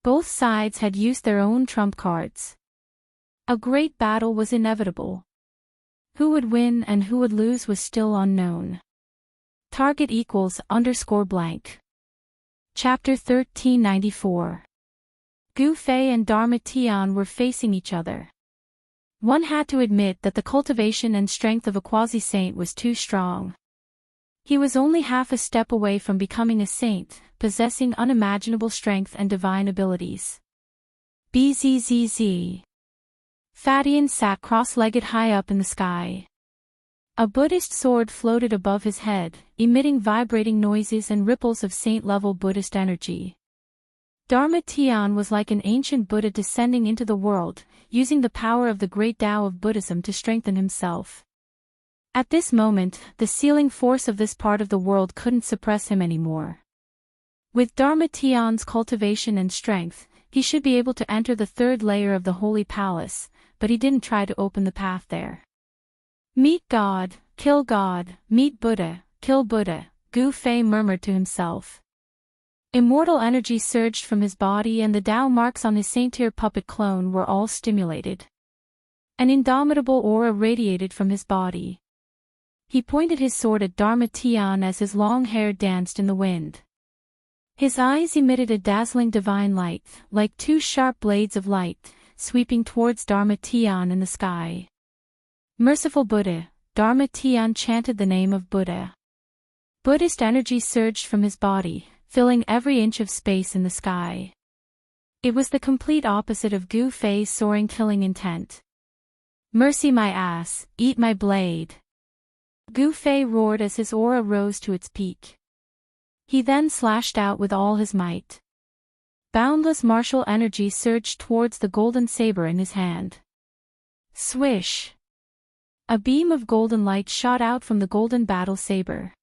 Both sides had used their own trump cards. A great battle was inevitable. Who would win and who would lose was still unknown. Target =_blank. Chapter 1394. Gu Fei and Dharma Tian were facing each other. One had to admit that the cultivation and strength of a quasi-saint was too strong. He was only half a step away from becoming a saint, possessing unimaginable strength and divine abilities. Bzzz. Fadian sat cross-legged high up in the sky. A Buddhist sword floated above his head, emitting vibrating noises and ripples of saint-level Buddhist energy. Dharma Tian was like an ancient Buddha descending into the world, using the power of the great Tao of Buddhism to strengthen himself. At this moment, the sealing force of this part of the world couldn't suppress him anymore. With Dharma Tian's cultivation and strength, he should be able to enter the third layer of the Holy Palace, but he didn't try to open the path there. Meet God, kill God, meet Buddha, kill Buddha, Gu Fei murmured to himself. Immortal energy surged from his body and the Tao marks on his saint-tier puppet clone were all stimulated. An indomitable aura radiated from his body. He pointed his sword at Dharma Tian as his long hair danced in the wind. His eyes emitted a dazzling divine light, like two sharp blades of light, sweeping towards Dharma Tian in the sky. Merciful Buddha, Dharma Tian chanted the name of Buddha. Buddhist energy surged from his body, filling every inch of space in the sky. It was the complete opposite of Gu Fei's soaring killing intent. Mercy my ass, eat my blade. Gu Fei roared as his aura rose to its peak. He then slashed out with all his might. Boundless martial energy surged towards the golden saber in his hand. Swish! A beam of golden light shot out from the golden battle saber.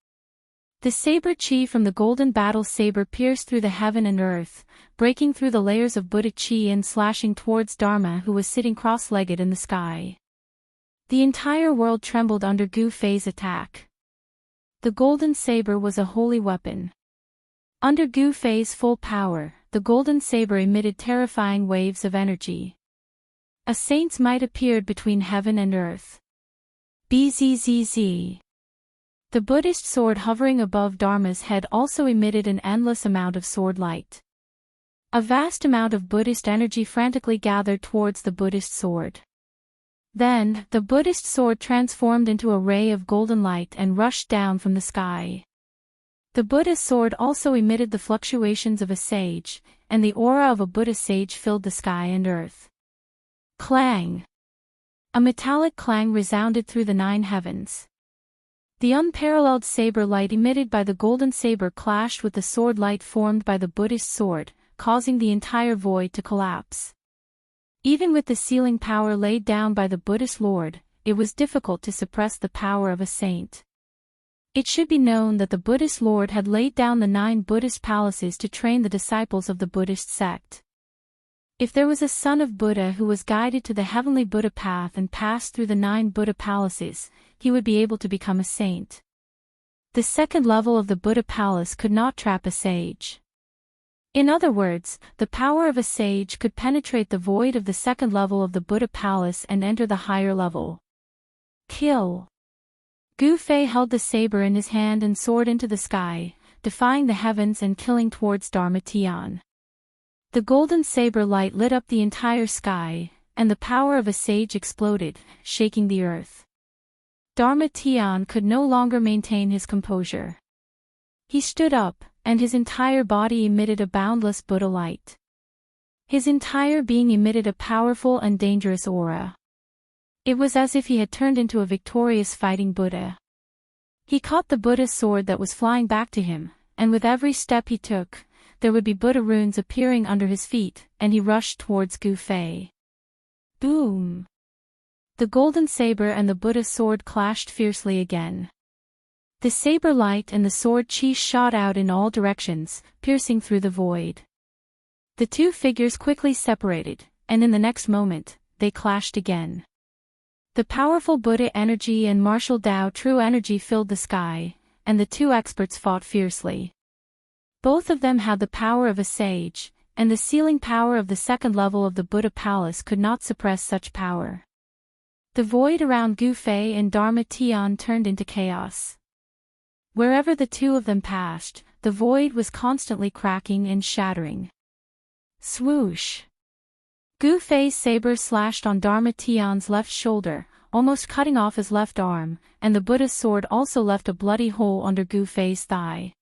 The saber chi from the golden battle saber pierced through the heaven and earth, breaking through the layers of Buddha chi and slashing towards Dharma who was sitting cross-legged in the sky. The entire world trembled under Gu Fei's attack. The golden saber was a holy weapon. Under Gu Fei's full power, the golden saber emitted terrifying waves of energy. A saint's might appeared between heaven and earth. Bzzz. The Buddhist sword hovering above Dharma's head also emitted an endless amount of sword light. A vast amount of Buddhist energy frantically gathered towards the Buddhist sword. Then, the Buddhist sword transformed into a ray of golden light and rushed down from the sky. The Buddha sword also emitted the fluctuations of a sage, and the aura of a Buddha sage filled the sky and earth. Clang! A metallic clang resounded through the 9 heavens. The unparalleled saber light emitted by the golden saber clashed with the sword light formed by the Buddhist sword, causing the entire void to collapse. Even with the sealing power laid down by the Buddhist Lord, it was difficult to suppress the power of a saint. It should be known that the Buddhist Lord had laid down the 9 Buddhist palaces to train the disciples of the Buddhist sect. If there was a son of Buddha who was guided to the heavenly Buddha path and passed through the 9 Buddha palaces, he would be able to become a saint. The second level of the Buddha palace could not trap a sage. In other words, the power of a sage could penetrate the void of the second level of the Buddha palace and enter the higher level. Kill! Gu Fei held the saber in his hand and soared into the sky, defying the heavens and killing towards Dharma Tian. The golden saber light lit up the entire sky, and the power of a sage exploded, shaking the earth. Dharma Tian could no longer maintain his composure. He stood up, and his entire body emitted a boundless Buddha light. His entire being emitted a powerful and dangerous aura. It was as if he had turned into a victorious fighting Buddha. He caught the Buddha's sword that was flying back to him, and with every step he took, there would be Buddha runes appearing under his feet, and he rushed towards Gu Fei. Boom! The golden saber and the Buddha's sword clashed fiercely again. The saber light and the sword chi shot out in all directions, piercing through the void. The two figures quickly separated, and in the next moment, they clashed again. The powerful Buddha energy and martial Tao true energy filled the sky, and the two experts fought fiercely. Both of them had the power of a sage, and the sealing power of the second level of the Buddha palace could not suppress such power. The void around Gu Fei and Dharma Tian turned into chaos. Wherever the two of them passed, the void was constantly cracking and shattering. Swoosh! Gu Fei's saber slashed on Dharma Tian's left shoulder, almost cutting off his left arm, and the Buddha's sword also left a bloody hole under Gu Fei's thigh.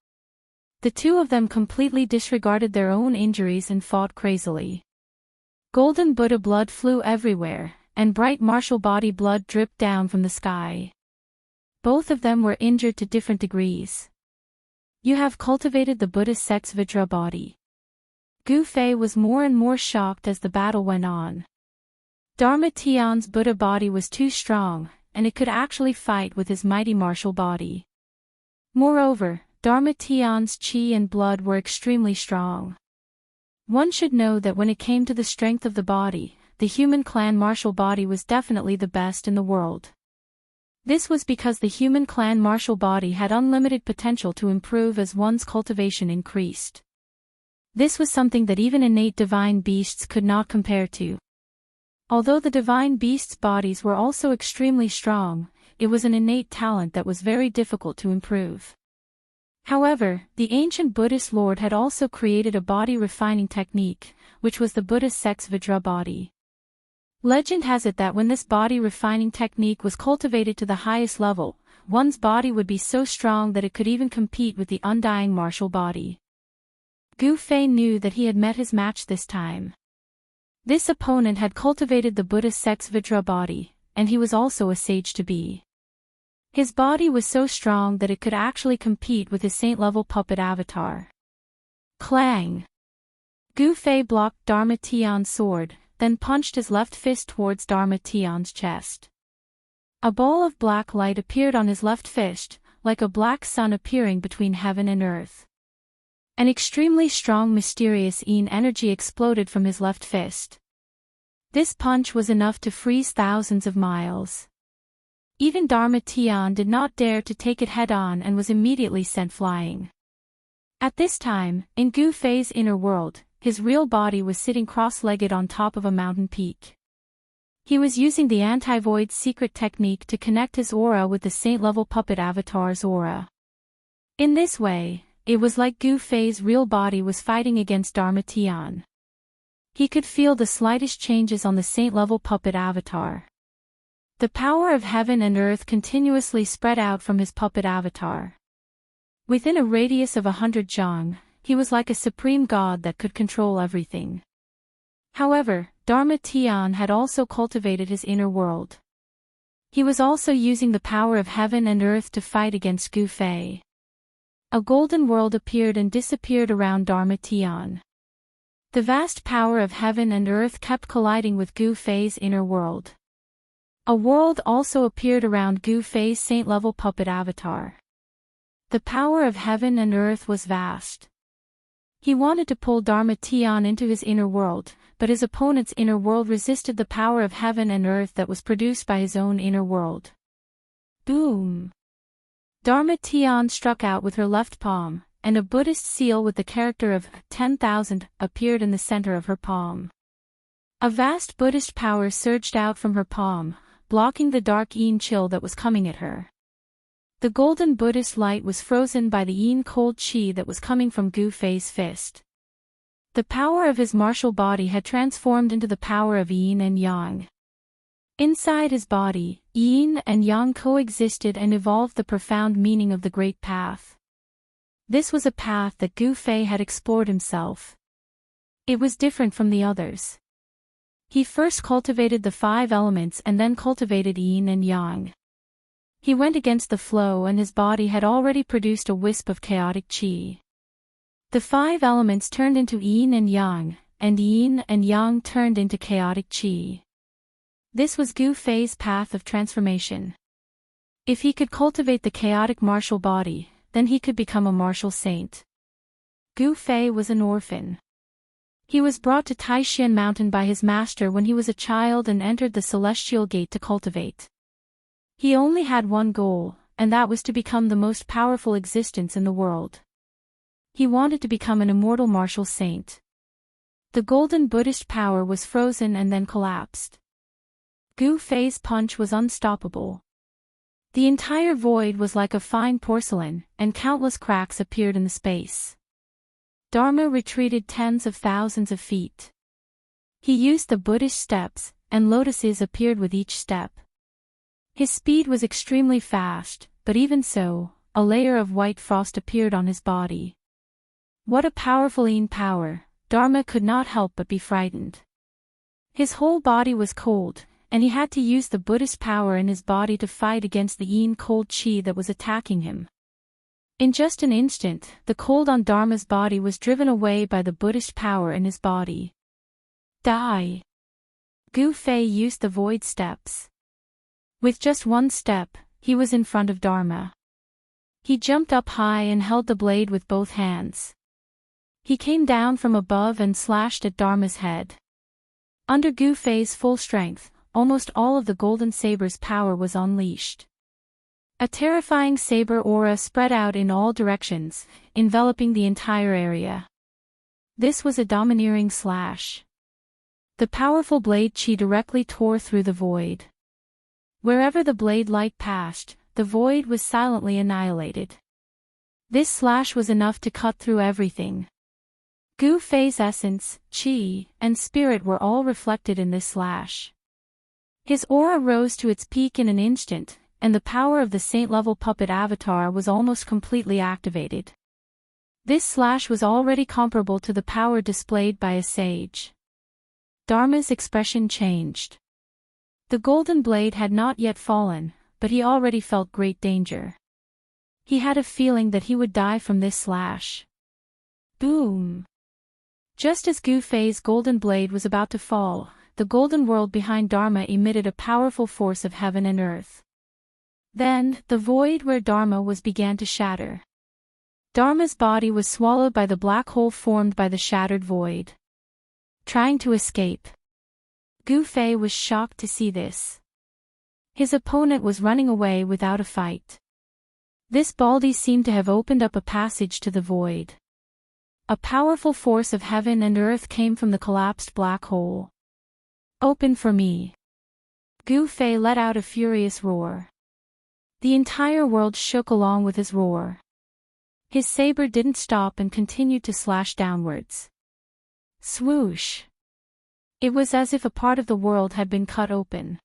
The two of them completely disregarded their own injuries and fought crazily. Golden Buddha blood flew everywhere, and bright martial body blood dripped down from the sky. Both of them were injured to different degrees. You have cultivated the Buddha's sex Vajra body. Gu Fei was more and more shocked as the battle went on. Dharma Tian's Buddha body was too strong, and it could actually fight with his mighty martial body. Moreover, Dharma Tian's chi and blood were extremely strong. One should know that when it came to the strength of the body, the human clan martial body was definitely the best in the world. This was because the human clan martial body had unlimited potential to improve as one's cultivation increased. This was something that even innate divine beasts could not compare to. Although the divine beasts' bodies were also extremely strong, it was an innate talent that was very difficult to improve. However, the ancient Buddhist Lord had also created a body refining technique, which was the Buddha's sex Vajra body. Legend has it that when this body refining technique was cultivated to the highest level, one's body would be so strong that it could even compete with the undying martial body. Gu Fei knew that he had met his match this time. This opponent had cultivated the Buddha's sex Vajra body, and he was also a sage to be. His body was so strong that it could actually compete with his saint-level puppet avatar. Clang! Gu Fei blocked Dharma Tian's sword, then punched his left fist towards Dharma Tian's chest. A ball of black light appeared on his left fist, like a black sun appearing between heaven and earth. An extremely strong mysterious Yin energy exploded from his left fist. This punch was enough to freeze thousands of miles. Even Dharma Tian did not dare to take it head-on and was immediately sent flying. At this time, in Gu Fei's inner world, his real body was sitting cross-legged on top of a mountain peak. He was using the anti-void secret technique to connect his aura with the saint-level puppet avatar's aura. In this way, it was like Gu Fei's real body was fighting against Dharma Tian. He could feel the slightest changes on the saint-level puppet avatar. The power of heaven and earth continuously spread out from his puppet avatar. Within a radius of 100 zhang, he was like a supreme god that could control everything. However, Dharma Tian had also cultivated his inner world. He was also using the power of heaven and earth to fight against Gu Fei. A golden world appeared and disappeared around Dharma Tian. The vast power of heaven and earth kept colliding with Gu Fei's inner world. A world also appeared around Gu Fei's saint-level puppet avatar. The power of heaven and earth was vast. He wanted to pull Dharma Tian into his inner world, but his opponent's inner world resisted the power of heaven and earth that was produced by his own inner world. Boom! Dharma Tian struck out with her left palm, and a Buddhist seal with the character of 10,000 appeared in the center of her palm. A vast Buddhist power surged out from her palm, blocking the dark yin chill that was coming at her. The golden Buddhist light was frozen by the yin cold chi that was coming from Gu Fei's fist. The power of his martial body had transformed into the power of yin and yang. Inside his body, yin and yang coexisted and evolved the profound meaning of the Great Path. This was a path that Gu Fei had explored himself. It was different from the others. He first cultivated the 5 elements and then cultivated yin and yang. He went against the flow and his body had already produced a wisp of chaotic qi. The 5 elements turned into yin and yang turned into chaotic qi. This was Gu Fei's path of transformation. If he could cultivate the chaotic martial body, then he could become a martial saint. Gu Fei was an orphan. He was brought to Taishan Mountain by his master when he was a child and entered the celestial gate to cultivate. He only had one goal, and that was to become the most powerful existence in the world. He wanted to become an immortal martial saint. The golden Buddhist power was frozen and then collapsed. Gu Fei's punch was unstoppable. The entire void was like a fine porcelain, and countless cracks appeared in the space. Dharma retreated tens of thousands of feet. He used the Buddhist steps, and lotuses appeared with each step. His speed was extremely fast, but even so, a layer of white frost appeared on his body. What a powerful yin power! Dharma could not help but be frightened. His whole body was cold, and he had to use the Buddhist power in his body to fight against the yin cold qi that was attacking him. In just an instant, the cold on Dharma's body was driven away by the Buddhist power in his body. Die! Gu Fei used the void steps. With just one step, he was in front of Dharma. He jumped up high and held the blade with both hands. He came down from above and slashed at Dharma's head. Under Gu Fei's full strength, almost all of the golden saber's power was unleashed. A terrifying saber aura spread out in all directions, enveloping the entire area. This was a domineering slash. The powerful blade qi directly tore through the void. Wherever the blade light passed, the void was silently annihilated. This slash was enough to cut through everything. Gu Fei's essence, qi, and spirit were all reflected in this slash. His aura rose to its peak in an instant, and the power of the saint-level puppet avatar was almost completely activated. This slash was already comparable to the power displayed by a sage. Dharma's expression changed. The golden blade had not yet fallen, but he already felt great danger. He had a feeling that he would die from this slash. Boom! Just as Gu Fei's golden blade was about to fall, the golden world behind Dharma emitted a powerful force of heaven and earth. Then, the void where Dharma was began to shatter. Dharma's body was swallowed by the black hole formed by the shattered void. Trying to escape. Gu Fei was shocked to see this. His opponent was running away without a fight. This baldy seemed to have opened up a passage to the void. A powerful force of heaven and earth came from the collapsed black hole. Open for me! Gu Fei let out a furious roar. The entire world shook along with his roar. His saber didn't stop and continued to slash downwards. Swoosh! It was as if a part of the world had been cut open.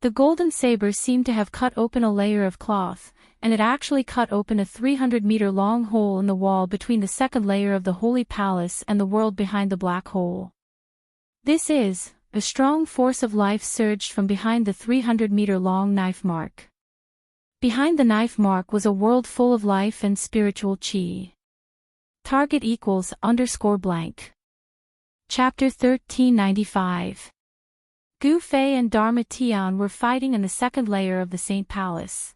The golden saber seemed to have cut open a layer of cloth, and it actually cut open a 300-meter-long hole in the wall between the second layer of the Holy Palace and the world behind the black hole. This is, a strong force of life surged from behind the 300-meter-long knife mark. Behind the knife mark was a world full of life and spiritual qi. Target equals _blank. Chapter 1395. Gu Fei and Dharma Tian were fighting in the second layer of the Saint Palace.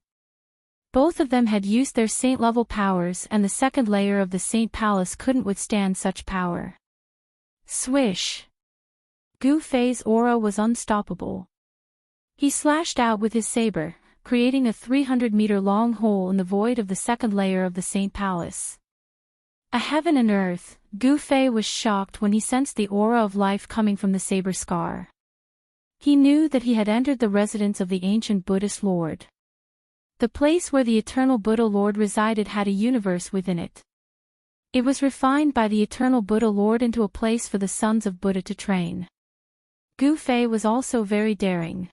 Both of them had used their saint-level powers and the second layer of the Saint Palace couldn't withstand such power. Swish! Gu Fei's aura was unstoppable. He slashed out with his saber, creating a 300-meter-long hole in the void of the second layer of the Saint Palace. A heaven and earth, Gu Fei was shocked when he sensed the aura of life coming from the saber scar. He knew that he had entered the residence of the ancient Buddhist Lord. The place where the eternal Buddha Lord resided had a universe within it. It was refined by the eternal Buddha Lord into a place for the sons of Buddha to train. Gu Fei was also very daring.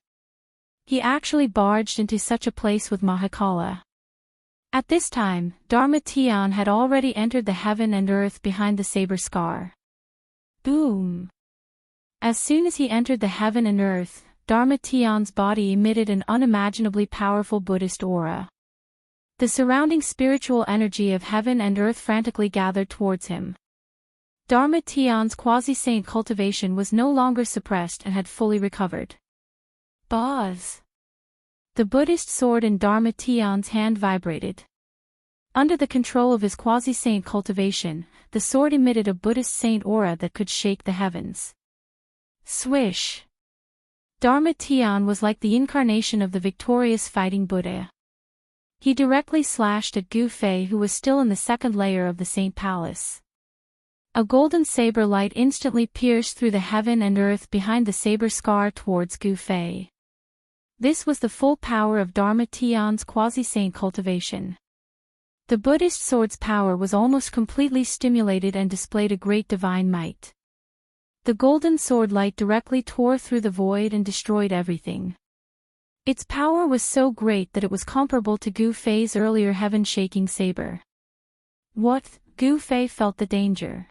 He actually barged into such a place with Mahakala. At this time, Dharma Tian had already entered the heaven and earth behind the saber scar. Boom! As soon as he entered the heaven and earth, Dharma Tian's body emitted an unimaginably powerful Buddhist aura. The surrounding spiritual energy of heaven and earth frantically gathered towards him. Dharma Tian's quasi-saint cultivation was no longer suppressed and had fully recovered. Buzz! The Buddhist sword in Dharma Tian's hand vibrated. Under the control of his quasi-saint cultivation, the sword emitted a Buddhist saint aura that could shake the heavens. Swish! Dharma Tian was like the incarnation of the victorious fighting Buddha. He directly slashed at Gu Fei, who was still in the second layer of the Saint Palace. A golden saber light instantly pierced through the heaven and earth behind the saber scar towards Gu Fei. This was the full power of Dharma Tian's quasi-saint cultivation. The Buddhist sword's power was almost completely stimulated and displayed a great divine might. The golden sword light directly tore through the void and destroyed everything. Its power was so great that it was comparable to Gu Fei's earlier heaven-shaking saber. What? Gu Fei felt the danger.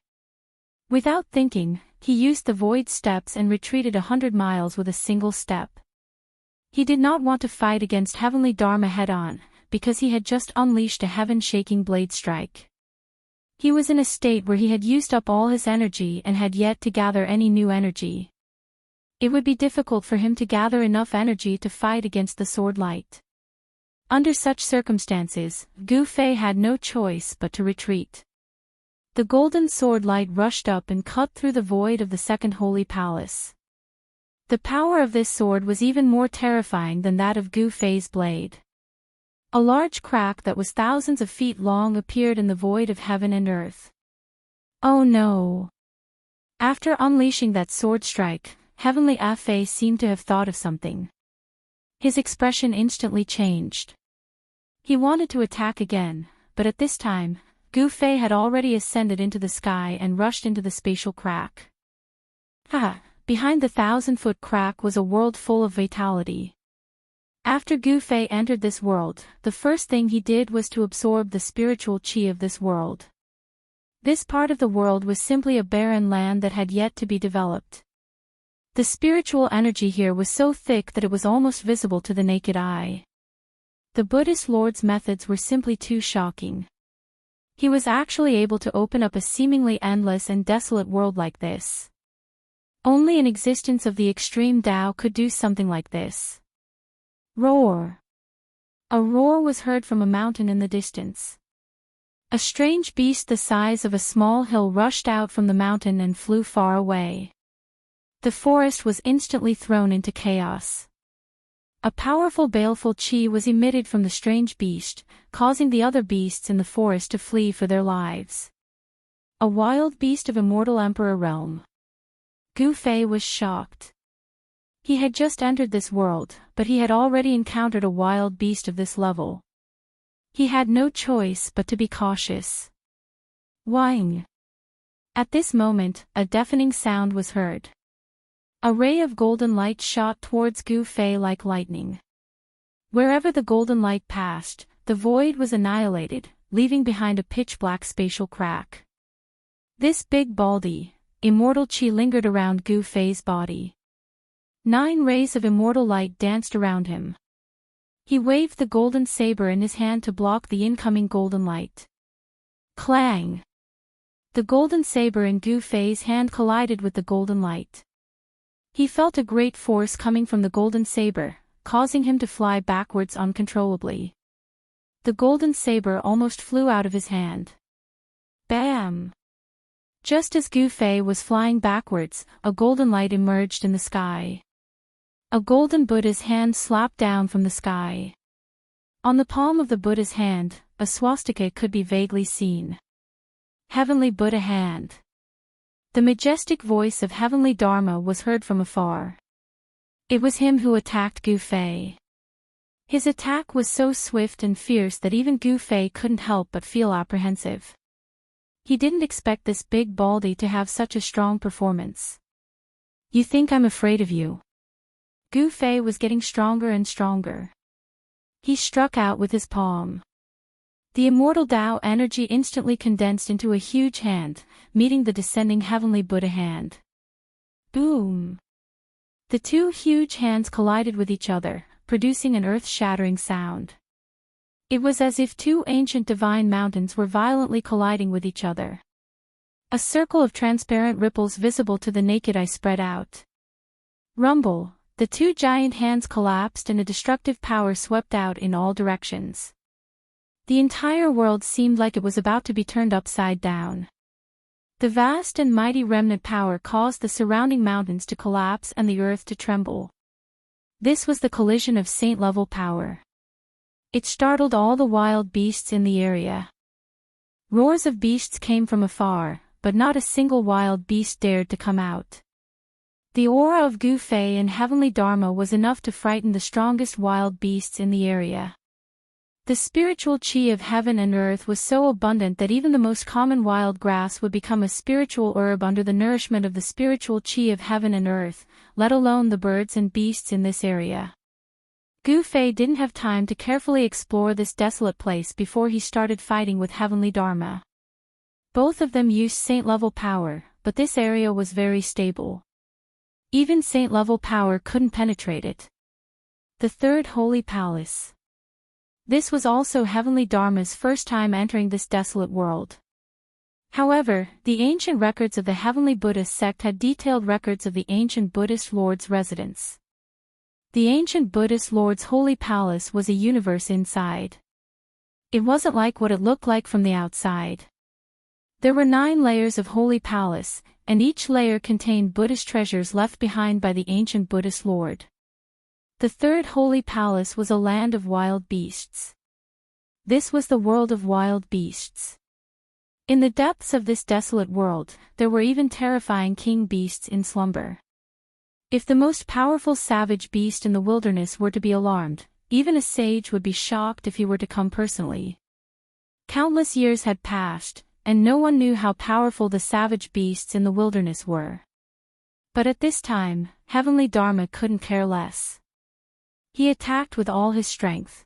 Without thinking, he used the void steps and retreated 100 miles with a single step. He did not want to fight against heavenly Dharma head-on, because he had just unleashed a heaven-shaking blade strike. He was in a state where he had used up all his energy and had yet to gather any new energy. It would be difficult for him to gather enough energy to fight against the sword light. Under such circumstances, Gu Fei had no choice but to retreat. The golden sword light rushed up and cut through the void of the second holy palace. The power of this sword was even more terrifying than that of Gu Fei's blade. A large crack that was thousands of feet long appeared in the void of heaven and earth. Oh no! After unleashing that sword strike, Heavenly Fei seemed to have thought of something. His expression instantly changed. He wanted to attack again, but at this time, Gu Fei had already ascended into the sky and rushed into the spatial crack. Behind the 1,000-foot crack was a world full of vitality. After Gu Fei entered this world, the first thing he did was to absorb the spiritual qi of this world. This part of the world was simply a barren land that had yet to be developed. The spiritual energy here was so thick that it was almost visible to the naked eye. The Buddhist Lord's methods were simply too shocking. He was actually able to open up a seemingly endless and desolate world like this. Only an existence of the extreme Tao could do something like this. Roar! A roar was heard from a mountain in the distance. A strange beast the size of a small hill rushed out from the mountain and flew far away. The forest was instantly thrown into chaos. A powerful baleful qi was emitted from the strange beast, causing the other beasts in the forest to flee for their lives. A wild beast of Immortal Emperor realm. Gu Fei was shocked. He had just entered this world, but he had already encountered a wild beast of this level. He had no choice but to be cautious. Whing! At this moment, a deafening sound was heard. A ray of golden light shot towards Gu Fei like lightning. Wherever the golden light passed, the void was annihilated, leaving behind a pitch-black spatial crack. This big baldy, immortal qi lingered around Gu Fei's body. 9 rays of immortal light danced around him. He waved the golden saber in his hand to block the incoming golden light. Clang! The golden saber in Gu Fei's hand collided with the golden light. He felt a great force coming from the golden saber, causing him to fly backwards uncontrollably. The golden saber almost flew out of his hand. Bam! Just as Gu Fei was flying backwards, a golden light emerged in the sky. A golden Buddha's hand slapped down from the sky. On the palm of the Buddha's hand, a swastika could be vaguely seen. Heavenly Buddha hand. The majestic voice of heavenly Dharma was heard from afar. It was him who attacked Gu Fei. His attack was so swift and fierce that even Gu Fei couldn't help but feel apprehensive. He didn't expect this big baldy to have such a strong performance. You think I'm afraid of you? Gu Fei was getting stronger and stronger. He struck out with his palm. The immortal Tao energy instantly condensed into a huge hand, meeting the descending heavenly Buddha hand. Boom! The two huge hands collided with each other, producing an earth-shattering sound. It was as if two ancient divine mountains were violently colliding with each other. A circle of transparent ripples visible to the naked eye spread out. Rumble! The two giant hands collapsed and a destructive power swept out in all directions. The entire world seemed like it was about to be turned upside down. The vast and mighty remnant power caused the surrounding mountains to collapse and the earth to tremble. This was the collision of saint-level power. It startled all the wild beasts in the area. Roars of beasts came from afar, but not a single wild beast dared to come out. The aura of Gu Fei and heavenly Dharma was enough to frighten the strongest wild beasts in the area. The spiritual chi of heaven and earth was so abundant that even the most common wild grass would become a spiritual herb under the nourishment of the spiritual chi of heaven and earth, let alone the birds and beasts in this area. Gu Fei didn't have time to carefully explore this desolate place before he started fighting with heavenly Dharma. Both of them used saint-level power, but this area was very stable. Even saint-level power couldn't penetrate it. The Third Holy Palace. This was also heavenly Dharma's first time entering this desolate world. However, the ancient records of the heavenly Buddhist sect had detailed records of the ancient Buddhist lord's residence. The ancient Buddhist lord's holy palace was a universe inside. It wasn't like what it looked like from the outside. There were 9 layers of holy palace, and each layer contained Buddhist treasures left behind by the ancient Buddhist lord. The Third Holy Palace was a land of wild beasts. This was the world of wild beasts. In the depths of this desolate world, there were even terrifying king beasts in slumber. If the most powerful savage beast in the wilderness were to be alarmed, even a sage would be shocked if he were to come personally. Countless years had passed, and no one knew how powerful the savage beasts in the wilderness were. But at this time, heavenly Dharma couldn't care less. He attacked with all his strength.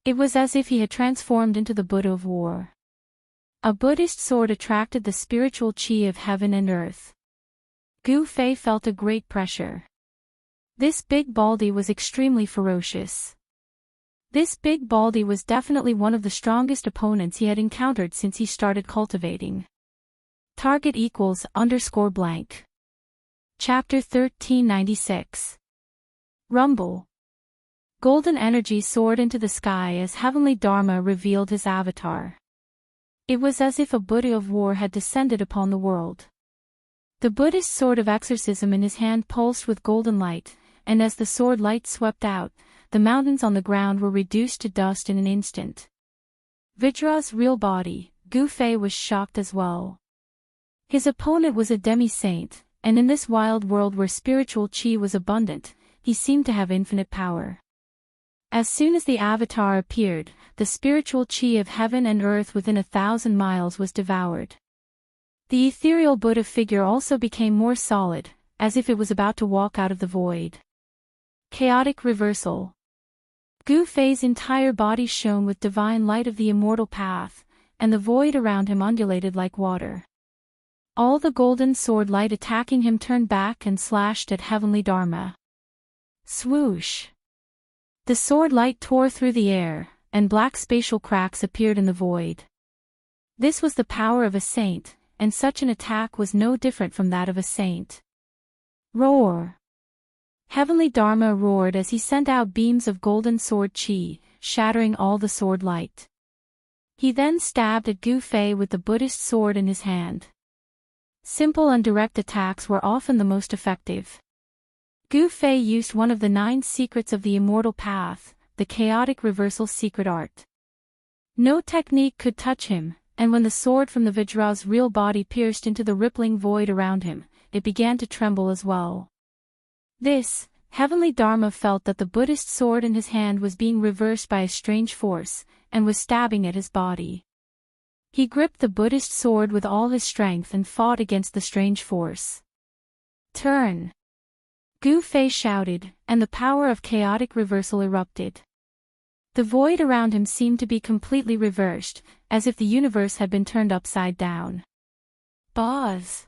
It was as if he had transformed into the Buddha of war. A Buddhist sword attracted the spiritual chi of heaven and earth. Gu Fei felt a great pressure. This big baldy was extremely ferocious. This big baldy was definitely one of the strongest opponents he had encountered since he started cultivating. Target equals _blank. Chapter 1396. Rumble. Golden energy soared into the sky as heavenly Dharma revealed his avatar. It was as if a Buddha of war had descended upon the world. The Buddhist sword of exorcism in his hand pulsed with golden light, and as the sword light swept out, the mountains on the ground were reduced to dust in an instant. Vajra's real body, Gu Fei was shocked as well. His opponent was a demi-saint, and in this wild world where spiritual chi was abundant, he seemed to have infinite power. As soon as the avatar appeared, the spiritual chi of heaven and earth within 1,000 miles was devoured. The ethereal Buddha figure also became more solid, as if it was about to walk out of the void. Chaotic reversal. Gu Fei's entire body shone with divine light of the immortal path, and the void around him undulated like water. All the golden sword light attacking him turned back and slashed at heavenly Dharma. Swoosh! The sword light tore through the air, and black spatial cracks appeared in the void. This was the power of a saint, and such an attack was no different from that of a saint. Roar! Heavenly Dharma roared as he sent out beams of golden sword chi, shattering all the sword light. He then stabbed at Gu Fei with the Buddhist sword in his hand. Simple and direct attacks were often the most effective. Gu Fei used one of the 9 secrets of the immortal path, the chaotic reversal secret art. No technique could touch him, and when the sword from the Vajra's real body pierced into the rippling void around him, it began to tremble as well. Heavenly Dharma felt that the Buddhist sword in his hand was being reversed by a strange force, and was stabbing at his body. He gripped the Buddhist sword with all his strength and fought against the strange force. Turn! Gu Fei shouted, and the power of chaotic reversal erupted. The void around him seemed to be completely reversed, as if the universe had been turned upside down. Buzz!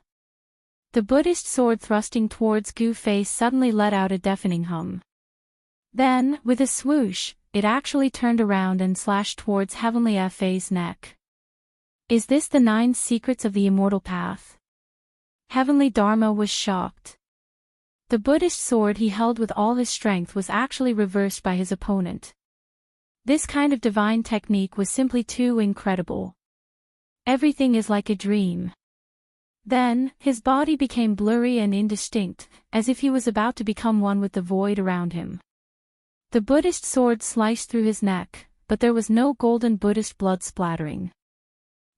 The Buddhist sword thrusting towards Gu Fei suddenly let out a deafening hum. Then, with a swoosh, it actually turned around and slashed towards Heavenly Fei's neck. Is this the 9 secrets of the immortal path? Heavenly Dharma was shocked. The Buddhist sword he held with all his strength was actually reversed by his opponent. This kind of divine technique was simply too incredible. Everything is like a dream. Then, his body became blurry and indistinct, as if he was about to become one with the void around him. The Buddhist sword sliced through his neck, but there was no golden Buddhist blood splattering.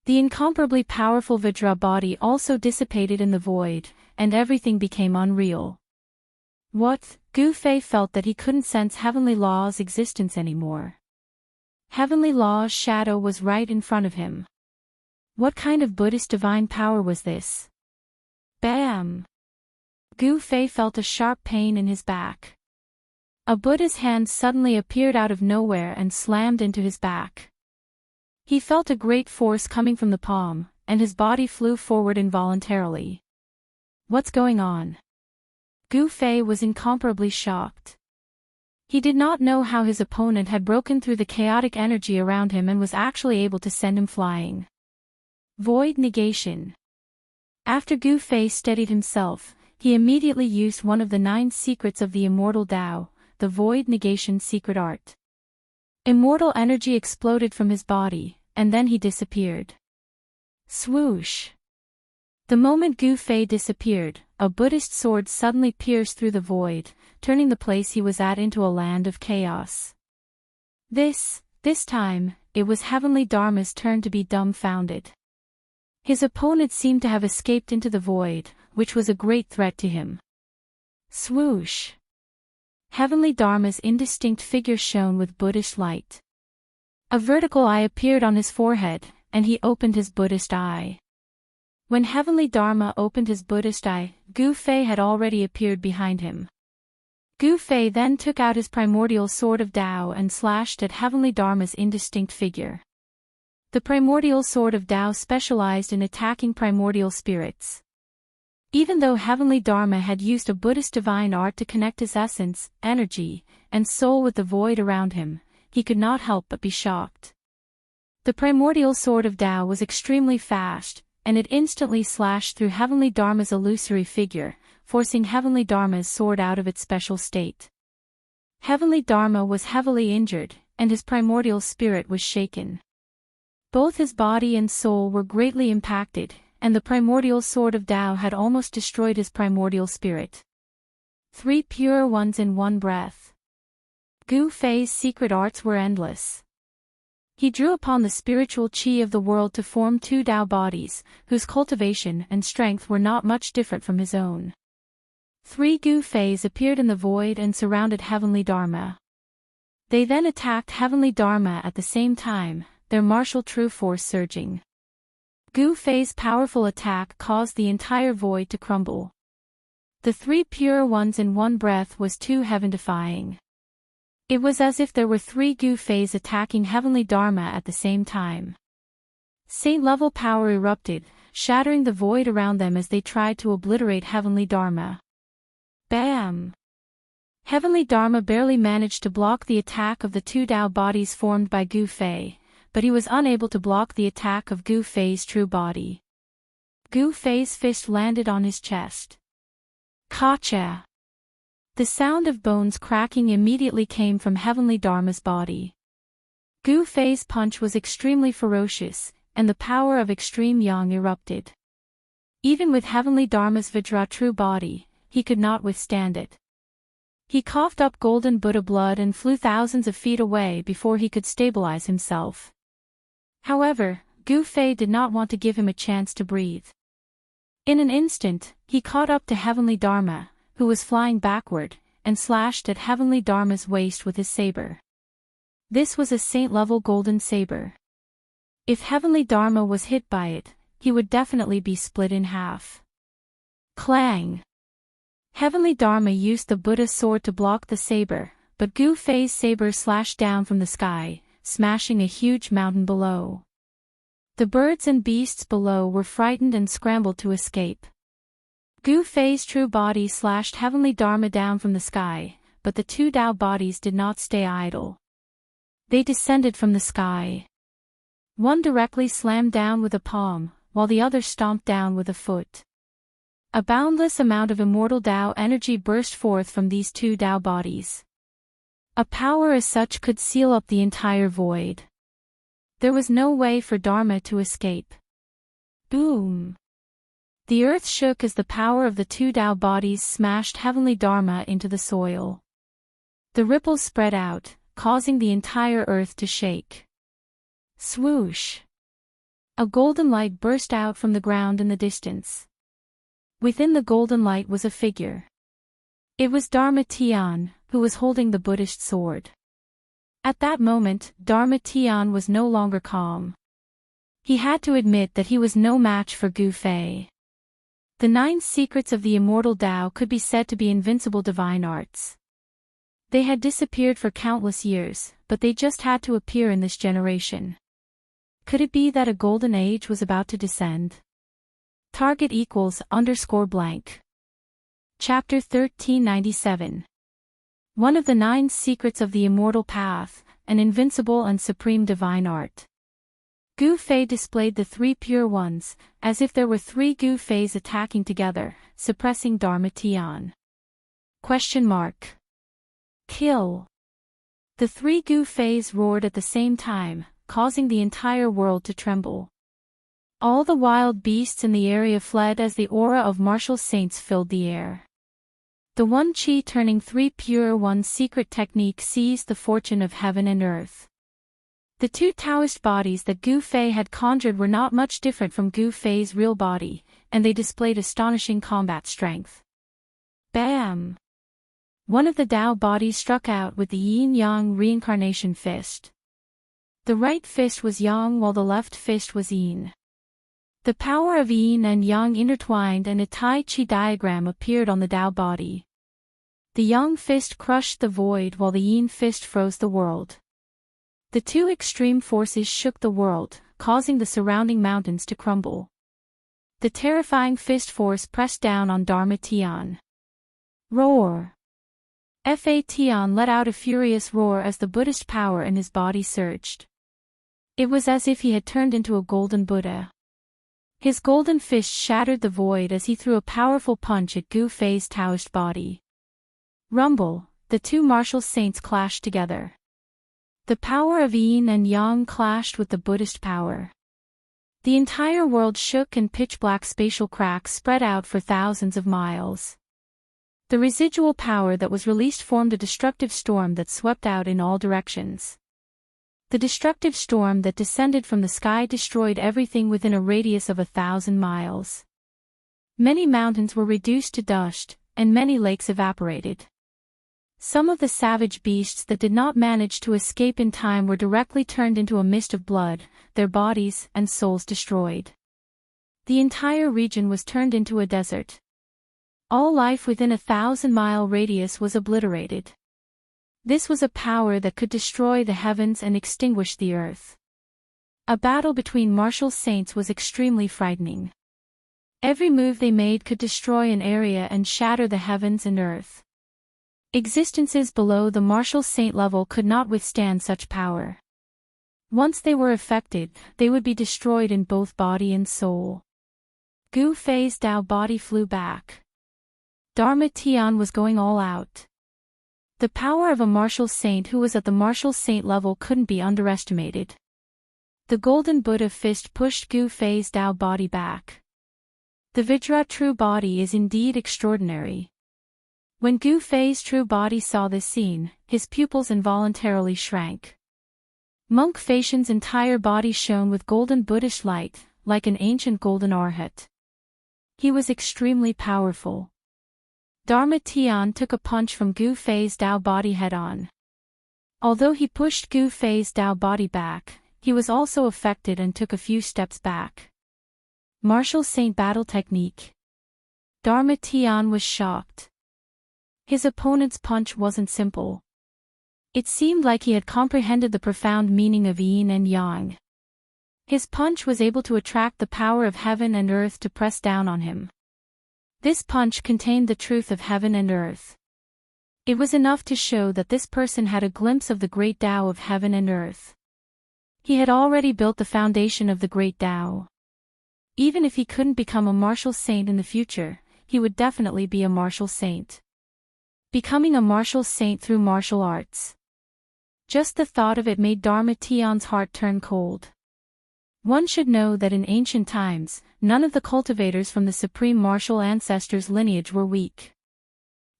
The incomparably powerful Vajra body also dissipated in the void, and everything became unreal. What? Gu Fei felt that he couldn't sense Heavenly Law's existence anymore. Heavenly Law's shadow was right in front of him. What kind of Buddhist divine power was this? Bam! Gu Fei felt a sharp pain in his back. A Buddha's hand suddenly appeared out of nowhere and slammed into his back. He felt a great force coming from the palm, and his body flew forward involuntarily. What's going on? Gu Fei was incomparably shocked. He did not know how his opponent had broken through the chaotic energy around him and was actually able to send him flying. Void negation. After Gu Fei steadied himself, he immediately used one of the 9 secrets of the Immortal Tao, the void negation secret art. Immortal energy exploded from his body, and then he disappeared. Swoosh! The moment Gu Fei disappeared, a Buddhist sword suddenly pierced through the void, turning the place he was at into a land of chaos. This time, it was Heavenly Dharma's turn to be dumbfounded. His opponent seemed to have escaped into the void, which was a great threat to him. Swoosh! Heavenly Dharma's indistinct figure shone with Buddhist light. A vertical eye appeared on his forehead, and he opened his Buddhist eye. When Heavenly Dharma opened his Buddhist eye, Gu Fei had already appeared behind him. Gu Fei then took out his primordial sword of Tao and slashed at Heavenly Dharma's indistinct figure. The primordial sword of Tao specialized in attacking primordial spirits. Even though Heavenly Dharma had used a Buddhist divine art to connect his essence, energy, and soul with the void around him, he could not help but be shocked. The primordial sword of Tao was extremely fast, and it instantly slashed through Heavenly Dharma's illusory figure, forcing Heavenly Dharma's sword out of its special state. Heavenly Dharma was heavily injured, and his primordial spirit was shaken. Both his body and soul were greatly impacted, and the primordial sword of Tao had almost destroyed his primordial spirit. 3 pure ones in one breath. Gu Fei's secret arts were endless. He drew upon the spiritual qi of the world to form 2 Tao bodies, whose cultivation and strength were not much different from his own. 3 Gu Feis appeared in the void and surrounded Heavenly Dharma. They then attacked Heavenly Dharma at the same time, their martial true force surging. Gu Fei's powerful attack caused the entire void to crumble. The 3 pure ones in one breath was too heaven-defying. It was as if there were 3 Gu Feis attacking Heavenly Dharma at the same time. Saint-level power erupted, shattering the void around them as they tried to obliterate Heavenly Dharma. Bam! Heavenly Dharma barely managed to block the attack of the 2 Tao bodies formed by Gu Fei, but he was unable to block the attack of Gu Fei's true body. Gu Fei's fist landed on his chest. Kacha! The sound of bones cracking immediately came from Heavenly Dharma's body. Gu Fei's punch was extremely ferocious, and the power of extreme yang erupted. Even with Heavenly Dharma's Vajra true body, he could not withstand it. He coughed up golden Buddha blood and flew thousands of feet away before he could stabilize himself. However, Gu Fei did not want to give him a chance to breathe. In an instant, he caught up to Heavenly Dharma, who was flying backward, and slashed at Heavenly Dharma's waist with his saber. This was a saint-level golden saber. If Heavenly Dharma was hit by it, he would definitely be split in half. Clang! Heavenly Dharma used the Buddha sword to block the saber, but Gu Fei's saber slashed down from the sky, smashing a huge mountain below. The birds and beasts below were frightened and scrambled to escape. Gu Fei's true body slashed heavenly Dharma down from the sky, but the two Tao bodies did not stay idle. They descended from the sky. One directly slammed down with a palm, while the other stomped down with a foot. A boundless amount of immortal Tao energy burst forth from these two Tao bodies. A power as such could seal up the entire void. There was no way for Dharma to escape. Boom! The earth shook as the power of the two Tao bodies smashed heavenly Dharma into the soil. The ripples spread out, causing the entire earth to shake. Swoosh! A golden light burst out from the ground in the distance. Within the golden light was a figure. It was Dharma Tian, who was holding the Buddhist sword. At that moment, Dharma Tian was no longer calm. He had to admit that he was no match for Gu Fei. The 9 secrets of the immortal Tao could be said to be invincible divine arts. They had disappeared for countless years, but they just had to appear in this generation. Could it be that a golden age was about to descend? Target =_blank. Chapter 1397. One of the 9 secrets of the immortal path, an invincible and supreme divine art. Gu Fei displayed the 3 pure ones, as if there were 3 Gu Feis attacking together, suppressing Dharma Tian. Kill. The 3 Gu Feis roared at the same time, causing the entire world to tremble. All the wild beasts in the area fled as the aura of martial saints filled the air. The one Qi turning 3 pure one secret technique seized the fortune of heaven and earth. The 2 Taoist bodies that Gu Fei had conjured were not much different from Gu Fei's real body, and they displayed astonishing combat strength. Bam! One of the Tao bodies struck out with the yin-yang reincarnation fist. The right fist was yang while the left fist was yin. The power of yin and yang intertwined and a Tai Chi diagram appeared on the Tao body. The yang fist crushed the void while the yin fist froze the world. The 2 extreme forces shook the world, causing the surrounding mountains to crumble. The terrifying fist force pressed down on Dharma Tian. Roar! Fa Tian let out a furious roar as the Buddhist power in his body surged. It was as if he had turned into a golden Buddha. His golden fist shattered the void as he threw a powerful punch at Gu Fei's Taoist body. Rumble, the 2 martial saints clashed together. The power of yin and yang clashed with the Buddhist power. The entire world shook and pitch-black spatial cracks spread out for thousands of miles. The residual power that was released formed a destructive storm that swept out in all directions. The destructive storm that descended from the sky destroyed everything within a radius of 1,000 miles. Many mountains were reduced to dust, and many lakes evaporated. Some of the savage beasts that did not manage to escape in time were directly turned into a mist of blood, their bodies and souls destroyed. The entire region was turned into a desert. All life within a 1,000-mile radius was obliterated. This was a power that could destroy the heavens and extinguish the earth. A battle between martial saints was extremely frightening. Every move they made could destroy an area and shatter the heavens and earth. Existences below the martial saint level could not withstand such power. Once they were affected, they would be destroyed in both body and soul. Gu Fei's Tao body flew back. Dharma Tian was going all out. The power of a martial saint who was at the martial saint level couldn't be underestimated. The golden Buddha fist pushed Gu Fei's Tao body back. The Vajra true body is indeed extraordinary. When Gu Fei's true body saw this scene, his pupils involuntarily shrank. Monk Feishan's entire body shone with golden Buddhist light, like an ancient golden arhat. He was extremely powerful. Dharma Tian took a punch from Gu Fei's Tao body head-on. Although he pushed Gu Fei's Tao body back, he was also affected and took a few steps back. Martial Saint battle technique. Dharma Tian was shocked. His opponent's punch wasn't simple. It seemed like he had comprehended the profound meaning of yin and yang. His punch was able to attract the power of heaven and earth to press down on him. This punch contained the truth of heaven and earth. It was enough to show that this person had a glimpse of the great Tao of heaven and earth. He had already built the foundation of the great Tao. Even if he couldn't become a martial saint in the future, he would definitely be a martial saint. Becoming a martial saint through martial arts. Just the thought of it made Dharma Tian's heart turn cold. One should know that in ancient times, none of the cultivators from the supreme martial ancestors' lineage were weak.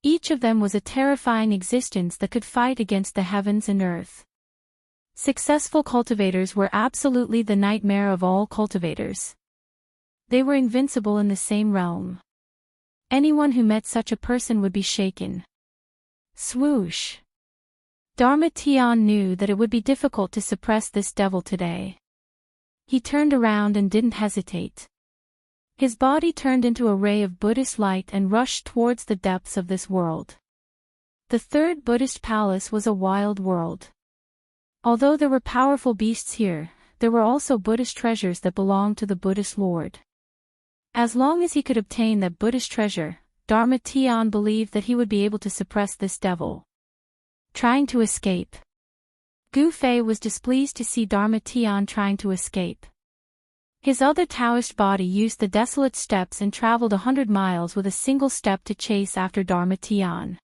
Each of them was a terrifying existence that could fight against the heavens and earth. Successful cultivators were absolutely the nightmare of all cultivators. They were invincible in the same realm. Anyone who met such a person would be shaken. Swoosh! Dharma Tian knew that it would be difficult to suppress this devil today. He turned around and didn't hesitate. His body turned into a ray of Buddhist light and rushed towards the depths of this world. The third Buddhist palace was a wild world. Although there were powerful beasts here, there were also Buddhist treasures that belonged to the Buddhist Lord. As long as he could obtain that Buddhist treasure, Dharma Tian believed that he would be able to suppress this devil. Trying to escape. Gu Fei was displeased to see Dharma Tian trying to escape. His other Taoist body used the desolate steppes and traveled 100 miles with a single step to chase after Dharma Tian.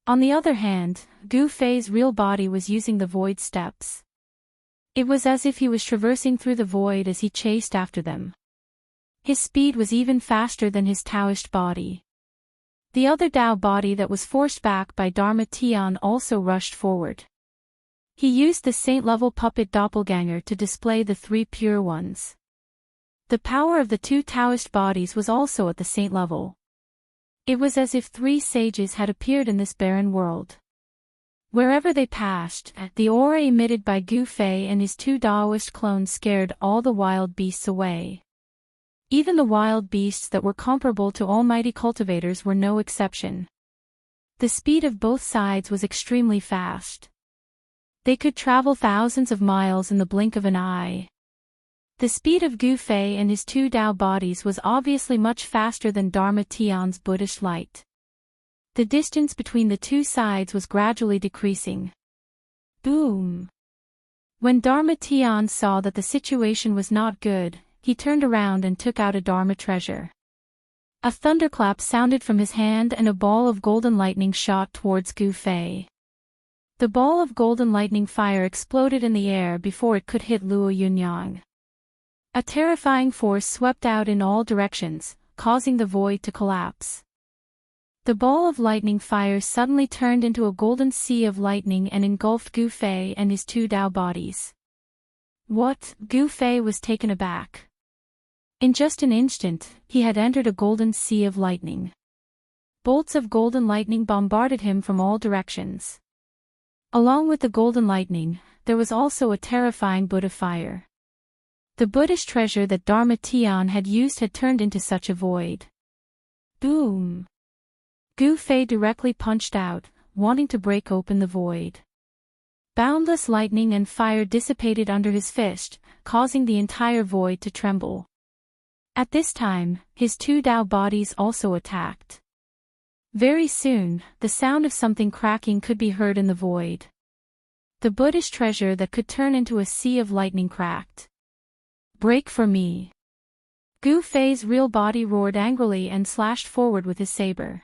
On the other hand, Gu Fei's real body was using the void steppes. It was as if he was traversing through the void as he chased after them. His speed was even faster than his Taoist body. The other Tao body that was forced back by Dharma Tian also rushed forward. He used the saint-level puppet doppelganger to display the three pure ones. The power of the two Taoist bodies was also at the saint level. It was as if three sages had appeared in this barren world. Wherever they passed, the aura emitted by Gu Fei and his two Taoist clones scared all the wild beasts away. Even the wild beasts that were comparable to almighty cultivators were no exception. The speed of both sides was extremely fast. They could travel thousands of miles in the blink of an eye. The speed of Gu Fei and his two Tao bodies was obviously much faster than Dharma Tian's Buddhist light. The distance between the two sides was gradually decreasing. Boom! When Dharma Tian saw that the situation was not good, he turned around and took out a Dharma treasure. A thunderclap sounded from his hand and a ball of golden lightning shot towards Gu Fei. The ball of golden lightning fire exploded in the air before it could hit Luo Yunyang. A terrifying force swept out in all directions, causing the void to collapse. The ball of lightning fire suddenly turned into a golden sea of lightning and engulfed Gu Fei and his two Tao bodies. What? Gu Fei was taken aback. In just an instant, he had entered a golden sea of lightning. Bolts of golden lightning bombarded him from all directions. Along with the golden lightning, there was also a terrifying Buddha fire. The Buddhist treasure that Dharma Tian had used had turned into such a void. Boom! Gu Fei directly punched out, wanting to break open the void. Boundless lightning and fire dissipated under his fist, causing the entire void to tremble. At this time, his two Tao bodies also attacked. Very soon, the sound of something cracking could be heard in the void. The Buddhist treasure that could turn into a sea of lightning cracked. Break for me! Gu Fei's real body roared angrily and slashed forward with his saber.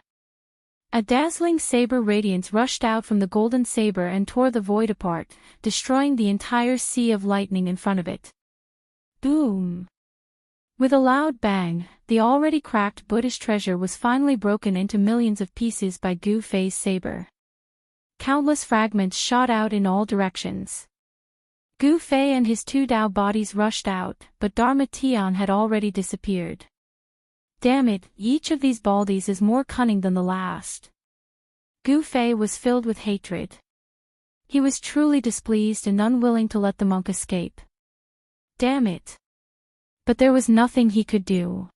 A dazzling saber radiance rushed out from the golden saber and tore the void apart, destroying the entire sea of lightning in front of it. Boom! With a loud bang, the already cracked Buddhist treasure was finally broken into millions of pieces by Gu Fei's saber. Countless fragments shot out in all directions. Gu Fei and his two Tao bodies rushed out, but Dharma Tian had already disappeared. Damn it, each of these baldies is more cunning than the last. Gu Fei was filled with hatred. He was truly displeased and unwilling to let the monk escape. Damn it! But there was nothing he could do.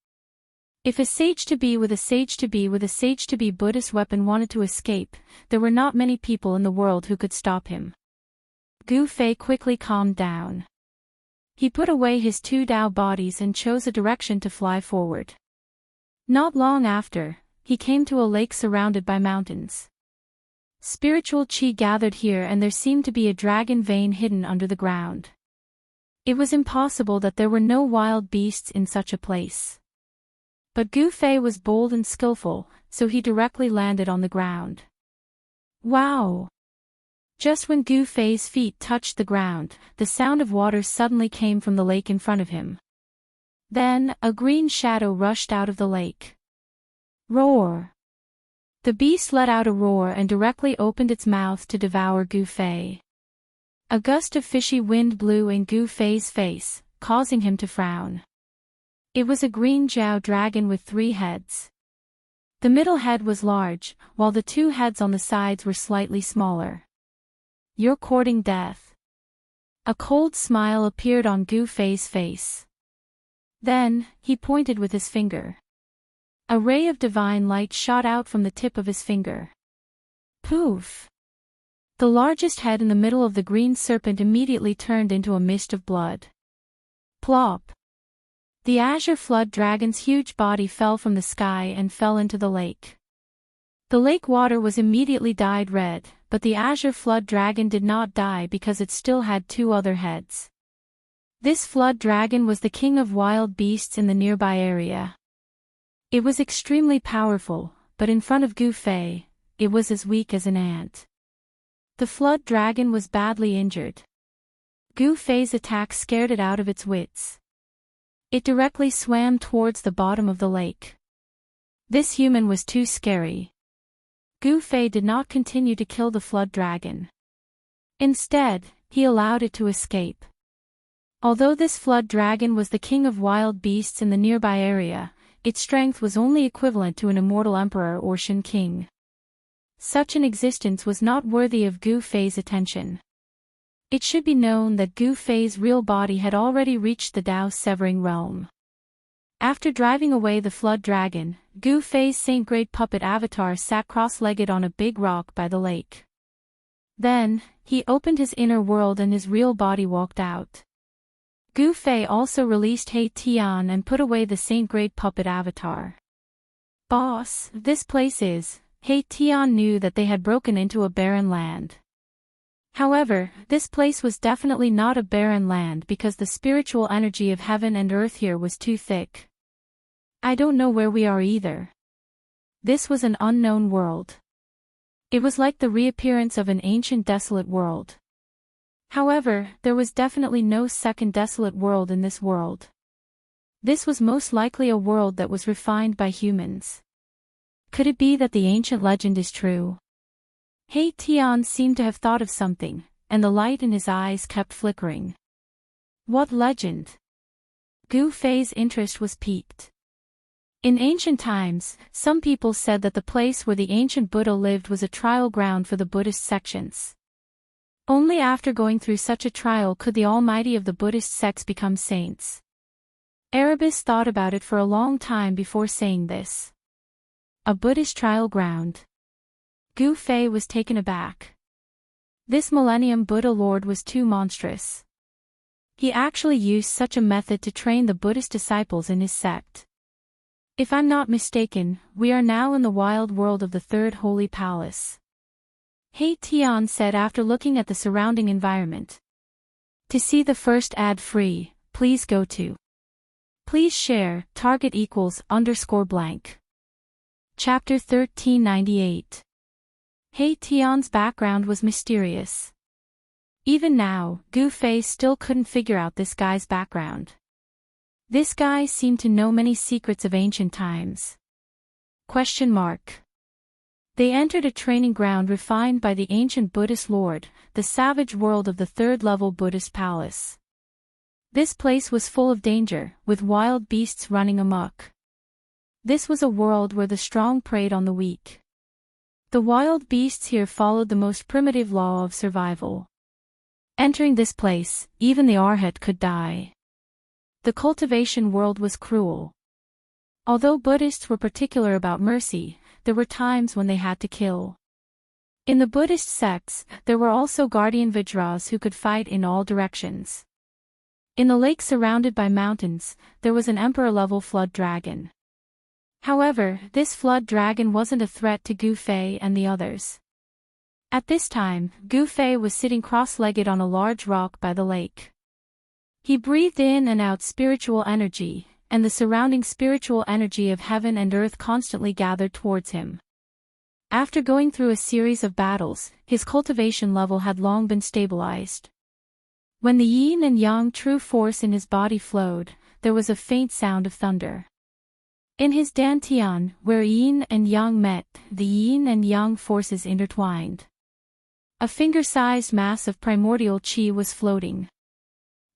If a sage-to-be with a sage-to-be with a sage-to-be Buddhist weapon wanted to escape, there were not many people in the world who could stop him. Gu Fei quickly calmed down. He put away his two Dao bodies and chose a direction to fly forward. Not long after, he came to a lake surrounded by mountains. Spiritual qi gathered here and there seemed to be a dragon vein hidden under the ground. It was impossible that there were no wild beasts in such a place. But Gu Fei was bold and skillful, so he directly landed on the ground. Wow! Just when Gu Fei's feet touched the ground, the sound of water suddenly came from the lake in front of him. Then, a green shadow rushed out of the lake. Roar! The beast let out a roar and directly opened its mouth to devour Gu Fei. A gust of fishy wind blew in Gu Fei's face, causing him to frown. It was a green Jiao dragon with 3 heads. The middle head was large, while the 2 heads on the sides were slightly smaller. You're courting death. A cold smile appeared on Gu Fei's face. Then, he pointed with his finger. A ray of divine light shot out from the tip of his finger. Poof! The largest head in the middle of the green serpent immediately turned into a mist of blood. Plop! The azure flood dragon's huge body fell from the sky and fell into the lake. The lake water was immediately dyed red, but the azure flood dragon did not die because it still had 2 other heads. This flood dragon was the king of wild beasts in the nearby area. It was extremely powerful, but in front of Gu Fei, it was as weak as an ant. The flood dragon was badly injured. Gu Fei's attack scared it out of its wits. It directly swam towards the bottom of the lake. This human was too scary. Gu Fei did not continue to kill the flood dragon. Instead, he allowed it to escape. Although this flood dragon was the king of wild beasts in the nearby area, its strength was only equivalent to an immortal emperor or Shen king. Such an existence was not worthy of Gu Fei's attention. It should be known that Gu Fei's real body had already reached the Dao severing realm. After driving away the flood dragon, Gu Fei's saint-grade puppet avatar sat cross-legged on a big rock by the lake. Then, he opened his inner world and his real body walked out. Gu Fei also released He Tian and put away the saint-grade puppet avatar. Boss, this place is... He Tian knew that they had broken into a barren land. However, this place was definitely not a barren land because the spiritual energy of heaven and earth here was too thick. I don't know where we are either. This was an unknown world. It was like the reappearance of an ancient desolate world. However, there was definitely no second desolate world in this world. This was most likely a world that was refined by humans. Could it be that the ancient legend is true? He Tian seemed to have thought of something, and the light in his eyes kept flickering. What legend? Gu Fei's interest was piqued. In ancient times, some people said that the place where the ancient Buddha lived was a trial ground for the Buddhist sections. Only after going through such a trial could the almighty of the Buddhist sects become saints. Erebus thought about it for a long time before saying this. A Buddhist trial ground. Gu Fei was taken aback. This Millennium Buddha Lord was too monstrous. He actually used such a method to train the Buddhist disciples in his sect. If I'm not mistaken, we are now in the wild world of the Third Holy Palace. He Tian said after looking at the surrounding environment. To see the first ad free, please go to. Please share, target equals _blank. Chapter 1398. He Tian's background was mysterious. Even now, Gu Fei still couldn't figure out this guy's background. This guy seemed to know many secrets of ancient times. They entered a training ground refined by the ancient Buddhist lord, the savage world of the third-level Buddhist palace. This place was full of danger, with wild beasts running amok. This was a world where the strong preyed on the weak. The wild beasts here followed the most primitive law of survival. Entering this place, even the Arhat could die. The cultivation world was cruel. Although Buddhists were particular about mercy, there were times when they had to kill. In the Buddhist sects, there were also guardian Vajras who could fight in all directions. In the lake surrounded by mountains, there was an emperor-level flood dragon. However, this flood dragon wasn't a threat to Gu Fei and the others. At this time, Gu Fei was sitting cross-legged on a large rock by the lake. He breathed in and out spiritual energy, and the surrounding spiritual energy of heaven and earth constantly gathered towards him. After going through a series of battles, his cultivation level had long been stabilized. When the yin and yang true force in his body flowed, there was a faint sound of thunder. In his dantian, where yin and yang met, the yin and yang forces intertwined. A finger-sized mass of primordial qi was floating.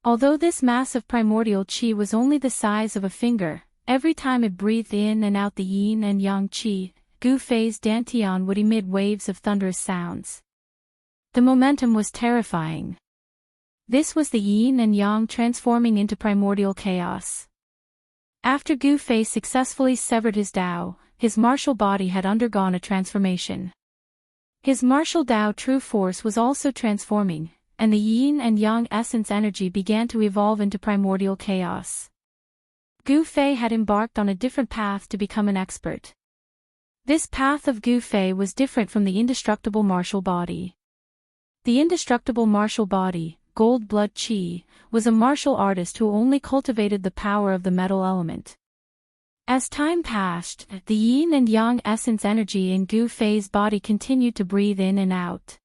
Although this mass of primordial qi was only the size of a finger, every time it breathed in and out the yin and yang qi, Gu Fei's dantian would emit waves of thunderous sounds. The momentum was terrifying. This was the yin and yang transforming into primordial chaos. After Gu Fei successfully severed his Tao, his martial body had undergone a transformation. His martial Tao true force was also transforming, and the yin and yang essence energy began to evolve into primordial chaos. Gu Fei had embarked on a different path to become an expert. This path of Gu Fei was different from the indestructible martial body. The indestructible martial body, Gold Blood Qi, was a martial artist who only cultivated the power of the metal element. As time passed, the yin and yang essence energy in Gu Fei's body continued to breathe in and out.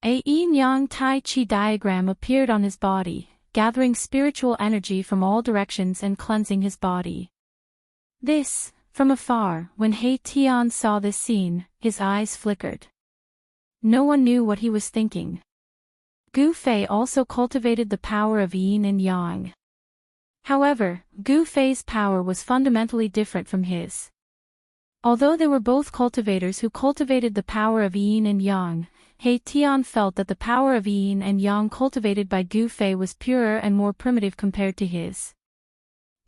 A yin-yang Tai Chi diagram appeared on his body, gathering spiritual energy from all directions and cleansing his body. This, from afar, when He Tian saw this scene, his eyes flickered. No one knew what he was thinking. Gu Fei also cultivated the power of yin and yang. However, Gu Fei's power was fundamentally different from his. Although they were both cultivators who cultivated the power of yin and yang, He Tian felt that the power of yin and yang cultivated by Gu Fei was purer and more primitive compared to his.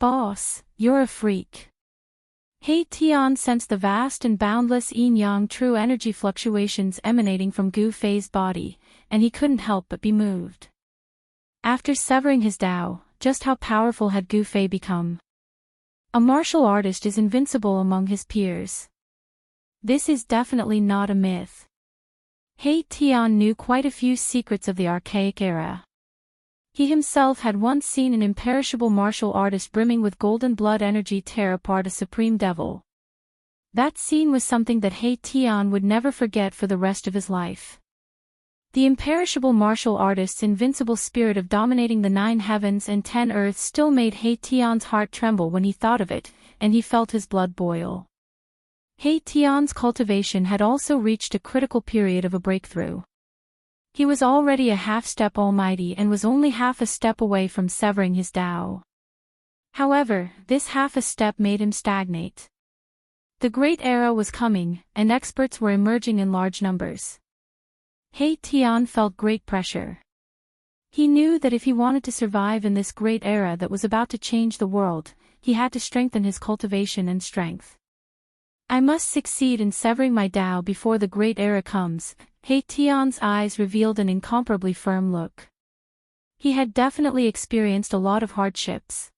"Boss, you're a freak." He Tian sensed the vast and boundless yin-yang true energy fluctuations emanating from Gu Fei's body, and he couldn't help but be moved. After severing his Tao, just how powerful had Gu Fei become? A martial artist is invincible among his peers. This is definitely not a myth. He Tian knew quite a few secrets of the archaic era. He himself had once seen an imperishable martial artist brimming with golden blood energy tear apart a supreme devil. That scene was something that He Tian would never forget for the rest of his life. The imperishable martial artist's invincible spirit of dominating the 9 heavens and 10 earths still made He Tian's heart tremble when he thought of it, and he felt his blood boil. He Tian's cultivation had also reached a critical period of a breakthrough. He was already a half-step almighty and was only half a step away from severing his Tao. However, this half a step made him stagnate. The great era was coming, and experts were emerging in large numbers. He Tian felt great pressure. He knew that if he wanted to survive in this great era that was about to change the world, he had to strengthen his cultivation and strength. "I must succeed in severing my Tao before the great era comes." He Tian's eyes revealed an incomparably firm look. He had definitely experienced a lot of hardships.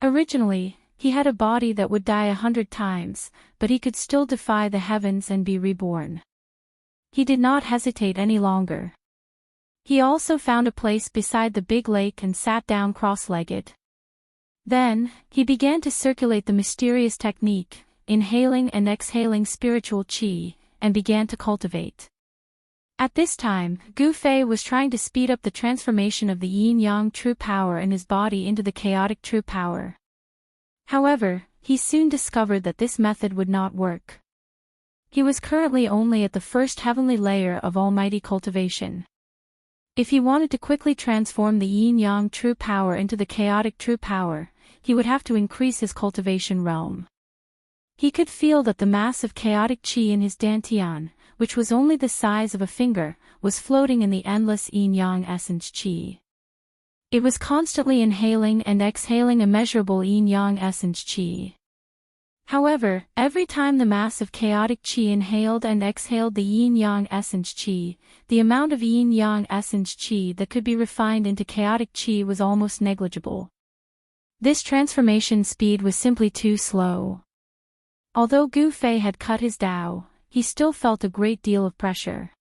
Originally, he had a body that would die 100 times, but he could still defy the heavens and be reborn. He did not hesitate any longer. He also found a place beside the big lake and sat down cross-legged. Then, he began to circulate the mysterious technique, inhaling and exhaling spiritual qi, and began to cultivate. At this time, Gu Fei was trying to speed up the transformation of the yin-yang true power in his body into the chaotic true power. However, he soon discovered that this method would not work. He was currently only at the first heavenly layer of almighty cultivation. If he wanted to quickly transform the yin-yang true power into the chaotic true power, he would have to increase his cultivation realm. He could feel that the mass of chaotic qi in his dantian, which was only the size of a finger, was floating in the endless yin-yang essence qi. It was constantly inhaling and exhaling immeasurable yin-yang essence qi. However, every time the mass of chaotic qi inhaled and exhaled the yin-yang essence qi, the amount of yin-yang essence qi that could be refined into chaotic qi was almost negligible. This transformation speed was simply too slow. Although Gu Fei had cut his Dao, he still felt a great deal of pressure.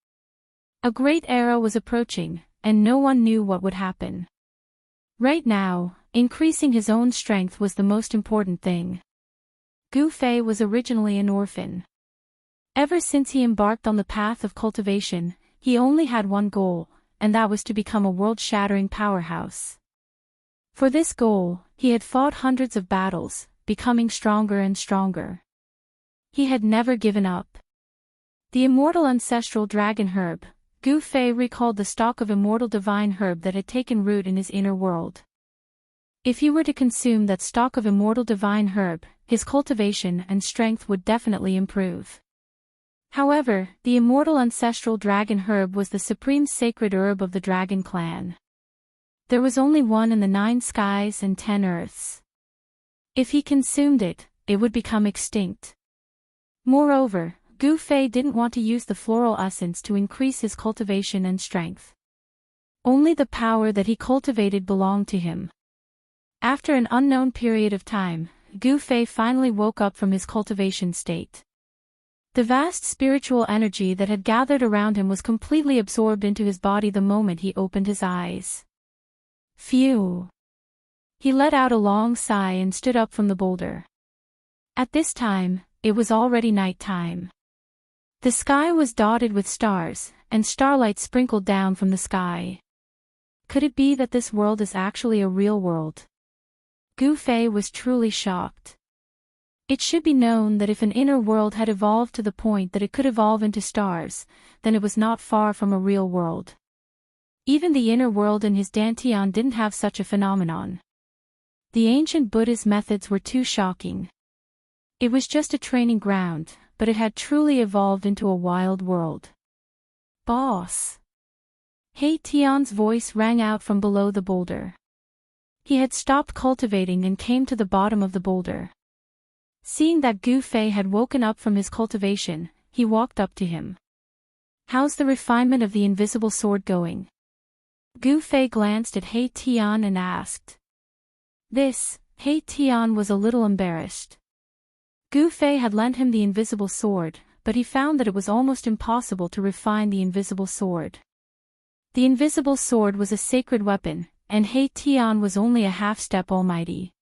A great era was approaching, and no one knew what would happen. Right now, increasing his own strength was the most important thing. Gu Fei was originally an orphan. Ever since he embarked on the path of cultivation, he only had one goal, and that was to become a world-shattering powerhouse. For this goal, he had fought hundreds of battles, becoming stronger and stronger. He had never given up. The immortal ancestral dragon herb, Gu Fei recalled the stalk of immortal divine herb that had taken root in his inner world. If he were to consume that stalk of immortal divine herb, his cultivation and strength would definitely improve. However, the immortal ancestral dragon herb was the supreme sacred herb of the dragon clan. There was only one in the 9 skies and 10 earths. If he consumed it, it would become extinct. Moreover, Gu Fei didn't want to use the floral essence to increase his cultivation and strength. Only the power that he cultivated belonged to him. After an unknown period of time, Gu Fei finally woke up from his cultivation state. The vast spiritual energy that had gathered around him was completely absorbed into his body the moment he opened his eyes. Phew! He let out a long sigh and stood up from the boulder. At this time, it was already night time. The sky was dotted with stars, and starlight sprinkled down from the sky. Could it be that this world is actually a real world? Gu Fei was truly shocked. It should be known that if an inner world had evolved to the point that it could evolve into stars, then it was not far from a real world. Even the inner world in his Dantian didn't have such a phenomenon. The ancient Buddhist methods were too shocking. It was just a training ground, but it had truly evolved into a wild world. Boss! He Tian's voice rang out from below the boulder. He had stopped cultivating and came to the bottom of the boulder. Seeing that Gu Fei had woken up from his cultivation, he walked up to him. How's the refinement of the invisible sword going? Gu Fei glanced at He Tian and asked. He Tian was a little embarrassed. Gu Fei had lent him the invisible sword, but he found that it was almost impossible to refine the invisible sword. The invisible sword was a sacred weapon, and He Tian was only a half-step almighty.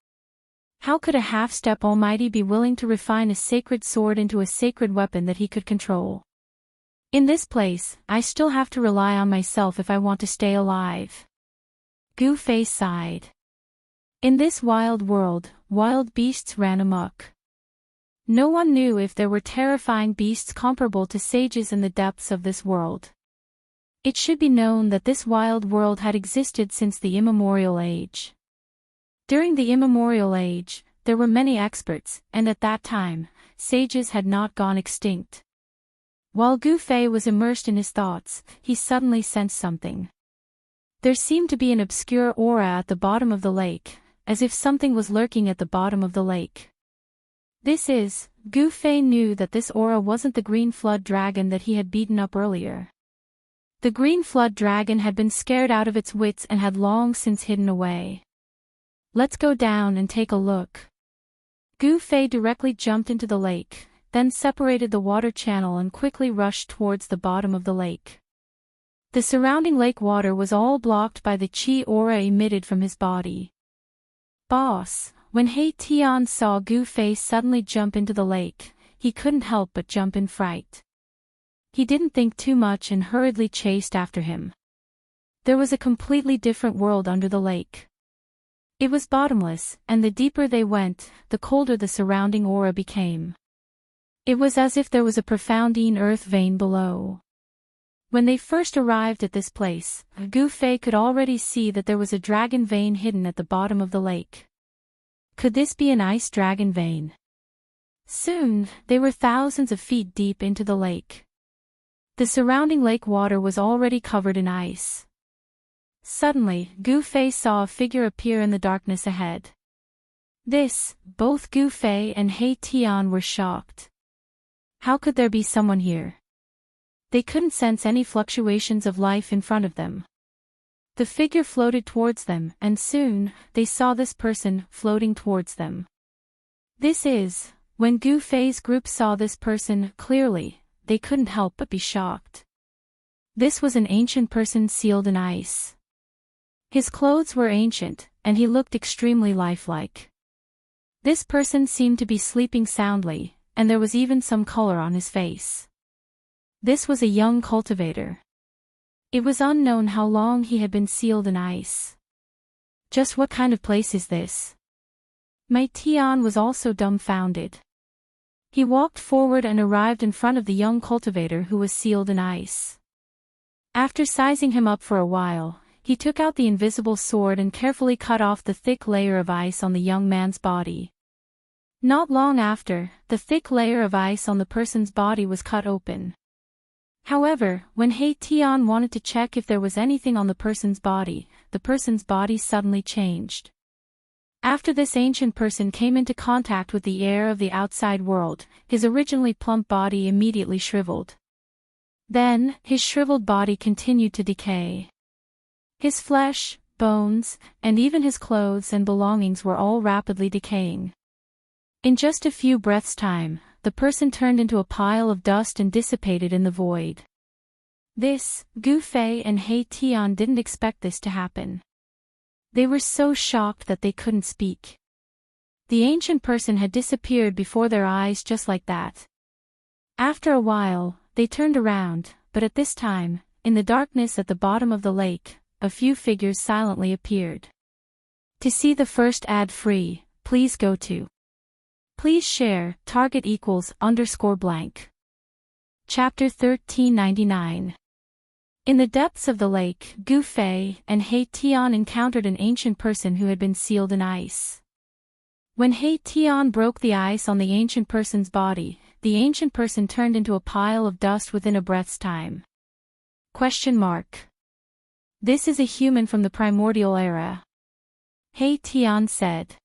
How could a half-step almighty be willing to refine a sacred sword into a sacred weapon that he could control? In this place, I still have to rely on myself if I want to stay alive. Gu Fei sighed. In this wild world, wild beasts ran amok. No one knew if there were terrifying beasts comparable to sages in the depths of this world. It should be known that this wild world had existed since the immemorial age. During the immemorial age, there were many experts, and at that time, sages had not gone extinct. While Gu Fei was immersed in his thoughts, he suddenly sensed something. There seemed to be an obscure aura at the bottom of the lake, as if something was lurking at the bottom of the lake. Gu Fei knew that this aura wasn't the green flood dragon that he had beaten up earlier. The green flood dragon had been scared out of its wits and had long since hidden away. Let's go down and take a look. Gu Fei directly jumped into the lake, then separated the water channel and quickly rushed towards the bottom of the lake. The surrounding lake water was all blocked by the qi aura emitted from his body. Boss, when He Tian saw Gu Fei suddenly jump into the lake, he couldn't help but jump in fright. He didn't think too much and hurriedly chased after him. There was a completely different world under the lake. It was bottomless, and the deeper they went, the colder the surrounding aura became. It was as if there was a profound earth vein below. When they first arrived at this place, Gu Fei could already see that there was a dragon vein hidden at the bottom of the lake. Could this be an ice dragon vein? Soon, they were thousands of feet deep into the lake. The surrounding lake water was already covered in ice. Suddenly, Gu Fei saw a figure appear in the darkness ahead. Both Gu Fei and He Tian were shocked. How could there be someone here? They couldn't sense any fluctuations of life in front of them. The figure floated towards them, and soon, they saw this person floating towards them. When Gu Fei's group saw this person clearly, they couldn't help but be shocked. This was an ancient person sealed in ice. His clothes were ancient, and he looked extremely lifelike. This person seemed to be sleeping soundly, and there was even some color on his face. This was a young cultivator. It was unknown how long he had been sealed in ice. Just what kind of place is this? Mei Tian was also dumbfounded. He walked forward and arrived in front of the young cultivator who was sealed in ice. After sizing him up for a while, he took out the invisible sword and carefully cut off the thick layer of ice on the young man's body. Not long after, the thick layer of ice on the person's body was cut open. However, when He Tian wanted to check if there was anything on the person's body suddenly changed. After this ancient person came into contact with the air of the outside world, his originally plump body immediately shriveled. Then, his shriveled body continued to decay. His flesh, bones, and even his clothes and belongings were all rapidly decaying. In just a few breaths' time, the person turned into a pile of dust and dissipated in the void. Gu Fei and He Tian didn't expect this to happen. They were so shocked that they couldn't speak. The ancient person had disappeared before their eyes just like that. After a while, they turned around, but at this time, in the darkness at the bottom of the lake, a few figures silently appeared. To see the first ad-free, please go to Please share, target =_blank. Chapter 1399. In the depths of the lake, Gu Fei and He Tian encountered an ancient person who had been sealed in ice. When He Tian broke the ice on the ancient person's body, the ancient person turned into a pile of dust within a breath's time. This is a human from the primordial era. He Tian said.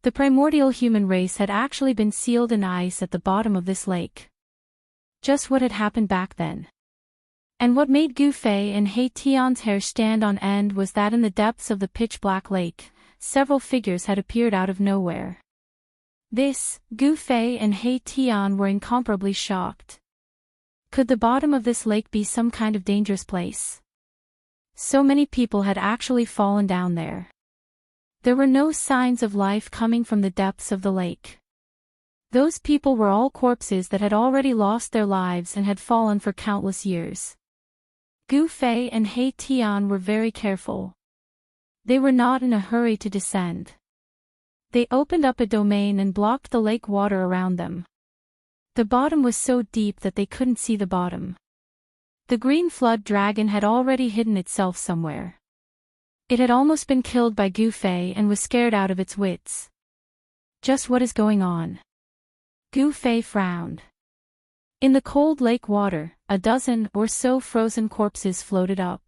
The primordial human race had actually been sealed in ice at the bottom of this lake. Just what had happened back then. And what made Gu Fei and He Tian's hair stand on end was that in the depths of the pitch-black lake, several figures had appeared out of nowhere. Gu Fei and He Tian were incomparably shocked. Could the bottom of this lake be some kind of dangerous place? So many people had actually fallen down there. There were no signs of life coming from the depths of the lake. Those people were all corpses that had already lost their lives and had fallen for countless years. Gu Fei and He Tian were very careful. They were not in a hurry to descend. They opened up a domain and blocked the lake water around them. The bottom was so deep that they couldn't see the bottom. The green flood dragon had already hidden itself somewhere. It had almost been killed by Gu Fei and was scared out of its wits. Just what is going on? Gu Fei frowned. In the cold lake water, a dozen or so frozen corpses floated up.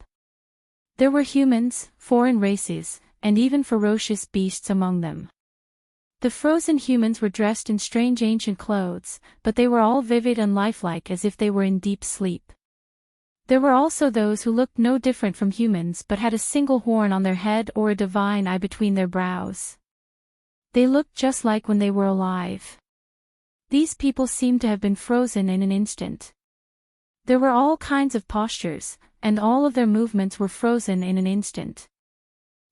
There were humans, foreign races, and even ferocious beasts among them. The frozen humans were dressed in strange ancient clothes, but they were all vivid and lifelike as if they were in deep sleep. There were also those who looked no different from humans but had a single horn on their head or a divine eye between their brows. They looked just like when they were alive. These people seemed to have been frozen in an instant. There were all kinds of postures, and all of their movements were frozen in an instant.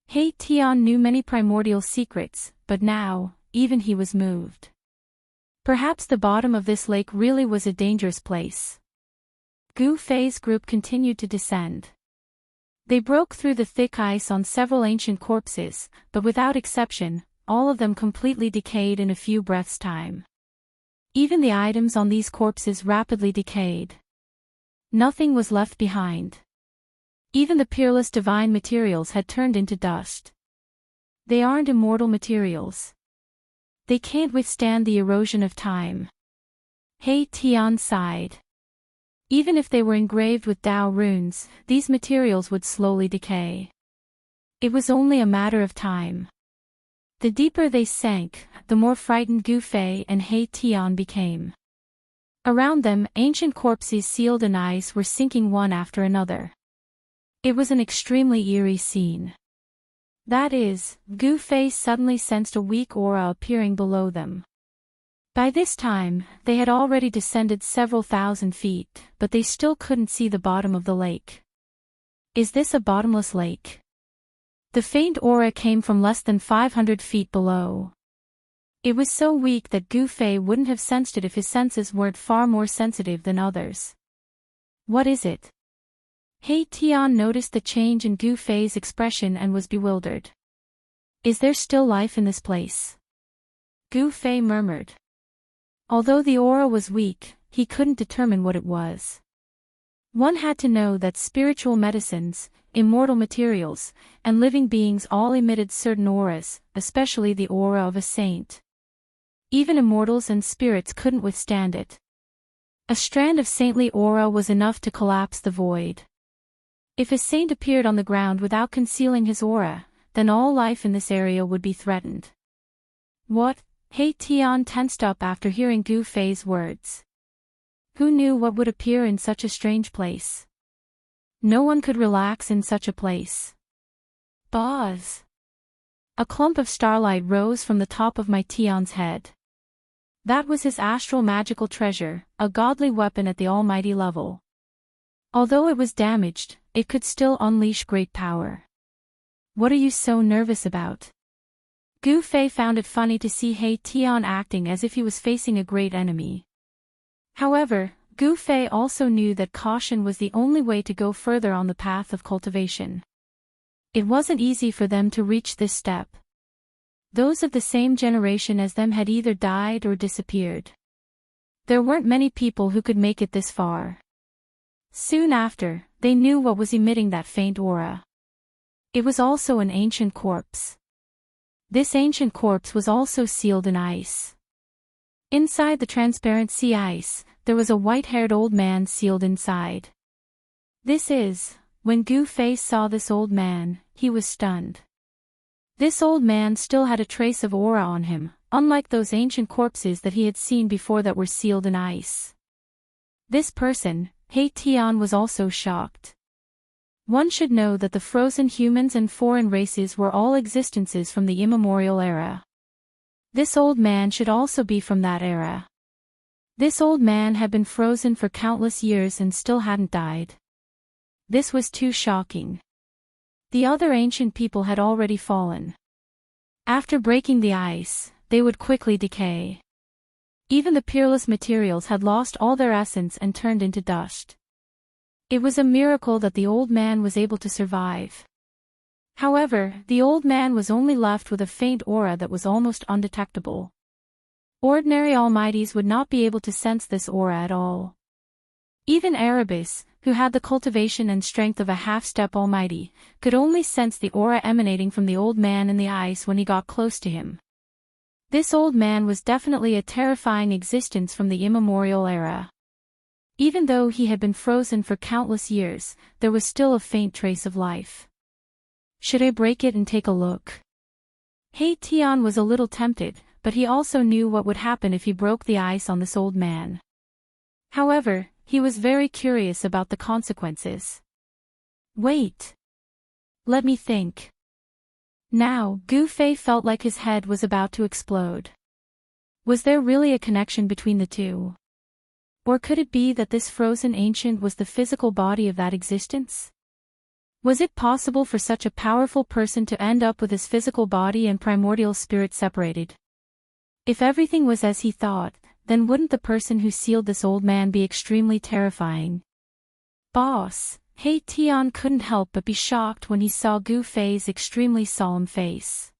He Tian knew many primordial secrets, but now, even he was moved. Perhaps the bottom of this lake really was a dangerous place. Gu Fei's group continued to descend. They broke through the thick ice on several ancient corpses, but without exception, all of them completely decayed in a few breaths' time. Even the items on these corpses rapidly decayed. Nothing was left behind. Even the peerless divine materials had turned into dust. They aren't immortal materials. They can't withstand the erosion of time. He Tian sighed. Even if they were engraved with Tao runes, these materials would slowly decay. It was only a matter of time. The deeper they sank, the more frightened Gu Fei and He Tian became. Around them, ancient corpses sealed in ice were sinking one after another. It was an extremely eerie scene. That is, Gu Fei suddenly sensed a weak aura appearing below them. By this time, they had already descended several thousand feet, but they still couldn't see the bottom of the lake. Is this a bottomless lake? The faint aura came from less than 500 feet below. It was so weak that Gu Fei wouldn't have sensed it if his senses weren't far more sensitive than others. What is it? He Tian noticed the change in Gu Fei's expression and was bewildered. Is there still life in this place? Gu Fei murmured. Although the aura was weak, he couldn't determine what it was. One had to know that spiritual medicines, immortal materials, and living beings all emitted certain auras, especially the aura of a saint. Even immortals and spirits couldn't withstand it. A strand of saintly aura was enough to collapse the void. If a saint appeared on the ground without concealing his aura, then all life in this area would be threatened. What? He Tian tensed up after hearing Gu Fei's words. Who knew what would appear in such a strange place? No one could relax in such a place. Boz! A clump of starlight rose from the top of my Tian's head. That was his astral magical treasure, a godly weapon at the almighty level. Although it was damaged, it could still unleash great power. What are you so nervous about? Gu Fei found it funny to see He Tian acting as if he was facing a great enemy. However, Gu Fei also knew that caution was the only way to go further on the path of cultivation. It wasn't easy for them to reach this step. Those of the same generation as them had either died or disappeared. There weren't many people who could make it this far. Soon after, they knew what was emitting that faint aura. It was also an ancient corpse. This ancient corpse was also sealed in ice. Inside the transparent sea ice, there was a white-haired old man sealed inside. When Gu Fei saw this old man, he was stunned. This old man still had a trace of aura on him, unlike those ancient corpses that he had seen before that were sealed in ice. This person, He Tian, was also shocked. One should know that the frozen humans and foreign races were all existences from the immemorial era. This old man should also be from that era. This old man had been frozen for countless years and still hadn't died. This was too shocking. The other ancient people had already fallen. After breaking the ice, they would quickly decay. Even the peerless materials had lost all their essence and turned into dust. It was a miracle that the old man was able to survive. However, the old man was only left with a faint aura that was almost undetectable. Ordinary almighties would not be able to sense this aura at all. Even Erebus, who had the cultivation and strength of a half-step almighty, could only sense the aura emanating from the old man in the ice when he got close to him. This old man was definitely a terrifying existence from the immemorial era. Even though he had been frozen for countless years, there was still a faint trace of life. Should I break it and take a look? He Tian was a little tempted, but he also knew what would happen if he broke the ice on this old man. However, he was very curious about the consequences. Wait. Let me think. Now, Gu Fei felt like his head was about to explode. Was there really a connection between the two? Or could it be that this frozen ancient was the physical body of that existence? Was it possible for such a powerful person to end up with his physical body and primordial spirit separated? If everything was as he thought, then wouldn't the person who sealed this old man be extremely terrifying? Boss, He Tian couldn't help but be shocked when he saw Gu Fei's extremely solemn face.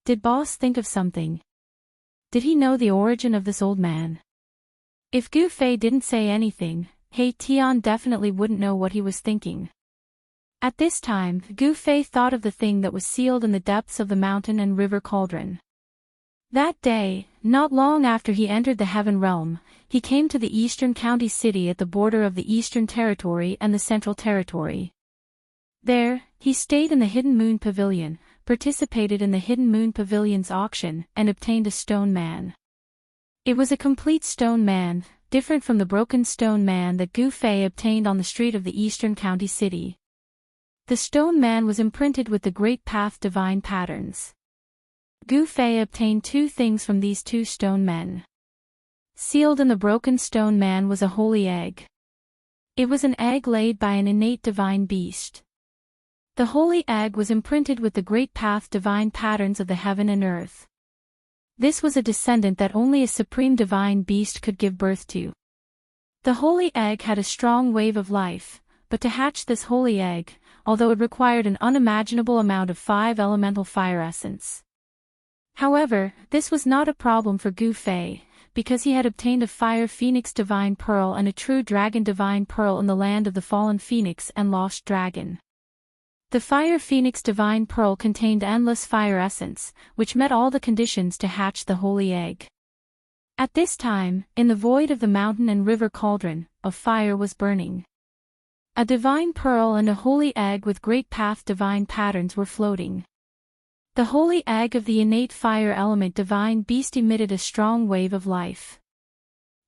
Did Boss think of something? Did he know the origin of this old man? If Gu Fei didn't say anything, He Tian definitely wouldn't know what he was thinking. At this time, Gu Fei thought of the thing that was sealed in the depths of the mountain and river cauldron. That day, not long after he entered the Heaven Realm, he came to the Eastern County City at the border of the Eastern Territory and the Central Territory. There, he stayed in the Hidden Moon Pavilion, participated in the Hidden Moon Pavilion's auction and obtained a stone man. It was a complete stone man, different from the broken stone man that Gu Fei obtained on the street of the eastern county city. The stone man was imprinted with the Great Path divine patterns. Gu Fei obtained two things from these two stone men. Sealed in the broken stone man was a holy egg. It was an egg laid by an innate divine beast. The holy egg was imprinted with the Great Path divine patterns of the heaven and earth. This was a descendant that only a supreme divine beast could give birth to. The holy egg had a strong wave of life, but to hatch this holy egg, although it required an unimaginable amount of 5 elemental fire essence. However, this was not a problem for Gu Fei, because he had obtained a fire phoenix divine pearl and a true dragon divine pearl in the land of the fallen phoenix and lost dragon. The fire phoenix divine pearl contained endless fire essence, which met all the conditions to hatch the holy egg. At this time, in the void of the mountain and river cauldron, a fire was burning. A divine pearl and a holy egg with Great Path divine patterns were floating. The holy egg of the innate fire element divine beast emitted a strong wave of life.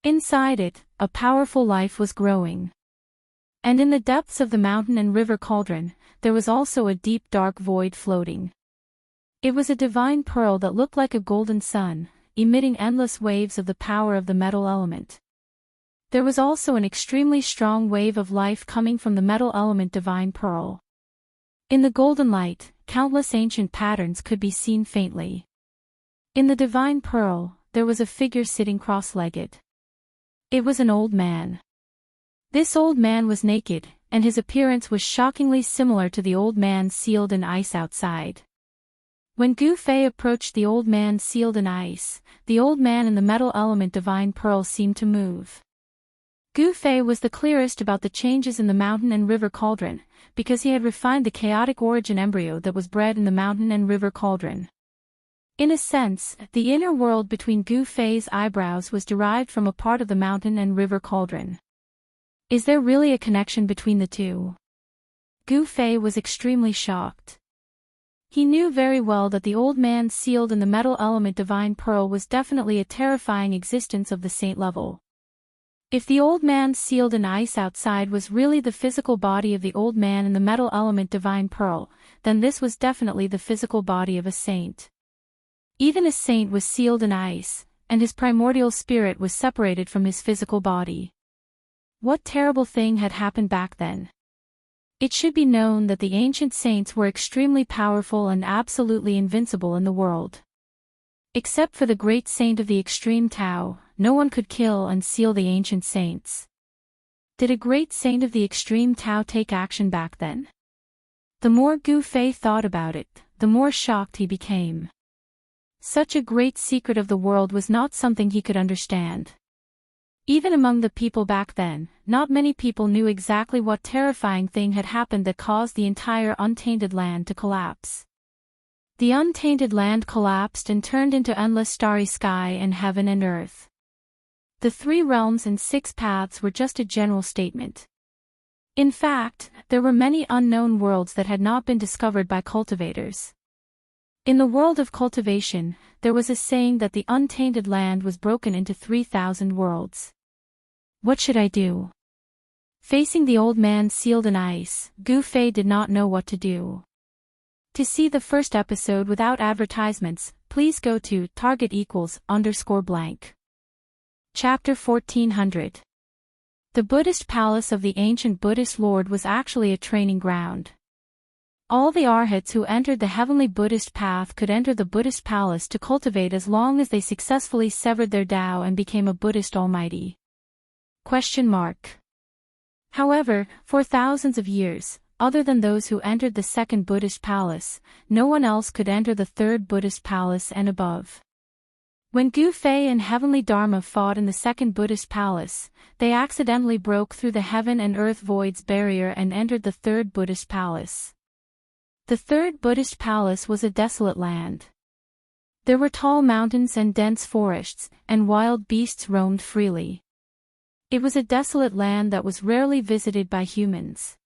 Inside it, a powerful life was growing. And in the depths of the mountain and river cauldron, there was also a deep dark void floating. It was a divine pearl that looked like a golden sun, emitting endless waves of the power of the metal element. There was also an extremely strong wave of life coming from the metal element divine pearl. In the golden light, countless ancient patterns could be seen faintly. In the divine pearl, there was a figure sitting cross-legged. It was an old man. This old man was naked, and his appearance was shockingly similar to the old man sealed in ice outside. When Gu Fei approached the old man sealed in ice, the old man in the metal element divine pearl seemed to move. Gu Fei was the clearest about the changes in the mountain and river cauldron, because he had refined the chaotic origin embryo that was bred in the mountain and river cauldron. In a sense, the inner world between Gu Fei's eyebrows was derived from a part of the mountain and river cauldron. Is there really a connection between the two? Gu Fei was extremely shocked. He knew very well that the old man sealed in the metal element divine pearl was definitely a terrifying existence of the saint level. If the old man sealed in ice outside was really the physical body of the old man in the metal element divine pearl, then this was definitely the physical body of a saint. Even a saint was sealed in ice, and his primordial spirit was separated from his physical body. What terrible thing had happened back then? It should be known that the ancient saints were extremely powerful and absolutely invincible in the world. Except for the great saint of the extreme Tao, no one could kill and seal the ancient saints. Did a great saint of the extreme Tao take action back then? The more Gu Fei thought about it, the more shocked he became. Such a great secret of the world was not something he could understand. Even among the people back then, not many people knew exactly what terrifying thing had happened that caused the entire untainted land to collapse. The untainted land collapsed and turned into endless starry sky and heaven and earth. The 3 realms and 6 paths were just a general statement. In fact, there were many unknown worlds that had not been discovered by cultivators. In the world of cultivation, there was a saying that the untainted land was broken into 3,000 worlds. What should I do? Facing the old man sealed in ice, Gu Fei did not know what to do. To see the first episode without advertisements, please go to target=_blank. Chapter 1400. The Buddhist palace of the ancient Buddhist lord was actually a training ground. All the arhats who entered the heavenly Buddhist path could enter the Buddhist palace to cultivate as long as they successfully severed their Tao and became a Buddhist almighty. However, for thousands of years, other than those who entered the second Buddhist palace, no one else could enter the third Buddhist palace and above. When Gu Fei and Heavenly Dharma fought in the second Buddhist palace, they accidentally broke through the heaven and earth void's barrier and entered the third Buddhist palace. The third Buddhist palace was a desolate land. There were tall mountains and dense forests, and wild beasts roamed freely. It was a desolate land that was rarely visited by humans.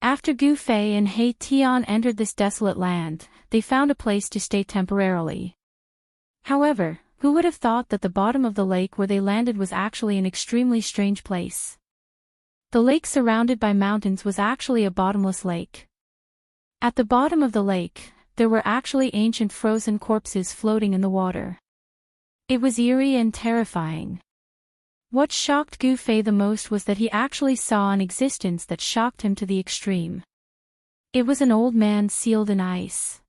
After Gu Fei and He Tian entered this desolate land, they found a place to stay temporarily. However, who would have thought that the bottom of the lake where they landed was actually an extremely strange place? The lake surrounded by mountains was actually a bottomless lake. At the bottom of the lake, there were actually ancient frozen corpses floating in the water. It was eerie and terrifying. What shocked Gu Fei the most was that he actually saw an existence that shocked him to the extreme. It was an old man sealed in ice.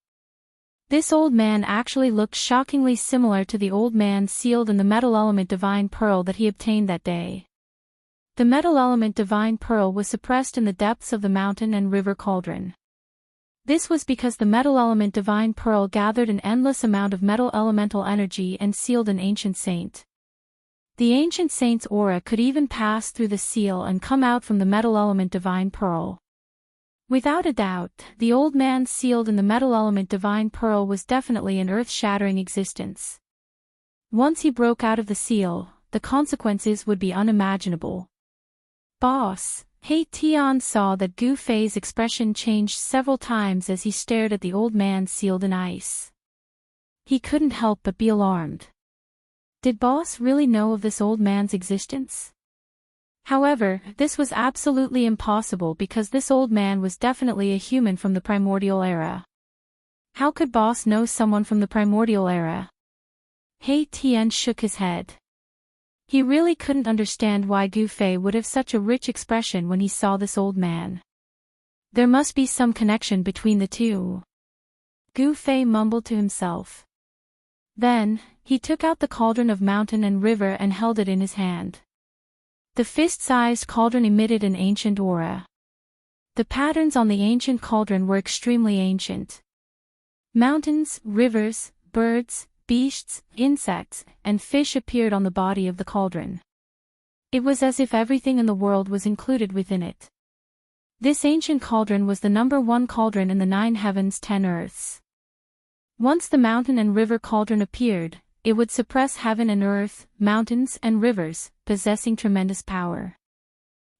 This old man actually looked shockingly similar to the old man sealed in the metal element divine pearl that he obtained that day. The metal element divine pearl was suppressed in the depths of the mountain and river cauldron. This was because the metal element divine pearl gathered an endless amount of metal elemental energy and sealed an ancient saint. The ancient saint's aura could even pass through the seal and come out from the metal element divine pearl. Without a doubt, the old man sealed in the metal element divine pearl was definitely an earth-shattering existence. Once he broke out of the seal, the consequences would be unimaginable. Boss, He Tian saw that Gu Fei's expression changed several times as he stared at the old man sealed in ice. He couldn't help but be alarmed. Did Boss really know of this old man's existence? However, this was absolutely impossible because this old man was definitely a human from the primordial era. How could Boss know someone from the primordial era? He Tian shook his head. He really couldn't understand why Gu Fei would have such a rich expression when he saw this old man. There must be some connection between the two. Gu Fei mumbled to himself. Then, he took out the cauldron of mountain and river and held it in his hand. The fist-sized cauldron emitted an ancient aura. The patterns on the ancient cauldron were extremely ancient. Mountains, rivers, birds, beasts, insects, and fish appeared on the body of the cauldron. It was as if everything in the world was included within it. This ancient cauldron was the #1 cauldron in the 9 heavens 10 earths. Once the mountain and river cauldron appeared, it would suppress heaven and earth, mountains and rivers, possessing tremendous power.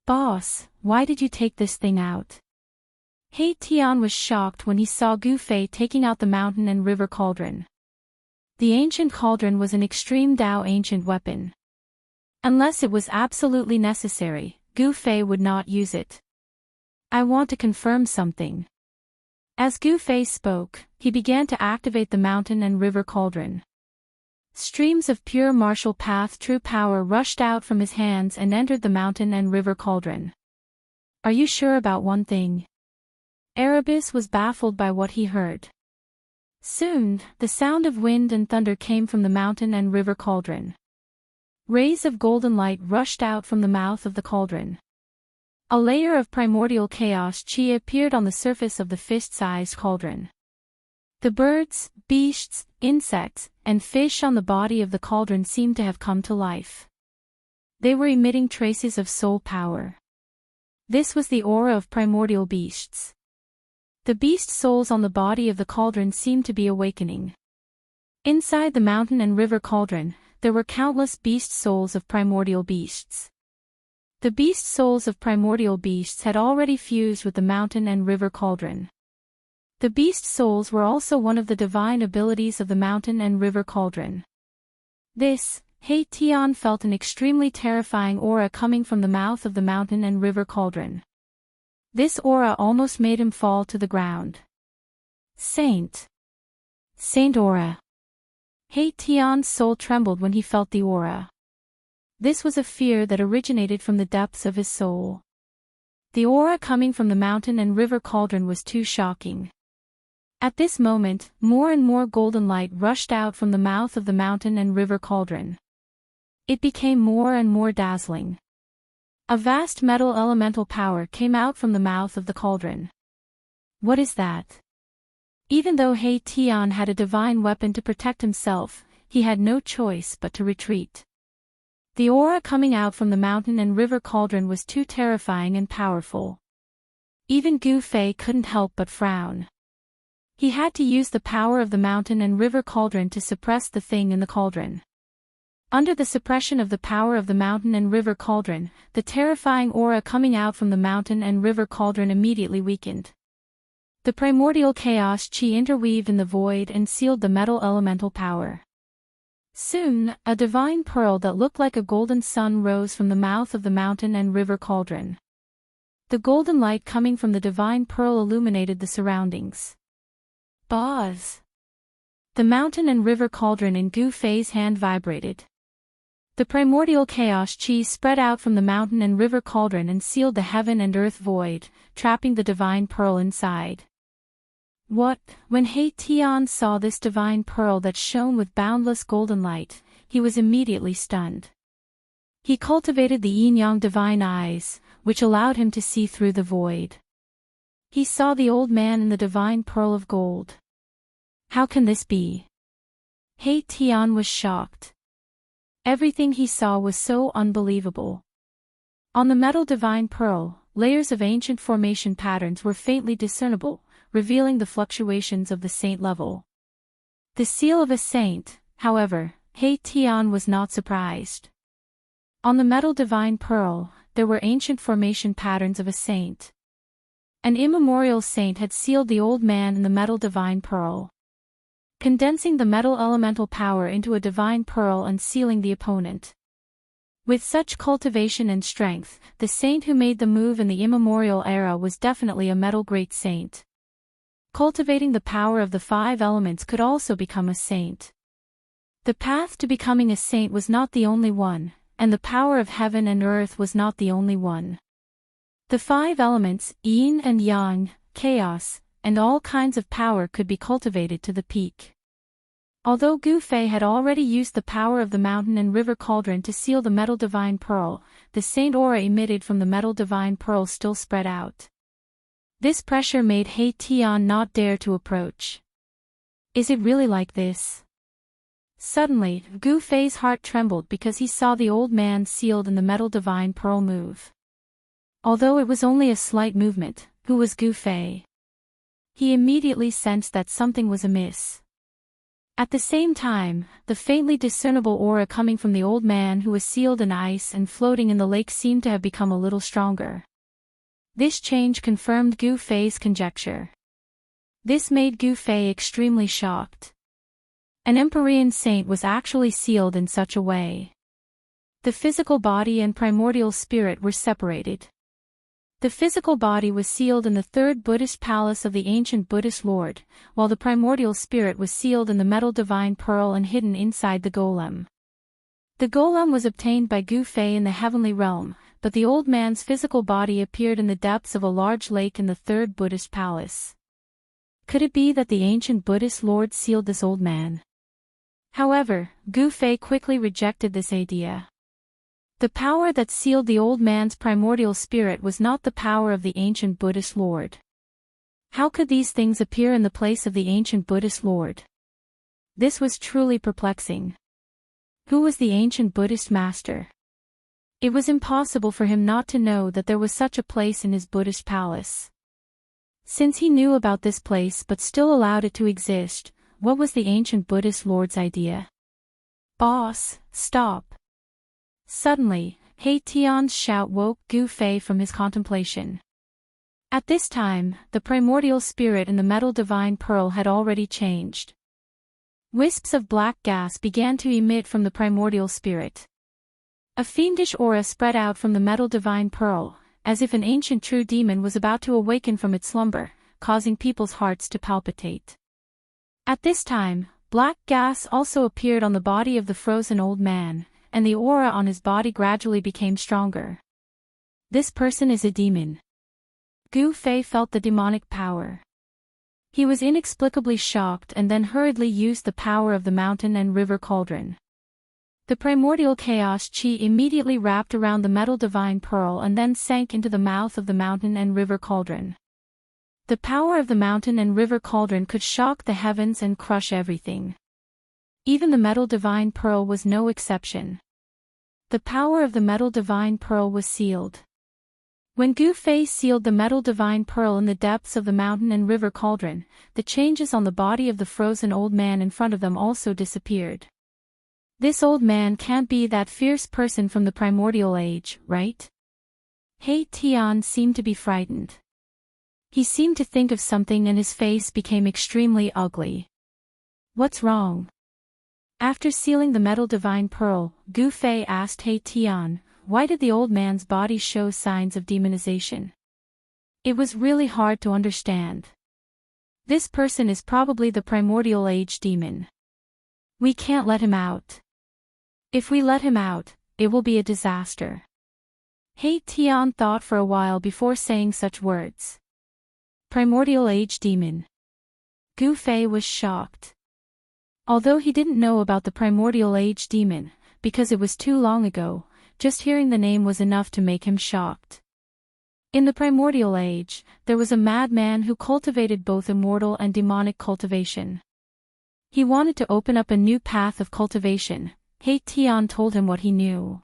Boss, why did you take this thing out? He Tian was shocked when he saw Gu Fei taking out the mountain and river cauldron. The ancient cauldron was an extreme Dao ancient weapon. Unless it was absolutely necessary, Gu Fei would not use it. I want to confirm something. As Gu Fei spoke, he began to activate the mountain and river cauldron. Streams of pure martial path true power rushed out from his hands and entered the mountain and river cauldron. Are you sure about one thing? Erebus was baffled by what he heard. Soon, the sound of wind and thunder came from the mountain and river cauldron. Rays of golden light rushed out from the mouth of the cauldron. A layer of primordial chaos chi appeared on the surface of the fist-sized cauldron. The birds, beasts, insects, and fish on the body of the cauldron seemed to have come to life. They were emitting traces of soul power. This was the aura of primordial beasts. The beast souls on the body of the cauldron seemed to be awakening. Inside the mountain and river cauldron, there were countless beast souls of primordial beasts. The beast souls of primordial beasts had already fused with the mountain and river cauldron. The beast souls were also one of the divine abilities of the mountain and river cauldron. This, He Tian felt an extremely terrifying aura coming from the mouth of the mountain and river cauldron. This aura almost made him fall to the ground. Saint aura. He Tian's soul trembled when he felt the aura. This was a fear that originated from the depths of his soul. The aura coming from the mountain and river cauldron was too shocking. At this moment, more and more golden light rushed out from the mouth of the mountain and river cauldron. It became more and more dazzling. A vast metal elemental power came out from the mouth of the cauldron. What is that? Even though He Tian had a divine weapon to protect himself, he had no choice but to retreat. The aura coming out from the mountain and river cauldron was too terrifying and powerful. Even Gu Fei couldn't help but frown. He had to use the power of the mountain and river cauldron to suppress the thing in the cauldron. Under the suppression of the power of the mountain and river cauldron, the terrifying aura coming out from the mountain and river cauldron immediately weakened. The primordial chaos chi interweaved in the void and sealed the metal elemental power. Soon, a divine pearl that looked like a golden sun rose from the mouth of the mountain and river cauldron. The golden light coming from the divine pearl illuminated the surroundings. Buzz! The mountain and river cauldron in Gu Fei's hand vibrated. The primordial chaos chi spread out from the mountain and river cauldron and sealed the heaven and earth void, trapping the divine pearl inside. When He Tian saw this divine pearl that shone with boundless golden light, he was immediately stunned. He cultivated the yin-yang divine eyes, which allowed him to see through the void. He saw the old man in the divine pearl of gold. How can this be? He Tian was shocked. Everything he saw was so unbelievable. On the metal divine pearl, layers of ancient formation patterns were faintly discernible, revealing the fluctuations of the saint level. The seal of a saint, however, He Tian was not surprised. On the metal divine pearl, there were ancient formation patterns of a saint. An immemorial saint had sealed the old man in the metal divine pearl, condensing the metal elemental power into a divine pearl and sealing the opponent. With such cultivation and strength, the saint who made the move in the immemorial era was definitely a metal great saint. Cultivating the power of the 5 elements could also become a saint. The path to becoming a saint was not the only one, and the power of heaven and earth was not the only one. The 5 elements, yin and yang, chaos, and all kinds of power could be cultivated to the peak. Although Gu Fei had already used the power of the mountain and river cauldron to seal the metal divine pearl, the saint aura emitted from the metal divine pearl still spread out. This pressure made He Tian not dare to approach. Is it really like this? Suddenly, Gu Fei's heart trembled because he saw the old man sealed in the metal divine pearl move. Although it was only a slight movement, who was Gu Fei? He immediately sensed that something was amiss. At the same time, the faintly discernible aura coming from the old man who was sealed in ice and floating in the lake seemed to have become a little stronger. This change confirmed Gu Fei's conjecture. This made Gu Fei extremely shocked. An Empyrean saint was actually sealed in such a way. The physical body and primordial spirit were separated. The physical body was sealed in the 3rd Buddhist palace of the ancient Buddhist Lord, while the primordial spirit was sealed in the metal divine pearl and hidden inside the golem. The golem was obtained by Gu Fei in the heavenly realm, but the old man's physical body appeared in the depths of a large lake in the 3rd Buddhist palace. Could it be that the ancient Buddhist Lord sealed this old man? However, Gu Fei quickly rejected this idea. The power that sealed the old man's primordial spirit was not the power of the ancient Buddhist Lord. How could these things appear in the place of the ancient Buddhist Lord? This was truly perplexing. Who was the ancient Buddhist master? It was impossible for him not to know that there was such a place in his Buddhist palace. Since he knew about this place but still allowed it to exist, what was the ancient Buddhist Lord's idea? Boss, stop! Suddenly, He Tian's shout woke Gu Fei from his contemplation. At this time, the primordial spirit in the metal divine pearl had already changed. Wisps of black gas began to emit from the primordial spirit. A fiendish aura spread out from the metal divine pearl, as if an ancient true demon was about to awaken from its slumber, causing people's hearts to palpitate. At this time, black gas also appeared on the body of the frozen old man, and the aura on his body gradually became stronger. This person is a demon. Gu Fei felt the demonic power. He was inexplicably shocked and then hurriedly used the power of the mountain and river cauldron. The primordial chaos chi immediately wrapped around the metal divine pearl and then sank into the mouth of the mountain and river cauldron. The power of the mountain and river cauldron could shock the heavens and crush everything. Even the metal divine pearl was no exception. The power of the metal divine pearl was sealed. When Gu Fei sealed the metal divine pearl in the depths of the mountain and river cauldron, the changes on the body of the frozen old man in front of them also disappeared. This old man can't be that fierce person from the primordial age, right? He Tian seemed to be frightened. He seemed to think of something and his face became extremely ugly. What's wrong? After sealing the metal divine pearl, Gu Fei asked He Tian, why did the old man's body show signs of demonization? It was really hard to understand. This person is probably the primordial age demon. We can't let him out. If we let him out, it will be a disaster. He Tian thought for a while before saying such words. Primordial age demon. Gu Fei was shocked. Although he didn't know about the primordial age demon, because it was too long ago, just hearing the name was enough to make him shocked. In the primordial age, there was a madman who cultivated both immortal and demonic cultivation. He wanted to open up a new path of cultivation. He Tian told him what he knew.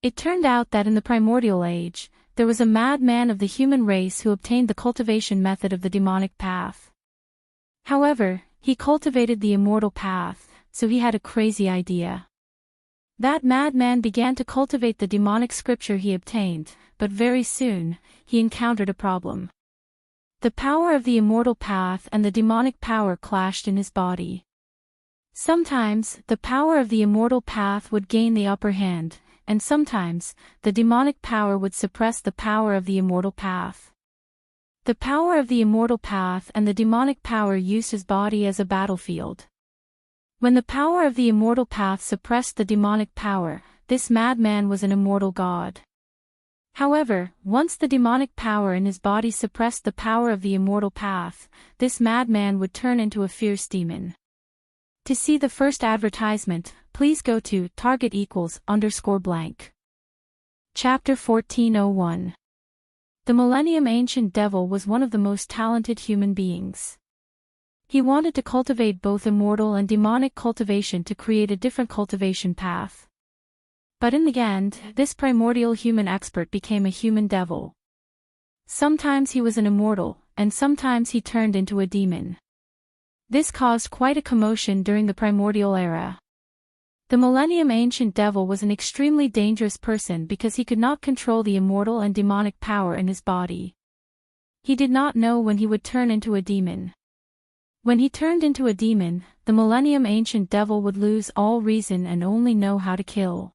It turned out that in the primordial age, there was a madman of the human race who obtained the cultivation method of the demonic path. However, he cultivated the immortal path, so he had a crazy idea. That madman began to cultivate the demonic scripture he obtained, but very soon, he encountered a problem. The power of the immortal path and the demonic power clashed in his body. Sometimes, the power of the immortal path would gain the upper hand, and sometimes, the demonic power would suppress the power of the immortal path. The power of the immortal path and the demonic power used his body as a battlefield. When the power of the immortal path suppressed the demonic power, this madman was an immortal god. However, once the demonic power in his body suppressed the power of the immortal path, this madman would turn into a fierce demon. To see the first advertisement, please go to target=_blank. Chapter 1401. The Millennium Ancient Devil was one of the most talented human beings. He wanted to cultivate both immortal and demonic cultivation to create a different cultivation path. But in the end, this primordial human expert became a human devil. Sometimes he was an immortal, and sometimes he turned into a demon. This caused quite a commotion during the primordial era. The Millennium Ancient Devil was an extremely dangerous person because he could not control the immortal and demonic power in his body. He did not know when he would turn into a demon. When he turned into a demon, the Millennium Ancient Devil would lose all reason and only know how to kill.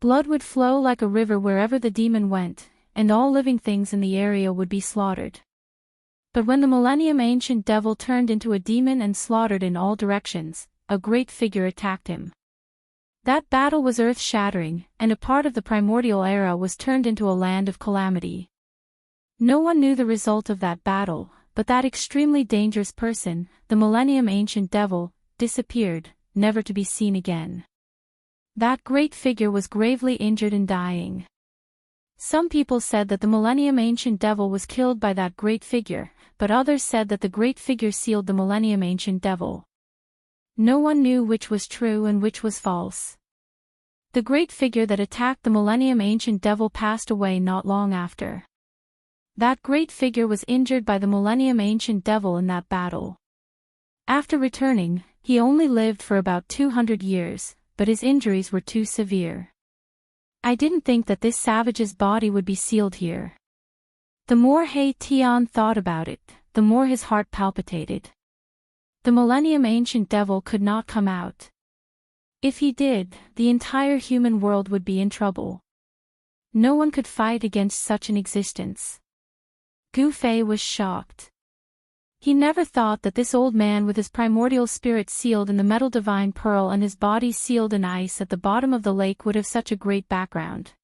Blood would flow like a river wherever the demon went, and all living things in the area would be slaughtered. But when the Millennium Ancient Devil turned into a demon and slaughtered in all directions, a great figure attacked him. That battle was earth-shattering, and a part of the primordial era was turned into a land of calamity. No one knew the result of that battle, but that extremely dangerous person, the Millennium Ancient Devil, disappeared, never to be seen again. That great figure was gravely injured and dying. Some people said that the Millennium Ancient Devil was killed by that great figure, but others said that the great figure sealed the Millennium Ancient Devil. No one knew which was true and which was false. The great figure that attacked the Millennium Ancient Devil passed away not long after. That great figure was injured by the Millennium Ancient Devil in that battle. After returning, he only lived for about 200 years, but his injuries were too severe. I didn't think that this savage's body would be sealed here. The more He Tian thought about it, the more his heart palpitated. The Millennium Ancient Devil could not come out. If he did, the entire human world would be in trouble. No one could fight against such an existence. Gu Fei was shocked. He never thought that this old man with his primordial spirit sealed in the metal divine pearl and his body sealed in ice at the bottom of the lake would have such a great background.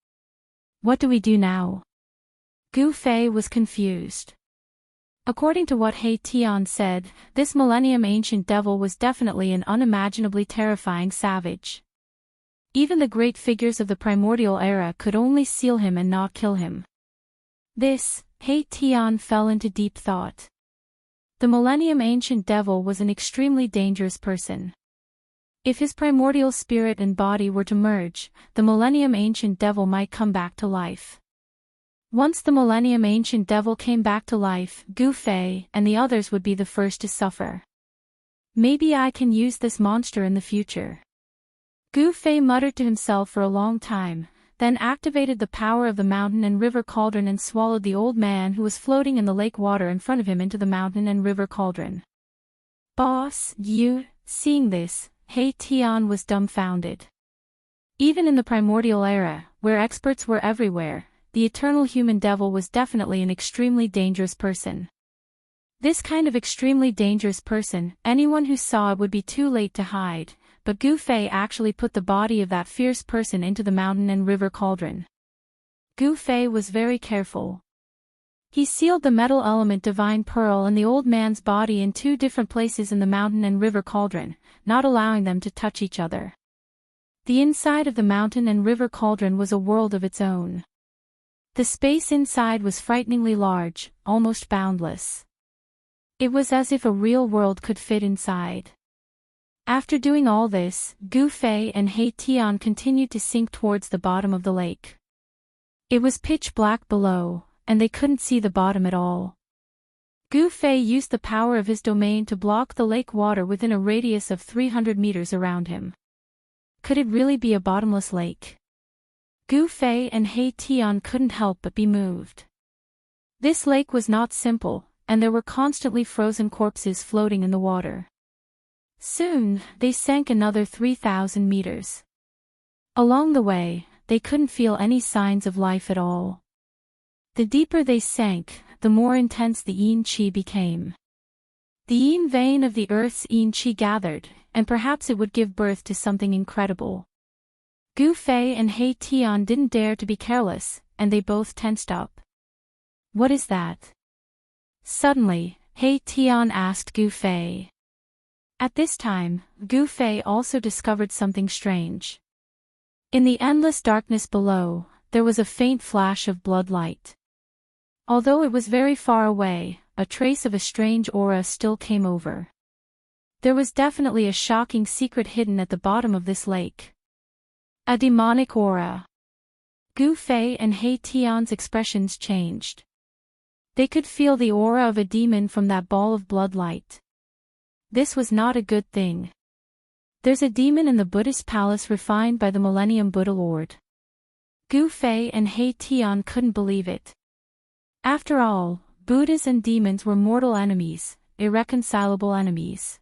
What do we do now? Gu Fei was confused. According to what He Tian said, this Millennium Ancient Devil was definitely an unimaginably terrifying savage. Even the great figures of the primordial era could only seal him and not kill him. He Tian fell into deep thought. The Millennium Ancient Devil was an extremely dangerous person. If his primordial spirit and body were to merge, the Millennium Ancient Devil might come back to life. Once the Millennium Ancient Devil came back to life, Gu Fei and the others would be the first to suffer. Maybe I can use this monster in the future. Gu Fei muttered to himself for a long time, then activated the power of the mountain and river cauldron and swallowed the old man who was floating in the lake water in front of him into the mountain and river cauldron. Boss, seeing this, He Tian was dumbfounded. Even in the primordial era, where experts were everywhere, the eternal human devil was definitely an extremely dangerous person. This kind of extremely dangerous person, anyone who saw it would be too late to hide, but Gu Fei actually put the body of that fierce person into the mountain and river cauldron. Gu Fei was very careful. He sealed the metal element divine pearl and the old man's body in 2 different places in the mountain and river cauldron, not allowing them to touch each other. The inside of the mountain and river cauldron was a world of its own. The space inside was frighteningly large, almost boundless. It was as if a real world could fit inside. After doing all this, Gu Fei and He Tian continued to sink towards the bottom of the lake. It was pitch black below, and they couldn't see the bottom at all. Gu Fei used the power of his domain to block the lake water within a radius of 300 meters around him. Could it really be a bottomless lake? Gu Fei and He Tian couldn't help but be moved. This lake was not simple, and there were constantly frozen corpses floating in the water. Soon, they sank another 3,000 meters. Along the way, they couldn't feel any signs of life at all. The deeper they sank, the more intense the yin qi became. The yin vein of the earth's yin qi gathered, and perhaps it would give birth to something incredible. Gu Fei and He Tian didn't dare to be careless, and they both tensed up. What is that? Suddenly, He Tian asked Gu Fei. At this time, Gu Fei also discovered something strange. In the endless darkness below, there was a faint flash of blood light. Although it was very far away, a trace of a strange aura still came over. There was definitely a shocking secret hidden at the bottom of this lake. A demonic aura. Gu Fei and He Tian's expressions changed. They could feel the aura of a demon from that ball of blood light. This was not a good thing. There's a demon in the Buddhist palace refined by the Millennium Buddha Lord. Gu Fei and He Tian couldn't believe it. After all, Buddhas and demons were mortal enemies, irreconcilable enemies.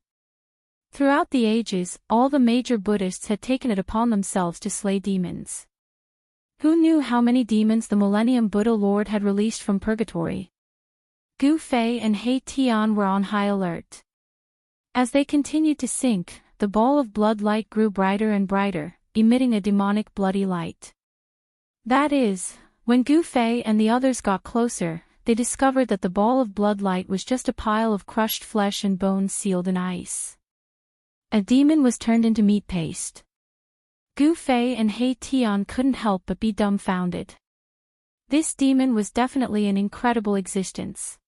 Throughout the ages, all the major Buddhists had taken it upon themselves to slay demons. Who knew how many demons the Millennium Buddha Lord had released from purgatory? Gu Fei and He Tian were on high alert. As they continued to sink, the ball of blood light grew brighter and brighter, emitting a demonic bloody light. That is, when Gu Fei and the others got closer, they discovered that the ball of blood light was just a pile of crushed flesh and bones sealed in ice. A demon was turned into meat paste. Gu Fei and He Tian couldn't help but be dumbfounded. This demon was definitely an incredible existence.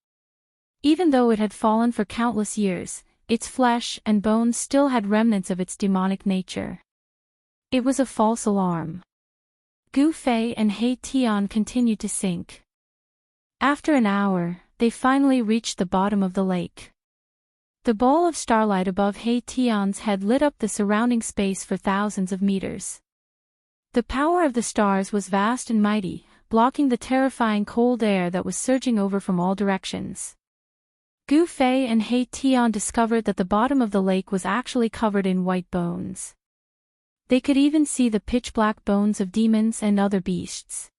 Even though it had fallen for countless years, its flesh and bones still had remnants of its demonic nature. It was a false alarm. Gu Fei and He Tian continued to sink. After an hour, they finally reached the bottom of the lake. The ball of starlight above He Tian's head lit up the surrounding space for thousands of meters. The power of the stars was vast and mighty, blocking the terrifying cold air that was surging over from all directions. Gu Fei and He Tian discovered that the bottom of the lake was actually covered in white bones. They could even see the pitch-black bones of demons and other beasts.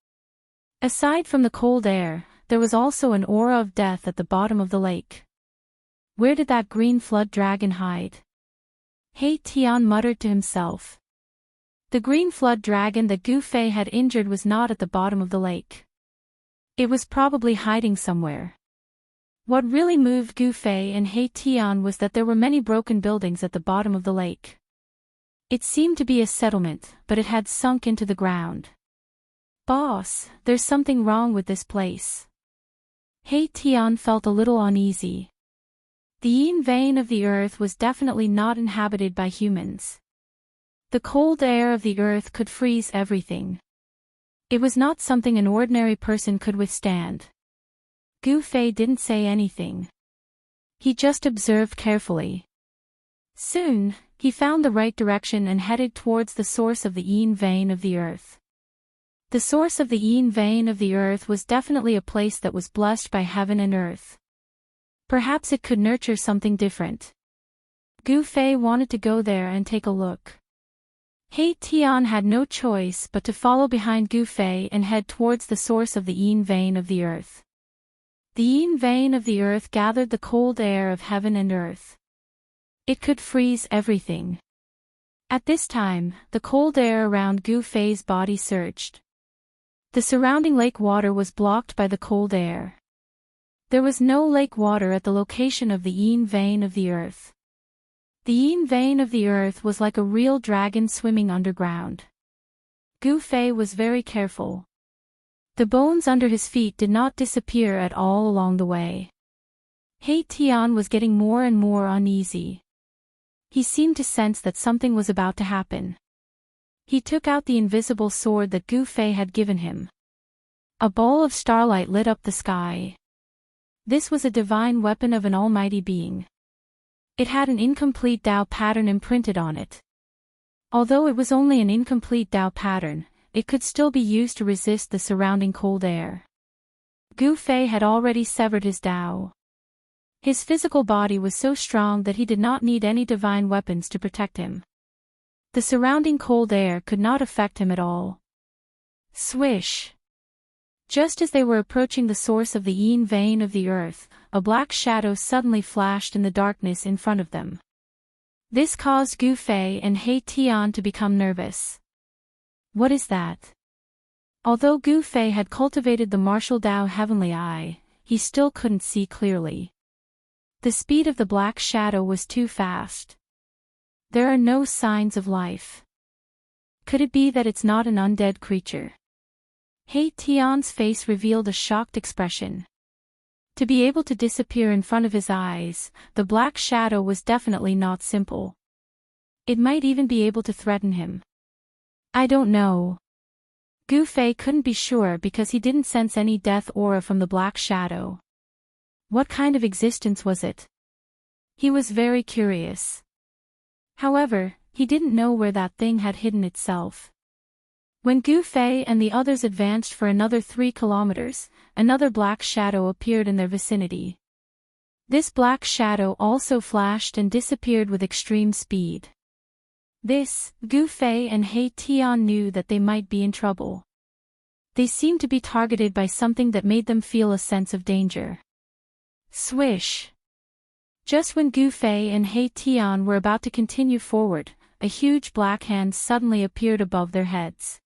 Aside from the cold air, there was also an aura of death at the bottom of the lake. Where did that green flood dragon hide? He Tian muttered to himself. The green flood dragon that Gu Fei had injured was not at the bottom of the lake. It was probably hiding somewhere. What really moved Gu Fei and He Tian was that there were many broken buildings at the bottom of the lake. It seemed to be a settlement, but it had sunk into the ground. Boss, there's something wrong with this place. He Tian felt a little uneasy. The yin vein of the earth was definitely not inhabited by humans. The cold air of the earth could freeze everything. It was not something an ordinary person could withstand. Gu Fei didn't say anything. He just observed carefully. Soon, he found the right direction and headed towards the source of the yin vein of the earth. The source of the yin vein of the earth was definitely a place that was blessed by heaven and earth. Perhaps it could nurture something different. Gu Fei wanted to go there and take a look. He Tian had no choice but to follow behind Gu Fei and head towards the source of the yin vein of the earth. The yin vein of the earth gathered the cold air of heaven and earth. It could freeze everything. At this time, the cold air around Gu Fei's body surged. The surrounding lake water was blocked by the cold air. There was no lake water at the location of the yin vein of the earth. The yin vein of the earth was like a real dragon swimming underground. Gu Fei was very careful. The bones under his feet did not disappear at all along the way. He Tian was getting more and more uneasy. He seemed to sense that something was about to happen. He took out the invisible sword that Gu Fei had given him. A ball of starlight lit up the sky. This was a divine weapon of an almighty being. It had an incomplete Tao pattern imprinted on it. Although it was only an incomplete Tao pattern, it could still be used to resist the surrounding cold air. Gu Fei had already severed his Tao. His physical body was so strong that he did not need any divine weapons to protect him. The surrounding cold air could not affect him at all. Swish! Just as they were approaching the source of the yin vein of the earth, a black shadow suddenly flashed in the darkness in front of them. This caused Gu Fei and He Tian to become nervous. What is that? Although Gu Fei had cultivated the martial Tao Heavenly Eye, he still couldn't see clearly. The speed of the black shadow was too fast. There are no signs of life. Could it be that it's not an undead creature? He Tian's face revealed a shocked expression. To be able to disappear in front of his eyes, the black shadow was definitely not simple. It might even be able to threaten him. I don't know. Gu Fei couldn't be sure because he didn't sense any death aura from the black shadow. What kind of existence was it? He was very curious. However, he didn't know where that thing had hidden itself. When Gu Fei and the others advanced for another 3 kilometers, another black shadow appeared in their vicinity. This black shadow also flashed and disappeared with extreme speed. Gu Fei and He Tian knew that they might be in trouble. They seemed to be targeted by something that made them feel a sense of danger. Swish! Just when Gu Fei and He Tian were about to continue forward, a huge black hand suddenly appeared above their heads.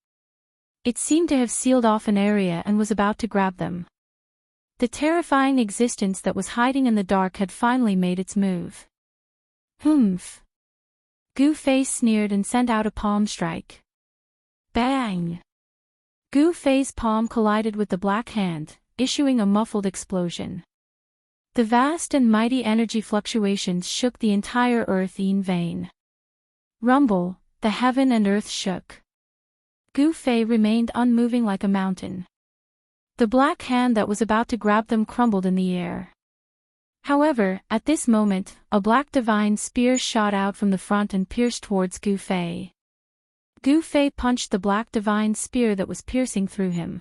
It seemed to have sealed off an area and was about to grab them. The terrifying existence that was hiding in the dark had finally made its move. Humph! Gu Fei sneered and sent out a palm strike. Bang! Gu Fei's palm collided with the black hand, issuing a muffled explosion. The vast and mighty energy fluctuations shook the entire earth yin vein. Rumble, the heaven and earth shook. Gu Fei remained unmoving like a mountain. The black hand that was about to grab them crumbled in the air. However, at this moment, a black divine spear shot out from the front and pierced towards Gu Fei. Gu Fei punched the black divine spear that was piercing through him.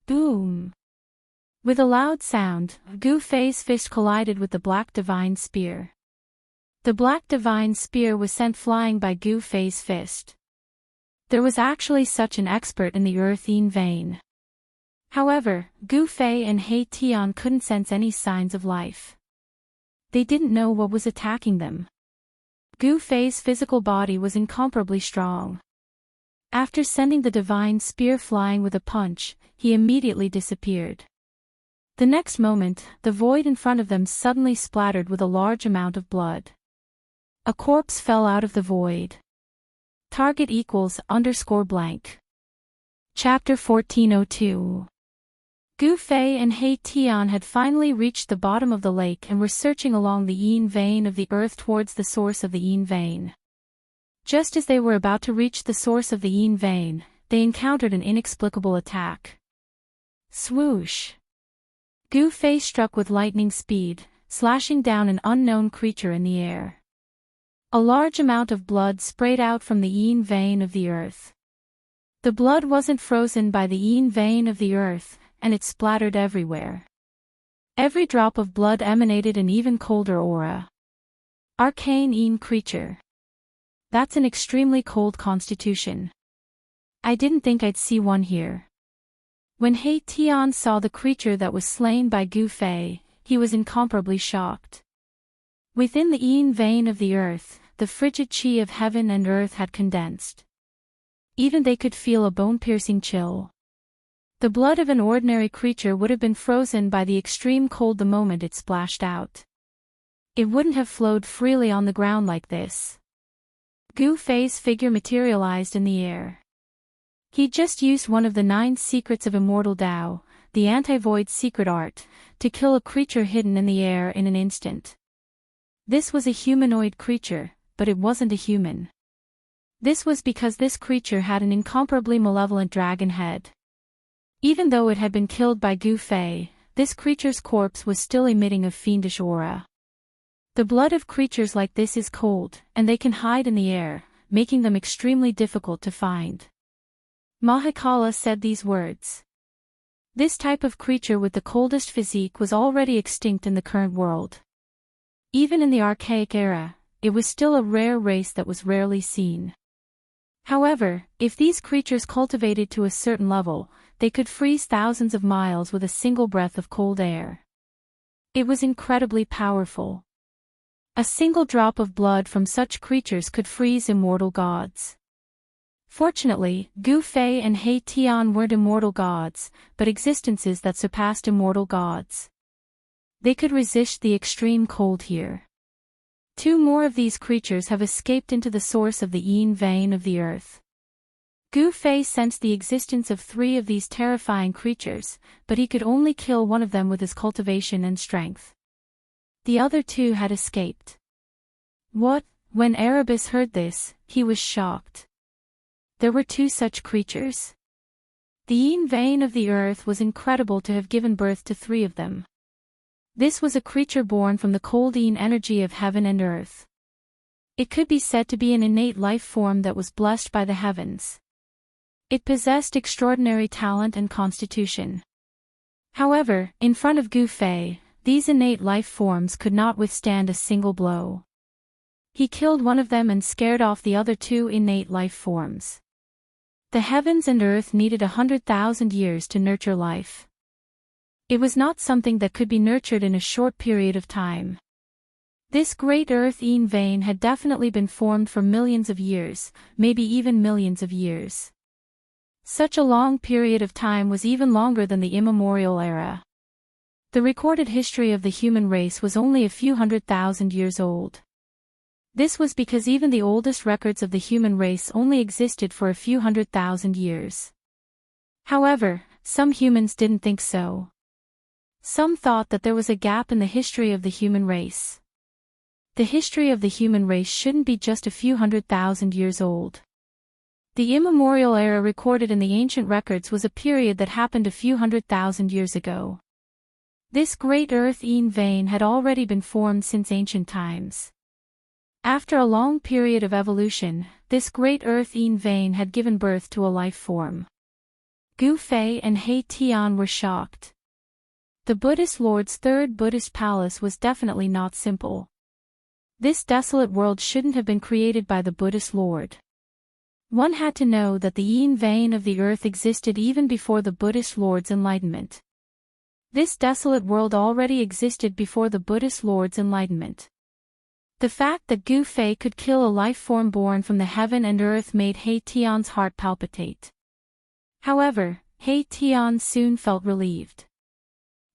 Boom! With a loud sound, Gu Fei's fist collided with the black divine spear. The black divine spear was sent flying by Gu Fei's fist. There was actually such an expert in the earth yin vein. However, Gu Fei and He Tian couldn't sense any signs of life. They didn't know what was attacking them. Gu Fei's physical body was incomparably strong. After sending the divine spear flying with a punch, he immediately disappeared. The next moment, the void in front of them suddenly splattered with a large amount of blood. A corpse fell out of the void. Target =_blank. Chapter 1402. Gu Fei and He Tian had finally reached the bottom of the lake and were searching along the yin vein of the earth towards the source of the yin vein. Just as they were about to reach the source of the yin vein, they encountered an inexplicable attack. Swoosh! Gu Fei struck with lightning speed, slashing down an unknown creature in the air. A large amount of blood sprayed out from the yin vein of the earth. The The blood wasn't frozen by the yin vein of the earth, and it splattered everywhere. Every drop of blood emanated an even colder aura. Arcane yin creature. That's an extremely cold constitution. I didn't think I'd see one here. When He Tian saw the creature that was slain by Gu Fei, he was incomparably shocked. Within the yin vein of the earth, the frigid qi of heaven and earth had condensed. Even they could feel a bone-piercing chill. The blood of an ordinary creature would have been frozen by the extreme cold the moment it splashed out. It wouldn't have flowed freely on the ground like this. Gu Fei's figure materialized in the air. He just used one of the 9 secrets of Immortal Tao, the anti-void secret art, to kill a creature hidden in the air in an instant. This was a humanoid creature, but it wasn't a human. This was because this creature had an incomparably malevolent dragon head. Even though it had been killed by Gu Fei, this creature's corpse was still emitting a fiendish aura. The blood of creatures like this is cold, and they can hide in the air, making them extremely difficult to find. Mahakala said these words. This type of creature with the coldest physique was already extinct in the current world. Even in the archaic era, it was still a rare race that was rarely seen. However, if these creatures cultivated to a certain level, they could freeze thousands of miles with a single breath of cold air. It was incredibly powerful. A single drop of blood from such creatures could freeze immortal gods. Fortunately, Gu Fei and He Tian weren't immortal gods, but existences that surpassed immortal gods. They could resist the extreme cold here. 2 more of these creatures have escaped into the source of the yin vein of the earth. Gu Fei sensed the existence of 3 of these terrifying creatures, but he could only kill one of them with his cultivation and strength. The other 2 had escaped. What? When Erebus heard this, he was shocked. There were 2 such creatures? The yin vein of the earth was incredible to have given birth to 3 of them. This was a creature born from the cold yin energy of heaven and earth. It could be said to be an innate life form that was blessed by the heavens. It possessed extraordinary talent and constitution. However, in front of Gu Fei, these innate life forms could not withstand a single blow. He killed one of them and scared off the other 2 innate life forms. The heavens and earth needed 100,000 years to nurture life. It was not something that could be nurtured in a short period of time. This great earth yin vein had definitely been formed for millions of years, maybe even millions of years. Such a long period of time was even longer than the immemorial era. The recorded history of the human race was only a few 100,000 years old. This was because even the oldest records of the human race only existed for a few 100,000 years. However, some humans didn't think so. Some thought that there was a gap in the history of the human race. The history of the human race shouldn't be just a few 100,000 years old. The immemorial era recorded in the ancient records was a period that happened a few 100,000 years ago. This great earth yin vein had already been formed since ancient times. After a long period of evolution, this great earth yin vein had given birth to a life form. Gu Fei and He Tian were shocked. The Buddhist Lord's 3rd Buddhist palace was definitely not simple. This desolate world shouldn't have been created by the Buddhist Lord. One had to know that the yin vein of the earth existed even before the Buddhist Lord's enlightenment. This desolate world already existed before the Buddhist Lord's enlightenment. The fact that Gu Fei could kill a life form born from the heaven and earth made He Tian's heart palpitate. However, He Tian soon felt relieved.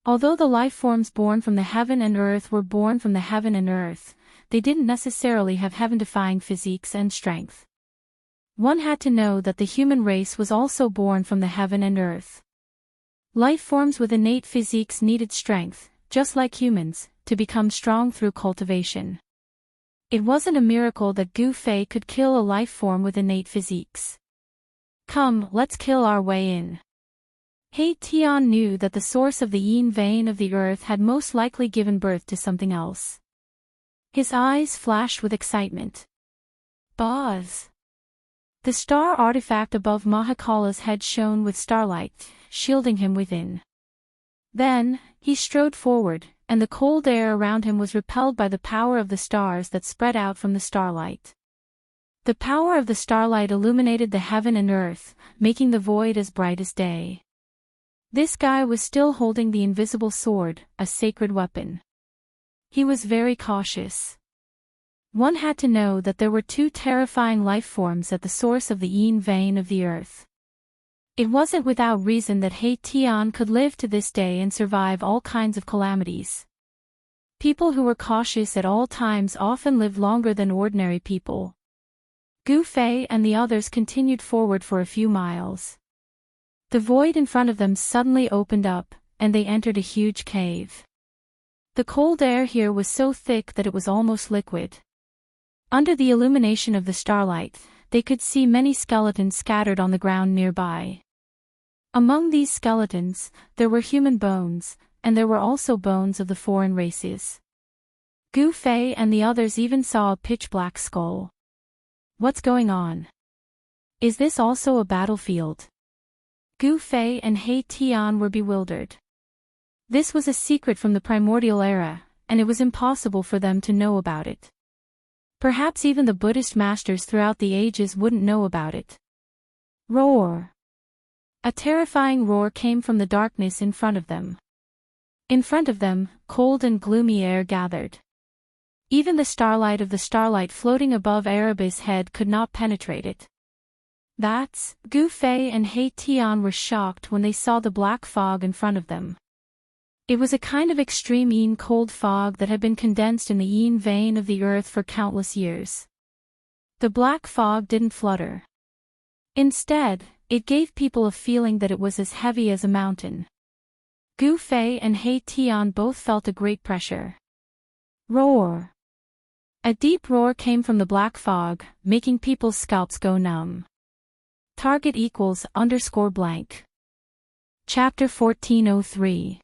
Although the life forms born from the heaven and earth were born from the heaven and earth, they didn't necessarily have heaven-defying physiques and strength. One had to know that the human race was also born from the heaven and earth. Life forms with innate physiques needed strength, just like humans, to become strong through cultivation. It wasn't a miracle that Gu Fei could kill a life form with innate physiques. Come, let's kill our way in. He Tian knew that the source of the yin vein of the earth had most likely given birth to something else. His eyes flashed with excitement. Boz! The star artifact above Mahakala's head shone with starlight, shielding him within. Then, he strode forward, and the cold air around him was repelled by the power of the stars that spread out from the starlight. The power of the starlight illuminated the heaven and earth, making the void as bright as day. This guy was still holding the invisible sword, a sacred weapon. He was very cautious. One had to know that there were two terrifying life forms at the source of the yin vein of the earth. It wasn't without reason that He Tian could live to this day and survive all kinds of calamities. People who were cautious at all times often lived longer than ordinary people. Gu Fei and the others continued forward for a few miles. The void in front of them suddenly opened up, and they entered a huge cave. The cold air here was so thick that it was almost liquid. Under the illumination of the starlight, they could see many skeletons scattered on the ground nearby. Among these skeletons, there were human bones, and there were also bones of the foreign races. Gu Fei and the others even saw a pitch-black skull. What's going on? Is this also a battlefield? Gu Fei and He Tian were bewildered. This was a secret from the primordial era, and it was impossible for them to know about it. Perhaps even the Buddhist masters throughout the ages wouldn't know about it. Roar! A terrifying roar came from the darkness in front of them. In front of them, cold and gloomy air gathered. Even the starlight of the starlight floating above Arabi's head could not penetrate it. Gu Fei and He Tian were shocked when they saw the black fog in front of them. It was a kind of extreme yin cold fog that had been condensed in the yin vein of the earth for countless years. The black fog didn't flutter. Instead, it gave people a feeling that it was as heavy as a mountain. Gu Fei and He Tian both felt a great pressure. Roar! A deep roar came from the black fog, making people's scalps go numb. Target =_blank. Chapter 1403.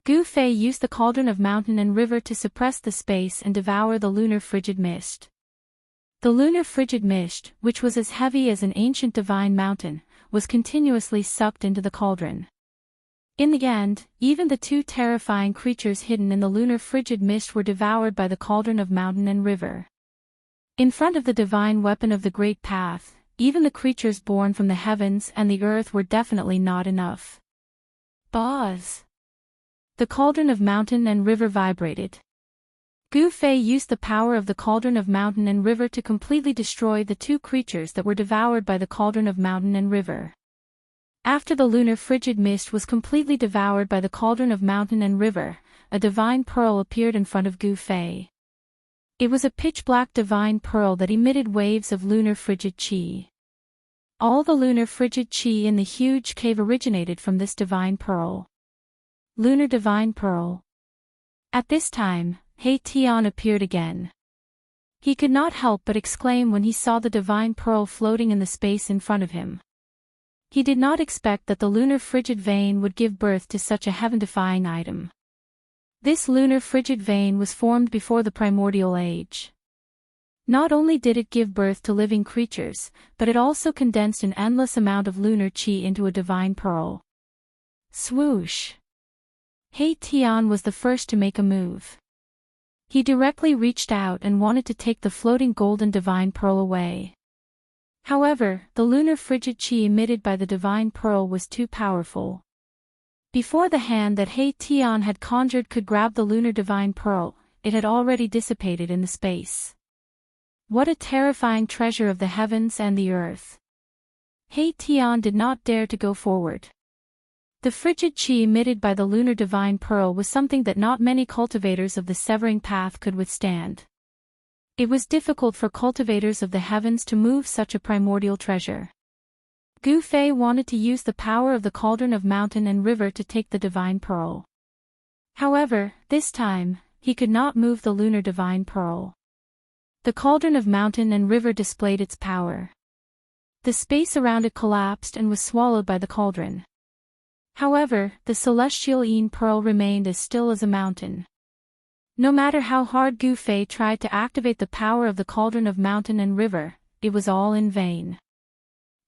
Gu Fei used the cauldron of mountain and river to suppress the space and devour the lunar frigid mist. The lunar frigid mist, which was as heavy as an ancient divine mountain, was continuously sucked into the cauldron. In the end, even the two terrifying creatures hidden in the lunar frigid mist were devoured by the cauldron of mountain and river. In front of the divine weapon of the great path, even the creatures born from the heavens and the earth were definitely not enough. Buzz! The cauldron of mountain and river vibrated. Gu Fei used the power of the cauldron of mountain and river to completely destroy the two creatures that were devoured by the cauldron of mountain and river. After the lunar frigid mist was completely devoured by the cauldron of mountain and river, a divine pearl appeared in front of Gu Fei. It was a pitch-black divine pearl that emitted waves of lunar frigid qi. All the lunar frigid qi in the huge cave originated from this divine pearl. Lunar divine pearl. At this time, He Tian appeared again. He could not help but exclaim when he saw the divine pearl floating in the space in front of him. He did not expect that the lunar frigid vein would give birth to such a heaven-defying item. This lunar frigid vein was formed before the primordial age. Not only did it give birth to living creatures, but it also condensed an endless amount of lunar qi into a divine pearl. Swoosh! He Tian was the first to make a move. He directly reached out and wanted to take the floating golden divine pearl away. However, the lunar frigid qi emitted by the divine pearl was too powerful. Before the hand that He Tian had conjured could grab the lunar divine pearl, it had already dissipated in the space. What a terrifying treasure of the heavens and the earth! He Tian did not dare to go forward. The frigid qi emitted by the lunar divine pearl was something that not many cultivators of the severing path could withstand. It was difficult for cultivators of the heavens to move such a primordial treasure. Gu Fei wanted to use the power of the cauldron of mountain and river to take the divine pearl. However, this time, he could not move the lunar divine pearl. The cauldron of mountain and river displayed its power. The space around it collapsed and was swallowed by the cauldron. However, the celestial yin pearl remained as still as a mountain. No matter how hard Gu Fei tried to activate the power of the cauldron of mountain and river, it was all in vain.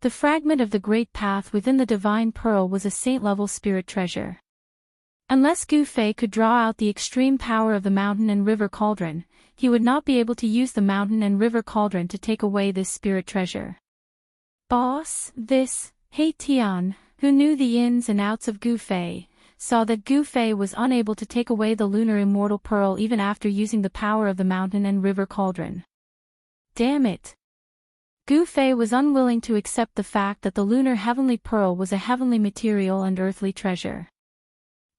The fragment of the great path within the divine pearl was a saint-level spirit treasure. Unless Gu Fei could draw out the extreme power of the mountain and river cauldron, he would not be able to use the mountain and river cauldron to take away this spirit treasure. Boss, this, He Tian, who knew the ins and outs of Gu Fei, saw that Gu Fei was unable to take away the lunar immortal pearl even after using the power of the mountain and river cauldron. Damn it! Gu Fei was unwilling to accept the fact that the lunar heavenly pearl was a heavenly material and earthly treasure.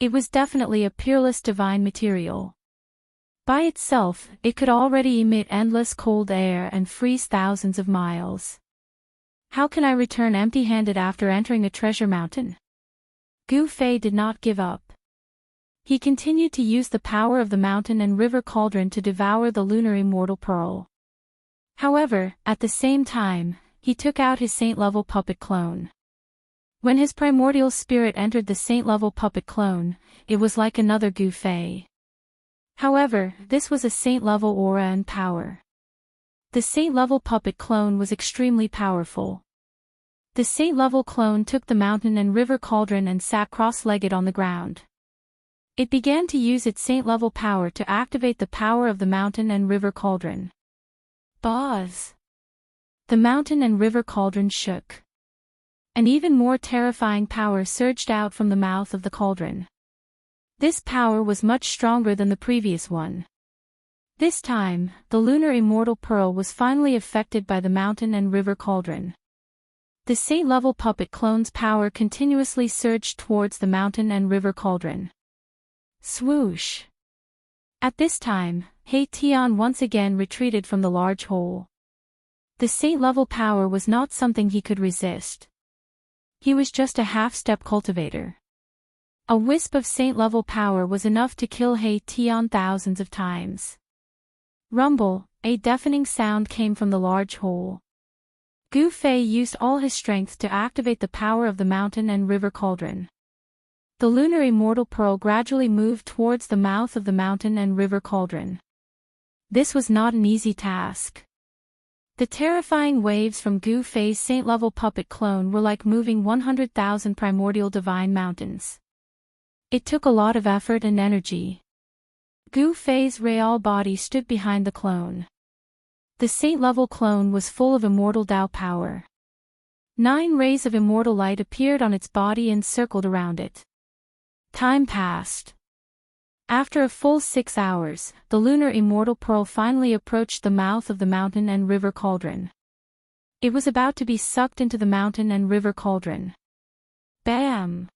It was definitely a peerless divine material. By itself, it could already emit endless cold air and freeze thousands of miles. How can I return empty-handed after entering a treasure mountain? Gu Fei did not give up. He continued to use the power of the mountain and river cauldron to devour the lunar immortal pearl. However, at the same time, he took out his saint-level puppet clone. When his primordial spirit entered the saint-level puppet clone, it was like another Gu Fei. However, this was a saint-level aura and power. The saint-level puppet clone was extremely powerful. The saint-level clone took the mountain and river cauldron and sat cross-legged on the ground. It began to use its saint-level power to activate the power of the mountain and river cauldron. Buzz! The mountain and river cauldron shook. An even more terrifying power surged out from the mouth of the cauldron. This power was much stronger than the previous one. This time, the lunar immortal pearl was finally affected by the mountain and river cauldron. The saint-level puppet clone's power continuously surged towards the mountain and river cauldron. Swoosh! At this time, He Tian once again retreated from the large hole. The saint-level power was not something he could resist. He was just a half-step cultivator. A wisp of saint-level power was enough to kill He Tian thousands of times. Rumble, a deafening sound came from the large hole. Gu Fei used all his strength to activate the power of the mountain and river cauldron. The lunar immortal pearl gradually moved towards the mouth of the mountain and river cauldron. This was not an easy task. The terrifying waves from Gu Fei's saint-level puppet clone were like moving 100,000 primordial divine mountains. It took a lot of effort and energy. Gu Fei's real body stood behind the clone. The saint-level clone was full of immortal Dao power. 9 rays of immortal light appeared on its body and circled around it. Time passed. After a full 6 hours, the lunar immortal pearl finally approached the mouth of the mountain and river cauldron. It was about to be sucked into the mountain and river cauldron. Bam!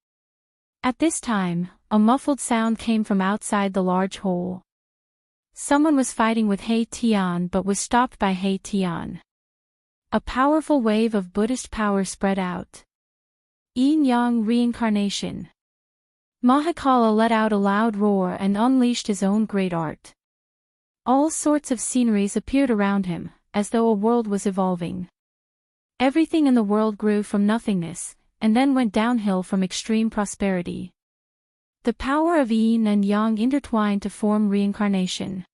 At this time, a muffled sound came from outside the large hole. Someone was fighting with He Tian but was stopped by He Tian. A powerful wave of Buddhist power spread out. Yin-Yang reincarnation. Mahakala let out a loud roar and unleashed his own great art. All sorts of sceneries appeared around him, as though a world was evolving. Everything in the world grew from nothingness, and then went downhill from extreme prosperity. The power of yin and yang intertwined to form reincarnation.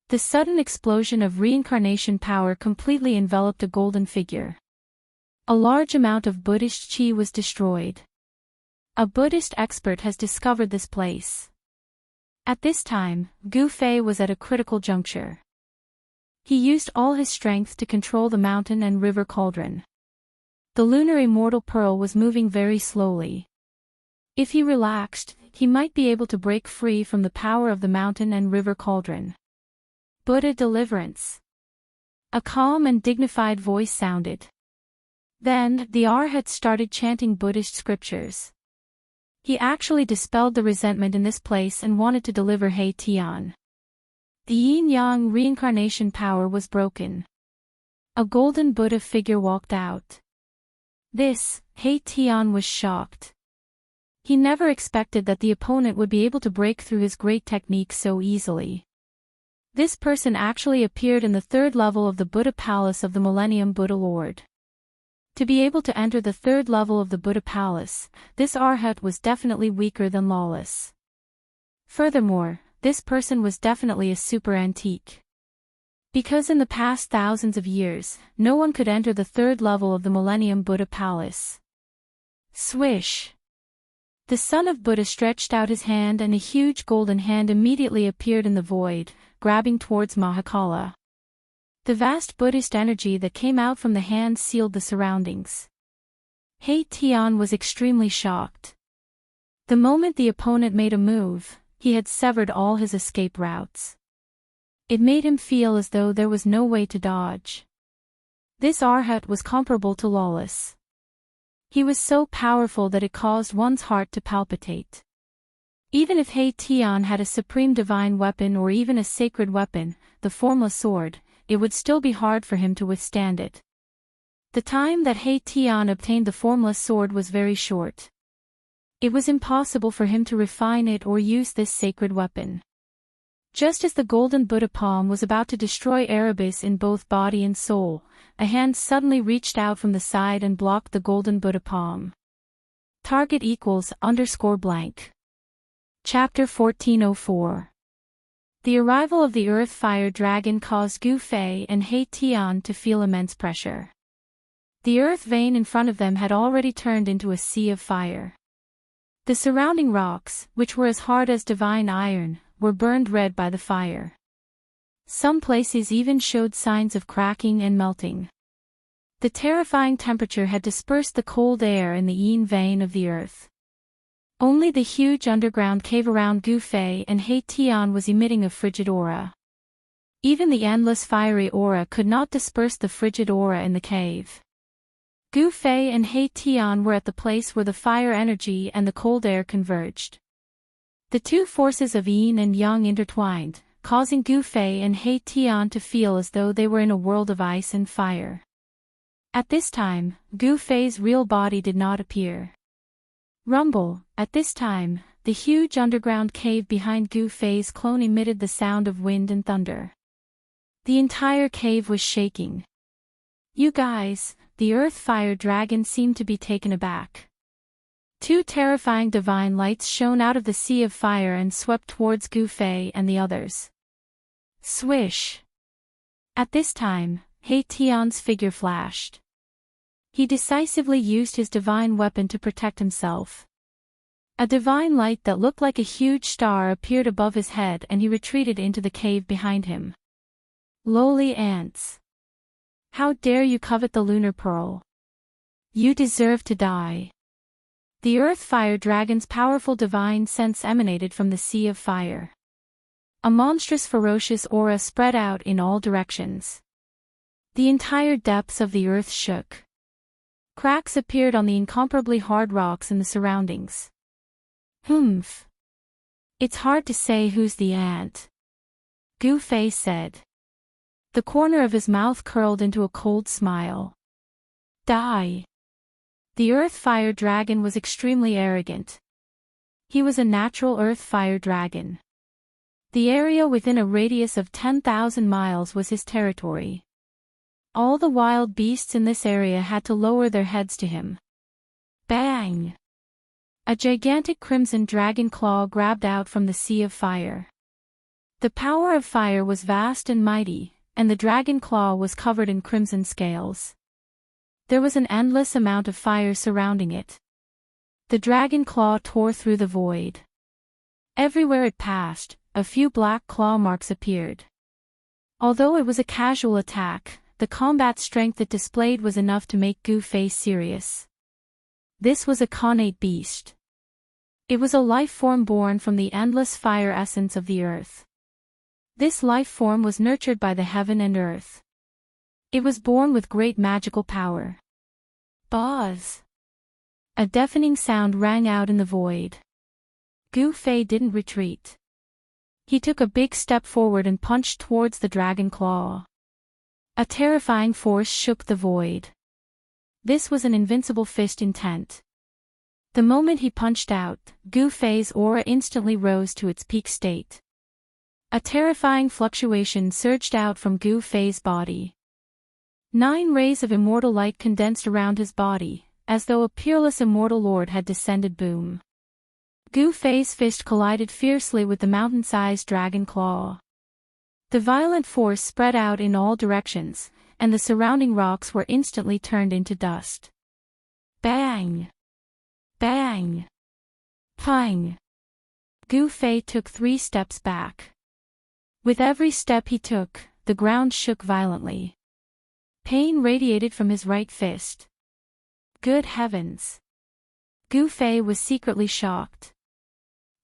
The sudden explosion of reincarnation power completely enveloped a golden figure. A large amount of Buddhist chi was destroyed. A Buddhist expert has discovered this place. At this time, Gu Fei was at a critical juncture. He used all his strength to control the mountain and river cauldron. The lunar immortal pearl was moving very slowly. If he relaxed, he might be able to break free from the power of the mountain and river cauldron. Buddha deliverance. A calm and dignified voice sounded. Then, the Arhat started chanting Buddhist scriptures. He actually dispelled the resentment in this place and wanted to deliver He Tian. The yin-yang reincarnation power was broken. A golden Buddha figure walked out. This, He Tian was shocked. He never expected that the opponent would be able to break through his great technique so easily. This person actually appeared in the 3rd level of the Buddha Palace of the Millennium Buddha Lord. To be able to enter the 3rd level of the Buddha Palace, this Arhat was definitely weaker than lawless. Furthermore, this person was definitely a super antique. Because in the past thousands of years, no one could enter the third level of the Millennium Buddha Palace. Swish! The son of Buddha stretched out his hand and a huge golden hand immediately appeared in the void, grabbing towards Mahakala. The vast Buddhist energy that came out from the hand sealed the surroundings. He Tian was extremely shocked. The moment the opponent made a move, he had severed all his escape routes. It made him feel as though there was no way to dodge. This Arhat was comparable to Lawless. He was so powerful that it caused one's heart to palpitate. Even if He Tian had a supreme divine weapon or even a sacred weapon, the formless sword, it would still be hard for him to withstand it. The time that He Tian obtained the formless sword was very short. It was impossible for him to refine it or use this sacred weapon. Just as the golden Buddha palm was about to destroy Erebus in both body and soul, a hand suddenly reached out from the side and blocked the golden Buddha palm. Target =_blank. Chapter 1404. The arrival of the Earth Fire Dragon caused Gu Fei and He Tian to feel immense pressure. The earth vein in front of them had already turned into a sea of fire. The surrounding rocks, which were as hard as divine iron, were burned red by the fire. Some places even showed signs of cracking and melting. The terrifying temperature had dispersed the cold air in the yin vein of the earth. Only the huge underground cave around Gu Fei and He Tian was emitting a frigid aura. Even the endless fiery aura could not disperse the frigid aura in the cave. Gu Fei and He Tian were at the place where the fire energy and the cold air converged. The two forces of yin and yang intertwined, causing Gu Fei and He Tian to feel as though they were in a world of ice and fire. At this time, Gu Fei's real body did not appear. Rumble. At this time, the huge underground cave behind Gu Fei's clone emitted the sound of wind and thunder. The entire cave was shaking. You guys, the Earth Fire Dragon seemed to be taken aback. Two terrifying divine lights shone out of the sea of fire and swept towards Gu Fei and the others. Swish! At this time, He Tian's figure flashed. He decisively used his divine weapon to protect himself. A divine light that looked like a huge star appeared above his head and he retreated into the cave behind him. Lowly ants! How dare you covet the lunar pearl? You deserve to die. The Earth Fire Dragon's powerful divine sense emanated from the sea of fire. A monstrous ferocious aura spread out in all directions. The entire depths of the earth shook. Cracks appeared on the incomparably hard rocks in the surroundings. Humph. It's hard to say who's the ant. Gu Fei said. The corner of his mouth curled into a cold smile. Die. The Earth Fire Dragon was extremely arrogant. He was a natural Earth Fire Dragon. The area within a radius of 10,000 miles was his territory. All the wild beasts in this area had to lower their heads to him. Bang! A gigantic crimson dragon claw grabbed out from the sea of fire. The power of fire was vast and mighty, and the dragon claw was covered in crimson scales. There was an endless amount of fire surrounding it. The dragon claw tore through the void. Everywhere it passed, a few black claw marks appeared. Although it was a casual attack, the combat strength it displayed was enough to make Gu Fei serious. This was a connate beast. It was a life form born from the endless fire essence of the earth. This life form was nurtured by the heaven and earth. It was born with great magical power. Buzz! A deafening sound rang out in the void. Gu Fei didn't retreat. He took a big step forward and punched towards the dragon claw. A terrifying force shook the void. This was an invincible fist intent. The moment he punched out, Gu Fei's aura instantly rose to its peak state. A terrifying fluctuation surged out from Gu Fei's body. 9 rays of immortal light condensed around his body, as though a peerless immortal lord had descended. Boom! Gu Fei's fist collided fiercely with the mountain-sized dragon claw. The violent force spread out in all directions, and the surrounding rocks were instantly turned into dust. Bang! Bang! Pang! Gu Fei took 3 steps back. With every step he took, the ground shook violently. Pain radiated from his right fist. Good heavens! Gu Fei was secretly shocked.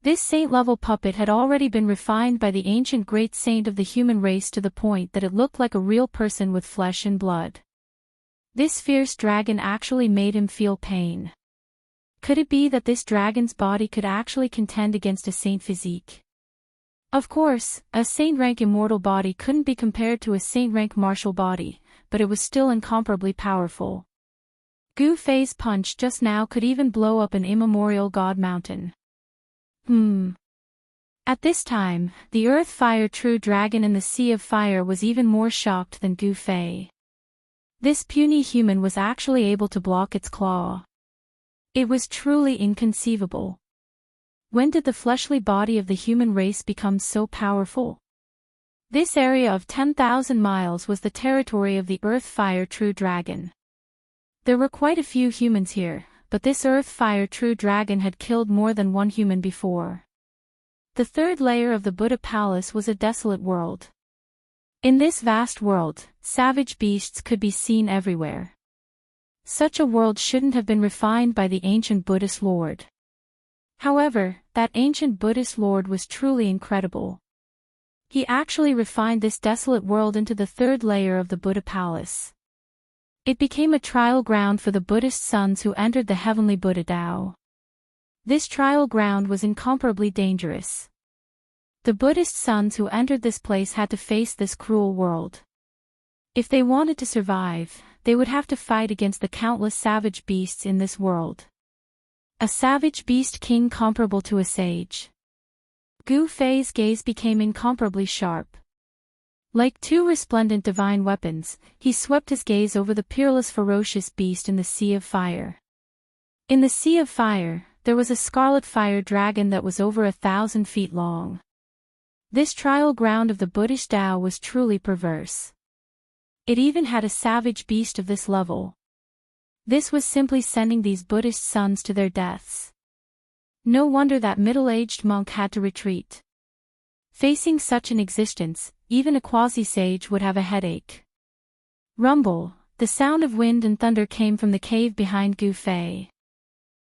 This saint-level puppet had already been refined by the ancient great saint of the human race to the point that it looked like a real person with flesh and blood. This fierce dragon actually made him feel pain. Could it be that this dragon's body could actually contend against a saint physique? Of course, a saint-rank immortal body couldn't be compared to a saint-rank martial body, but it was still incomparably powerful. Gu Fei's punch just now could even blow up an immemorial god mountain. At this time, the Earth Fire True Dragon in the Sea of Fire was even more shocked than Gu Fei. This puny human was actually able to block its claw. It was truly inconceivable. When did the fleshly body of the human race become so powerful? This area of 10,000 miles was the territory of the Earth Fire True Dragon. There were quite a few humans here, but this Earth Fire True Dragon had killed more than one human before. The third layer of the Buddha Palace was a desolate world. In this vast world, savage beasts could be seen everywhere. Such a world shouldn't have been refined by the ancient Buddhist Lord. However, that ancient Buddhist Lord was truly incredible. He actually refined this desolate world into the third layer of the Buddha Palace. It became a trial ground for the Buddhist sons who entered the heavenly Buddha Tao. This trial ground was incomparably dangerous. The Buddhist sons who entered this place had to face this cruel world. If they wanted to survive, they would have to fight against the countless savage beasts in this world. A savage beast king comparable to a sage. Gu Fei's gaze became incomparably sharp. Like 2 resplendent divine weapons, he swept his gaze over the peerless ferocious beast in the Sea of Fire. In the Sea of Fire, there was a scarlet fire dragon that was over 1,000 feet long. This trial ground of the Buddhist Tao was truly perverse. It even had a savage beast of this level. This was simply sending these Buddhist sons to their deaths. No wonder that middle-aged monk had to retreat. Facing such an existence, even a quasi-sage would have a headache. Rumble, the sound of wind and thunder came from the cave behind Gu Fei.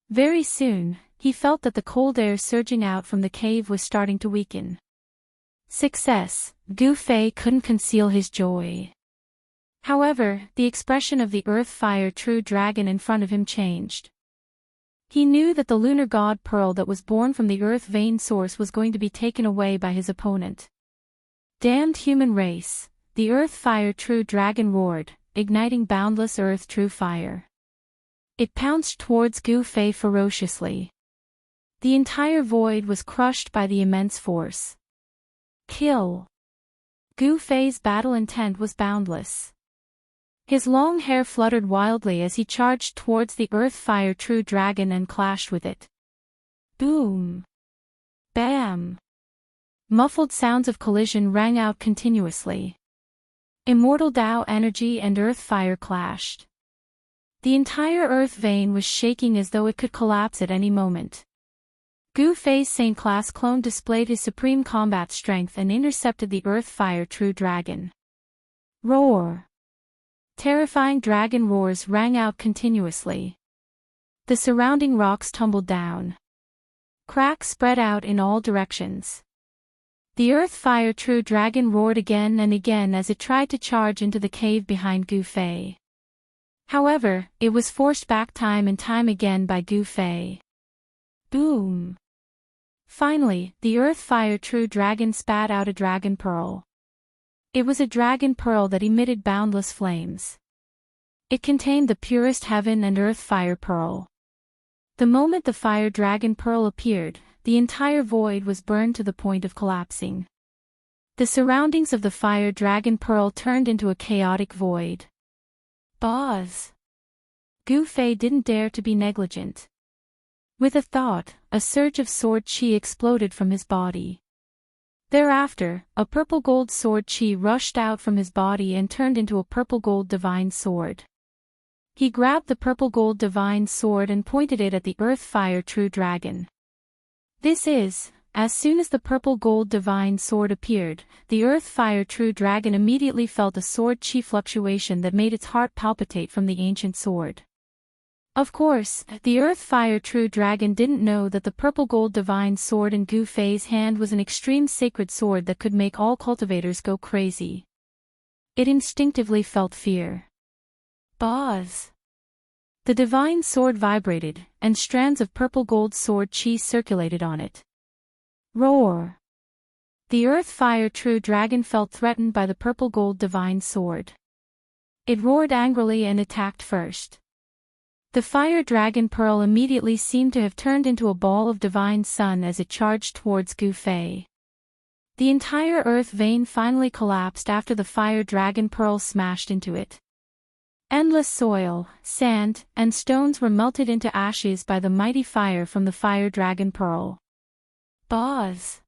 Very soon, he felt that the cold air surging out from the cave was starting to weaken. Success, Gu Fei couldn't conceal his joy. However, the expression of the Earth Fire True Dragon in front of him changed. He knew that the lunar god pearl that was born from the earth vein source was going to be taken away by his opponent. Damned human race, the Earth Fire True Dragon roared, igniting boundless earth true fire. It pounced towards Gu Fei ferociously. The entire void was crushed by the immense force. Kill! Gu Fei's battle intent was boundless. His long hair fluttered wildly as he charged towards the Earth Fire True Dragon and clashed with it. Boom! Bam! Muffled sounds of collision rang out continuously. Immortal Tao energy and Earth Fire clashed. The entire Earth vein was shaking as though it could collapse at any moment. Gu Fei's Saint-class clone displayed his supreme combat strength and intercepted the Earth Fire True Dragon. Roar! Terrifying dragon roars rang out continuously. The surrounding rocks tumbled down. Cracks spread out in all directions. The Earth Fire True Dragon roared again and again as it tried to charge into the cave behind Gu Fei. However, it was forced back time and time again by Gu Fei. Boom! Finally, the Earth Fire True Dragon spat out a dragon pearl. It was a dragon pearl that emitted boundless flames. It contained the purest heaven and earth fire pearl. The moment the fire dragon pearl appeared, the entire void was burned to the point of collapsing. The surroundings of the fire dragon pearl turned into a chaotic void. Boz! Gu Fei didn't dare to be negligent. With a thought, a surge of sword chi exploded from his body. Thereafter, a purple-gold sword chi rushed out from his body and turned into a purple-gold divine sword. He grabbed the purple-gold divine sword and pointed it at the earth-fire true dragon. As soon as the purple-gold divine sword appeared, the earth-fire true dragon immediately felt a sword chi fluctuation that made its heart palpitate from the ancient sword. Of course, the earth-fire true dragon didn't know that the purple-gold divine sword in Gu Fei's hand was an extreme sacred sword that could make all cultivators go crazy. It instinctively felt fear. Buzz! The divine sword vibrated, and strands of purple-gold sword chi circulated on it. Roar! The earth-fire true dragon felt threatened by the purple-gold divine sword. It roared angrily and attacked first. The fire dragon pearl immediately seemed to have turned into a ball of divine sun as it charged towards Gu Fei. The entire earth vein finally collapsed after the fire dragon pearl smashed into it. Endless soil, sand, and stones were melted into ashes by the mighty fire from the fire dragon pearl. Buzz!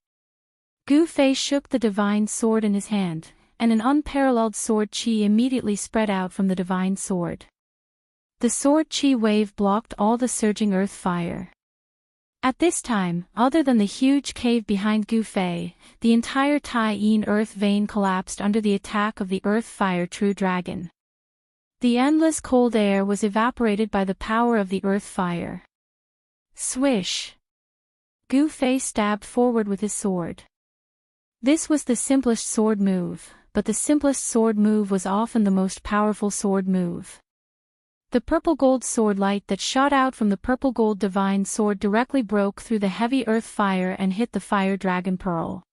Gu Fei shook the divine sword in his hand, and an unparalleled sword chi immediately spread out from the divine sword. The sword chi wave blocked all the surging earth fire. At this time, other than the huge cave behind Gu Fei, the entire Tai Yin earth vein collapsed under the attack of the earth fire true dragon. The endless cold air was evaporated by the power of the earth fire. Swish! Gu Fei stabbed forward with his sword. This was the simplest sword move, but the simplest sword move was often the most powerful sword move. The purple-gold sword light that shot out from the purple-gold divine sword directly broke through the heavy earth fire and hit the fire dragon pearl.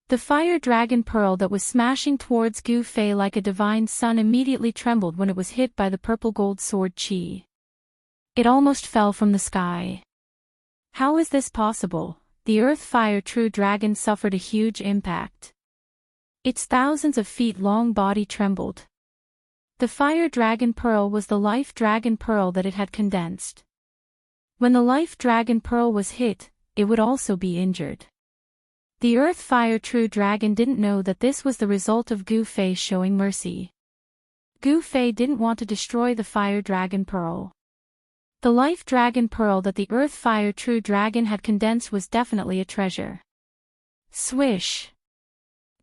The fire dragon pearl that was smashing towards Gu Fei like a divine sun immediately trembled when it was hit by the purple-gold sword chi. It almost fell from the sky. How is this possible? The earth fire true dragon suffered a huge impact. Its thousands of feet long body trembled. The fire dragon pearl was the life dragon pearl that it had condensed. When the life dragon pearl was hit, it would also be injured. The earth fire true dragon didn't know that this was the result of Gu Fei showing mercy. Gu Fei didn't want to destroy the fire dragon pearl. The life dragon pearl that the earth fire true dragon had condensed was definitely a treasure. Swish!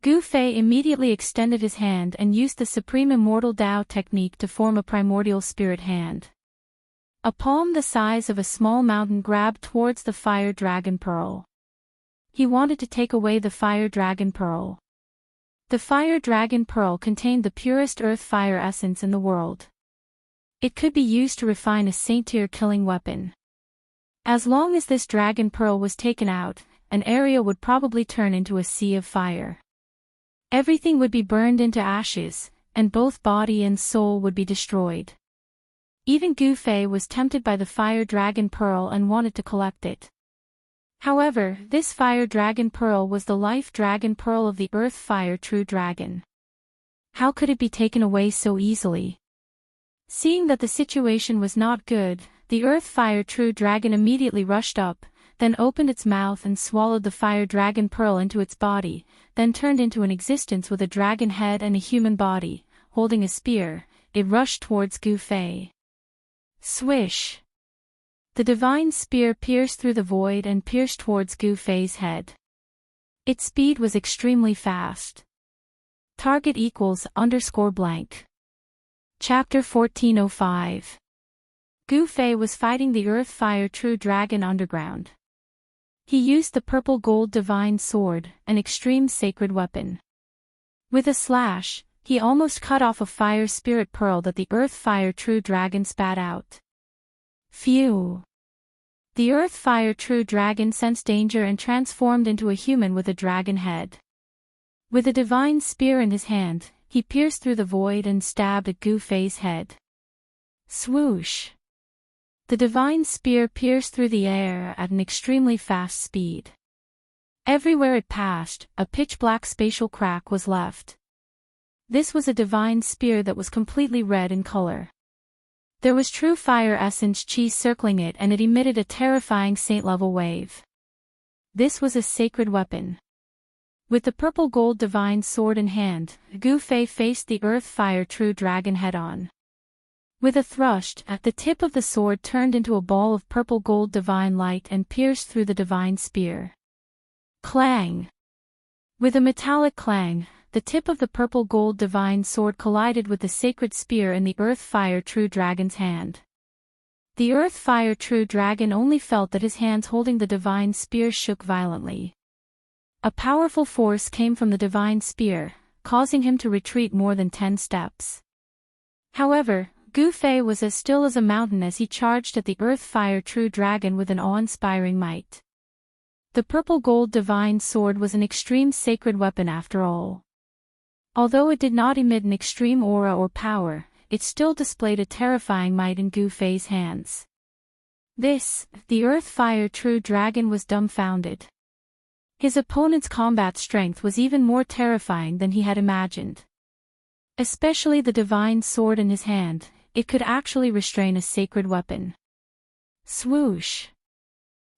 Gu Fei immediately extended his hand and used the supreme immortal Tao technique to form a primordial spirit hand. A palm the size of a small mountain grabbed towards the fire dragon pearl. He wanted to take away the fire dragon pearl. The fire dragon pearl contained the purest earth fire essence in the world. It could be used to refine a saint-tier killing weapon. As long as this dragon pearl was taken out, an area would probably turn into a sea of fire. Everything would be burned into ashes, and both body and soul would be destroyed. Even Gu Fei was tempted by the fire dragon pearl and wanted to collect it. However, this fire dragon pearl was the life dragon pearl of the earth fire true dragon. How could it be taken away so easily? Seeing that the situation was not good, the earth fire true dragon immediately rushed up, then opened its mouth and swallowed the fire dragon pearl into its body, then turned into an existence with a dragon head and a human body. Holding a spear, it rushed towards Gu Fei. Swish! The divine spear pierced through the void and pierced towards Gu Fei's head. Its speed was extremely fast. Target equals _blank. Chapter 1405. Gu Fei was fighting the earth fire true dragon underground. He used the purple gold divine sword, an extreme sacred weapon. With a slash, he almost cut off a fire spirit pearl that the earth fire true dragon spat out. Phew! The earth fire true dragon sensed danger and transformed into a human with a dragon head. With a divine spear in his hand, he pierced through the void and stabbed at Gu Fei's head. Swoosh! The divine spear pierced through the air at an extremely fast speed. Everywhere it passed, a pitch-black spatial crack was left. This was a divine spear that was completely red in color. There was true fire essence chi circling it and it emitted a terrifying saint-level wave. This was a sacred weapon. With the purple gold divine sword in hand, Gu Fei faced the earth fire true dragon head-on. With a thrust, the tip of the sword turned into a ball of purple gold divine light and pierced through the divine spear. Clang! With a metallic clang, the tip of the purple gold divine sword collided with the sacred spear in the earth fire true dragon's hand. The earth fire true dragon only felt that his hands holding the divine spear shook violently. A powerful force came from the divine spear, causing him to retreat more than 10 steps. However, Gu Fei was as still as a mountain as he charged at the earth fire true dragon with an awe-inspiring might. The purple gold divine sword was an extreme sacred weapon after all. Although it did not emit an extreme aura or power, it still displayed a terrifying might in Gu Fei's hands. The earth fire true dragon was dumbfounded. His opponent's combat strength was even more terrifying than he had imagined. Especially the divine sword in his hand, it could actually restrain a sacred weapon. Swoosh!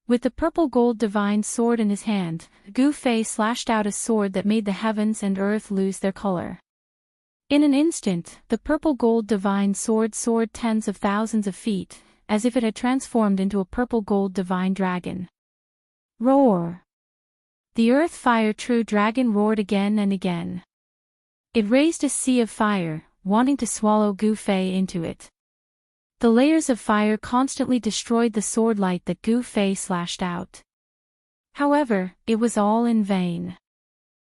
With the purple gold divine sword in his hand, Gu Fei slashed out a sword that made the heavens and earth lose their color. In an instant, the purple gold divine sword soared tens of thousands of feet, as if it had transformed into a purple gold divine dragon. Roar! The earth fire true dragon roared again and again. It raised a sea of fire, wanting to swallow Gu Fei into it. The layers of fire constantly destroyed the sword light that Gu Fei slashed out. However, it was all in vain.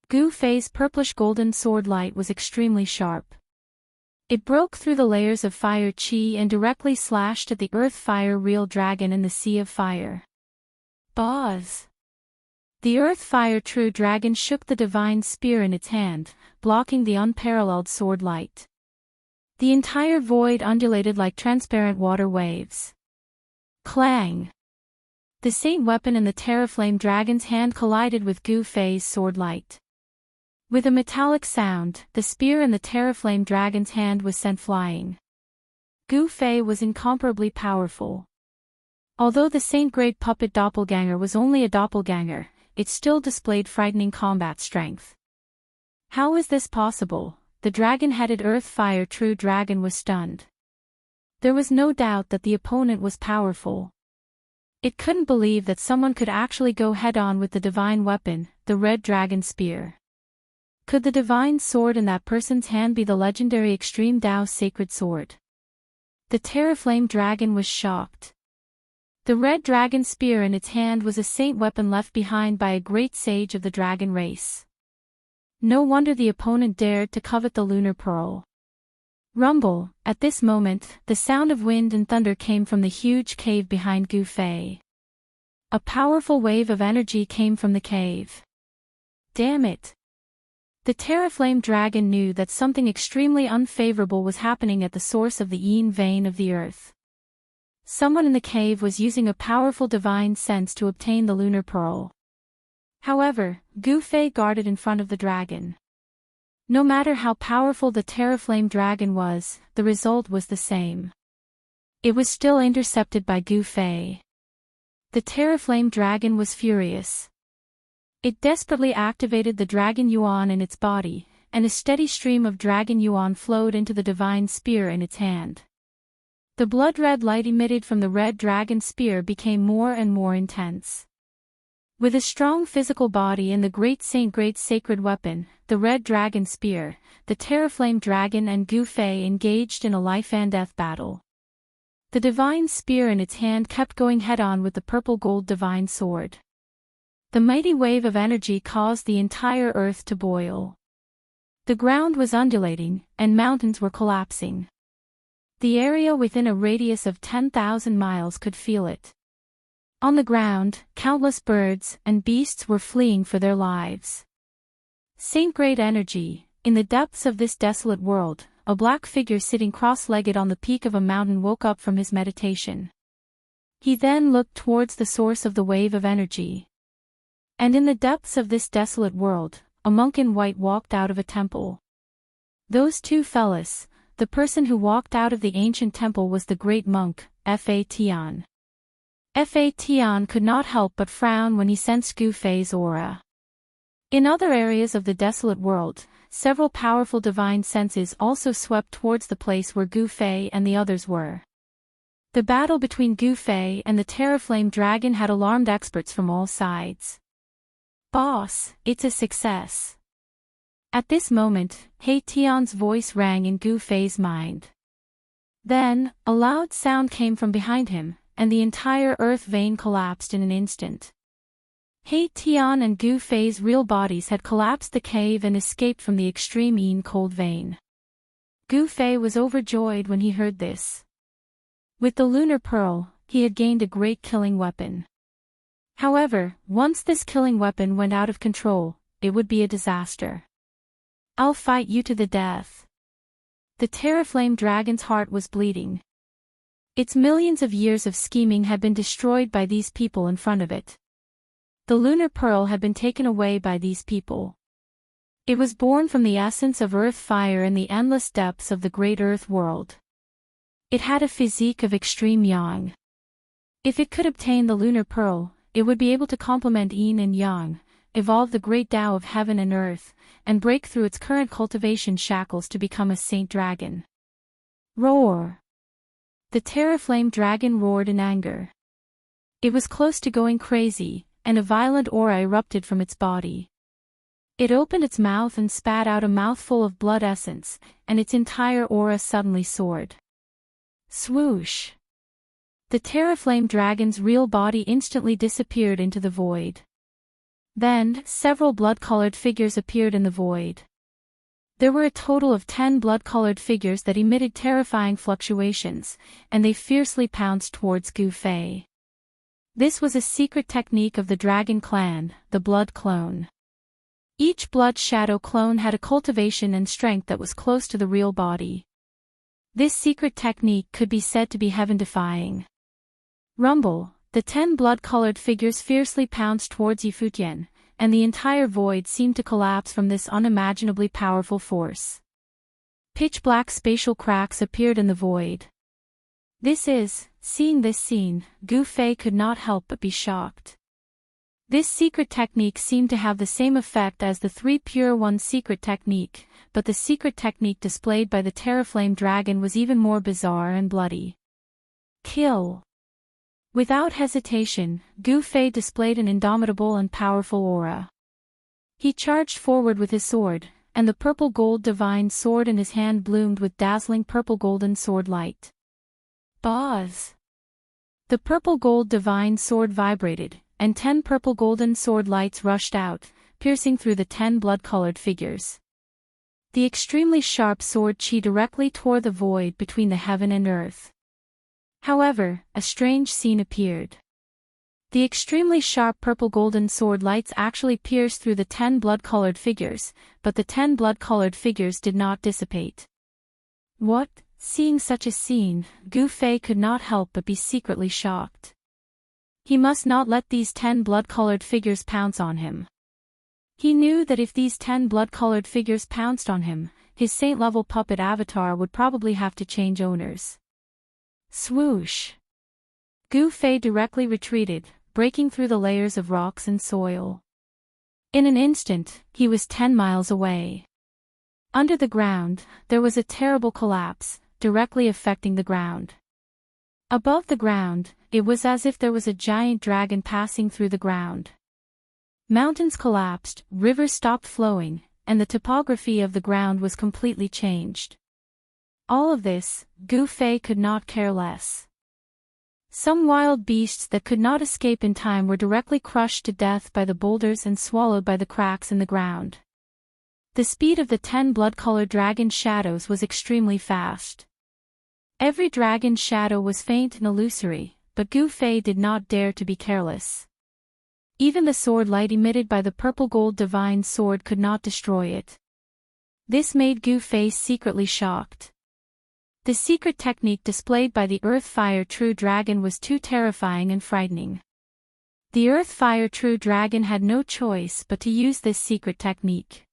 Gu Fei's purplish-golden sword light was extremely sharp. It broke through the layers of fire chi and directly slashed at the earth fire real dragon in the sea of fire. Buzz! The earth fire true dragon shook the divine spear in its hand, blocking the unparalleled sword light. The entire void undulated like transparent water waves. Clang! The saint weapon in the Terraflame dragon's hand collided with Gu Fei's sword light. With a metallic sound, the spear in the Terraflame dragon's hand was sent flying. Gu Fei was incomparably powerful. Although the saint-grade puppet doppelganger was only a doppelganger, it still displayed frightening combat strength. How is this possible? The dragon-headed earth fire true dragon was stunned. There was no doubt that the opponent was powerful. It couldn't believe that someone could actually go head-on with the divine weapon, the red dragon spear. Could the divine sword in that person's hand be the legendary Extreme Tao sacred sword? The Terraflame dragon was shocked. The red dragon spear in its hand was a saint weapon left behind by a great sage of the dragon race. No wonder the opponent dared to covet the lunar pearl. Rumble! At this moment, the sound of wind and thunder came from the huge cave behind Gu Fei. A powerful wave of energy came from the cave. Damn it! The Terraflame dragon knew that something extremely unfavorable was happening at the source of the yin vein of the earth. Someone in the cave was using a powerful divine sense to obtain the lunar pearl. However, Gu Fei guarded in front of the dragon. No matter how powerful the Terraflame dragon was, the result was the same. It was still intercepted by Gu Fei. The Terraflame dragon was furious. It desperately activated the dragon yuan in its body, and a steady stream of dragon yuan flowed into the divine spear in its hand. The blood-red light emitted from the red dragon spear became more and more intense. With a strong physical body and the great sacred weapon, the red dragon spear, the Terraflame dragon and Gu Fei engaged in a life-and-death battle. The divine spear in its hand kept going head-on with the purple gold divine sword. The mighty wave of energy caused the entire earth to boil. The ground was undulating, and mountains were collapsing. The area within a radius of 10,000 miles could feel it. On the ground, countless birds and beasts were fleeing for their lives. Saint-grade energy. In the depths of this desolate world, a black figure sitting cross-legged on the peak of a mountain woke up from his meditation. He then looked towards the source of the wave of energy. And in the depths of this desolate world, a monk in white walked out of a temple. Those two fellas. The person who walked out of the ancient temple was the great monk, Fa Tian. Fa Tian could not help but frown when he sensed Gu Fei's aura. In other areas of the desolate world, several powerful divine senses also swept towards the place where Gu Fei and the others were. The battle between Gu Fei and the Terraflame Dragon had alarmed experts from all sides. "Boss, it's a success." At this moment, He Tian's voice rang in Gu Fei's mind. Then, a loud sound came from behind him, and the entire earth vein collapsed in an instant. He Tian and Gu Fei's real bodies had collapsed the cave and escaped from the extreme cold vein. Gu Fei was overjoyed when he heard this. With the lunar pearl, he had gained a great killing weapon. However, once this killing weapon went out of control, it would be a disaster. "I'll fight you to the death." The Terraflame Dragon's heart was bleeding. Its millions of years of scheming had been destroyed by these people in front of it. The lunar pearl had been taken away by these people. It was born from the essence of earth fire in the endless depths of the great earth world. It had a physique of extreme yang. If it could obtain the lunar pearl, it would be able to complement yin and yang, evolve the great Tao of heaven and earth, and break through its current cultivation shackles to become a saint dragon. Roar! The Terraflame Dragon roared in anger. It was close to going crazy, and a violent aura erupted from its body. It opened its mouth and spat out a mouthful of blood essence, and its entire aura suddenly soared. Swoosh! The Terraflame Dragon's real body instantly disappeared into the void. Then, several blood-colored figures appeared in the void. There were a total of 10 blood-colored figures that emitted terrifying fluctuations, and they fiercely pounced towards Gu Fei. This was a secret technique of the Dragon Clan, the Blood Clone. Each Blood Shadow clone had a cultivation and strength that was close to the real body. This secret technique could be said to be heaven-defying. Rumble, the 10 blood-colored figures fiercely pounced towards Yifutian, and the entire void seemed to collapse from this unimaginably powerful force. Pitch-black spatial cracks appeared in the void. Seeing this scene, Gu Fei could not help but be shocked. This secret technique seemed to have the same effect as the 3 Pure One secret technique, but the secret technique displayed by the Terraflame Dragon was even more bizarre and bloody. Kill! Without hesitation, Gu Fei displayed an indomitable and powerful aura. He charged forward with his sword, and the purple-gold divine sword in his hand bloomed with dazzling purple-golden sword light. Buzz! The purple-gold divine sword vibrated, and 10 purple-golden sword lights rushed out, piercing through the 10 blood-colored figures. The extremely sharp sword chi directly tore the void between the heaven and earth. However, a strange scene appeared. The extremely sharp purple-golden sword lights actually pierced through the 10 blood-colored figures, but the 10 blood-colored figures did not dissipate. What? Seeing such a scene, Gu Fei could not help but be secretly shocked. He must not let these 10 blood-colored figures pounce on him. He knew that if these 10 blood-colored figures pounced on him, his saint-level puppet avatar would probably have to change owners. Swoosh! Gu Fei directly retreated, breaking through the layers of rocks and soil. In an instant, he was 10 miles away. Under the ground, there was a terrible collapse, directly affecting the ground. Above the ground, it was as if there was a giant dragon passing through the ground. Mountains collapsed, rivers stopped flowing, and the topography of the ground was completely changed. All of this, Gu Fei could not care less. Some wild beasts that could not escape in time were directly crushed to death by the boulders and swallowed by the cracks in the ground. The speed of the 10 blood-colored dragon shadows was extremely fast. Every dragon shadow was faint and illusory, but Gu Fei did not dare to be careless. Even the sword light emitted by the purple-gold divine sword could not destroy it. This made Gu Fei secretly shocked. The secret technique displayed by the Earth Fire True Dragon was too terrifying and frightening. The Earth Fire True Dragon had no choice but to use this secret technique.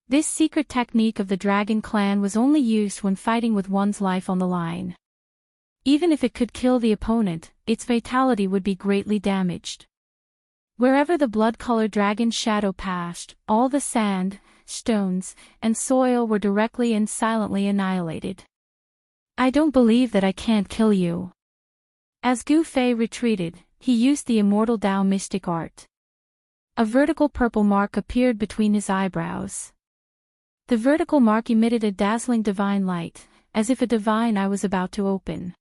This secret technique of the Dragon Clan was only used when fighting with one's life on the line. Even if it could kill the opponent, its vitality would be greatly damaged. Wherever the blood-colored dragon's shadow passed, all the sand, stones, and soil were directly and silently annihilated. I don't believe that I can't kill you. As Gu Fei retreated, he used the Immortal Tao mystic art. A vertical purple mark appeared between his eyebrows. The vertical mark emitted a dazzling divine light, as if a divine eye was about to open.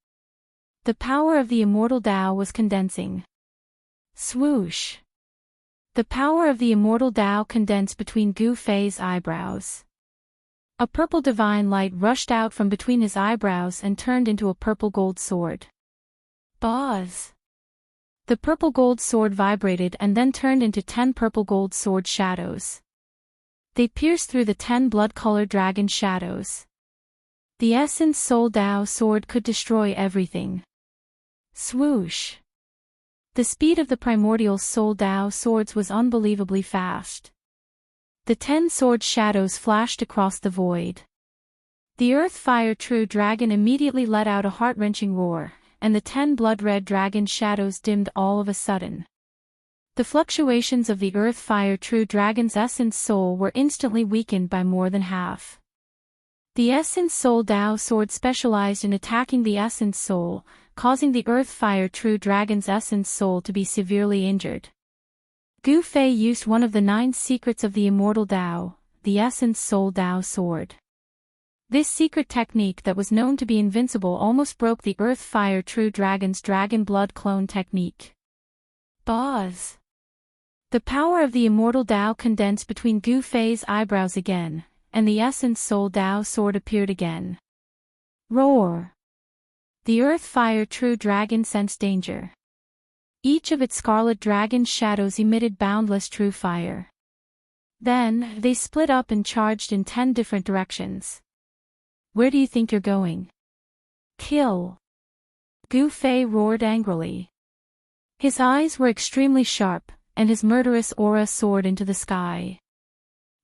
The power of the Immortal Tao was condensing. Swoosh! The power of the Immortal Tao condensed between Gu Fei's eyebrows. A purple divine light rushed out from between his eyebrows and turned into a purple gold sword. Buzz! The purple gold sword vibrated and then turned into 10 purple gold sword shadows. They pierced through the 10 blood-colored dragon shadows. The Essence Soul Tao sword could destroy everything. Swoosh! The speed of the primordial Soul Tao swords was unbelievably fast. The 10 sword shadows flashed across the void. The Earth Fire True Dragon immediately let out a heart-wrenching roar, and the 10 blood-red dragon shadows dimmed all of a sudden. The fluctuations of the Earth Fire True Dragon's Essence Soul were instantly weakened by more than half. The Essence Soul Tao sword specialized in attacking the Essence Soul, causing the Earth Fire True Dragon's Essence Soul to be severely injured. Gu Fei used one of the 9 secrets of the Immortal Tao, the Essence Soul Tao sword. This secret technique that was known to be invincible almost broke the Earth Fire True Dragon's Dragon Blood Clone technique. Buzz! The power of the Immortal Tao condensed between Gu Fei's eyebrows again, and the Essence Soul Tao sword appeared again. Roar! The Earth Fire True Dragon sensed danger. Each of its scarlet dragon shadows emitted boundless true fire. Then, they split up and charged in 10 different directions. Where do you think you're going? Kill! Gu Fei roared angrily. His eyes were extremely sharp, and his murderous aura soared into the sky.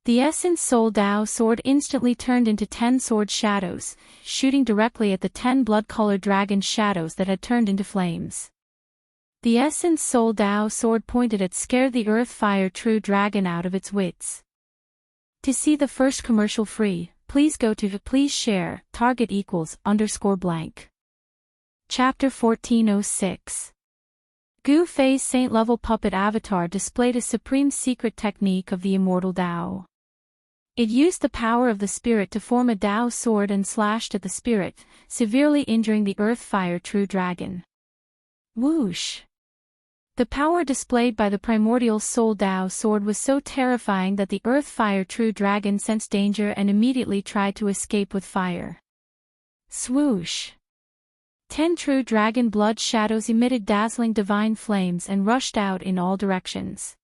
The Essence Soul Tao sword instantly turned into 10 sword shadows, shooting directly at the 10 blood-colored dragon shadows that had turned into flames. The Essence Soul Tao sword pointed at scared the Earth Fire True Dragon out of its wits. To see the first commercial free, please go to please share, target =_ blank. Chapter 1406. Gu Fei's saint-level puppet avatar displayed a supreme secret technique of the Immortal Tao. It used the power of the spirit to form a Tao sword and slashed at the spirit, severely injuring the Earth Fire True Dragon. Whoosh! The power displayed by the primordial Soul Tao sword was so terrifying that the Earth Fire True Dragon sensed danger and immediately tried to escape with fire. Swoosh! 10 true dragon blood shadows emitted dazzling divine flames and rushed out in all directions.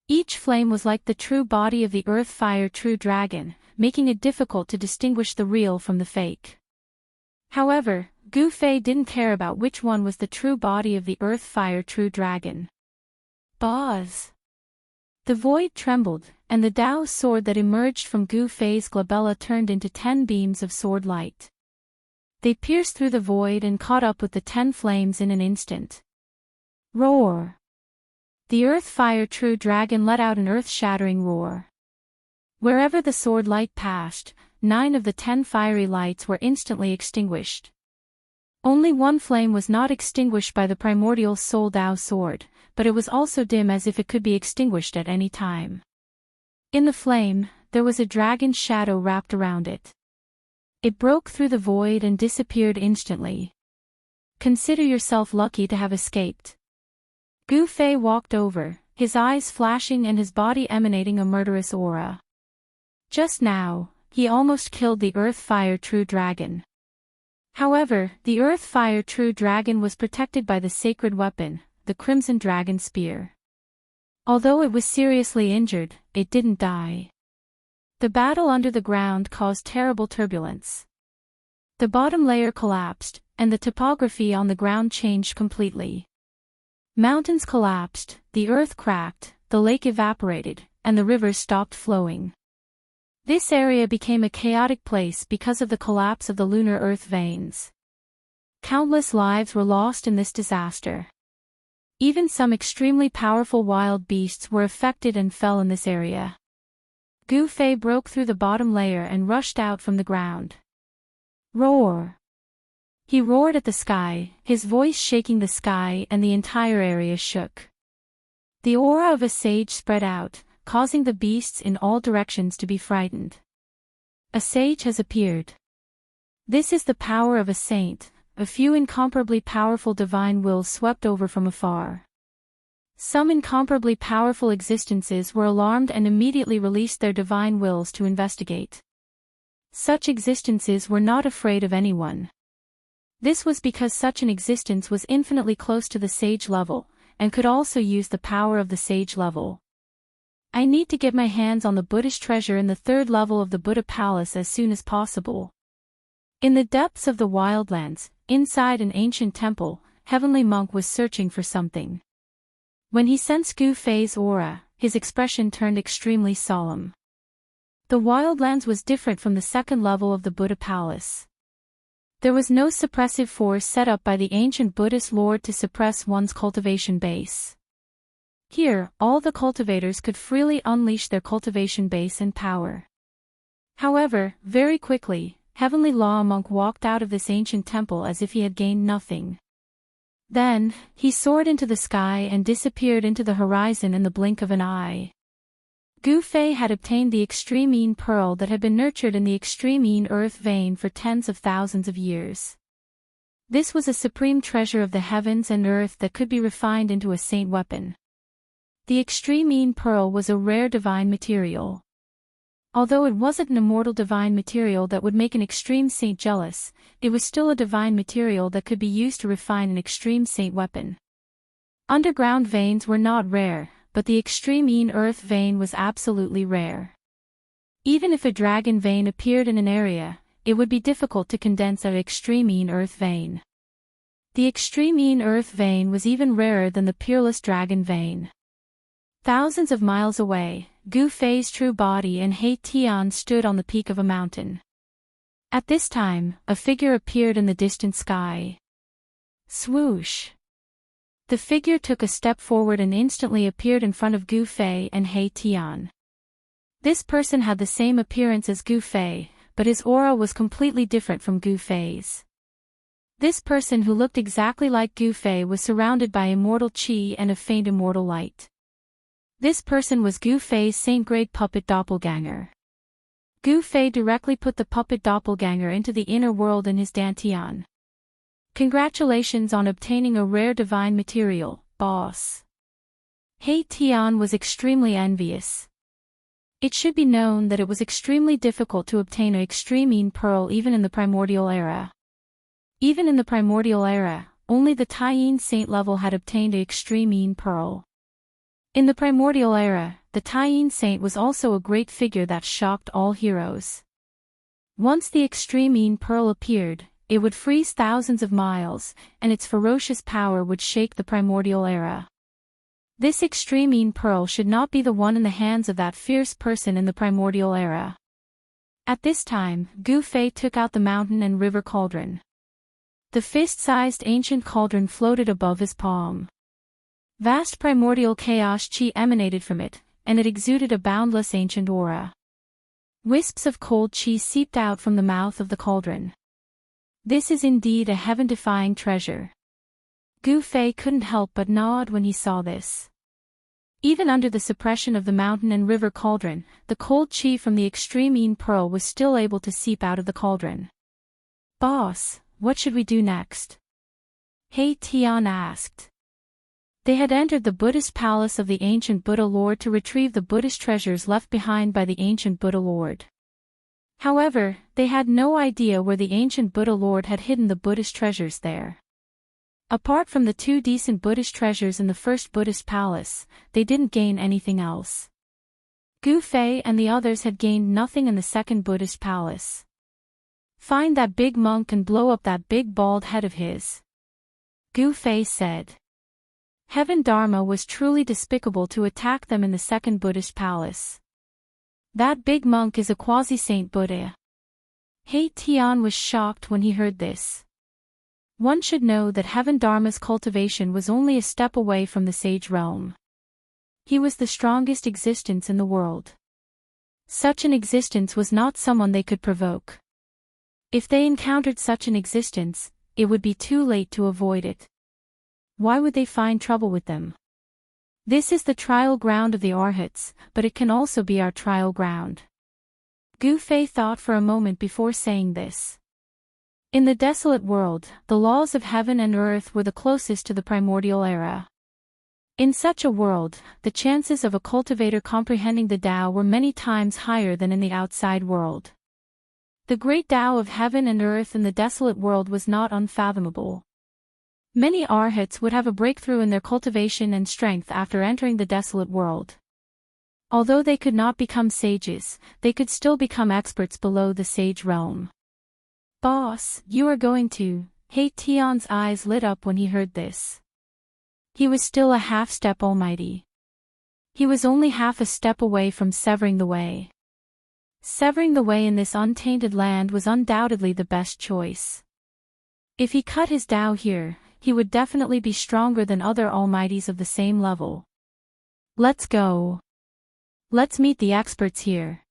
Each flame was like the true body of the Earth Fire True Dragon, making it difficult to distinguish the real from the fake. However, Gu Fei didn't care about which one was the true body of the Earth Fire True Dragon. Buzz! The void trembled, and the Tao sword that emerged from Gu Fei's glabella turned into 10 beams of sword light. They pierced through the void and caught up with the 10 flames in an instant. Roar! The Earth Fire True Dragon let out an earth-shattering roar. Wherever the sword light passed, 9 of the 10 fiery lights were instantly extinguished. Only one flame was not extinguished by the primordial Soul Tao sword, but it was also dim as if it could be extinguished at any time. In the flame, there was a dragon shadow wrapped around it. It broke through the void and disappeared instantly. Consider yourself lucky to have escaped. Gu Fei walked over, his eyes flashing and his body emanating a murderous aura. Just now, he almost killed the Earth Fire True Dragon. However, the Earth Fire True Dragon was protected by the sacred weapon, the Crimson Dragon Spear. Although it was seriously injured, it didn't die. The battle under the ground caused terrible turbulence. The bottom layer collapsed, and the topography on the ground changed completely. Mountains collapsed, the earth cracked, the lake evaporated, and the rivers stopped flowing. This area became a chaotic place because of the collapse of the lunar earth veins. Countless lives were lost in this disaster. Even some extremely powerful wild beasts were affected and fell in this area. Gu Fei broke through the bottom layer and rushed out from the ground. Roar! He roared at the sky, his voice shaking the sky, and the entire area shook. The aura of a sage spread out, causing the beasts in all directions to be frightened. A sage has appeared. This is the power of a saint. A few incomparably powerful divine wills swept over from afar. Some incomparably powerful existences were alarmed and immediately released their divine wills to investigate. Such existences were not afraid of anyone. This was because such an existence was infinitely close to the sage level, and could also use the power of the sage level. I need to get my hands on the Buddhist treasure in the third level of the Buddha Palace as soon as possible. In the depths of the wildlands, inside an ancient temple, Heavenly Monk was searching for something. When he sensed Gu Fei's aura, his expression turned extremely solemn. The wildlands was different from the second level of the Buddha Palace. There was no suppressive force set up by the ancient Buddhist lord to suppress one's cultivation base. Here, all the cultivators could freely unleash their cultivation base and power. However, very quickly, Heavenly Law Monk walked out of this ancient temple as if he had gained nothing. Then, he soared into the sky and disappeared into the horizon in the blink of an eye. Gu Fei had obtained the extreme pearl that had been nurtured in the extreme earth vein for tens of thousands of years. This was a supreme treasure of the heavens and earth that could be refined into a saint weapon. The extreme pearl was a rare divine material. Although it wasn't an immortal divine material that would make an extreme saint jealous, it was still a divine material that could be used to refine an extreme saint weapon. Underground veins were not rare, but the extreme earth vein was absolutely rare. Even if a dragon vein appeared in an area, it would be difficult to condense an extreme earth vein. The extreme earth vein was even rarer than the peerless dragon vein. Thousands of miles away, Gu Fei's true body and He Tian stood on the peak of a mountain. At this time, a figure appeared in the distant sky. Swoosh! The figure took a step forward and instantly appeared in front of Gu Fei and He Tian. This person had the same appearance as Gu Fei, but his aura was completely different from Gu Fei's. This person who looked exactly like Gu Fei was surrounded by immortal qi and a faint immortal light. This person was Gu Fei's saint-grade puppet doppelganger. Gu Fei directly put the puppet doppelganger into the inner world in his dantian. Congratulations on obtaining a rare divine material, boss. He Tian was extremely envious. It should be known that it was extremely difficult to obtain an extreme pearl even in the primordial era. Even in the primordial era, only the Taiyin saint level had obtained an extreme pearl. In the primordial era, the Taiyin saint was also a great figure that shocked all heroes. Once the extreme pearl appeared, it would freeze thousands of miles, and its ferocious power would shake the primordial era. This extreme pearl should not be the one in the hands of that fierce person in the primordial era. At this time, Gu Fei took out the mountain and river cauldron. The fist-sized ancient cauldron floated above his palm. Vast primordial chaos chi emanated from it, and it exuded a boundless ancient aura. Wisps of cold chi seeped out from the mouth of the cauldron. This is indeed a heaven-defying treasure. Gu Fei couldn't help but nod when he saw this. Even under the suppression of the mountain and river cauldron, the cold chi from the extreme pearl was still able to seep out of the cauldron. Boss, what should we do next? He Tian asked. They had entered the Buddhist palace of the ancient Buddha Lord to retrieve the Buddhist treasures left behind by the ancient Buddha Lord. However, they had no idea where the ancient Buddha Lord had hidden the Buddhist treasures there. Apart from the 2 decent Buddhist treasures in the first Buddhist palace, they didn't gain anything else. Gu Fei and the others had gained nothing in the second Buddhist palace. Find that big monk and blow up that big bald head of his. Gu Fei said. Heaven Dharma was truly despicable to attack them in the second Buddhist palace. That big monk is a quasi-saint Buddha. He Tian was shocked when he heard this. One should know that Heaven Dharma's cultivation was only a step away from the sage realm. He was the strongest existence in the world. Such an existence was not someone they could provoke. If they encountered such an existence, it would be too late to avoid it. Why would they find trouble with them? This is the trial ground of the Arhats, but it can also be our trial ground. Gu Fei thought for a moment before saying this. In the desolate world, the laws of heaven and earth were the closest to the primordial era. In such a world, the chances of a cultivator comprehending the Tao were many times higher than in the outside world. The great Tao of heaven and earth in the desolate world was not unfathomable. Many Arhats would have a breakthrough in their cultivation and strength after entering the desolate world. Although they could not become sages, they could still become experts below the sage realm. Boss, you are going to... He Tian's eyes lit up when he heard this. He was still a half-step almighty. He was only half a step away from severing the way. Severing the way in this untainted land was undoubtedly the best choice. If he cut his Tao here, he would definitely be stronger than other almighties of the same level. Let's go. Let's meet the experts here.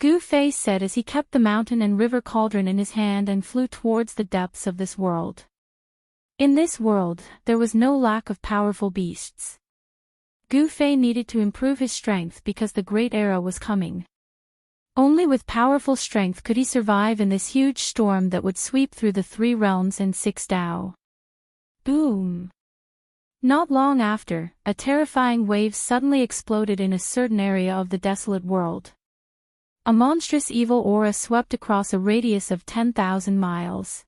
Gu Fei said as he kept the mountain and river cauldron in his hand and flew towards the depths of this world. In this world, there was no lack of powerful beasts. Gu Fei needed to improve his strength because the great era was coming. Only with powerful strength could he survive in this huge storm that would sweep through the 3 realms and 6 Tao. Boom! Not long after, a terrifying wave suddenly exploded in a certain area of the desolate world. A monstrous evil aura swept across a radius of 10,000 miles.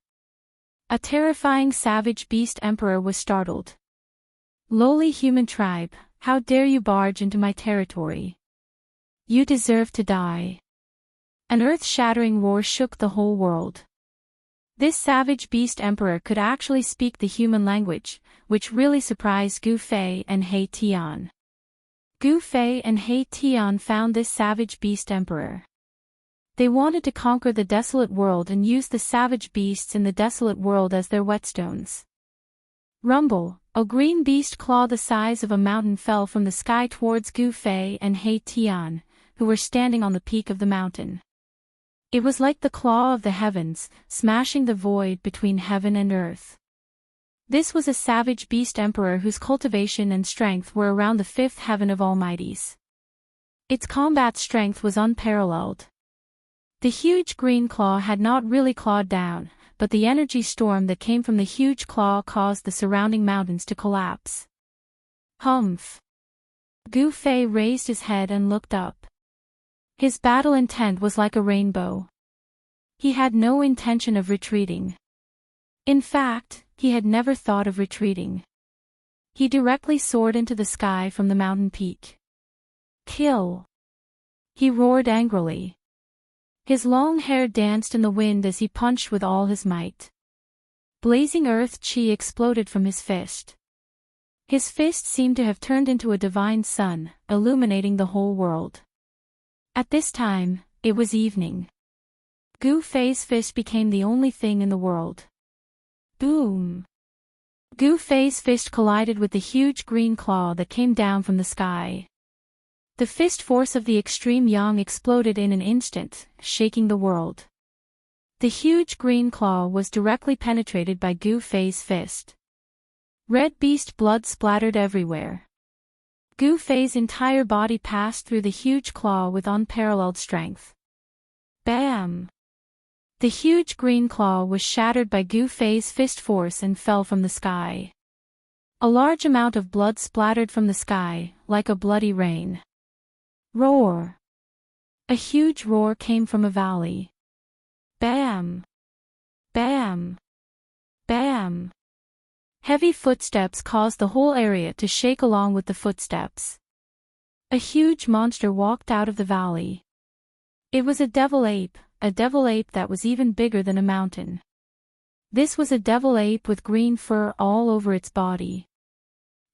A terrifying savage beast emperor was startled. Lowly human tribe, how dare you barge into my territory? You deserve to die. An earth-shattering roar shook the whole world. This savage beast emperor could actually speak the human language, which really surprised Gu Fei and He Tian. Gu Fei and He Tian found this savage beast emperor. They wanted to conquer the desolate world and use the savage beasts in the desolate world as their whetstones. Rumble, a green beast claw the size of a mountain fell from the sky towards Gu Fei and He Tian, who were standing on the peak of the mountain. It was like the claw of the heavens, smashing the void between heaven and earth. This was a savage beast emperor whose cultivation and strength were around the 5th heaven of almighties. Its combat strength was unparalleled. The huge green claw had not really clawed down, but the energy storm that came from the huge claw caused the surrounding mountains to collapse. Humph! Gu Fei raised his head and looked up. His battle intent was like a rainbow. He had no intention of retreating. In fact, he had never thought of retreating. He directly soared into the sky from the mountain peak. Kill! He roared angrily. His long hair danced in the wind as he punched with all his might. Blazing earth chi exploded from his fist. His fist seemed to have turned into a divine sun, illuminating the whole world. At this time, it was evening. Gu Fei's fist became the only thing in the world. Boom! Gu Fei's fist collided with the huge green claw that came down from the sky. The fist force of the extreme yang exploded in an instant, shaking the world. The huge green claw was directly penetrated by Gu Fei's fist. Red beast blood splattered everywhere. Gu Fei's entire body passed through the huge claw with unparalleled strength. Bam! The huge green claw was shattered by Gu Fei's fist force and fell from the sky. A large amount of blood splattered from the sky, like a bloody rain. Roar! A huge roar came from a valley. Bam! Bam! Bam! Heavy footsteps caused the whole area to shake along with the footsteps. A huge monster walked out of the valley. It was a devil ape that was even bigger than a mountain. This was a devil ape with green fur all over its body.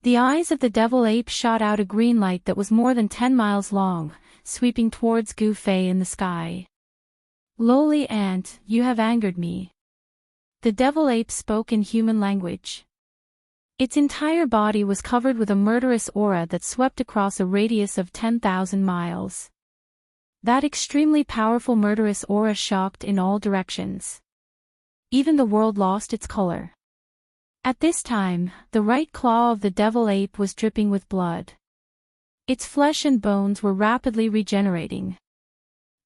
The eyes of the devil ape shot out a green light that was more than 10 miles long, sweeping towards Gu Fei in the sky. Lowly ant, you have angered me. The devil ape spoke in human language. Its entire body was covered with a murderous aura that swept across a radius of 10,000 miles. That extremely powerful murderous aura shocked in all directions. Even the world lost its color. At this time, the right claw of the devil ape was dripping with blood. Its flesh and bones were rapidly regenerating.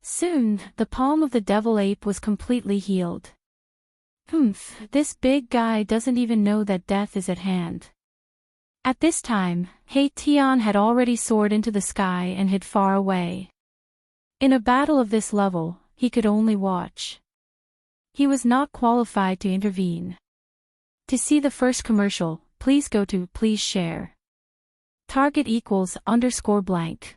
Soon, the palm of the devil ape was completely healed. This big guy doesn't even know that death is at hand. At this time, Tian had already soared into the sky and hid far away. In a battle of this level, he could only watch. He was not qualified to intervene. To see the first commercial, please go to Please Share. Target =_blank.